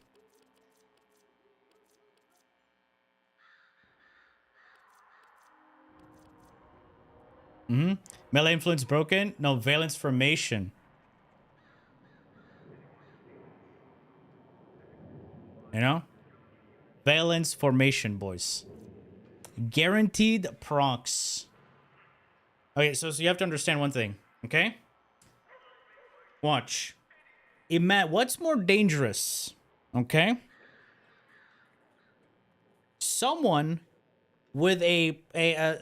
Melee influence broken? No, valence formation. You know? Valence formation, boys. Guaranteed procs. Okay, so you have to understand one thing, okay? Watch. What's more dangerous, okay? Someone with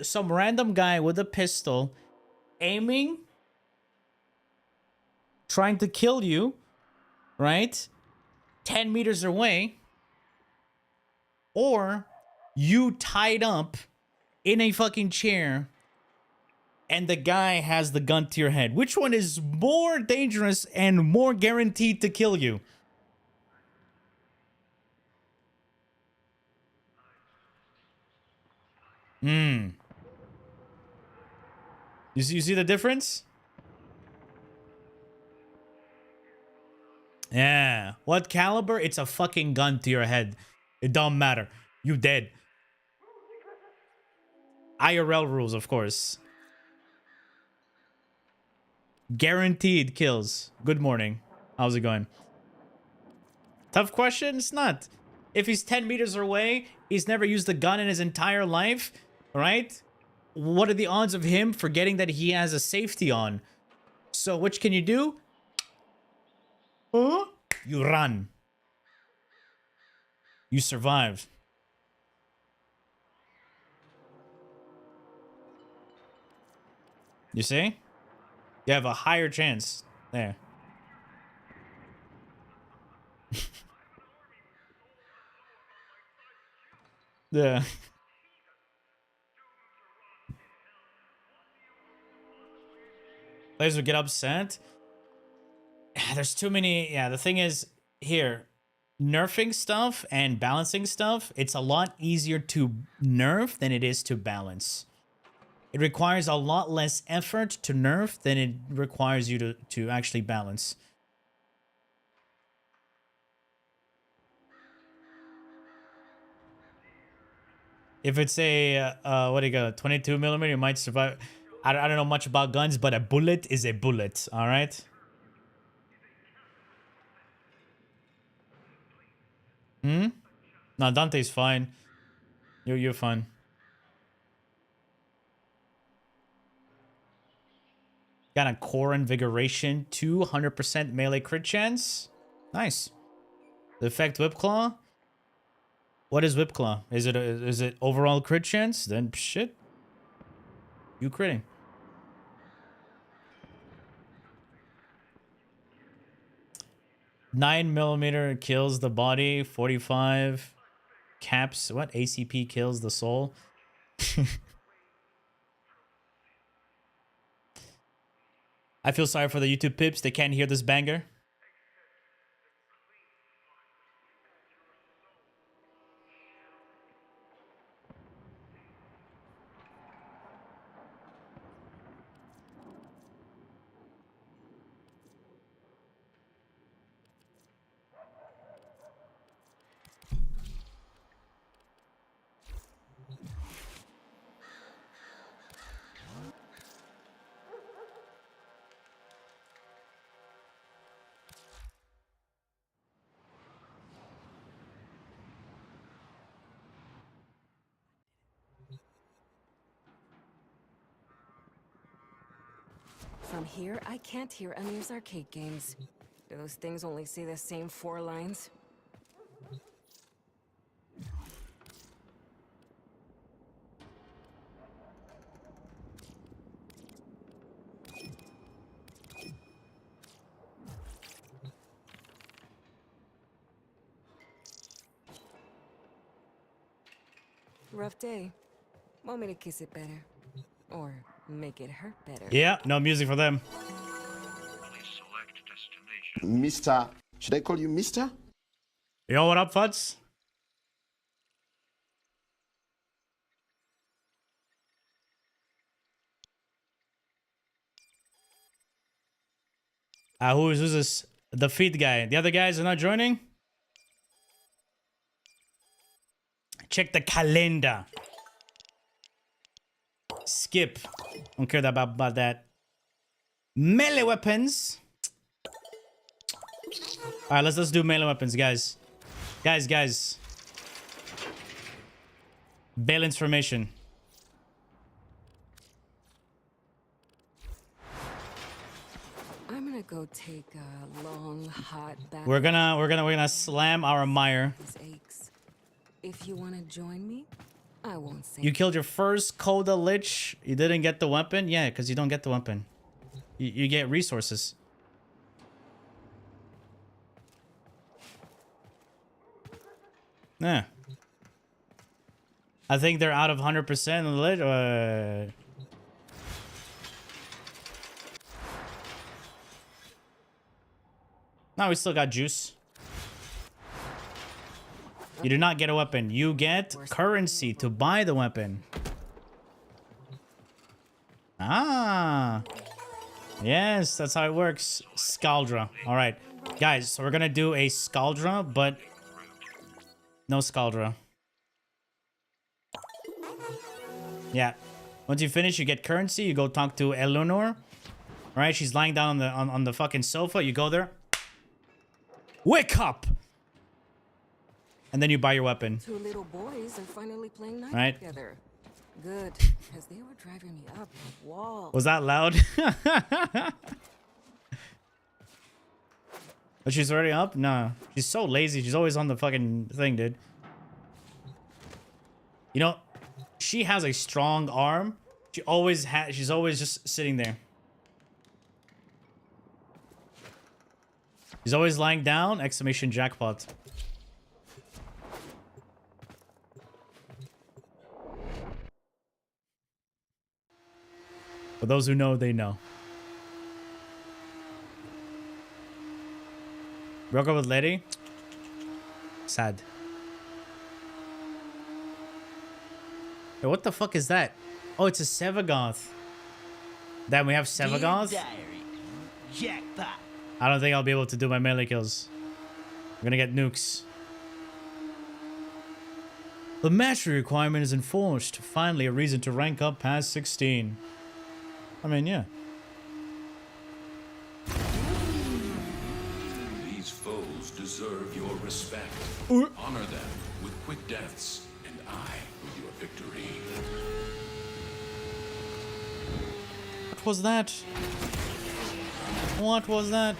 some random guy with a pistol aiming, trying to kill you, right? 10 meters away, or you tied up in a fucking chair and the guy has the gun to your head. Which one is more dangerous and more guaranteed to kill you? You see the difference? Yeah. What caliber? It's a fucking gun to your head. It don't matter. You dead. IRL rules, of course. Guaranteed kills. Good morning. How's it going? Tough question? It's not. If he's 10 meters away, he's never used a gun in his entire life, right? What are the odds of him forgetting that he has a safety on? So which can you do? You run. You survive. You see? You have a higher chance. There. Yeah. Players would get upset. There's too many. Yeah, the thing is, here, nerfing stuff and balancing stuff, it's a lot easier to nerf than it is to balance. It requires a lot less effort to nerf than it requires you to actually balance. If it's a, what do you got, 22 millimeter, you might survive. I don't know much about guns, but a bullet is a bullet, all right? No, Dante's fine. You're fine. Got a core invigoration, 200% melee crit chance. Nice. The effect Whipclaw. What is Whipclaw? Is it overall crit chance? Then shit. You critting. $9mm kills the body. 45 caps. What? ACP kills the soul. I feel sorry for the YouTube pips. They can't hear this banger. From here, I can't hear Amir's arcade games. Do those things only say the same 4 lines? Rough day. Want me to kiss it better? Or make it hurt better? Yeah, no music for them. Mr. Should I call you Mr.? Yo, what up, Fuds? Who's this? The feed guy. The other guys are not joining? Check the calendar. Skip. Don't care about that. Melee weapons. Alright, let's do melee weapons, guys. Guys. Balance formation. I'm gonna go take a long, hot bath. We're gonna slam our mire. If you wanna join me, I won't say. You killed your first Coda Lich. You didn't get the weapon? Yeah, because you don't get the weapon. You get resources. Yeah. I think they're out of 100% of the Lich. No, we still got juice. You do not get a weapon. You get currency to buy the weapon. Ah. Yes, that's how it works. Scaldra. All right. Guys, so we're going to do a Scaldra, but no Scaldra. Yeah. Once you finish, you get currency. You go talk to Eleanor. All right, she's lying down on the fucking sofa. You go there. Wake up! And then you buy your weapon. Two little boys are finally playing night Right. together. Good, because they were driving me up the wall. Was that loud? But she's already up? No. She's so lazy. She's always on the fucking thing, dude. You know, she has a strong arm. She's always just sitting there. She's always lying down. Exclamation jackpot. For those who know, they know. Broke up with Letty. Sad. Hey, what the fuck is that? Oh, it's a Sevagoth. Then we have Sevagoth. Jackpot. I don't think I'll be able to do my melee kills. I'm gonna get nukes. The mastery requirement is enforced. Finally, a reason to rank up past 16. I mean, yeah. These foes deserve your respect. Honor them with quick deaths, and I with your victory. What was that? What was that?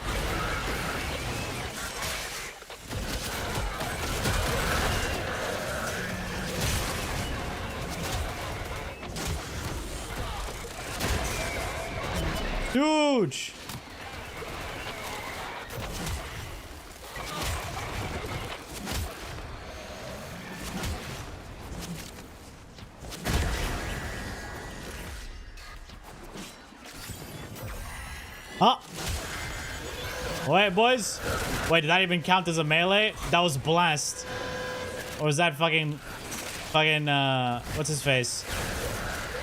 Huge! Ah! Wait, boys. Wait, did that even count as a melee? That was blast. Or was that fucking, what's his face?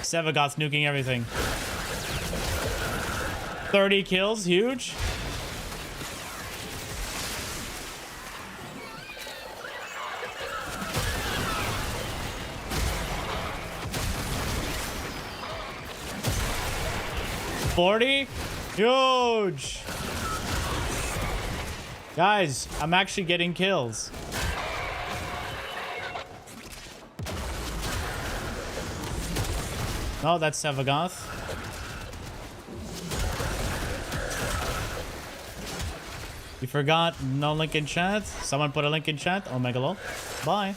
Sevagoth nuking everything. 30 kills, huge. $40? Huge! Guys, I'm actually getting kills. Oh, that's Sevagoth. You forgot no link in chat? Someone put a link in chat? Oh, Megalo. Bye.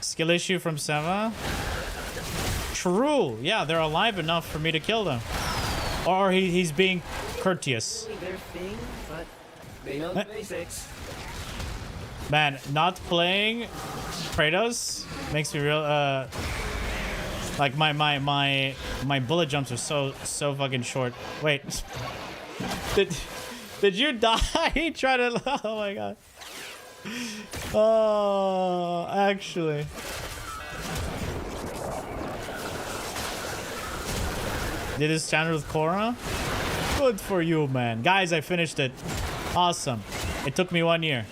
Skill issue from Seva. True. Yeah, they're alive enough for me to kill them. Or he's being courteous. Their thing, but they know the basics. Man, not playing Kratos makes me real like my bullet jumps are so fucking short. Wait. Did you die? Try to oh my god. Oh, actually. Did this channel with Korra? Good for you, man. Guys, I finished it. Awesome. It took me 1 year.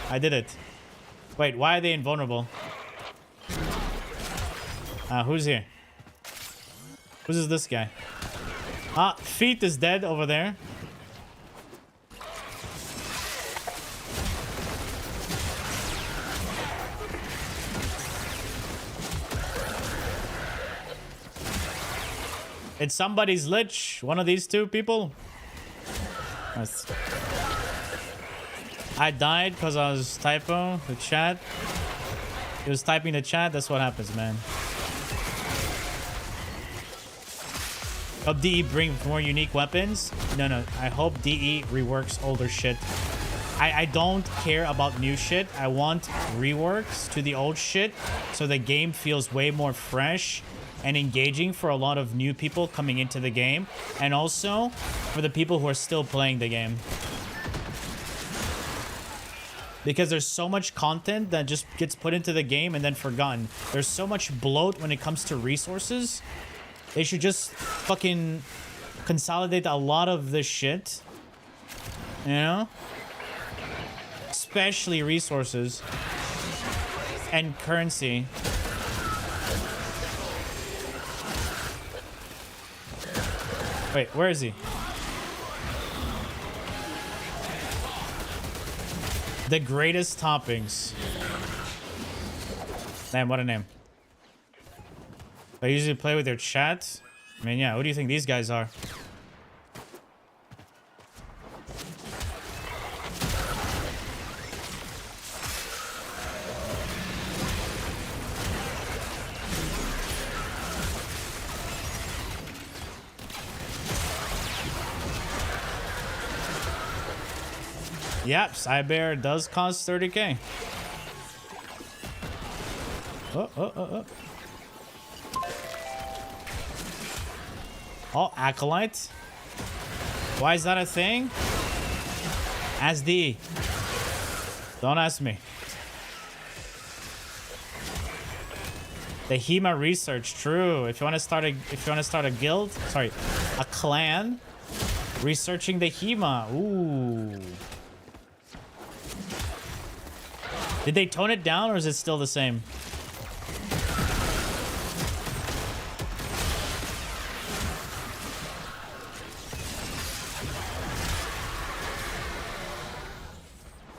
I did it. Wait, why are they invulnerable? Who's here? Who's this guy? Feet is dead over there. It's somebody's lich. One of these two people. Nice. I died because I was typo the chat. He was typing the chat. That's what happens, man. Hope DE bring more unique weapons. No. I hope DE reworks older shit. I don't care about new shit. I want reworks to the old shit so the game feels way more fresh and engaging for a lot of new people coming into the game, and also for the people who are still playing the game. Because there's so much content that just gets put into the game and then forgotten. There's so much bloat when it comes to resources. They should just fucking consolidate a lot of this shit. You know? Especially resources and currency. Wait, where is he? The greatest toppings. Damn, what a name. I usually play with their chat. I mean, yeah, who do you think these guys are? Yep, Cybear does cost 30k. Oh, Acolyte. Why is that a thing? Ask D. Don't ask me. The HEMA research, true. If you want to start a guild, sorry, a clan, researching the HEMA. Ooh. Did they tone it down or is it still the same?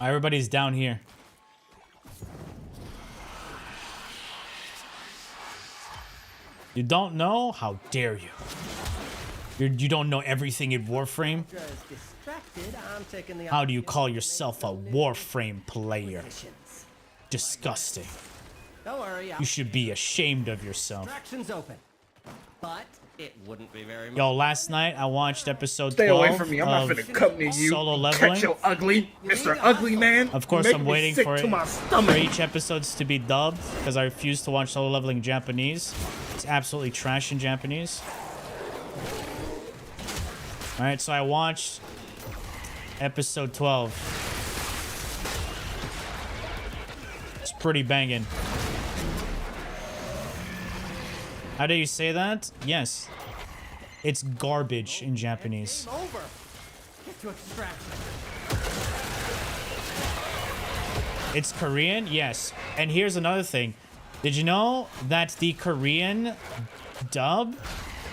Everybody's down here. You don't know? How dare you? You don't know everything in Warframe? How do you call yourself a Warframe player? Disgusting. Don't worry. You should be ashamed of yourself. Distractions open. But it wouldn't be very much. Yo, last night I watched episode 12 Stay away from me. I'm not finna come near you. Solo leveling. Catch your ugly, Mr. Ugly Man. Of course, I'm waiting for each episodes to be dubbed because I refuse to watch solo leveling Japanese. It's absolutely trash in Japanese. All right, so I watched episode 12. It's pretty banging. How do you say that? Yes. It's garbage in Japanese. Game over. Get to extraction. It's Korean? Yes. And here's another thing. Did you know that the Korean dub...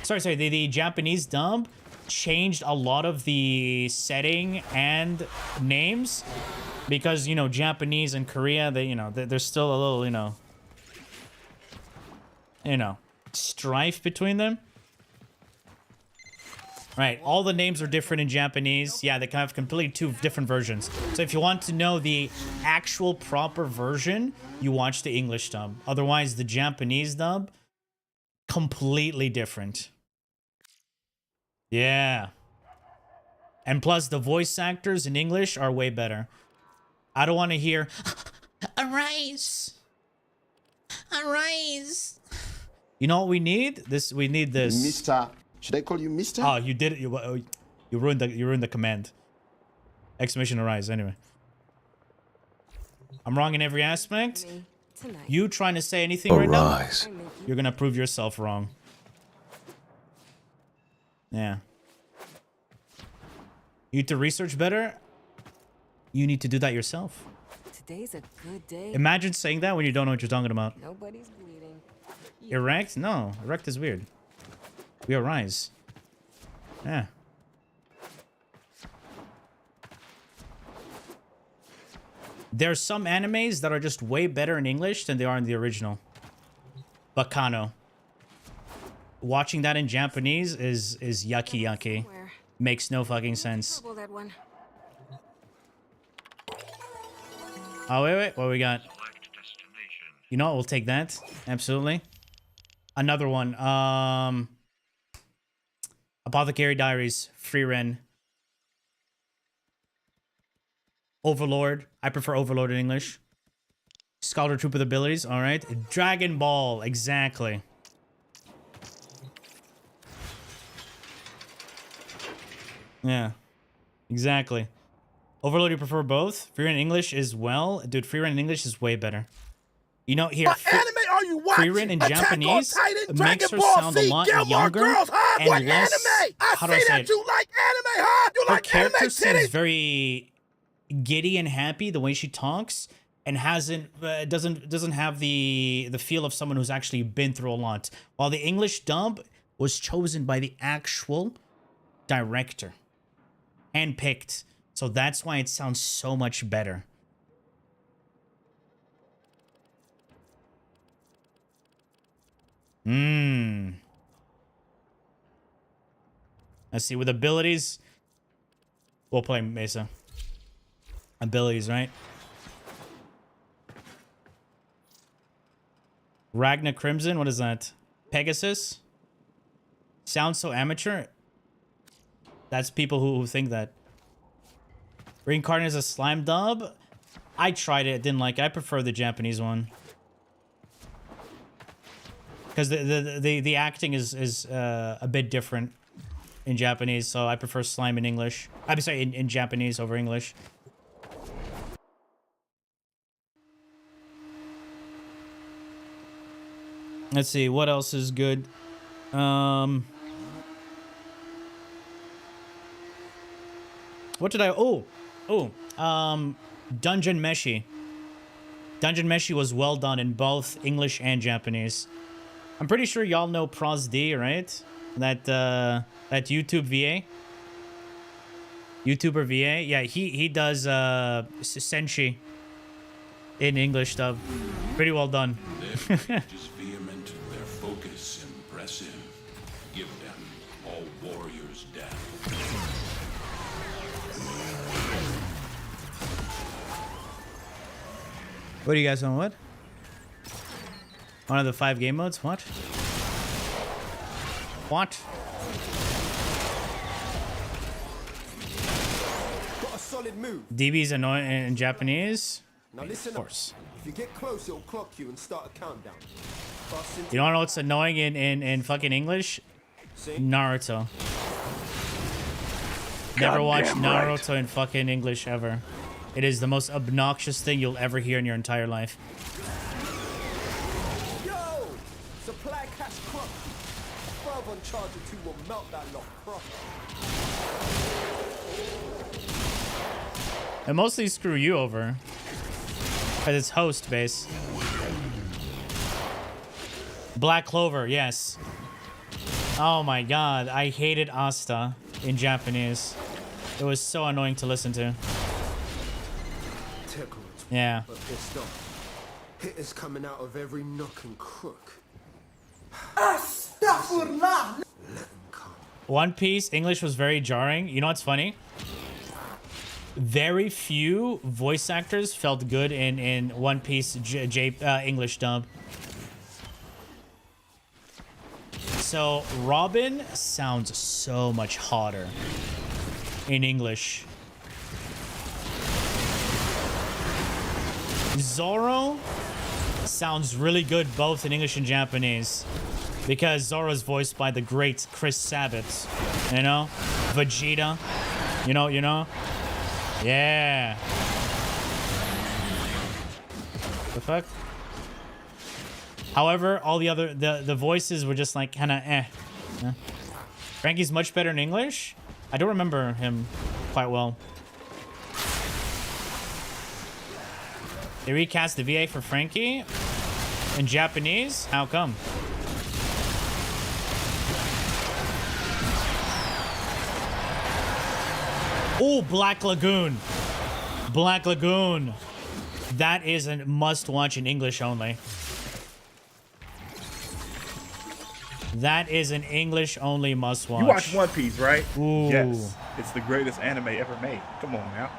Sorry, the Japanese dub changed a lot of the setting and names? Because, you know, Japanese and Korea, there's still a little, strife between them. Right, all the names are different in Japanese. Yeah, they kind of completely two different versions. So if you want to know the actual proper version, you watch the English dub. Otherwise, the Japanese dub, completely different. Yeah. And plus, the voice actors in English are way better. I don't want to hear, arise. Arise. You know what we need? We need this. Mr. Should I call you Mr.? Oh, you did it. You ruined the command. Exclamation arise. Anyway, I'm wrong in every aspect. You trying to say anything right now? You're gonna prove yourself wrong. Yeah. You need to research better. You need to do that yourself. Today's a good day. Imagine saying that when you don't know what you're talking about. Nobody's bleeding. Erect? No, erect is weird. We arise. Yeah. There are some animes that are just way better in English than they are in the original. Bacano. Watching that in Japanese is yucky yucky. Makes no fucking sense. That one. Oh, wait. What we got? You know what? We'll take that. Absolutely. Another one. Apothecary Diaries. Free Ren. Overlord. I prefer Overlord in English. Scholar Troop with abilities. All right. Dragon Ball. Exactly. Yeah. Exactly. Overlord, you prefer both? Free Ren in English is well. Dude, Free Ren in English is way better. You know, here. What anime are you watching? Free Ren in Attack on Japanese Titan, makes her Dragon Ball sound Z, a lot Gilmore younger Girls, huh? and What less. anime? How do I say that it? you like anime, huh? You Her like character anime seems titties? very giddy and happy the way she talks, and doesn't have the feel of someone who's actually been through a lot. While the English dub was chosen by the actual director, handpicked, so that's why it sounds so much better. Let's see, with abilities, we'll play Mesa. Abilities, right? Ragna Crimson, what is that? Pegasus? Sounds so amateur. That's people who think that. Reincarnate is a slime dub. I tried it, didn't like it. I prefer the Japanese one. Because the acting is a bit different in Japanese, so I prefer slime in English. I'm sorry, in Japanese over English. Let's see, what else is good? What did I... Dungeon Meshi. Dungeon Meshi was well done in both English and Japanese. I'm pretty sure y'all know Pros D, right? That YouTube VA. YouTuber VA. Yeah, he does Senshi in English dub. Pretty well done. Their speech is vehement, their focus impressive. Give them all warriors down. What do you guys want? What? One of the 5 game modes? What? What? Got a solid move. DB's annoying in Japanese? Now listen of course. Up. If you get close, it'll clock you and start a countdown. You don't know what's annoying in fucking English? See? Naruto. Never watched Naruto in fucking English ever. It is the most obnoxious thing you'll ever hear in your entire life. Yo! Supply cash crop. 12 on charger 2 will melt that lot crop. And mostly screw you over. Because it's host base. Black Clover, yes. Oh my god, I hated Asta in Japanese. It was so annoying to listen to. Yeah. But pissed off. Hitters coming out of every nook and crook. Astaghfirullah. One Piece English was very jarring. You know what's funny? Very few voice actors felt good in One Piece English dub. So Robin sounds so much hotter in English. Zoro sounds really good both in English and Japanese because Zoro's voiced by the great Chris Sabat, you know? Vegeta, you know? Yeah. The fuck? However, all the other, the voices were just like kind of eh. Frankie's much better in English? I don't remember him quite well. They recast the VA for Frankie in Japanese? How come? Oh, Black Lagoon. Black Lagoon. That is a must-watch in English only. That is an English-only must-watch. You watch One Piece, right? Ooh. Yes. It's the greatest anime ever made. Come on now.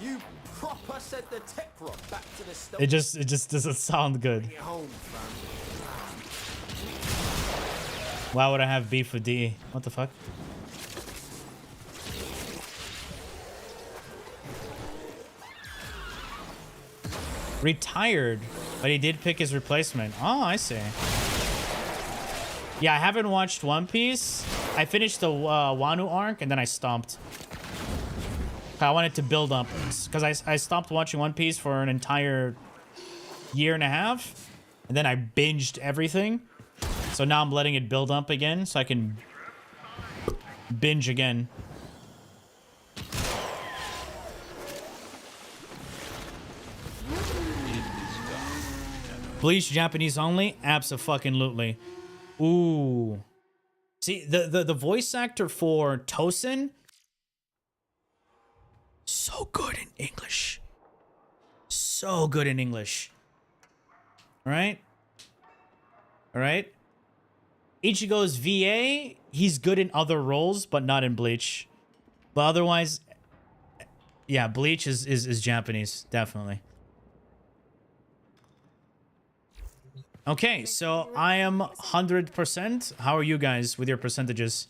You proper sent the tech rock back to the stone. It just doesn't sound good. Bring it home, fam. Why would I have beef with DE? What the fuck? Retired, but he did pick his replacement. Oh, I see. Yeah, I haven't watched One Piece. I finished the Wano arc and then I stopped. I wanted to build up because I stopped watching One Piece for an entire year and a half, and then I binged everything. So now I'm letting it build up again so I can binge again. Bleach Japanese only? Abso-fucking-lutely. Ooh. See, the voice actor for Tosin, so good in English. So good in English. Alright? Alright? Ichigo's VA, he's good in other roles, but not in Bleach. But otherwise, yeah, Bleach is Japanese, definitely. Okay, so I am 100%. How are you guys with your percentages?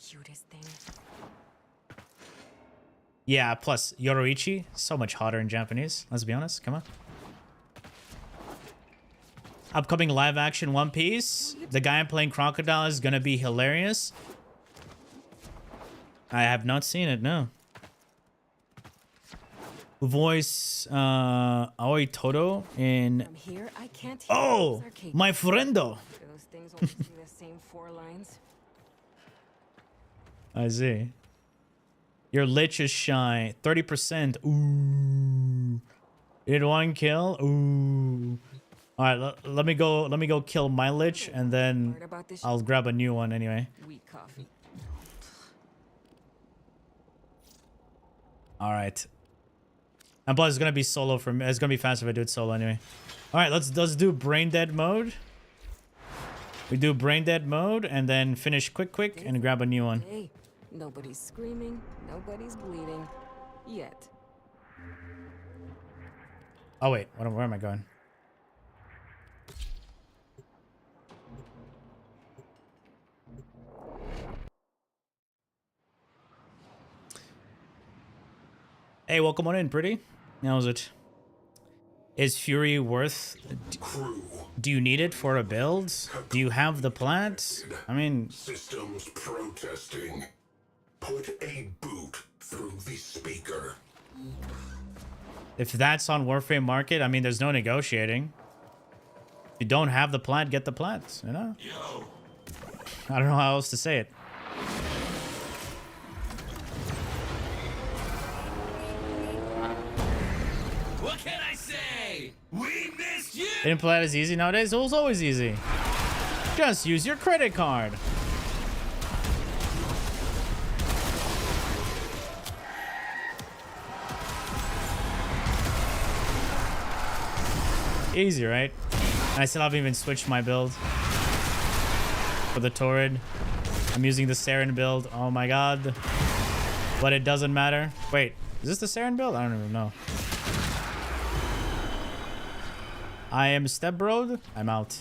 Yeah, plus Yoroichi, so much hotter in Japanese. Let's be honest, come on. Upcoming live action One Piece. The guy I'm playing Crocodile is gonna be hilarious. I have not seen it, no. Voice Aoi Todo in Oh, my friendo. Those things always do the same 4 lines. I see. Your lich is shy. 30%. Ooh. You did 1 kill? Ooh. Alright, let me go kill my lich and then I'll grab a new one anyway. Alright. And plus, it's gonna be solo for me. It's gonna be faster if I do it solo anyway. All right, let's do brain dead mode. We do brain dead mode and then finish quick and grab a new one. Hey, nobody's screaming, nobody's bleeding, yet. Oh wait, where am I going? Hey, welcome on in, pretty. How was it? Is Fury worth... Do you need it for a build? Do you have the plant? I mean... Systems protesting. Put a boot through the speaker. If that's on Warframe market, I mean, there's no negotiating. If you don't have the plant, get the plant, you know? I don't know how else to say it. What can I say? We missed you! Didn't play it as easy nowadays? It was always easy. Just use your credit card. Easy, right? And I still haven't even switched my build for the Torrid. I'm using the Saren build. Oh my god. But it doesn't matter. Wait, is this the Saren build? I don't even know. I am Stepbroed. I'm out.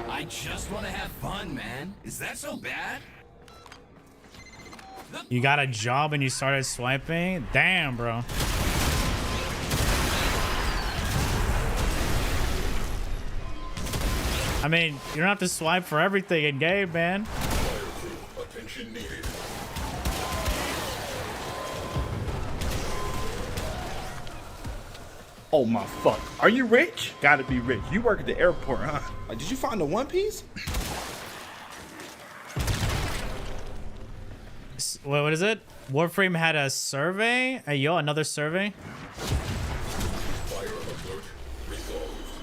I just want to have fun, man. Is that so bad? You got a job and you started swiping? Damn, bro. I mean, you don't have to swipe for everything in game, man. Attention needed. Oh my fuck. Are you rich? Gotta be rich. You work at the airport, huh? Like, did you find the One Piece? What is it? Warframe had a survey? Hey, yo, another survey?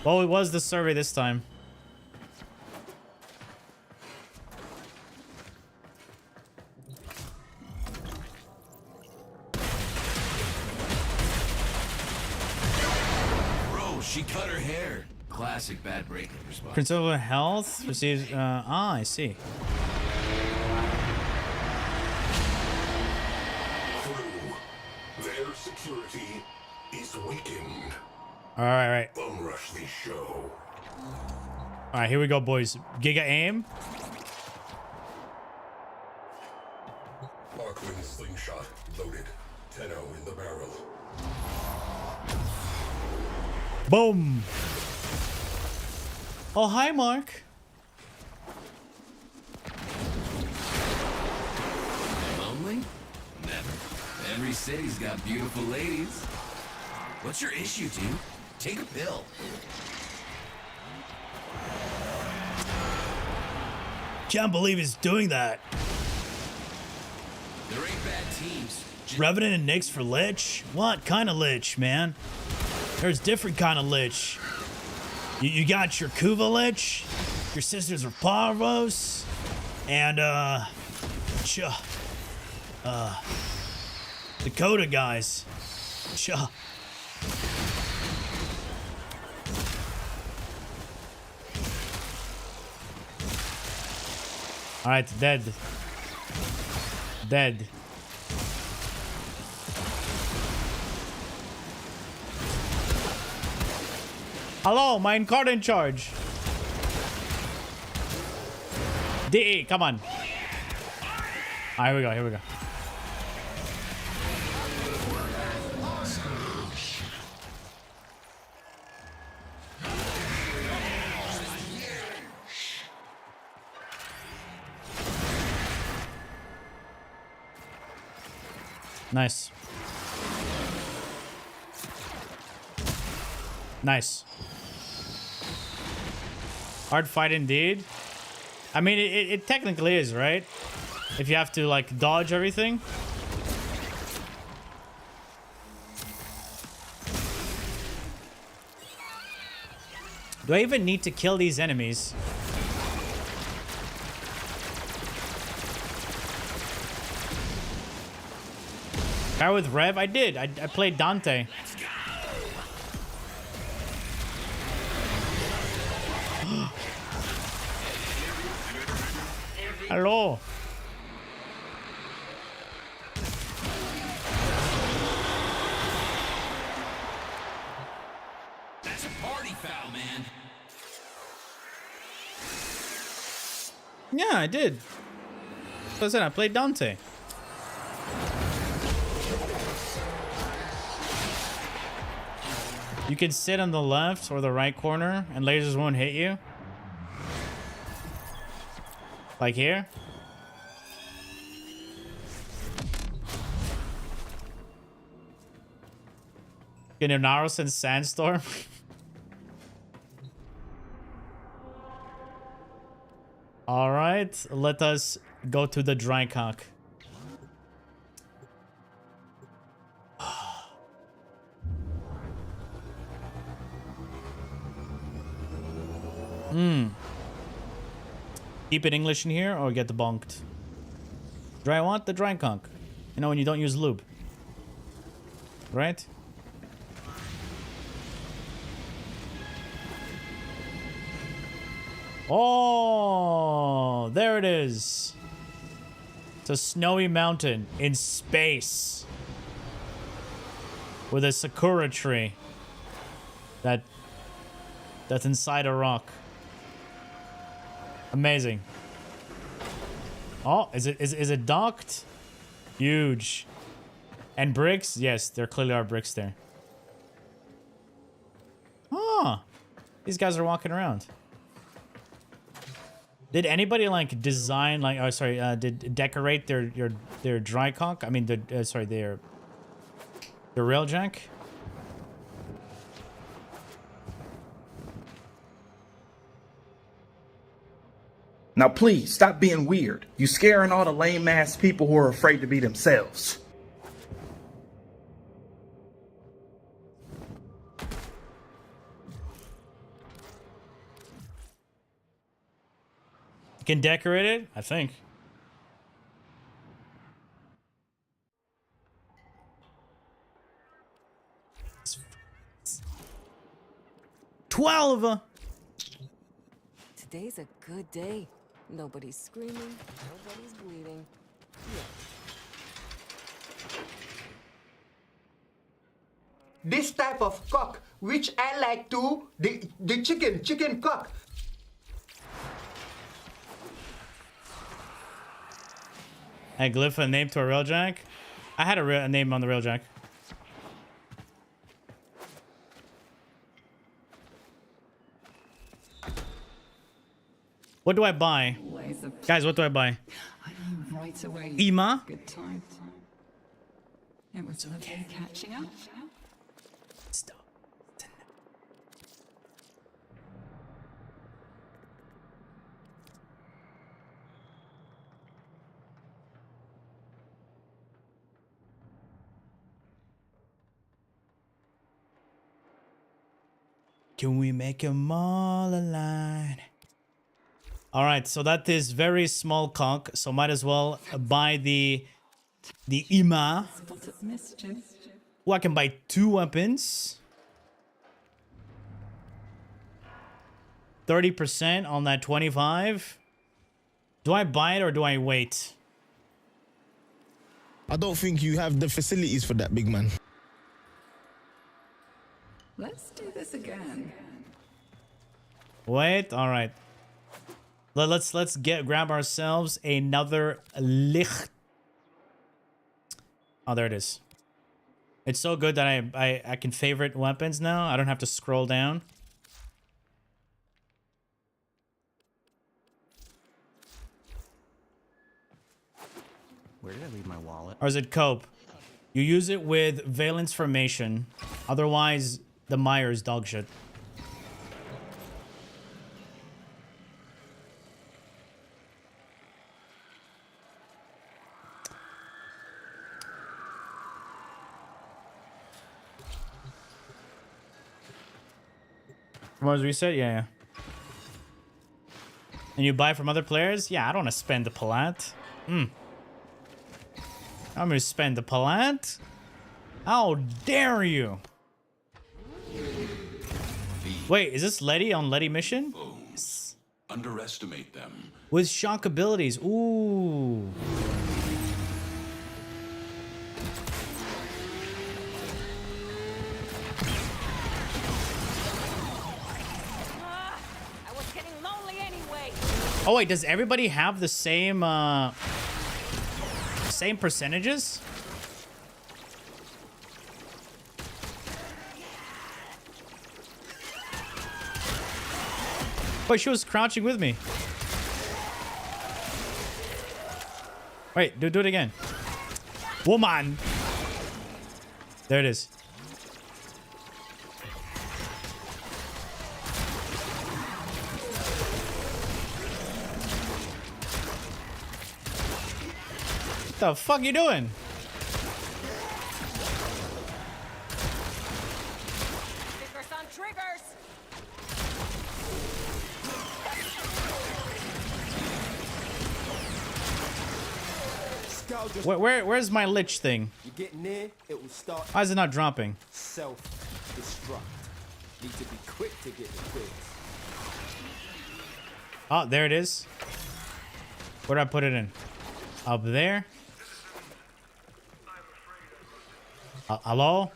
Well, it was the survey this time. Bro, she cut her hair. Classic bad breakup response. Principle of Health receives... I see. Their security is weakened. Alright. Unrush the show. Alright, here we go, boys. Giga aim. Arcwing slingshot loaded. 10-0 in the barrel. Boom. Oh, hi, Mark. Lonely? Never. Every city's got beautiful ladies. What's your issue, dude? Take a pill. Can't believe he's doing that. There ain't bad teams. Revenant and Nyx for Lich? What kind of Lich, man? There's different kind of Lich. You got your Kuva Lich, your Sisters of Parvos, and Dakota guys. Alright, dead. Dead. Hello, mine card in charge. DE, come on. Alright, here we go, here we go. Nice. Nice. Hard fight indeed. I mean, it technically is, right? If you have to, like, dodge everything. Do I even need to kill these enemies? Guy with Rev? I did. I played Dante. Hello. That's a party foul, man. Yeah, I did. So I said I played Dante. You can sit on the left or the right corner and lasers won't hit you. Like here. In a Naros and Sandstorm. Alright, let us go to the Drycock. Keep it English in here or get debunked. Do I want the Drycock? You know, when you don't use lube. Right? Oh, there it is. It's a snowy mountain in space with a sakura tree that's inside a rock. Amazing. Oh, is it docked? Huge. And bricks? Yes, there clearly are bricks there. Oh, these guys are walking around. Did anybody like design like did decorate their Drycock? I mean their railjack. Now please, stop being weird. You scaring all the lame-ass people who are afraid to be themselves. You can decorate it, I think. $12. Today's a good day. Nobody's screaming, nobody's bleeding. This type of cock, which I like to, the chicken cock. Hey, glyph a name to a railjack? I had a name on the railjack. What do I buy? Guys, what do I buy? Right away. Ima? Good time. It was okay catching up. Stop. Can we make them all align? All right, so that is very small conch, so might as well buy the Ima. Oh, I can buy 2 weapons. 30% on that 25. Do I buy it or do I wait? I don't think you have the facilities for that, big man. Let's do this again. Wait, all right. Let's grab ourselves another licht. Oh, there it is. It's so good that I can favorite weapons now. I don't have to scroll down. Where did I leave my wallet? Or is it cope? You use it with valence formation. Otherwise, the mire is dog shit. Was reset? Yeah. And you buy from other players? Yeah, I don't want to spend the palat. I'm gonna spend the palat? How dare you? Wait, is this Letty on Letty mission? Yes. Underestimate them. With shock abilities. Ooh. Oh wait, does everybody have the same same percentages? Wait, she was crouching with me. Wait, do it again. Woman. There it is. What the fuck you doing? Stickers on triggers. Where's my lich thing? You get near, it will start. Why is it not dropping? Self-destruct. Need to be quick to get the quiz. Oh, there it is. Where do I put it in? Up there. Hello?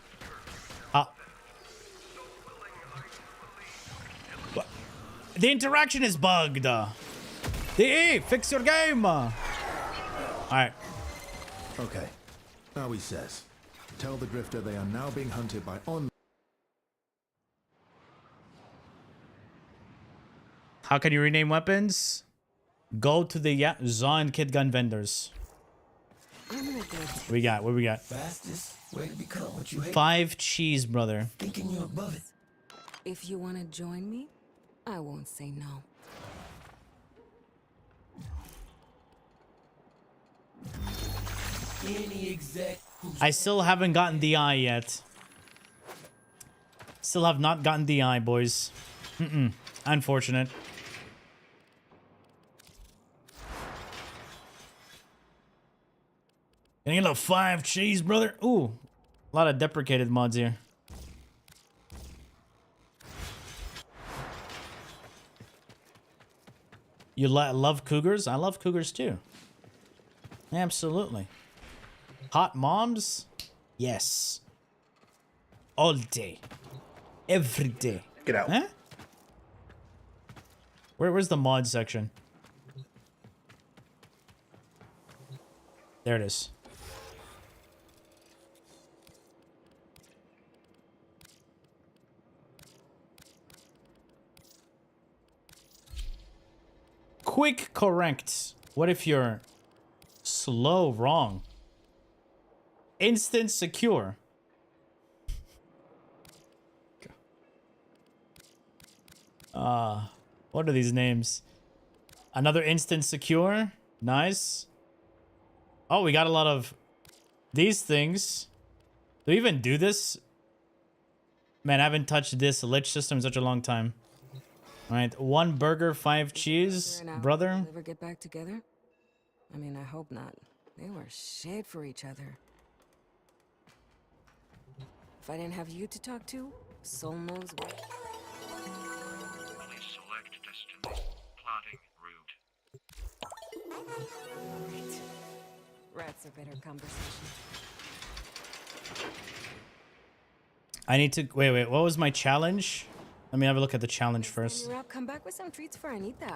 The interaction is bugged. DE, fix your game. Alright. Okay. Now he says, tell the Drifter they are now being hunted by on. How can you rename weapons? Go to the Zon Kid Gun vendors. What we got? What we got? Fastest way to become what you hate. 5 cheese, brother. Thinking you're above it. If you want to join me, I won't say no. Any exec I still haven't gotten the eye yet. Still have not gotten the eye, boys. Unfortunate. Can I get a 5 cheese, brother? Ooh, a lot of deprecated mods here. You love cougars? I love cougars too. Absolutely. Hot moms? Yes. All day. Every day. Get out. Huh? Where's the mod section? There it is. Quick correct. What if you're slow wrong? Instant secure. What are these names? Another instant secure. Nice. Oh, we got a lot of these things. Do we even do this? Man, I haven't touched this lich system in such a long time. All right, 1 burger, 5 cheese, brother. Ever get back together? I mean, I hope not. They were shit for each other. If I didn't have you to talk to, soul knows what. Please select destiny. Plotting route. Great. Rats are better conversation. I need to wait. What was my challenge? Let me have a look at the challenge first. You're up, come back with some treats for Anita.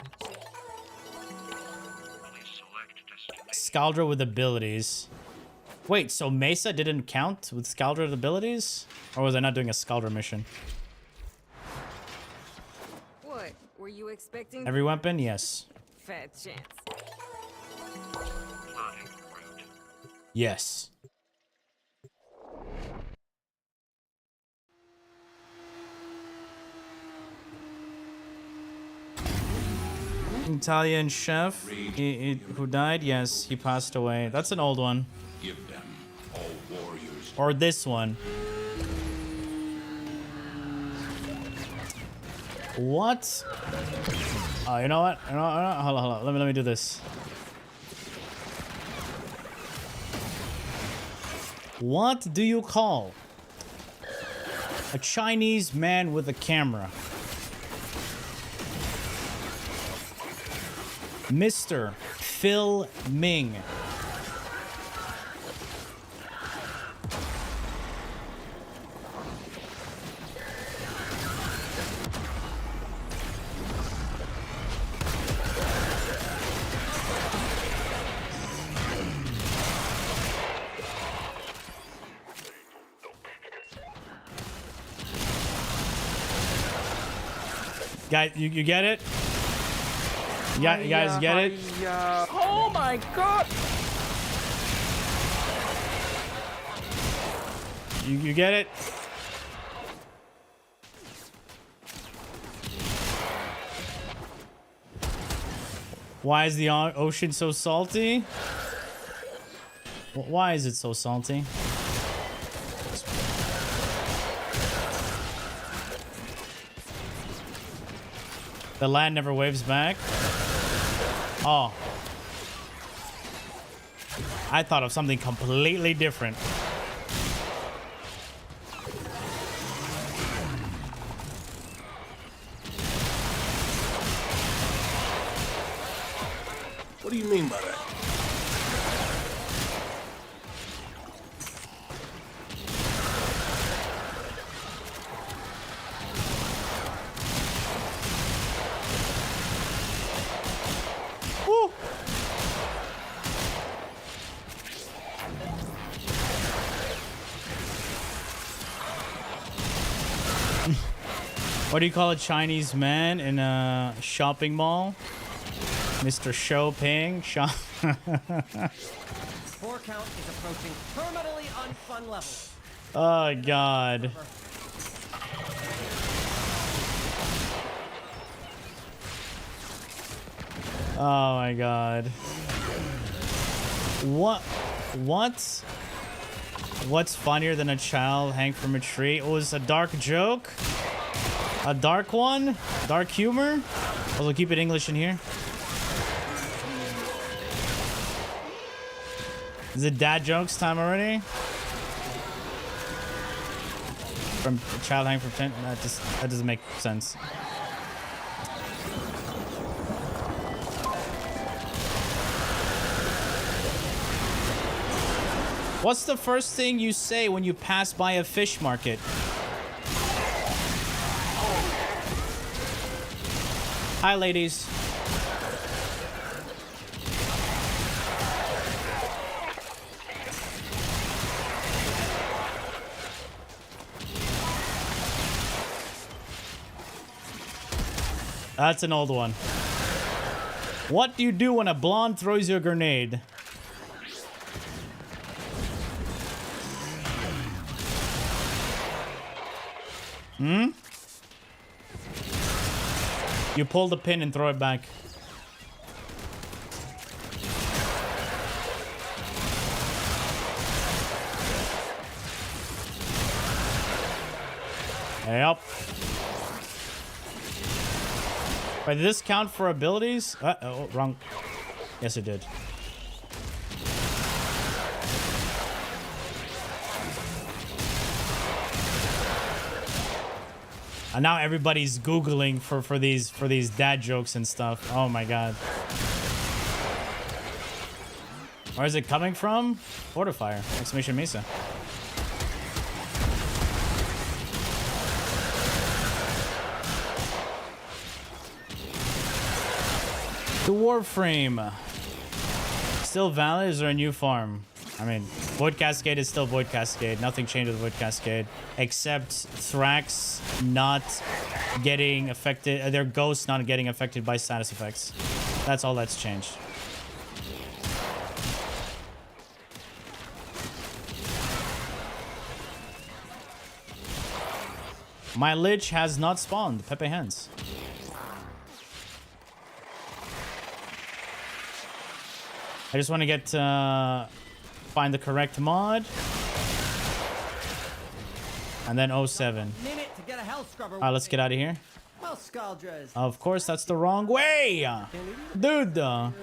Scaldra with abilities. Wait, so Mesa didn't count with Scaldra abilities? Or was I not doing a Scaldra mission? What? Were you expecting? Every weapon? Yes. Fat chance. Yes. Italian chef who died? Yes, he passed away. That's an old one. Give them all warriors. Or this one. What? Oh, you know what? Hold on. Let me do this. What do you call a Chinese man with a camera? Mr. Phil Ming. Guys, you get it? You guys get it? Oh my god! You get it? Why is the ocean so salty? Why is it so salty? The land never waves back. Oh. I thought of something completely different. What do you mean by that? What do you call a Chinese man in a shopping mall? Mr. Shopping. Spore count is approaching terminally unfun levels. Oh god. Oh my god. What? What? What's funnier than a child hang from a tree? It was a dark joke. A dark one. Dark humor. Also, keep it English in here. Is it dad jokes time already? From a child hang from 10? That doesn't make sense. What's the first thing you say when you pass by a fish market? Hi, ladies. That's an old one. What do you do when a blonde throws you a grenade? Hmm? You pull the pin and throw it back. Yep. Wait, did this count for abilities? Oh, wrong. Yes, it did. And now everybody's Googling for these dad jokes and stuff. Oh my god. Where is it coming from? Fortifier. Exclamation Mesa. The Warframe. Still valid? Is there a new farm? I mean, Void Cascade is still Void Cascade. Nothing changed with Void Cascade. Except Thrax not getting affected. Their ghosts not getting affected by status effects. That's all that's changed. My Lich has not spawned. Pepe Hands. I just want to get... find the correct mod. And then 07. Alright, let's get out of here. Of course, that's the wrong way! Dude! Acquisitions.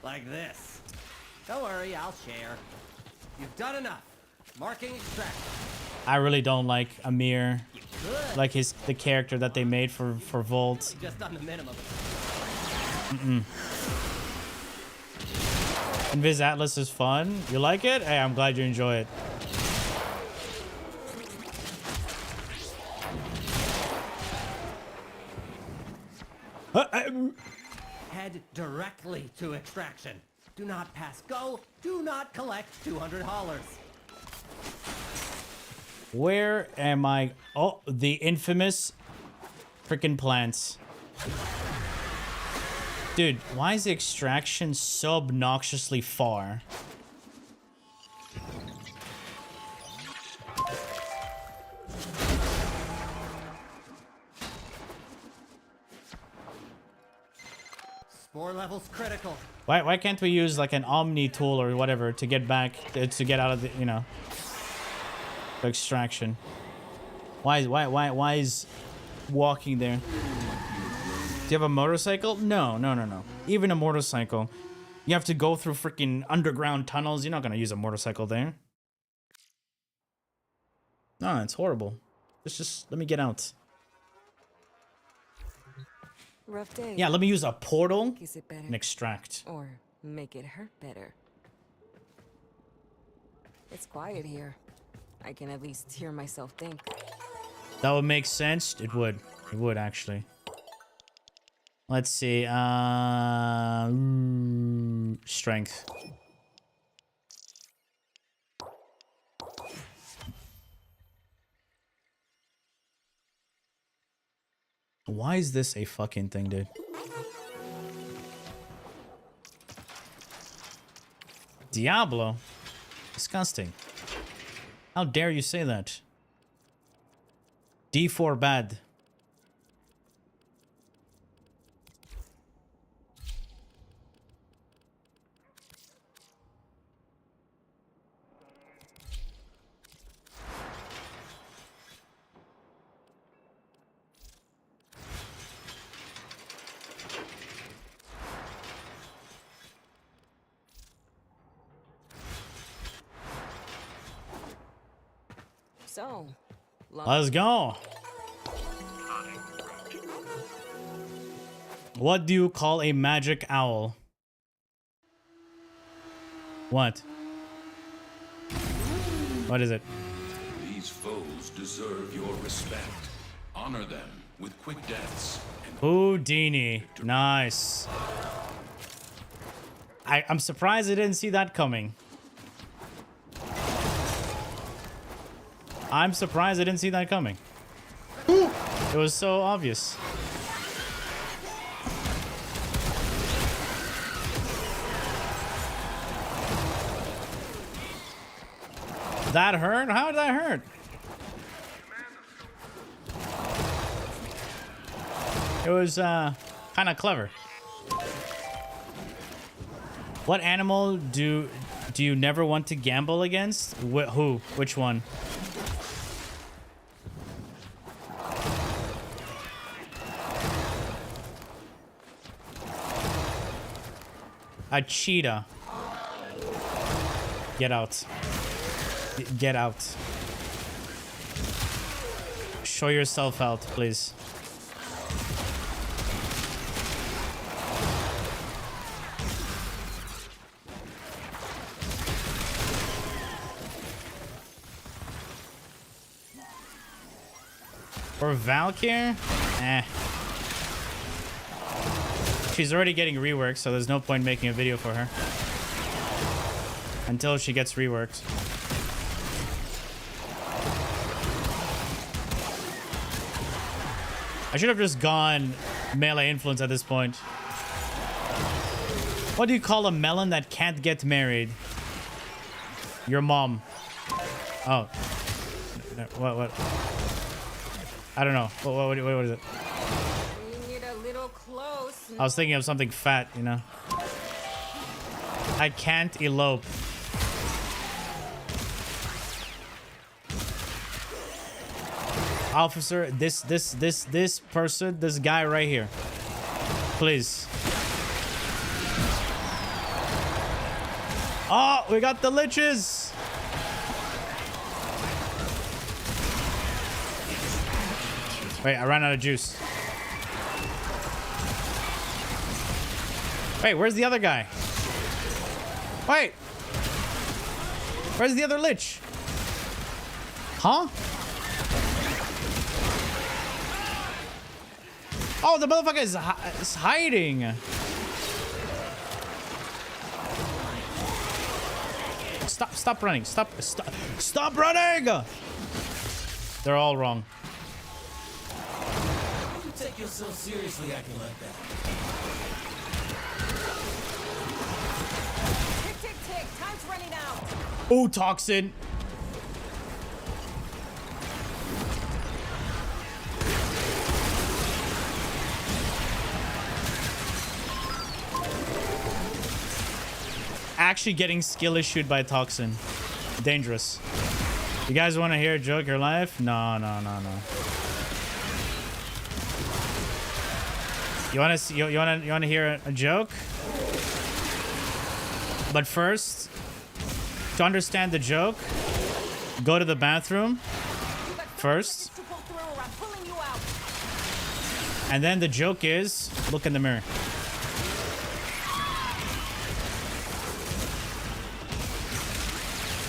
Like this. Don't worry, I'll share. You've done enough. Marking extract. I really don't like Amir. Like the character that they made for Volt. Just done the minimum. Invis Atlas is fun. You like it? Hey, I'm glad you enjoy it. Head directly to extraction. Do not pass go. Do not collect $200. Where am I? Oh, the infamous freaking plants. Dude, why is the extraction so obnoxiously far? Spore level's critical. Why can't we use like an Omni tool or whatever to get back to get out of the, you know, the extraction? Why is walking there? Do you have a motorcycle? No. Even a motorcycle, you have to go through freaking underground tunnels. You're not gonna use a motorcycle there. No, it's horrible. Just let me get out. Rough day. Yeah, let me use a portal Is it better? and extract. Or make it hurt better. It's quiet here. I can at least hear myself think. That would make sense. It would. It would actually. Let's see. Strength. Why is this a fucking thing, dude? Diablo? Disgusting. How dare you say that? D4 bad. So, Let's go. What do you call a magic owl? What? What is it? These foes deserve your respect. Honor them with quick deaths. Houdini. Nice. I'm surprised I didn't see that coming. I'm surprised I didn't see that coming. It was so obvious. That hurt? How did that hurt? It was kind of clever. What animal do you never want to gamble against? Who? Which one? A cheetah. Get out. Get out. Show yourself out, please. For Valkyr? Eh. She's already getting reworked, so there's no point making a video for her. Until she gets reworked. I should have just gone melee influence at this point. What do you call a melon that can't get married? Your mom. Oh. What? I don't know. What is it? Bring it a little close. I was thinking of something fat, you know. I can't elope. Officer, this person, this guy right here. Please. Oh, we got the liches. Wait, I ran out of juice. Wait, where's the other guy? Wait. Where's the other lich? Huh? Oh, the motherfucker is hiding. Stop running. Stop running. They're all wrong. You take yourself seriously acting like that. Tick. Time's running out. Oh, toxin. Actually getting skill issued by toxin. Dangerous. You guys want to hear a joke your life? No. You want to hear a joke? But first, to understand the joke, go to the bathroom first. And then the joke is, look in the mirror.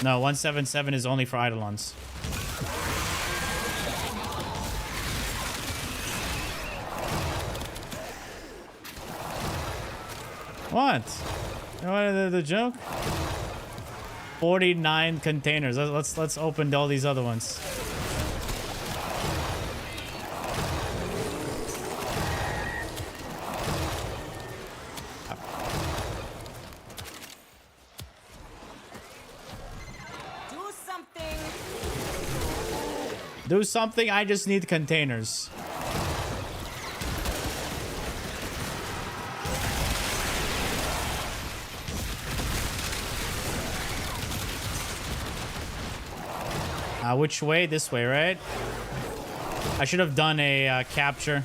No, 177 is only for Eidolons. What? You wanted the joke? 49 containers. Let's open all these other ones. Do something. I just need containers. Which way? This way, right? I should have done a capture.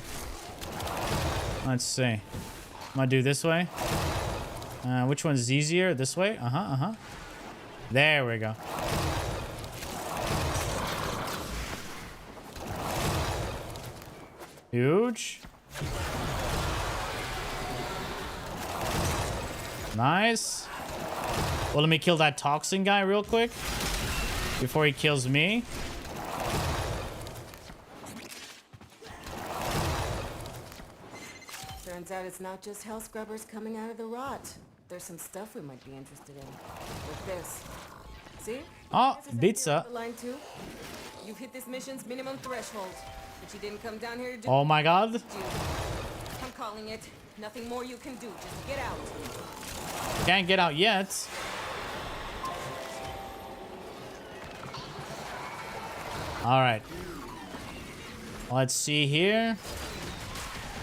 Let's see. I'm gonna do this way. Which one's easier? This way? There we go. Huge. Nice. Well, let me kill that toxin guy real quick before he kills me. Turns out it's not just hell scrubbers coming out of the rot. There's some stuff we might be interested in. Like this. See? Oh, pizza. Line 2. You've hit this mission's minimum threshold, but you didn't come down here to do. Oh my god. I'm calling it. Nothing more you can do. Just get out. Can't get out yet. All right. Let's see here.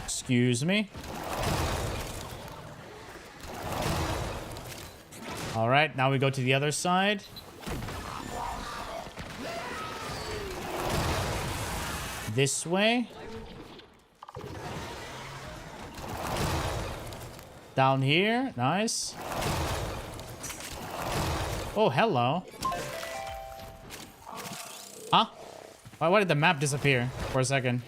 Excuse me. All right, now we go to the other side. This way. Down here. Nice. Oh, hello. Huh? Why did the map disappear for a second?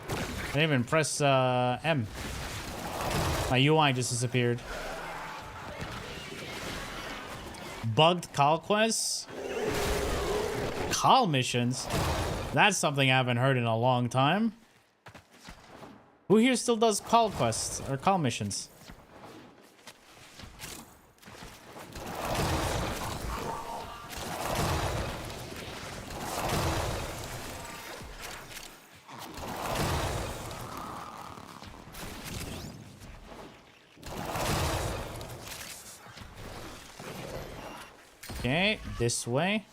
I didn't even press M. My UI just disappeared. Bugged call quests? Call missions? That's something I haven't heard in a long time. Who here still does call quests or call missions? Okay, this way.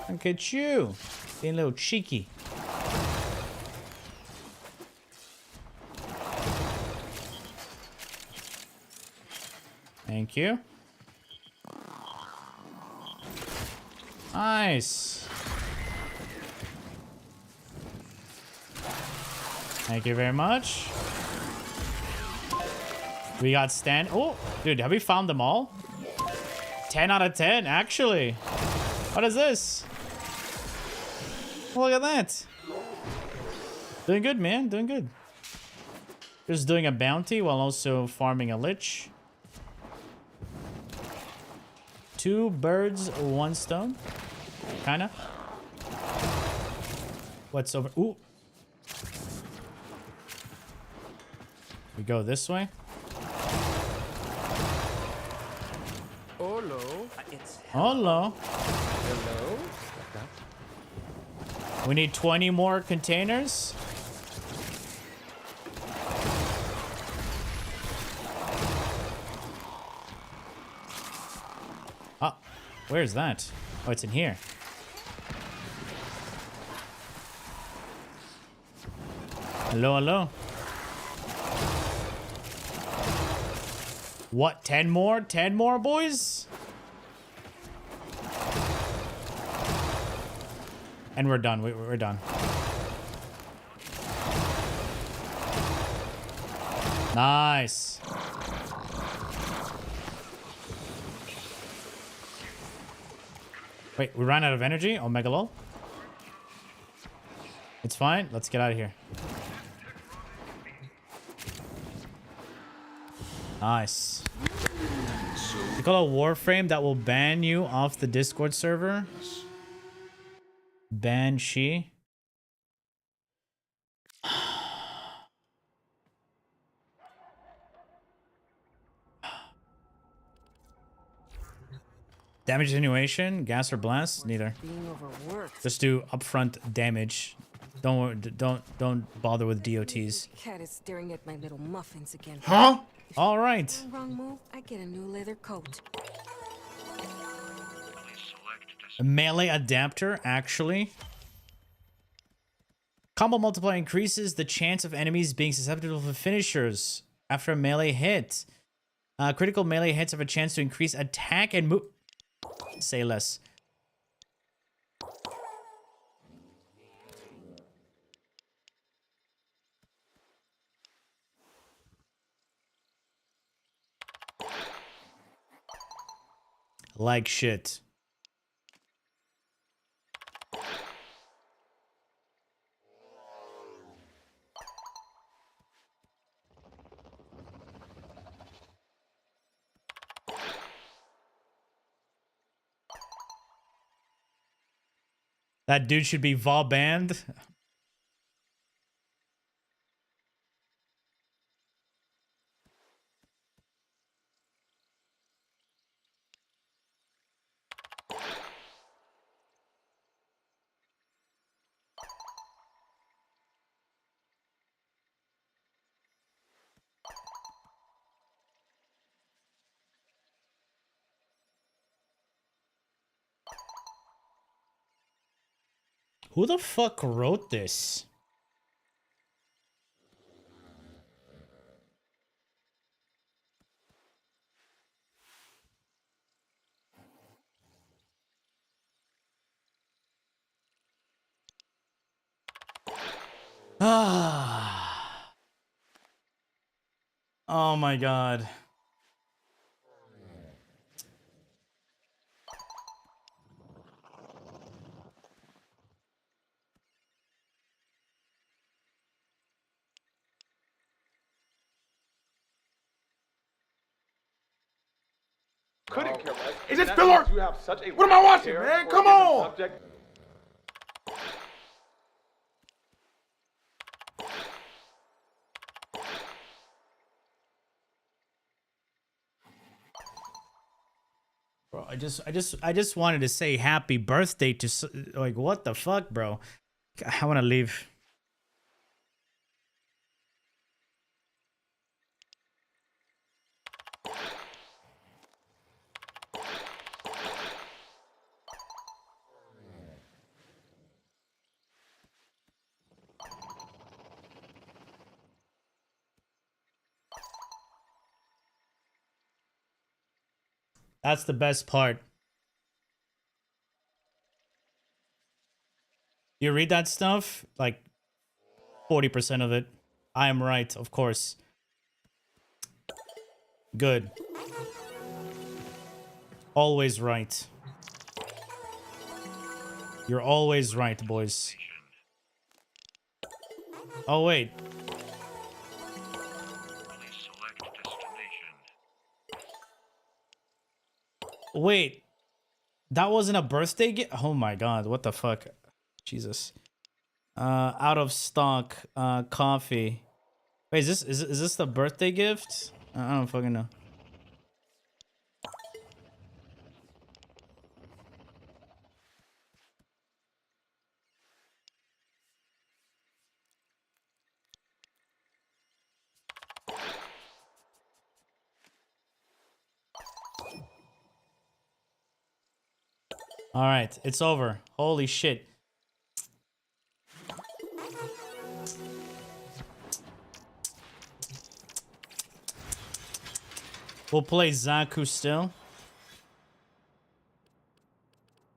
Look at you, being a little cheeky. Thank you. Nice. Thank you very much. We got stand. Oh, dude, have we found them all? 10 out of 10, actually. What is this? Look at that. Doing good, man. Doing good. Just doing a bounty while also farming a lich. 2 birds, 1 stone. Kinda. What's over? Ooh. We go this way. Hello. Hello. Hello. We need 20 more containers. Oh, where's that? Oh, it's in here. Hello, hello. What, 10 more? 10 more, boys? And we're done. We're done. Nice. Wait, we ran out of energy? Oh, mega lol. It's fine. Let's get out of here. Nice. You call a Warframe that will ban you off the Discord server? Banshee. Damage attenuation, gas or blast? Neither. Just do upfront damage. Don't bother with DOTs. Cat is staring at my little muffins again. Huh? All right. Wrong move. I get a new leather coat. A melee adapter, actually. Combo multiplier increases the chance of enemies being susceptible to finishers after a melee hit. Critical melee hits have a chance to increase attack and move. Say less. Like shit. That dude should be VAW banned. Who the fuck wrote this? Ah. Oh my god. Couldn't care less. Is this filler? What am I watching, man? Come on! Bro, I just wanted to say happy birthday to like what the fuck, bro? I want to leave. That's the best part. You read that stuff? Like 40% of it. I am right, of course. Good. Always right. You're always right, boys. Oh, wait. Wait, that wasn't a birthday gift? Oh my god, what the fuck? Jesus. Out of stock, coffee. Wait, is this the birthday gift? I don't fucking know. All right, it's over. Holy shit. We'll play Zaku still.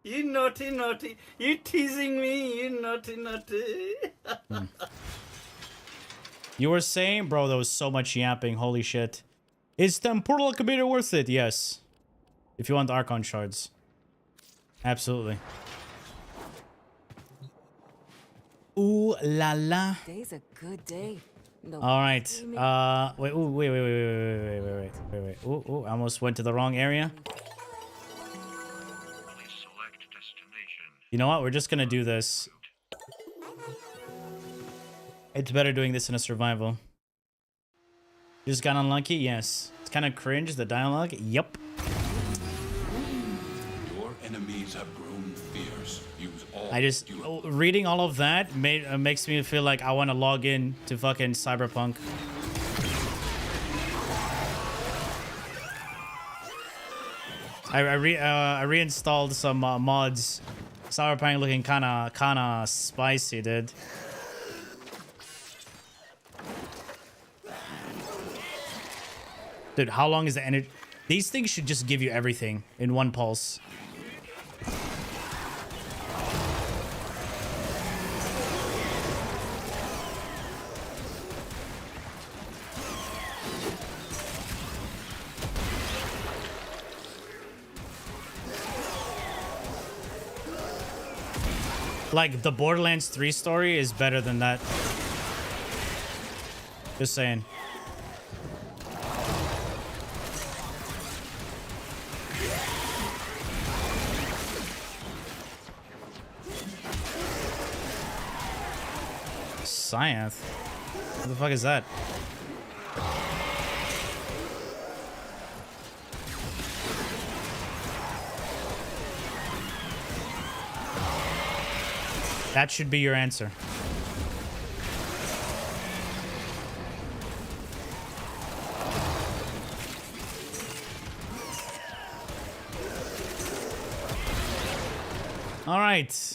You naughty, naughty. You teasing me, you naughty, naughty. You were saying, bro, there was so much yapping. Holy shit. Is Temporal Archimedea worth it? Yes. If you want the Archon shards. Absolutely. Ooh la la. Today's a good day. No. All right. Wait. Ooh, wait. Ooh, I almost went to the wrong area. You know what? We're just gonna do this. It's better doing this in a survival. You just got unlucky? Yes. It's kind of cringe, the dialogue. Yup. Enemies have grown fierce. Use all I just reading all of that makes me feel like I want to log in to fucking Cyberpunk. I reinstalled some mods. Cyberpunk looking kind of spicy, dude. Dude, how long is the energy? These things should just give you everything in one pulse. Like, the Borderlands 3 story is better than that. Just saying. Science. What the fuck is that? That should be your answer. All right.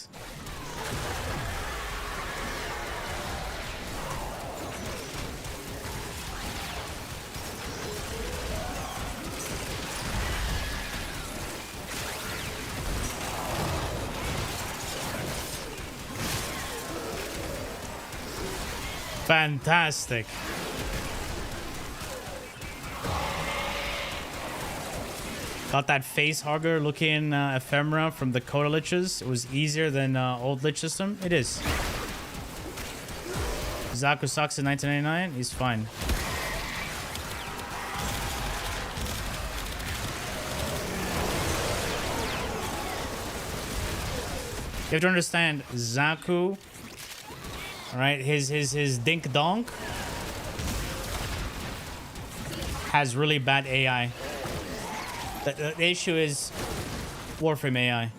Fantastic. Got that face hugger looking ephemera from the Coda Liches. It was easier than old Lich system. It is. Zaku sucks in 1999. He's fine. You have to understand, Zaku, all right, his dink donk has really bad AI. The issue is Warframe AI.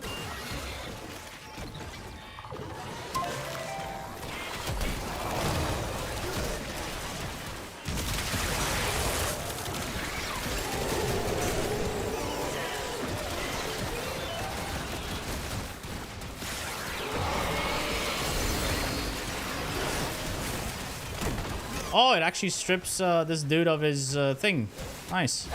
Oh, it actually strips this dude of his thing. Nice.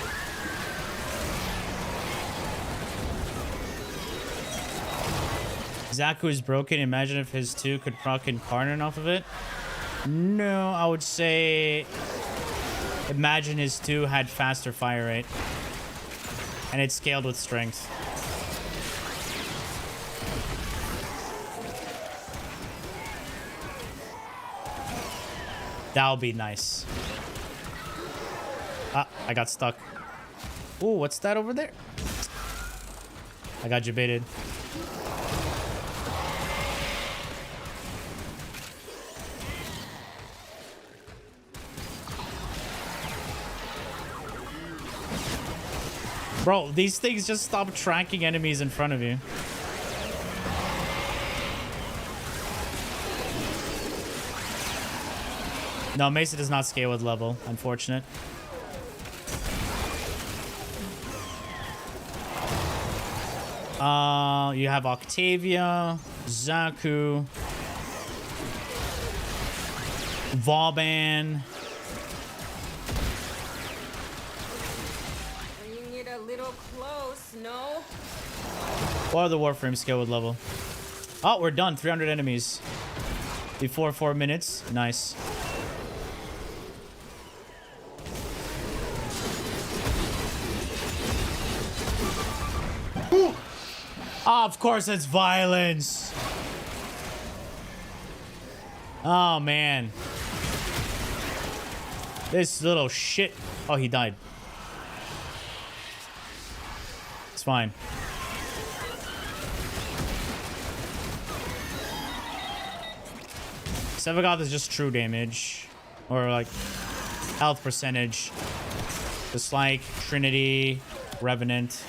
Zaku is broken. Imagine if his 2 could proc Incarnate off of it. No, I would say... Imagine his 2 had faster fire rate. And it scaled with strength. That would be nice. Ah, I got stuck. Ooh, what's that over there? I got jebaited. Bro, these things just stop tracking enemies in front of you. No, Mesa does not scale with level. Unfortunate. You have Octavia, Zaku, Vauban. Bringing it a little close, no? What are the Warframe scale with level? Oh, we're done. 300 enemies. Before 4 minutes. Nice. Oh, of course it's violence. Oh, man. This little shit. Oh, he died. It's fine. Sevagoth is just true damage. Or like health percentage. Just like Trinity, Revenant.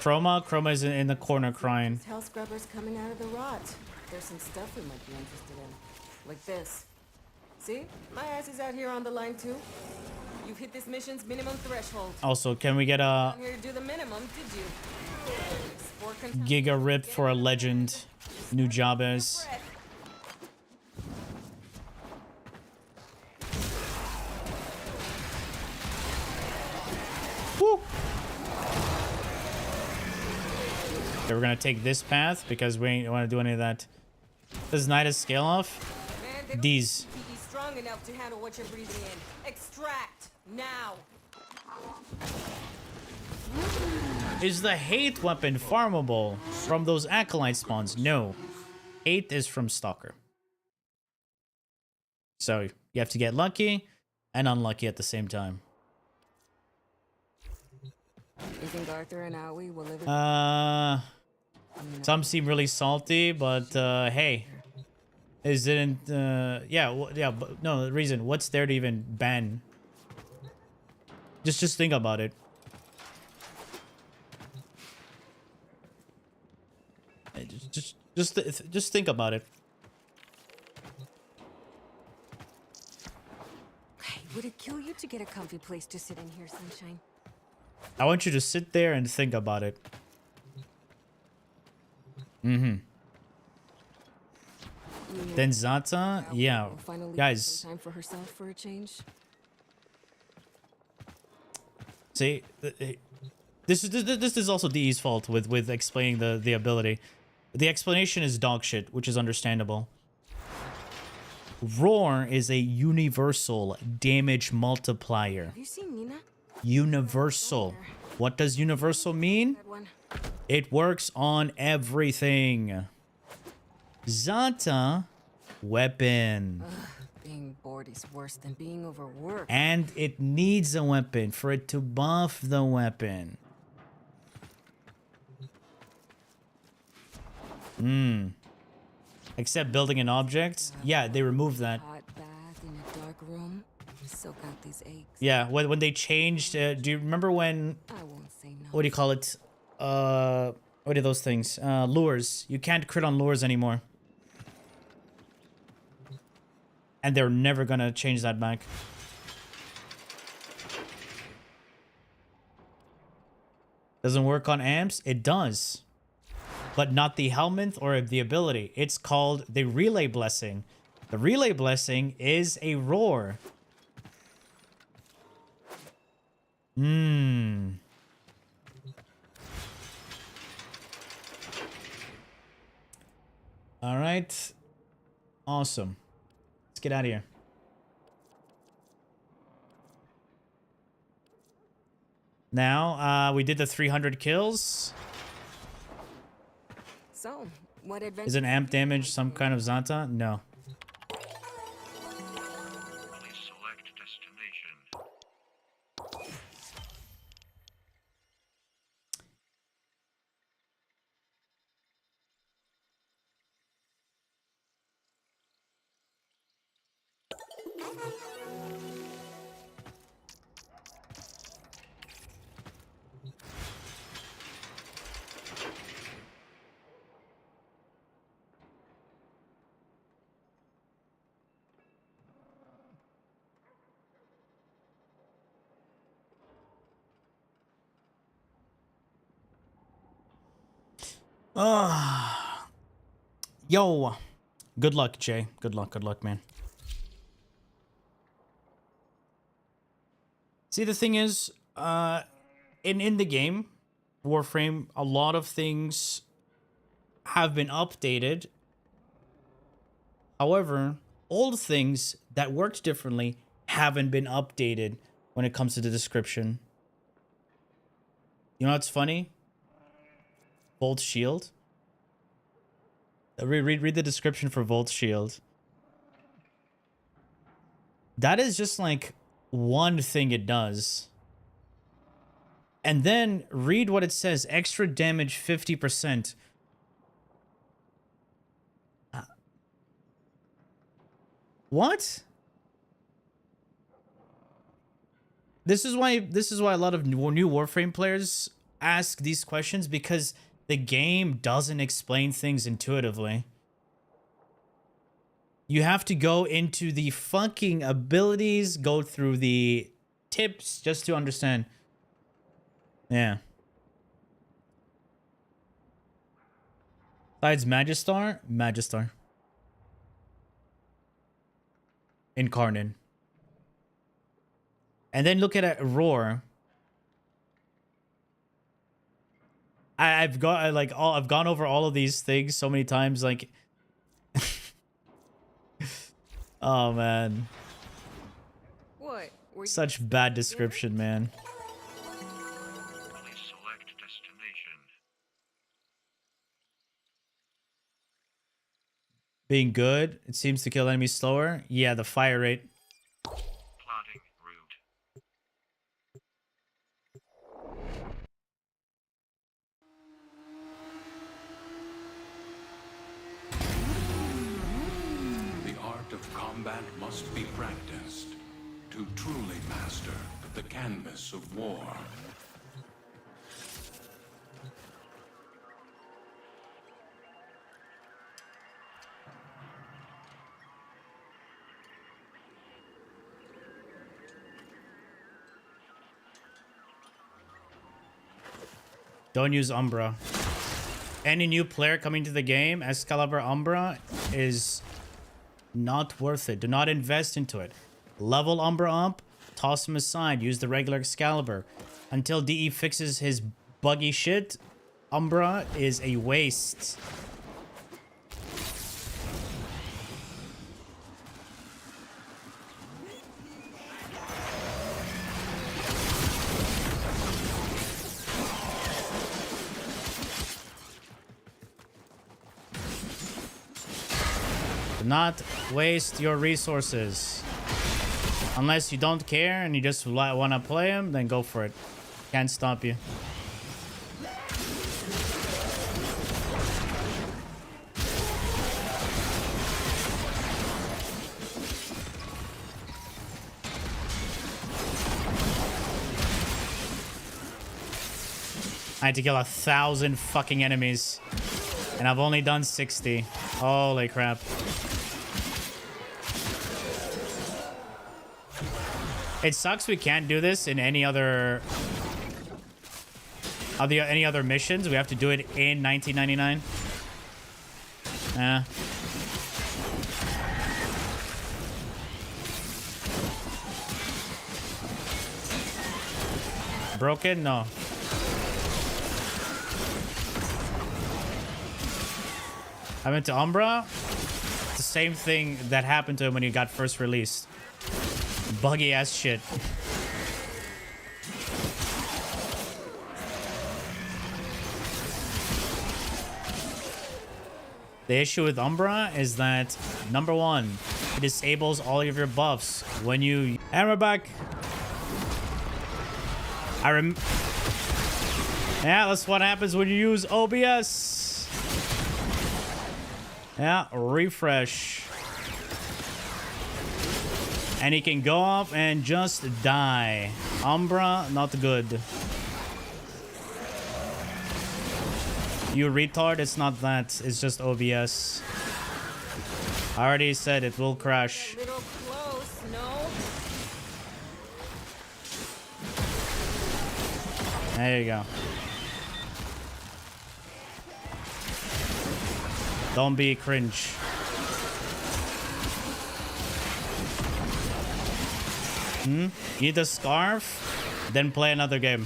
Chroma is in the corner crying. Hell scrubbers coming out of the rot. There's some stuff we might be interested in. Like this. See? My ass is out here on the line too. You've hit this mission's minimum threshold. Also, can we get a I'm here to do the minimum, did you? Giga Rip for a legend? New Jabez. Woo! Okay, we're gonna take this path because we ain't want to do any of that. Does Nidus scale off? These. Be strong enough to handle what you're breathing in. Extract now. Is the hate weapon farmable from those acolyte spawns? No. Hate is from Stalker. So you have to get lucky and unlucky at the same time. You think Arthur and Howie will live? Some seem really salty, but hey, isn't yeah, but no, the reason, what's there to even ban? Just think about it. Just think about it. Hey, would it kill you to get a comfy place to sit in here, Sunshine? I want you to sit there and think about it. Then Zata, yeah, guys. Time for herself for a change. See, this is also DE's fault with explaining the ability. The explanation is dog shit, which is understandable. Roar is a universal damage multiplier. Have you seen Nina? Universal. What does universal mean? It works on everything. Zata, weapon. Being bored is worse than being overworked. And it needs a weapon for it to buff the weapon. Except building an object. Yeah, they removed that. Hot bath in a dark room. Soak out these aches. Yeah, when they changed, do you remember when, I won't say no. what do you call it? What are those things? Lures. You can't crit on lures anymore. And they're never gonna change that back. Doesn't work on amps? It does. But not the helmet or the ability. It's called the Relay Blessing. The Relay Blessing is a roar. Alright. Awesome. Let's get out of here. Now, we did the 300 kills. So, what adventure? Is an amp damage some kind of Zanta? No. Please select destination. Yo. Good luck, Jay. Good luck, man. See, the thing is, in the game, Warframe, a lot of things have been updated. However, old things that worked differently haven't been updated when it comes to the description. You know what's funny? Volt Shield. Read the description for Volt Shield. That is just like one thing it does. And then read what it says. Extra damage 50%. What? This is why a lot of new Warframe players ask these questions, because the game doesn't explain things intuitively. You have to go into the fucking abilities, go through the tips just to understand. Yeah. Besides Magistar. Incarnate. And then look at a Roar. I've gone over all of these things so many times, like oh man. What? Such bad description, man. Please select destination. Being good, it seems to kill enemies slower. Yeah, the fire rate. Plotting route. combat must be practiced to truly master the canvas of war. Don't use Umbra. Any new player coming to the game, Excalibur Umbra is not worth it. Do not invest into it. Level Umbra up, toss him aside, use the regular Excalibur. Until DE fixes his buggy shit, Umbra is a waste. Do not waste your resources. Unless you don't care and you just want to play him, then go for it. Can't stop you. I had to kill 1,000 fucking enemies. And I've only done 60. Holy crap. It sucks we can't do this in any other missions. We have to do it in 1999. Yeah. Broken? No. I went to Umbra. It's the same thing that happened to him when he got first released. Buggy ass shit. The issue with Umbra is that, number one, it disables all of your buffs when you... And we're back. Yeah, that's what happens when you use OBS. Yeah, refresh. And he can go off and just die. Umbra, not good. You retard, it's not that. It's just OBS. I already said it will crash. A little close, no? There you go. Don't be cringe. You need a scarf, then play another game.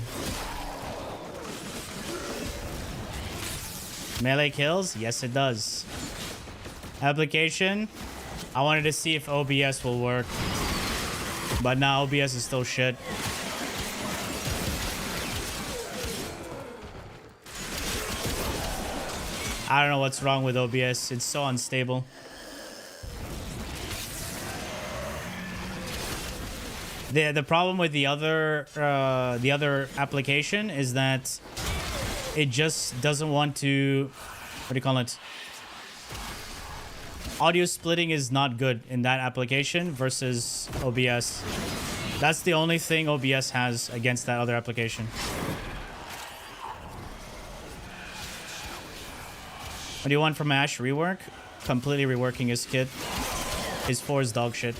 Melee kills? Yes, it does. Application? I wanted to see if OBS will work. But now OBS is still shit. I don't know what's wrong with OBS. It's so unstable. The problem with the other application is that it just doesn't want to, what do you call it? Audio splitting is not good in that application versus OBS. That's the only thing OBS has against that other application. What do you want from Ash? Rework? Completely reworking his kit. His 4 is dog shit.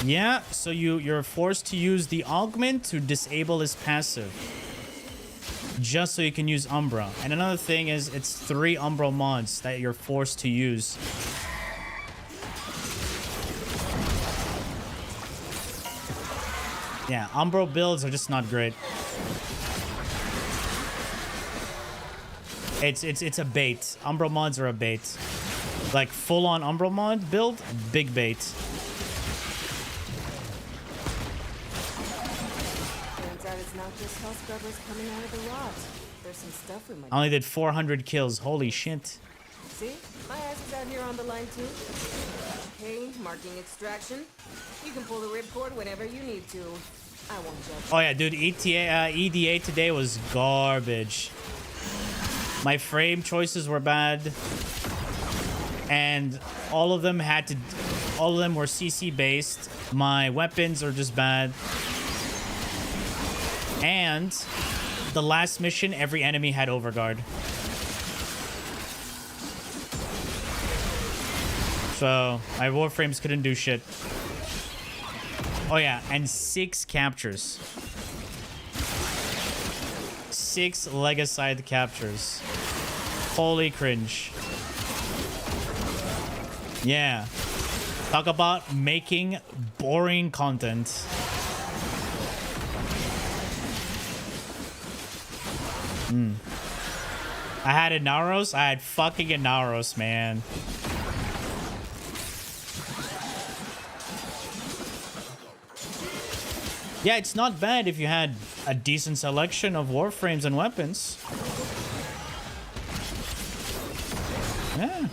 Yeah, so you're forced to use the Augment to disable his passive. Just so you can use Umbra. And another thing is, it's 3 Umbra mods that you're forced to use. Yeah, Umbra builds are just not great. It's a bait. Umbra mods are a bait. Like full-on Umbra mod build, big bait. It's not just hell scrubbers coming out of the rot. There's some stuff we might... I only did 400 kills. Holy shit. See? My ass is out here on the line too. Okay, marking extraction. You can pull the ripcord whenever you need to. I won't judge. Oh yeah, dude, EDA today was garbage. My frame choices were bad. And all of them were CC based. My weapons are just bad. And the last mission, every enemy had overguard. So my Warframes couldn't do shit. Oh yeah, and 6 captures. 6 Legicide captures. Holy cringe. Yeah. Talk about making boring content. I had Inaros. I had fucking Inaros, man. Yeah, it's not bad if you had a decent selection of Warframes and weapons. Yeah.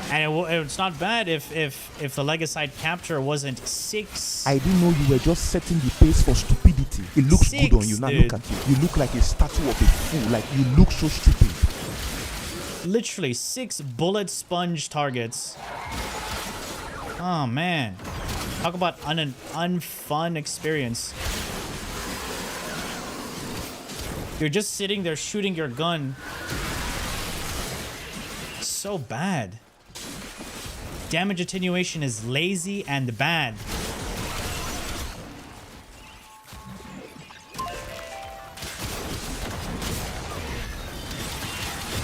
And it's not bad if the Legicide capture wasn't 6. I didn't know you were just setting the pace for stupidity. It looks 6, good on you. Now dude. look at you. You look like a statue of a fool. Like you look so stupid. Literally 6 bullet sponge targets. Oh man. Talk about an unfun experience. You're just sitting there shooting your gun. So bad. Damage attenuation is lazy and bad.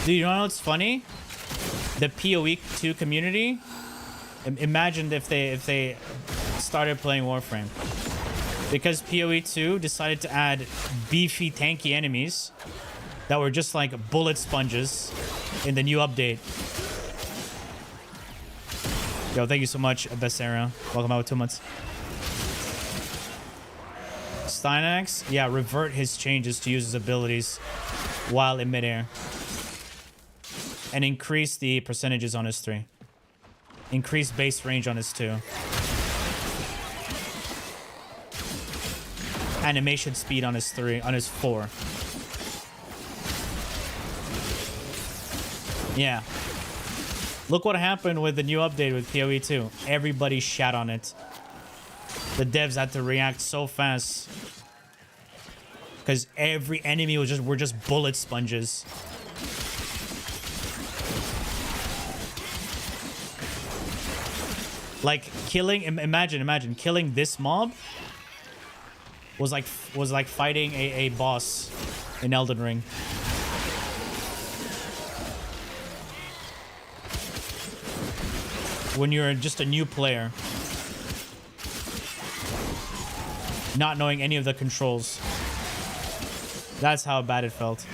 Dude, you know what's funny? The PoE 2 community. Imagine if they started playing Warframe. Because PoE 2 decided to add beefy tanky enemies that were just like bullet sponges in the new update. Yo, thank you so much, Bessera. Welcome out with 2 months. Steinax, yeah, revert his changes to use his abilities while in midair. And increase the percentages on his 3. Increase base range on his 2. Animation speed on his 3, on his 4. Yeah. Look what happened with the new update with PoE 2. Everybody shat on it. The devs had to react so fast. Because every enemy were just bullet sponges. Like killing, imagine killing this mob was like fighting a boss in Elden Ring. When you're just a new player, not knowing any of the controls. That's how bad it felt.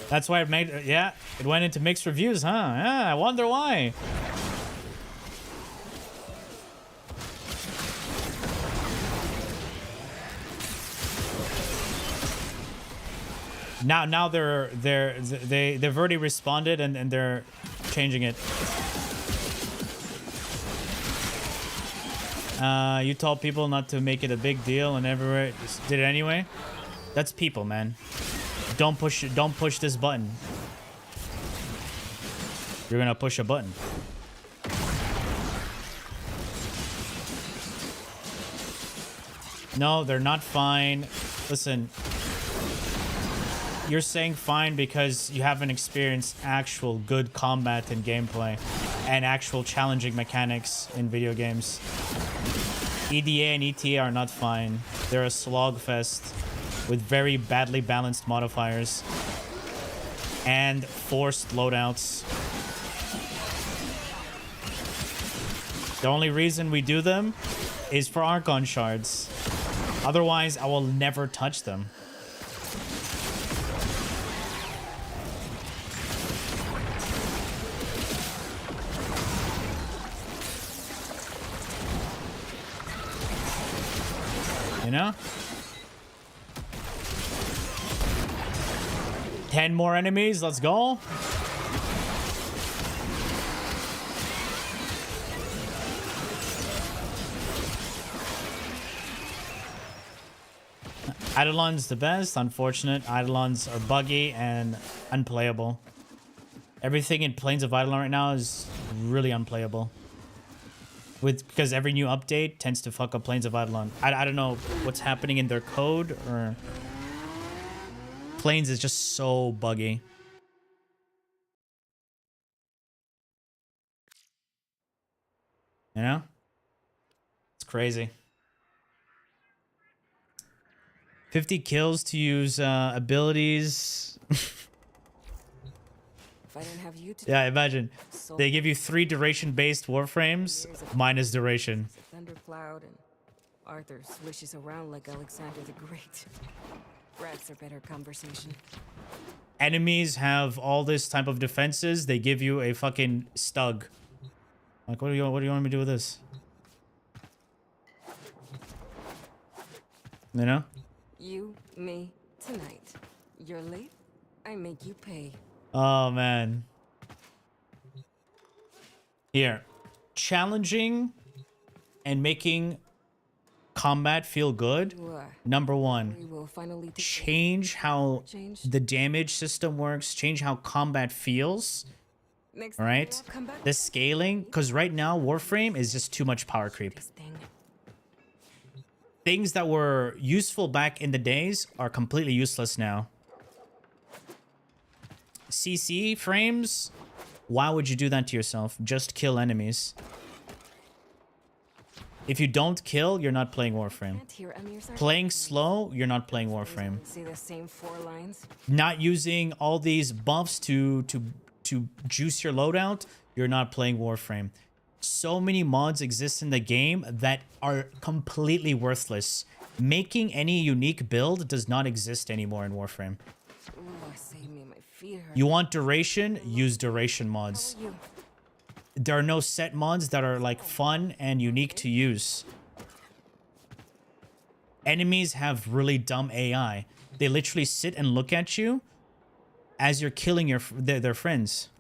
That's why it made, yeah, it went into mixed reviews, huh? Yeah, I wonder why. Now they've already responded and they're changing it. You told people not to make it a big deal and everywhere did it anyway. That's people, man. Don't push this button. You're gonna push a button. No, they're not fine. Listen, you're saying fine because you haven't experienced actual good combat and gameplay and actual challenging mechanics in video games. EDA and ETA are not fine. They're a slogfest with very badly balanced modifiers and forced loadouts. The only reason we do them is for Archon shards. Otherwise, I will never touch them. You know? 10 more enemies, let's go. Eidolon's the best. Unfortunate. Eidolons are buggy and unplayable. Everything in Plains of Eidolon right now is really unplayable. Because every new update tends to fuck up Plains of Eidolon. I don't know what's happening in their code, or Plains is just so buggy. You know? It's crazy. 50 kills to use abilities. If I didn't have you to Yeah, imagine. They give you 3 duration-based warframes, minus duration. Thundercloud and Arthur swishes around like Alexander the Great. Rats are better conversation. Enemies have all this type of defenses. They give you a fucking stug. Like, what do you want me to do with this? You know? You, me, tonight. You're late, I make you pay. Oh, man. Here. Challenging and making combat feel good. Number 1. Change how the damage system works. Change how combat feels. Alright? The scaling. Because right now, Warframe is just too much power creep. Things that were useful back in the days are completely useless now. CC frames? Why would you do that to yourself? Just kill enemies. If you don't kill, you're not playing Warframe. Playing slow, you're not playing Warframe. See the same 4 lines? Not using all these buffs to juice your loadout, you're not playing Warframe. So many mods exist in the game that are completely worthless. Making any unique build does not exist anymore in Warframe. You want duration? Use duration mods. There are no set mods that are like fun and unique to use. Enemies have really dumb AI. They literally sit and look at you as you're killing their friends.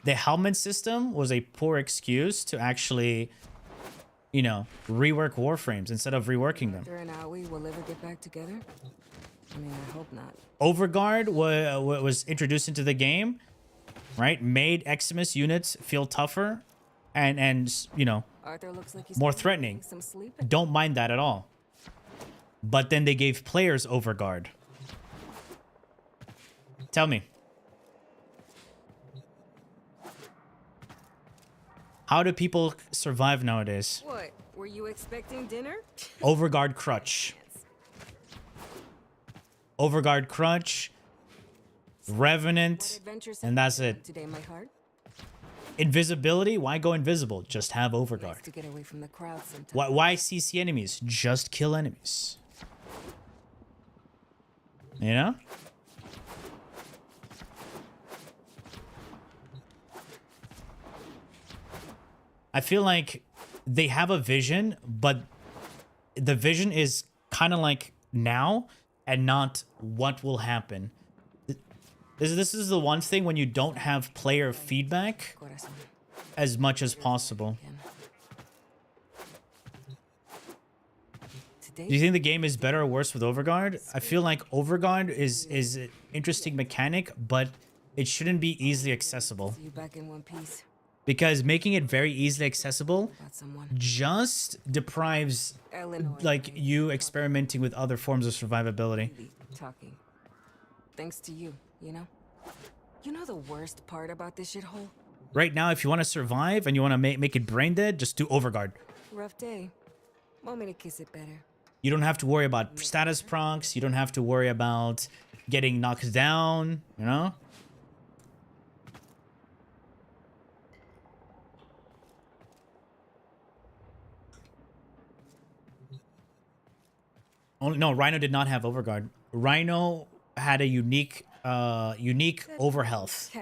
The helmet system was a poor excuse to actually, you know, rework Warframes instead of reworking them. Arthur and Aoi will ever get back together? I mean, I hope not. Overguard was introduced into the game, right? Made Eximus units feel tougher and you know, Arthur looks like he's more threatening. Don't mind that at all. But then they gave players Overguard. Tell me. How do people survive nowadays? What? Were you expecting dinner? Overguard Crutch. Overguard Crutch. Revenant. And that's it. Today, my heart? Invisibility? Why go invisible? Just have Overguard. To get away from the crowd sometimes. Why CC enemies? Just kill enemies. You know? I feel like they have a vision, but the vision is kind of like now and not what will happen. This is the one thing when you don't have player feedback as much as possible. Do you think the game is better or worse with Overguard? I feel like Overguard is an interesting mechanic, but it shouldn't be easily accessible. Because making it very easily accessible just deprives like you experimenting with other forms of survivability. Talking. Thanks to you, you know? You know the worst part about this shithole? Right now, if you want to survive and you want to make it brain dead, just do Overguard. Rough day. Want me to kiss it better? You don't have to worry about status procs. You don't have to worry about getting knocked down, you know? No, Rhino did not have Overguard. Rhino had a unique overhealth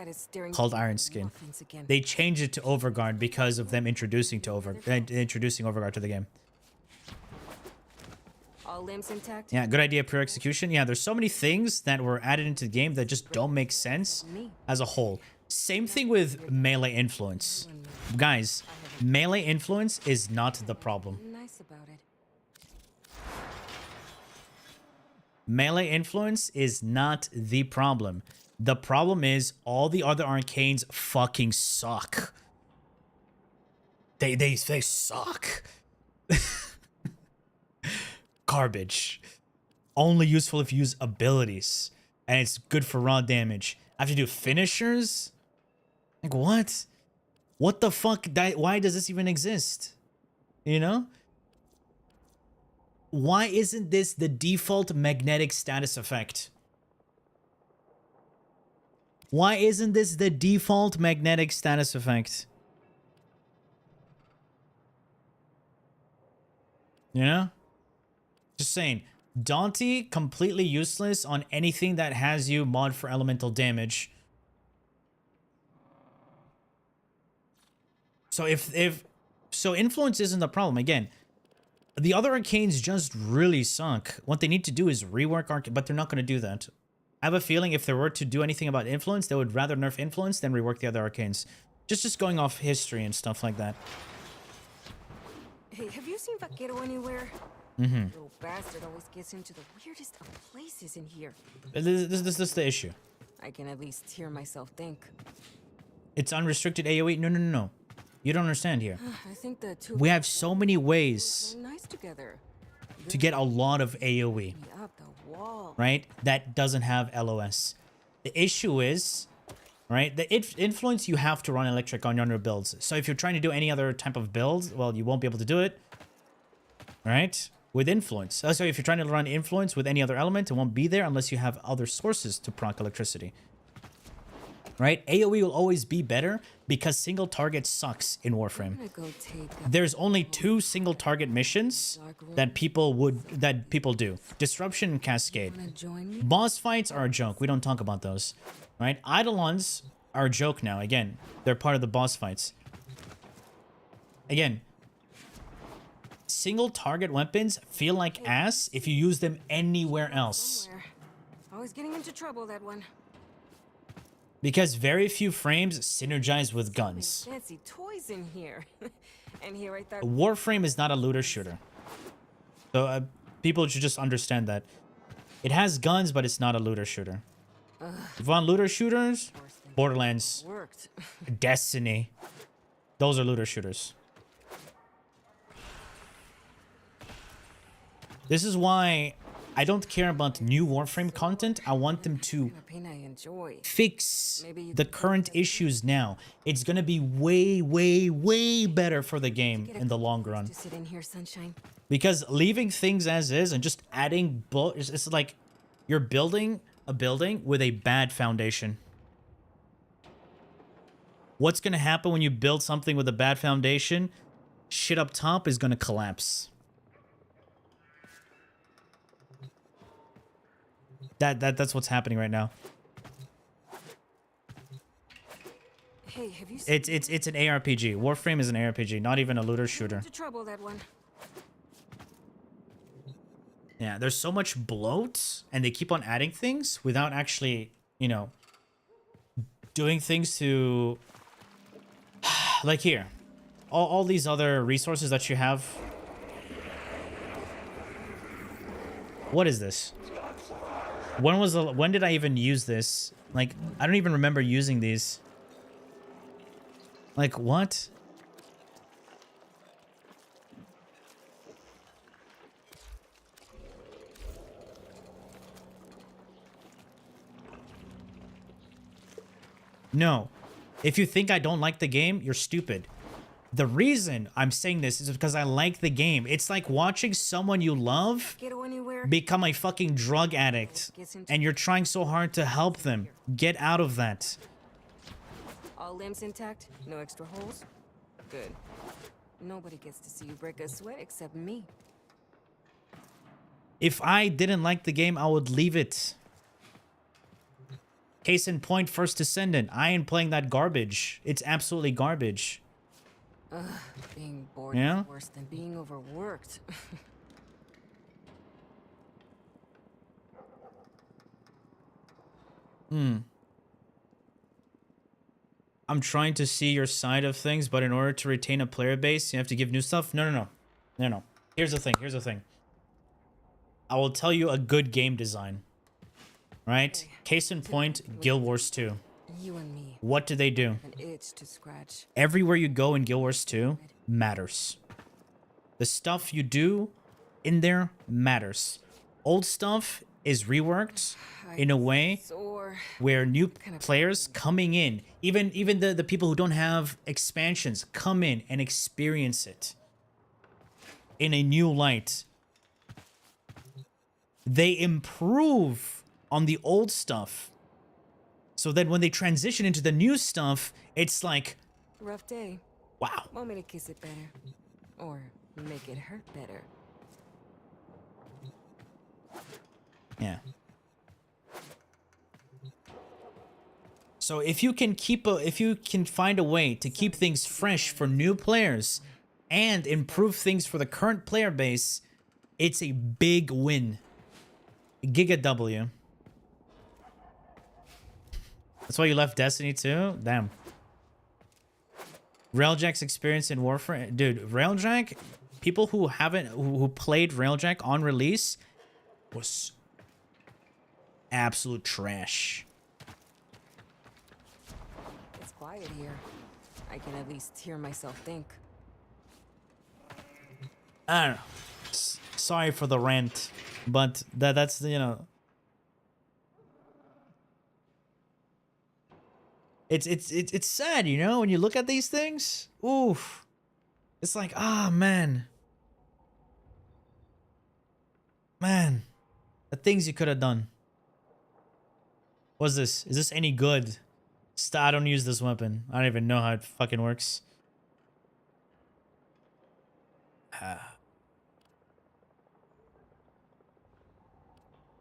called Iron Skin. They changed it to Overguard because of them introducing Overguard to the game. All limbs intact? Yeah, good idea, pure execution. Yeah, there's so many things that were added into the game that just don't make sense as a whole. Same thing with melee influence. Guys, melee influence is not the problem. Nice about it. Melee influence is not the problem. The problem is all the other arcanes fucking suck. They suck. Garbage. Only useful if you use abilities. And it's good for raw damage. I have to do finishers? Like, what? What the fuck? Why does this even exist? You know? Why isn't this the default magnetic status effect? Why isn't this the default magnetic status effect? You know? Just saying. Dante, completely useless on anything that has you mod for elemental damage. So so influence isn't the problem. Again, the other arcanes just really suck. What they need to do is rework but they're not going to do that. I have a feeling if they were to do anything about influence, they would rather nerf influence than rework the other arcanes. Just going off history and stuff like that. Hey, have you seen Vaquero anywhere? Mm-hmm. Little bastard always gets into the weirdest of places in here. This is the issue. I can at least hear myself think. It's unrestricted AoE. No. You don't understand here. I think the two we have so many ways so nice together. To get a lot of AoE. Up the wall. Right? That doesn't have LOS. The issue is, right? The influence you have to run electric on your builds. So if you're trying to do any other type of build, well, you won't be able to do it. Right? With influence. So if you're trying to run influence with any other element, it won't be there unless you have other sources to proc electricity. Right? AoE will always be better because single target sucks in Warframe. There's only 2 single target missions that people do. Disruption and Cascade. Boss fights are a joke. We don't talk about those. Right? Eidolons are a joke now. Again, they're part of the boss fights. Again, single target weapons feel like ass if you use them anywhere else. Always getting into trouble, that one. Because very few frames synergize with guns. Fancy toys in here. And here I thought Warframe is not a looter shooter. So people should just understand that. It has guns, but it's not a looter shooter. If you want looter shooters, Borderlands, Destiny, those are looter shooters. This is why I don't care about new Warframe content. I want them to fix the current issues now. It's going to be way, way, way better for the game in the long run. Because leaving things as is and just adding... It's like you're building a building with a bad foundation. What's going to happen when you build something with a bad foundation? Shit up top is going to collapse. That's what's happening right now. Hey, have you seen it's an ARPG. Warframe is an ARPG, not even a looter shooter. Trouble, that one. Yeah, there's so much bloat, and they keep on adding things without actually, you know, doing things to... Like here. All these other resources that you have. What is this? When did I even use this? Like, I don't even remember using these. Like, what? No. If you think I don't like the game, you're stupid. The reason I'm saying this is because I like the game. It's like watching someone you love become a fucking drug addict, and you're trying so hard to help them get out of that. All limbs intact? No extra holes? Good. Nobody gets to see you break a sweat except me. If I didn't like the game, I would leave it. Case in point, First Descendant. I ain't playing that garbage. It's absolutely garbage. Being bored is worse than being overworked. I'm trying to see your side of things, but in order to retain a player base, you have to give new stuff? No. Here's the thing. I will tell you a good game design. Right? Case in point, Guild Wars 2. You and me. What do they do? An itch to scratch. Everywhere you go in Guild Wars 2 matters. The stuff you do in there matters. Old stuff is reworked in a way where new players coming in, even the people who don't have expansions, come in and experience it in a new light. They improve on the old stuff. So then when they transition into the new stuff, it's like, rough day. Wow. Want me to kiss it better? Or make it hurt better? Yeah. So if you can find a way to keep things fresh for new players and improve things for the current player base, it's a big win. Giga W. That's why you left Destiny 2? Damn. Railjack's experience in Warframe. Dude, Railjack, people who played Railjack on release was absolute trash. It's quiet here. I can at least hear myself think. I don't know. Sorry for the rant, but that's you know. It's sad, you know, when you look at these things. Oof. It's like, ah, man. Man. The things you could have done. What's this? Is this any good? I don't use this weapon. I don't even know how it fucking works.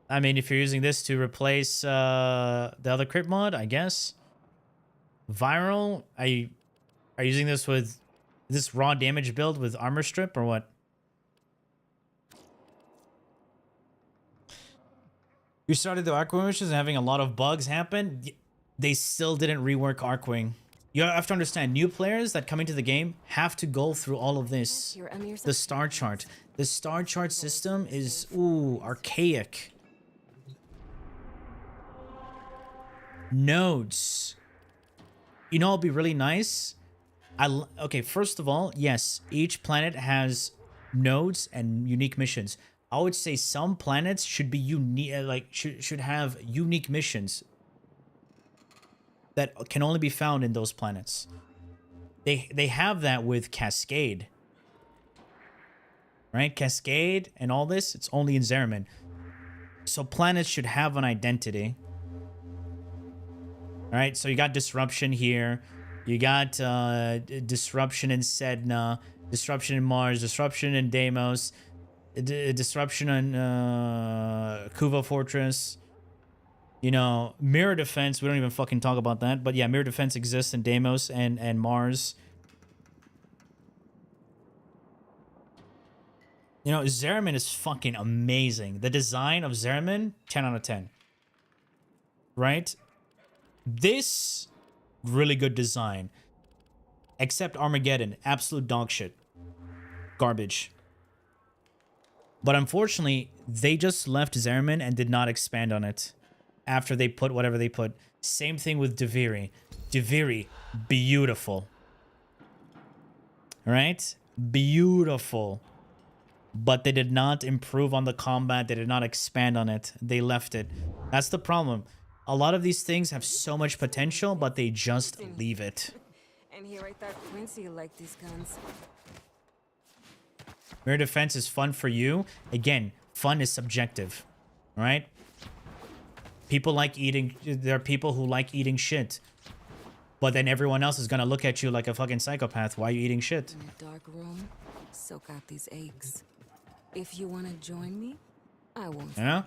I mean, if you're using this to replace the other crit mod, I guess. Viral, are you using this with this raw damage build with armor strip or what? You started the Archwing missions and having a lot of bugs happen. They still didn't rework Archwing. You have to understand, new players that come into the game have to go through all of this. The star chart. The star chart system is, ooh, archaic. Nodes. You know, it'll be really nice. Okay, first of all, yes, each planet has nodes and unique missions. I would say some planets should be unique, like should have unique missions that can only be found in those planets. They have that with Cascade, right? Cascade and all this, it's only in Zeramin. So planets should have an identity. All right, so you got Disruption here. You got Disruption in Sedna, Disruption in Mars, Disruption in Deimos, Disruption on Kuva Fortress. You know, Mirror Defense, we don't even fucking talk about that. But yeah, Mirror Defense exists in Deimos and Mars. You know, Zeramin is fucking amazing. The design of Zeramin, 10 out of 10. Right? This, really good design. Except Armageddon, absolute dog shit. Garbage. But unfortunately, they just left Zeramin and did not expand on it after they put whatever they put. Same thing with Deviri. Deviri, beautiful. Right? Beautiful. But they did not improve on the combat. They did not expand on it. They left it. That's the problem. A lot of these things have so much potential, but they just leave it. And here I thought Quincy liked these guns. Mirror Defense is fun for you. Again, fun is subjective, right? People like eating. There are people who like eating shit. But then everyone else is going to look at you like a fucking psychopath. Why are you eating shit? In a dark room, soak out these aches. If you want to join me, I won't say no.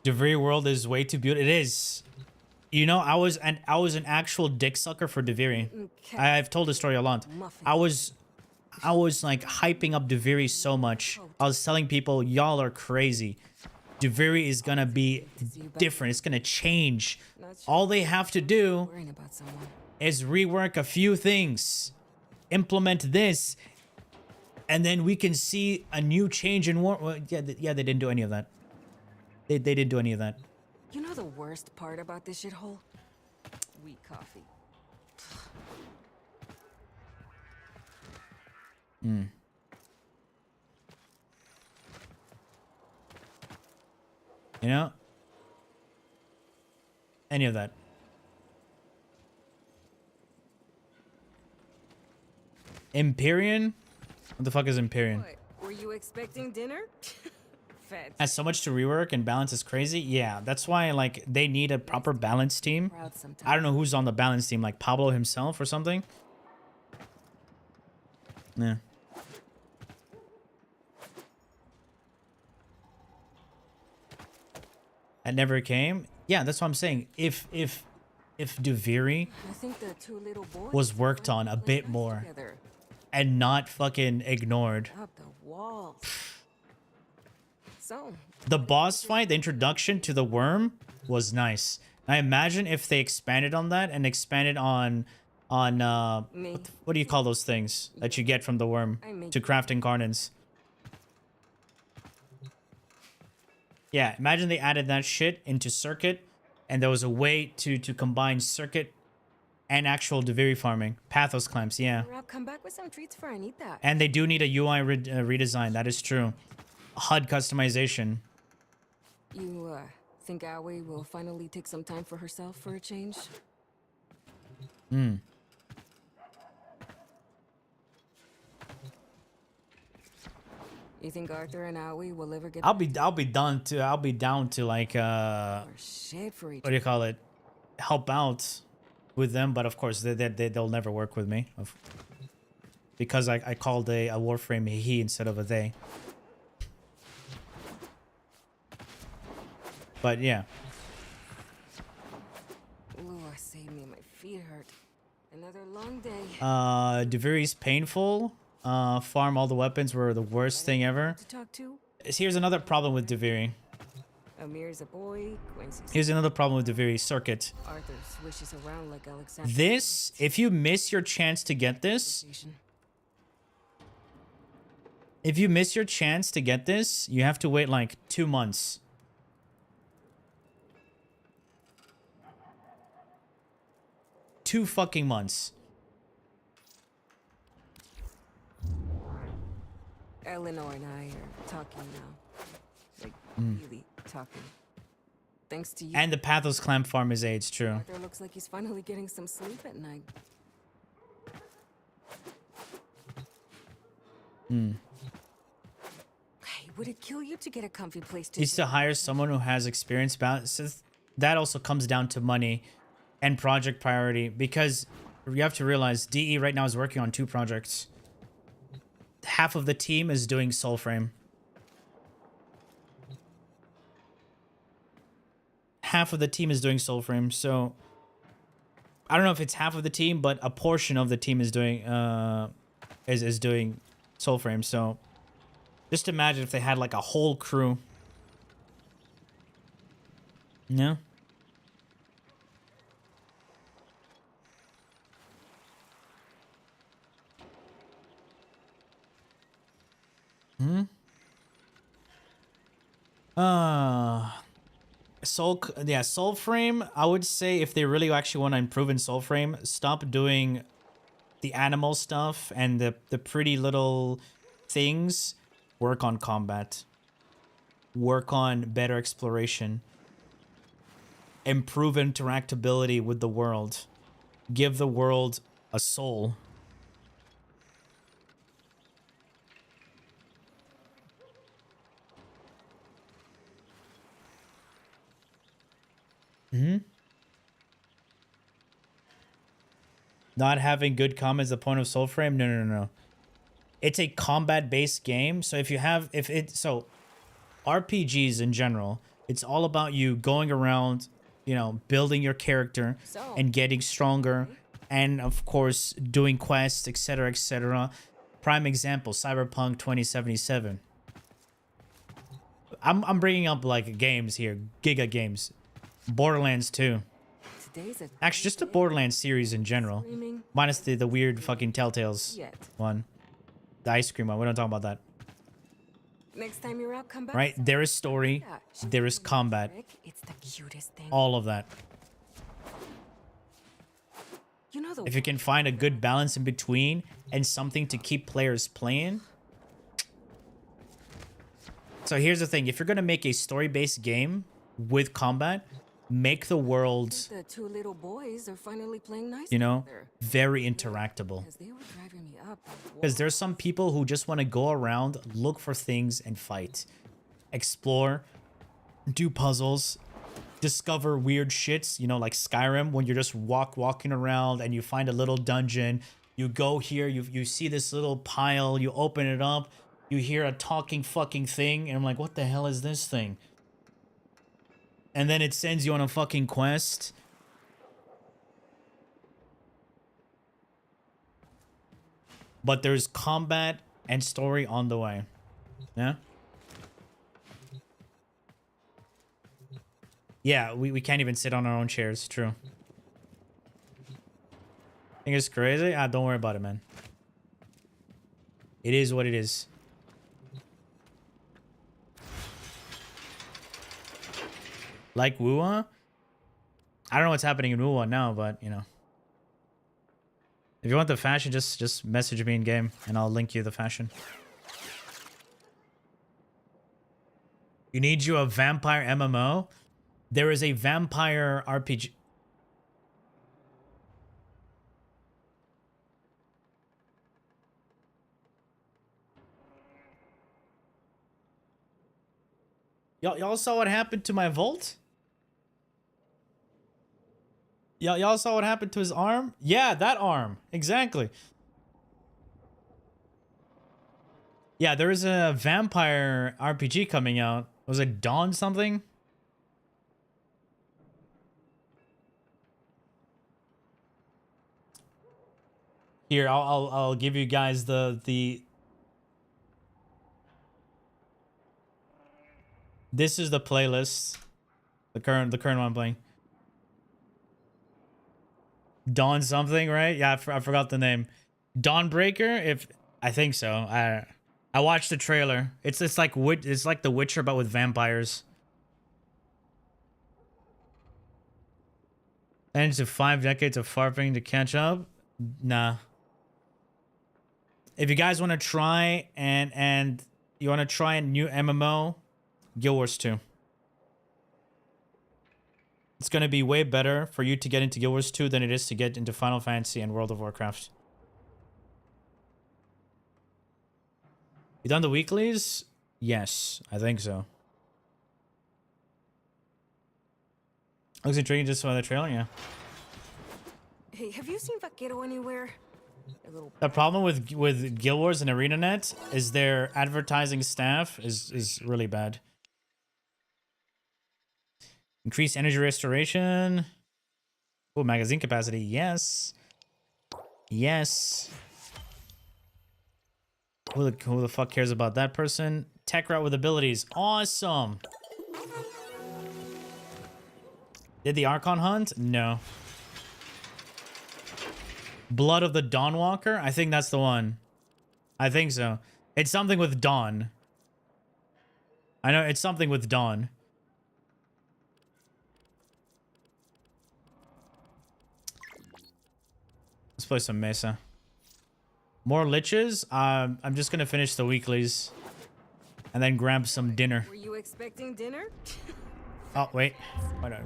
Deviri world is way too beautiful. It is. You know, I was an actual dick sucker for Deviri. I've told this story a lot. I was like hyping up Deviri so much. I was telling people, y'all are crazy. Deviri is gonna be different. It's gonna change. All they have to do is rework a few things. Implement this, And then we can see a new change in war. Well, yeah, yeah, they didn't do any of that. They didn't do any of that. You know the worst part about this shithole? Weak coffee. Hmm. You know? Any of that. Empyrean? What the fuck is Empyrean? What? Were you expecting dinner? Fed. Has so much to rework and balance is crazy. Yeah, that's why like they need a proper balance team. I don't know who's on the balance team, like Pablo himself or something. Yeah. It never came. Yeah, that's what I'm saying. If Duviri I think the two little boys was worked on a bit more together. and not fucking ignored. Up the walls. So, The boss fight, the introduction to the worm was nice. I imagine if they expanded on that and expanded on what do you call those things that you get from the worm to craft incarnates? Yeah, imagine they added that shit into Circuit and there was a way to combine Circuit and actual Duviri farming. Pathos clamps, yeah. I'll come back with some treats for Anita. And they do need a UI redesign, that is true. HUD customization. You think Aoi will finally take some time for herself for a change? Hmm. You think Arthur and Aoi will ever get? I'll be down to like shit for each what do you call it? Help out with them, but of course they'll never work with me. Because I called a Warframe a he instead of a they. But yeah. Ooh, save me, my feet hurt. Another long day. Duviri's painful. Farm all the weapons were the worst thing ever. To talk to? Here's another problem with Duviri. Amir's a boy. Quincy's. Here's another problem with Duviri. Circuit. Arthur swishes around like Alexander. This, if you miss your chance to get this, if you miss your chance to get this, you have to wait like 2 months. Two fucking months. Eleanor and I are talking now. Like, really talking. Thanks to you. And the Pathos Clamp farm is AIDS, true. Arthur looks like he's finally getting some sleep at night. Hey, would it kill you to get a comfy place to Needs to hire someone who has experience balance. That also comes down to money and project priority, because you have to realize DE right now is working on 2 projects. Half of the team is doing Soulframe. Half of the team is doing Soulframe, so I don't know if it's half of the team, but a portion of the team is doing is doing Soulframe. So just imagine if they had like a whole crew. No. Soulframe, I would say if they really actually want to improve in Soulframe, stop doing the animal stuff and the pretty little things. Work on combat. Work on better exploration. Improve interactability with the world. Give the world a soul. Not having good combat is the point of Soulframe? No. It's a combat-based game. So if RPGs in general, it's all about you going around, you know, building your character and getting stronger, and of course doing quests, etc., etc. Prime example, Cyberpunk 2077. I'm bringing up like games here, Giga games. Borderlands 2. Actually, just the Borderlands series in general. Minus the weird fucking Telltales one. The ice cream one. We don't talk about that. Next time you're out, come back. Right? There is story. There is combat. It's the cutest thing. All of that. You know the If you can find a good balance in between and something to keep players playing. So here's the thing. If you're going to make a story-based game with combat, make the world, the two little boys are finally playing nice. you know, together. very interactable. Because they were driving me up. Because there's some people who just want to go around, look for things, and fight. Explore, do puzzles, discover weird shits, you know, like Skyrim, when you're just walking around and you find a little dungeon. You go here, you see this little pile, you open it up, you hear a talking fucking thing, and I'm like, what the hell is this thing? And then it sends you on a fucking quest. But there's combat and story on the way. Yeah? Yeah, we can't even sit on our own chairs. True. Think it's crazy? Ah, don't worry about it, man. It is what it is. Like Wuha? I don't know what's happening in Wuha now, but, you know. If you want the fashion, just message me in game, and I'll link you the fashion. You need you a vampire MMO? There is a vampire RPG. Y'all saw what happened to my Volt? Y'all saw what happened to his arm? Yeah, that arm. Exactly. Yeah, there is a vampire RPG coming out. Was it Dawn something? Here, I'll give you guys the This is the playlist. The current one I'm playing. Dawn something, right? Yeah, I forgot the name. Dawnbreaker, I think so. I watched the trailer. It's like The Witcher but with vampires. And to 5 decades of farping to catch up? Nah. If you guys want to try and you want to try a new MMO, Guild Wars 2. It's going to be way better for you to get into Guild Wars 2 than it is to get into Final Fantasy and World of Warcraft. You done the weeklies? Yes, I think so. Looks intriguing just by the trailer, yeah. Hey, have you seen Vaquero anywhere? The problem with Guild Wars and ArenaNet is their advertising staff is really bad. Increase energy restoration. Oh, magazine capacity. Yes. Yes. Who the fuck cares about that person? Tech route with abilities. Awesome. Did the Archon hunt? No. Blood of the Dawnwalker? I think that's the one. I think so. It's something with Dawn. I know it's something with Dawn. Let's play some Mesa. More liches? I'm just gonna finish the weeklies. And then grab some dinner. Were you expecting dinner? Oh, wait. Why not?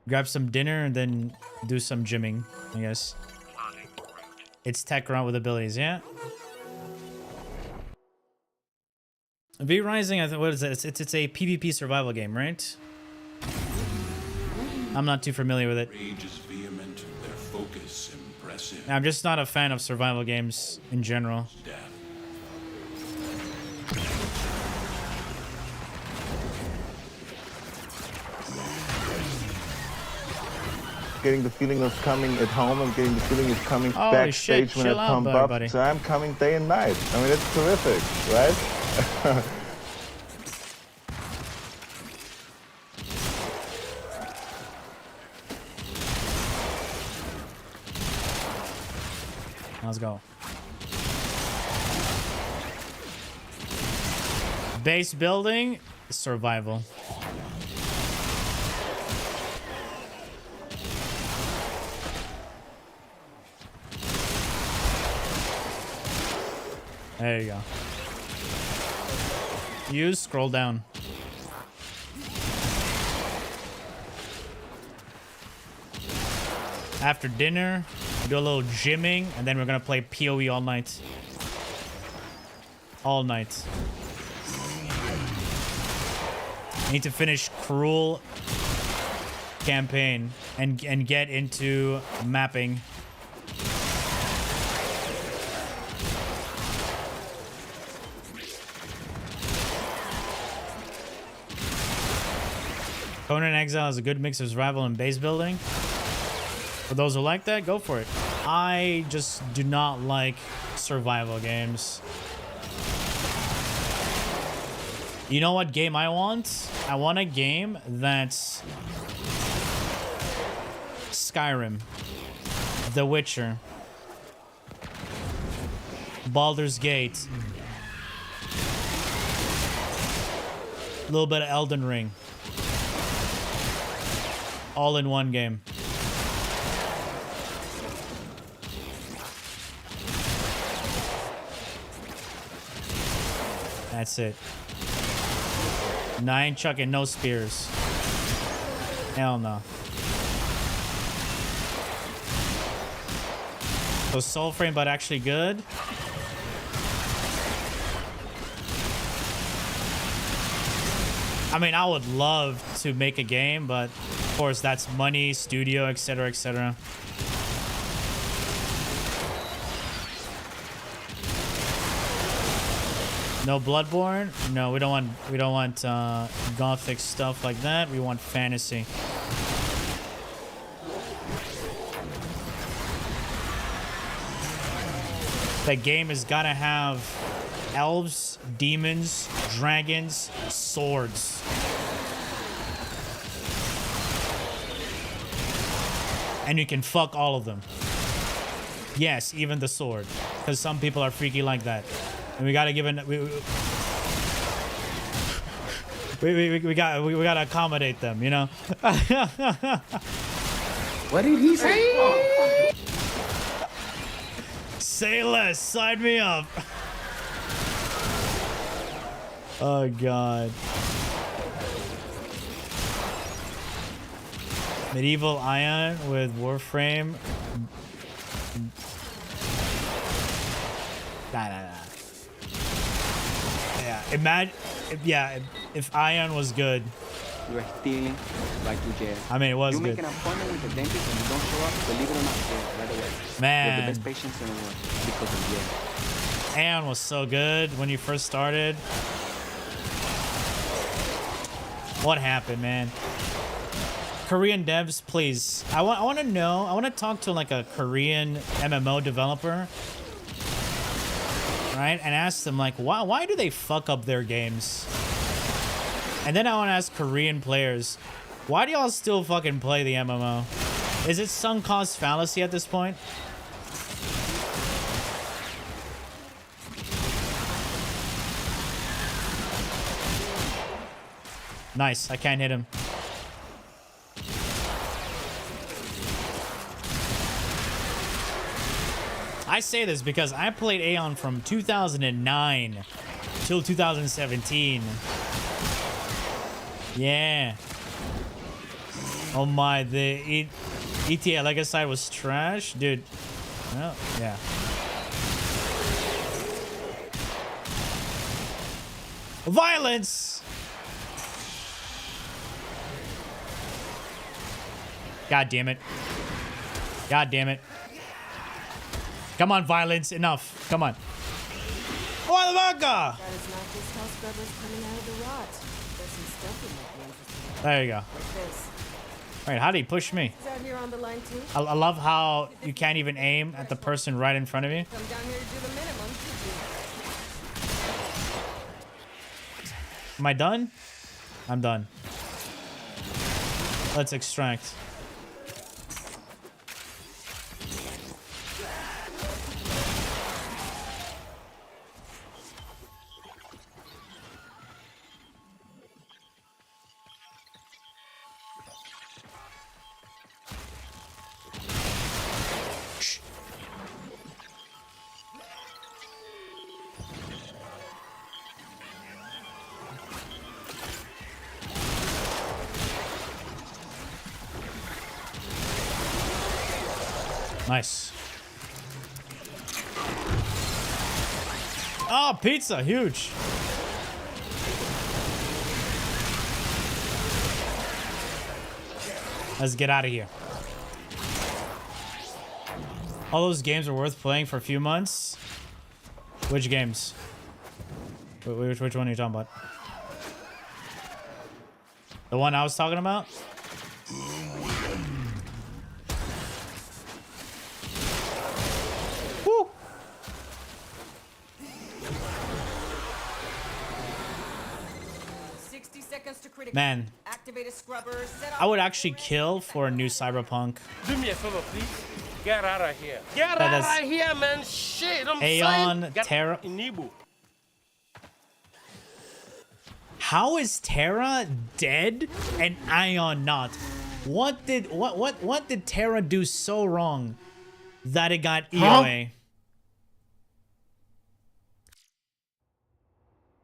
Grab some dinner and then do some gymming, I guess. It's tech route with abilities, yeah? V Rising, I think, what is it? It's a PvP survival game, right? I'm not too familiar with it. Rage is vehement, their focus impressive. I'm just not a fan of survival games in general. Getting the feeling of coming at home. I'm getting the feeling of coming Holy backstage shit, when I chill out pump there, up. buddy. So I'm coming day and night. I mean, it's terrific, right? Let's go. Base building, survival. There you go. Use, scroll down. After dinner, do a little gymming, and then we're gonna play PoE all night. All night. Need to finish Cruel campaign and get into mapping. Conan Exile is a good mix of survival and base building. For those who like that, go for it. I just do not like survival games. You know what game I want? I want a game that's Skyrim, The Witcher, Baldur's Gate, a little bit of Elden Ring. All in one game. That's it. No, I ain't chucking no spears. Hell no. So Soulframe, but actually good. I mean, I would love to make a game, but of course that's money, studio, etc., etc. No Bloodborne? No, we don't want gothic stuff like that. We want fantasy. The game has got to have elves, demons, dragons, swords. And you can fuck all of them. Yes, even the sword. Because some people are freaky like that. And we gotta give it. We gotta accommodate them, you know. What did he say? Say less. Sign me up. Oh god. Medieval Ion with Warframe. Nah. Yeah, if Ion was good. You're stealing like you dare. I mean, it was you good. You make an appointment with the dentist and you don't show up, believe it or not, right away. Man. You have the best patience in the world because of you. Ion was so good when you first started. What happened, man? Korean devs, please. I want to know. I want to talk to like a Korean MMO developer. Right, and ask them like, why do they fuck up their games? And then I want to ask Korean players, why do y'all still fucking play the MMO? Is it sunk cost fallacy at this point? Nice, I can't hit him. I say this because I played Aeon from 2009 till 2017. Yeah. Oh my, the ETA Legacy was trash, dude. Oh, yeah. Violence. God damn it. God damn it. Come on, violence. Enough. Come on. Oh, the vodka! That is not just house scrubbers coming out of the rot. There's some stuff you might be interested in. There you go. Like this. Wait, how did he push me? Is that here on the line too? I love how you can't even aim at the person right in front of you. Come down here to do the minimum. Am I done? I'm done. Let's extract. Nice. Oh, pizza, huge. Let's get out of here. All those games are worth playing for a few months. Which games? Which one are you talking about? The one I was talking about? Woo! Man, I would actually kill for a new Cyberpunk. Do me a favor, please. Get out of here. Get That out is- of here, man. Shit, I'm Aeon, saying. Get Terra- in Ibu. How is Terra dead and Ion not? What did Terra do so wrong that it got EOA?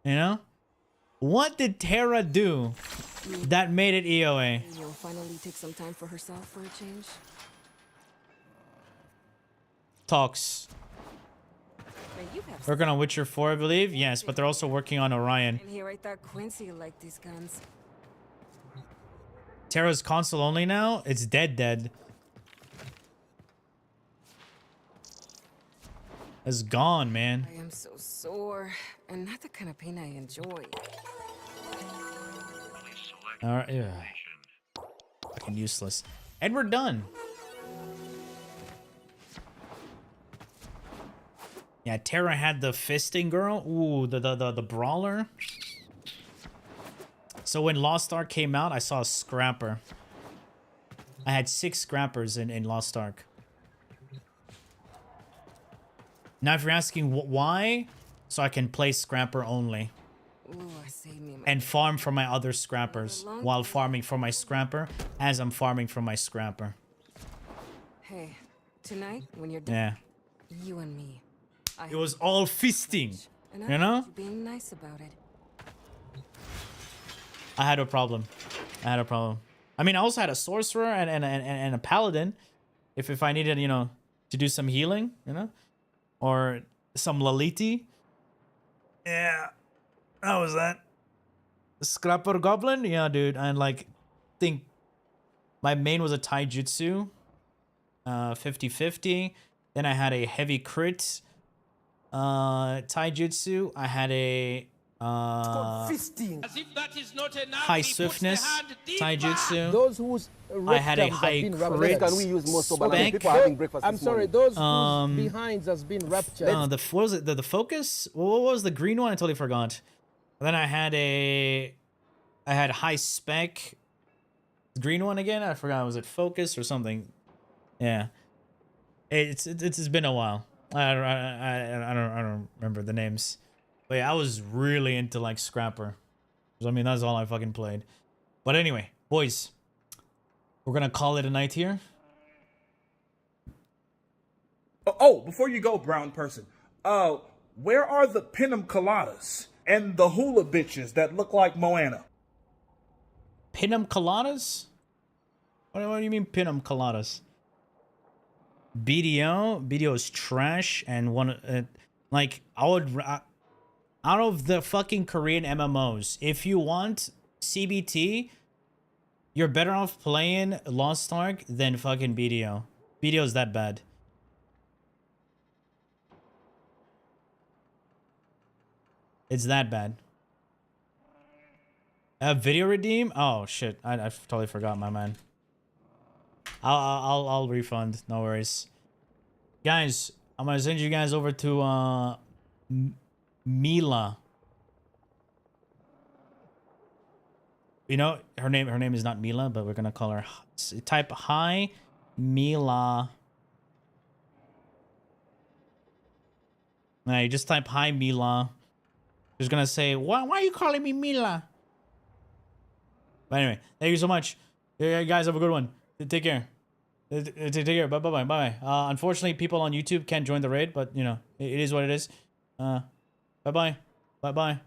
You know? What did Terra do that made it EOA? You'll finally take some time for herself for a change. Talks. Working on Witcher 4, I believe. Yes, but they're also working on Orion. And here I thought Quincy liked these guns. Terra's console only now? It's dead. It's gone, man. I am so sore, and not the kind of pain I enjoy. Alright, yeah. Fucking useless. And we're done. Yeah, Terra had the fisting girl. Ooh, the brawler. So when Lost Ark came out, I saw a scrapper. I had 6 scrappers in Lost Ark. Now if you're asking why, so I can play scrapper only. Ooh, save me my And farm for my other scrappers while farming for my scrapper as I'm farming for my scrapper. Hey, tonight when you're done, Yeah. you and me. It was all fisting, And you know? you being nice about it. I had a problem. I mean, I also had a sorcerer and a paladin. If I needed, you know, to do some healing, you know, or some Laliti. Yeah, how was that? Scrapper goblin? Yeah, dude. And like, think my main was a taijutsu, 50-50. Then I had a heavy crit, taijutsu. I had a high swiftness taijutsu. Those whose I had a rectums high have been crit Can we use most spec. I'm sorry, those whose behinds has been ruptured. What was it? The focus? What was the green one? I totally forgot. Then I had high spec. Green one again? I forgot. Was it focus or something? Yeah. It's been a while. I don't remember the names. But yeah, I was really into like scrapper. I mean, that's all I fucking played. But anyway, boys, we're gonna call it a night here. Oh, before you go, brown person, where are the pinnum coladas and the hula bitches that look like Moana? Pinnum coladas? What do you mean pinnum coladas? BDO is trash, and one like I would out of the fucking Korean MMOs, if you want CBT, you're better off playing Lost Ark than fucking BDO. BDO is that bad. It's that bad. Video redeem? Oh shit, I totally forgot, my man. I'll refund. No worries, guys. I'm gonna send you guys over to Mila. You know her name is not Mila, but we're gonna call her. Type hi, Mila. Nah, you just type hi, Mila. She's gonna say, why are you calling me Mila? But anyway, thank you so much. Yeah, guys, have a good one. Take care. Take care. Bye. Unfortunately, people on YouTube can't join the raid, but you know, it is what it is. Bye. Bye.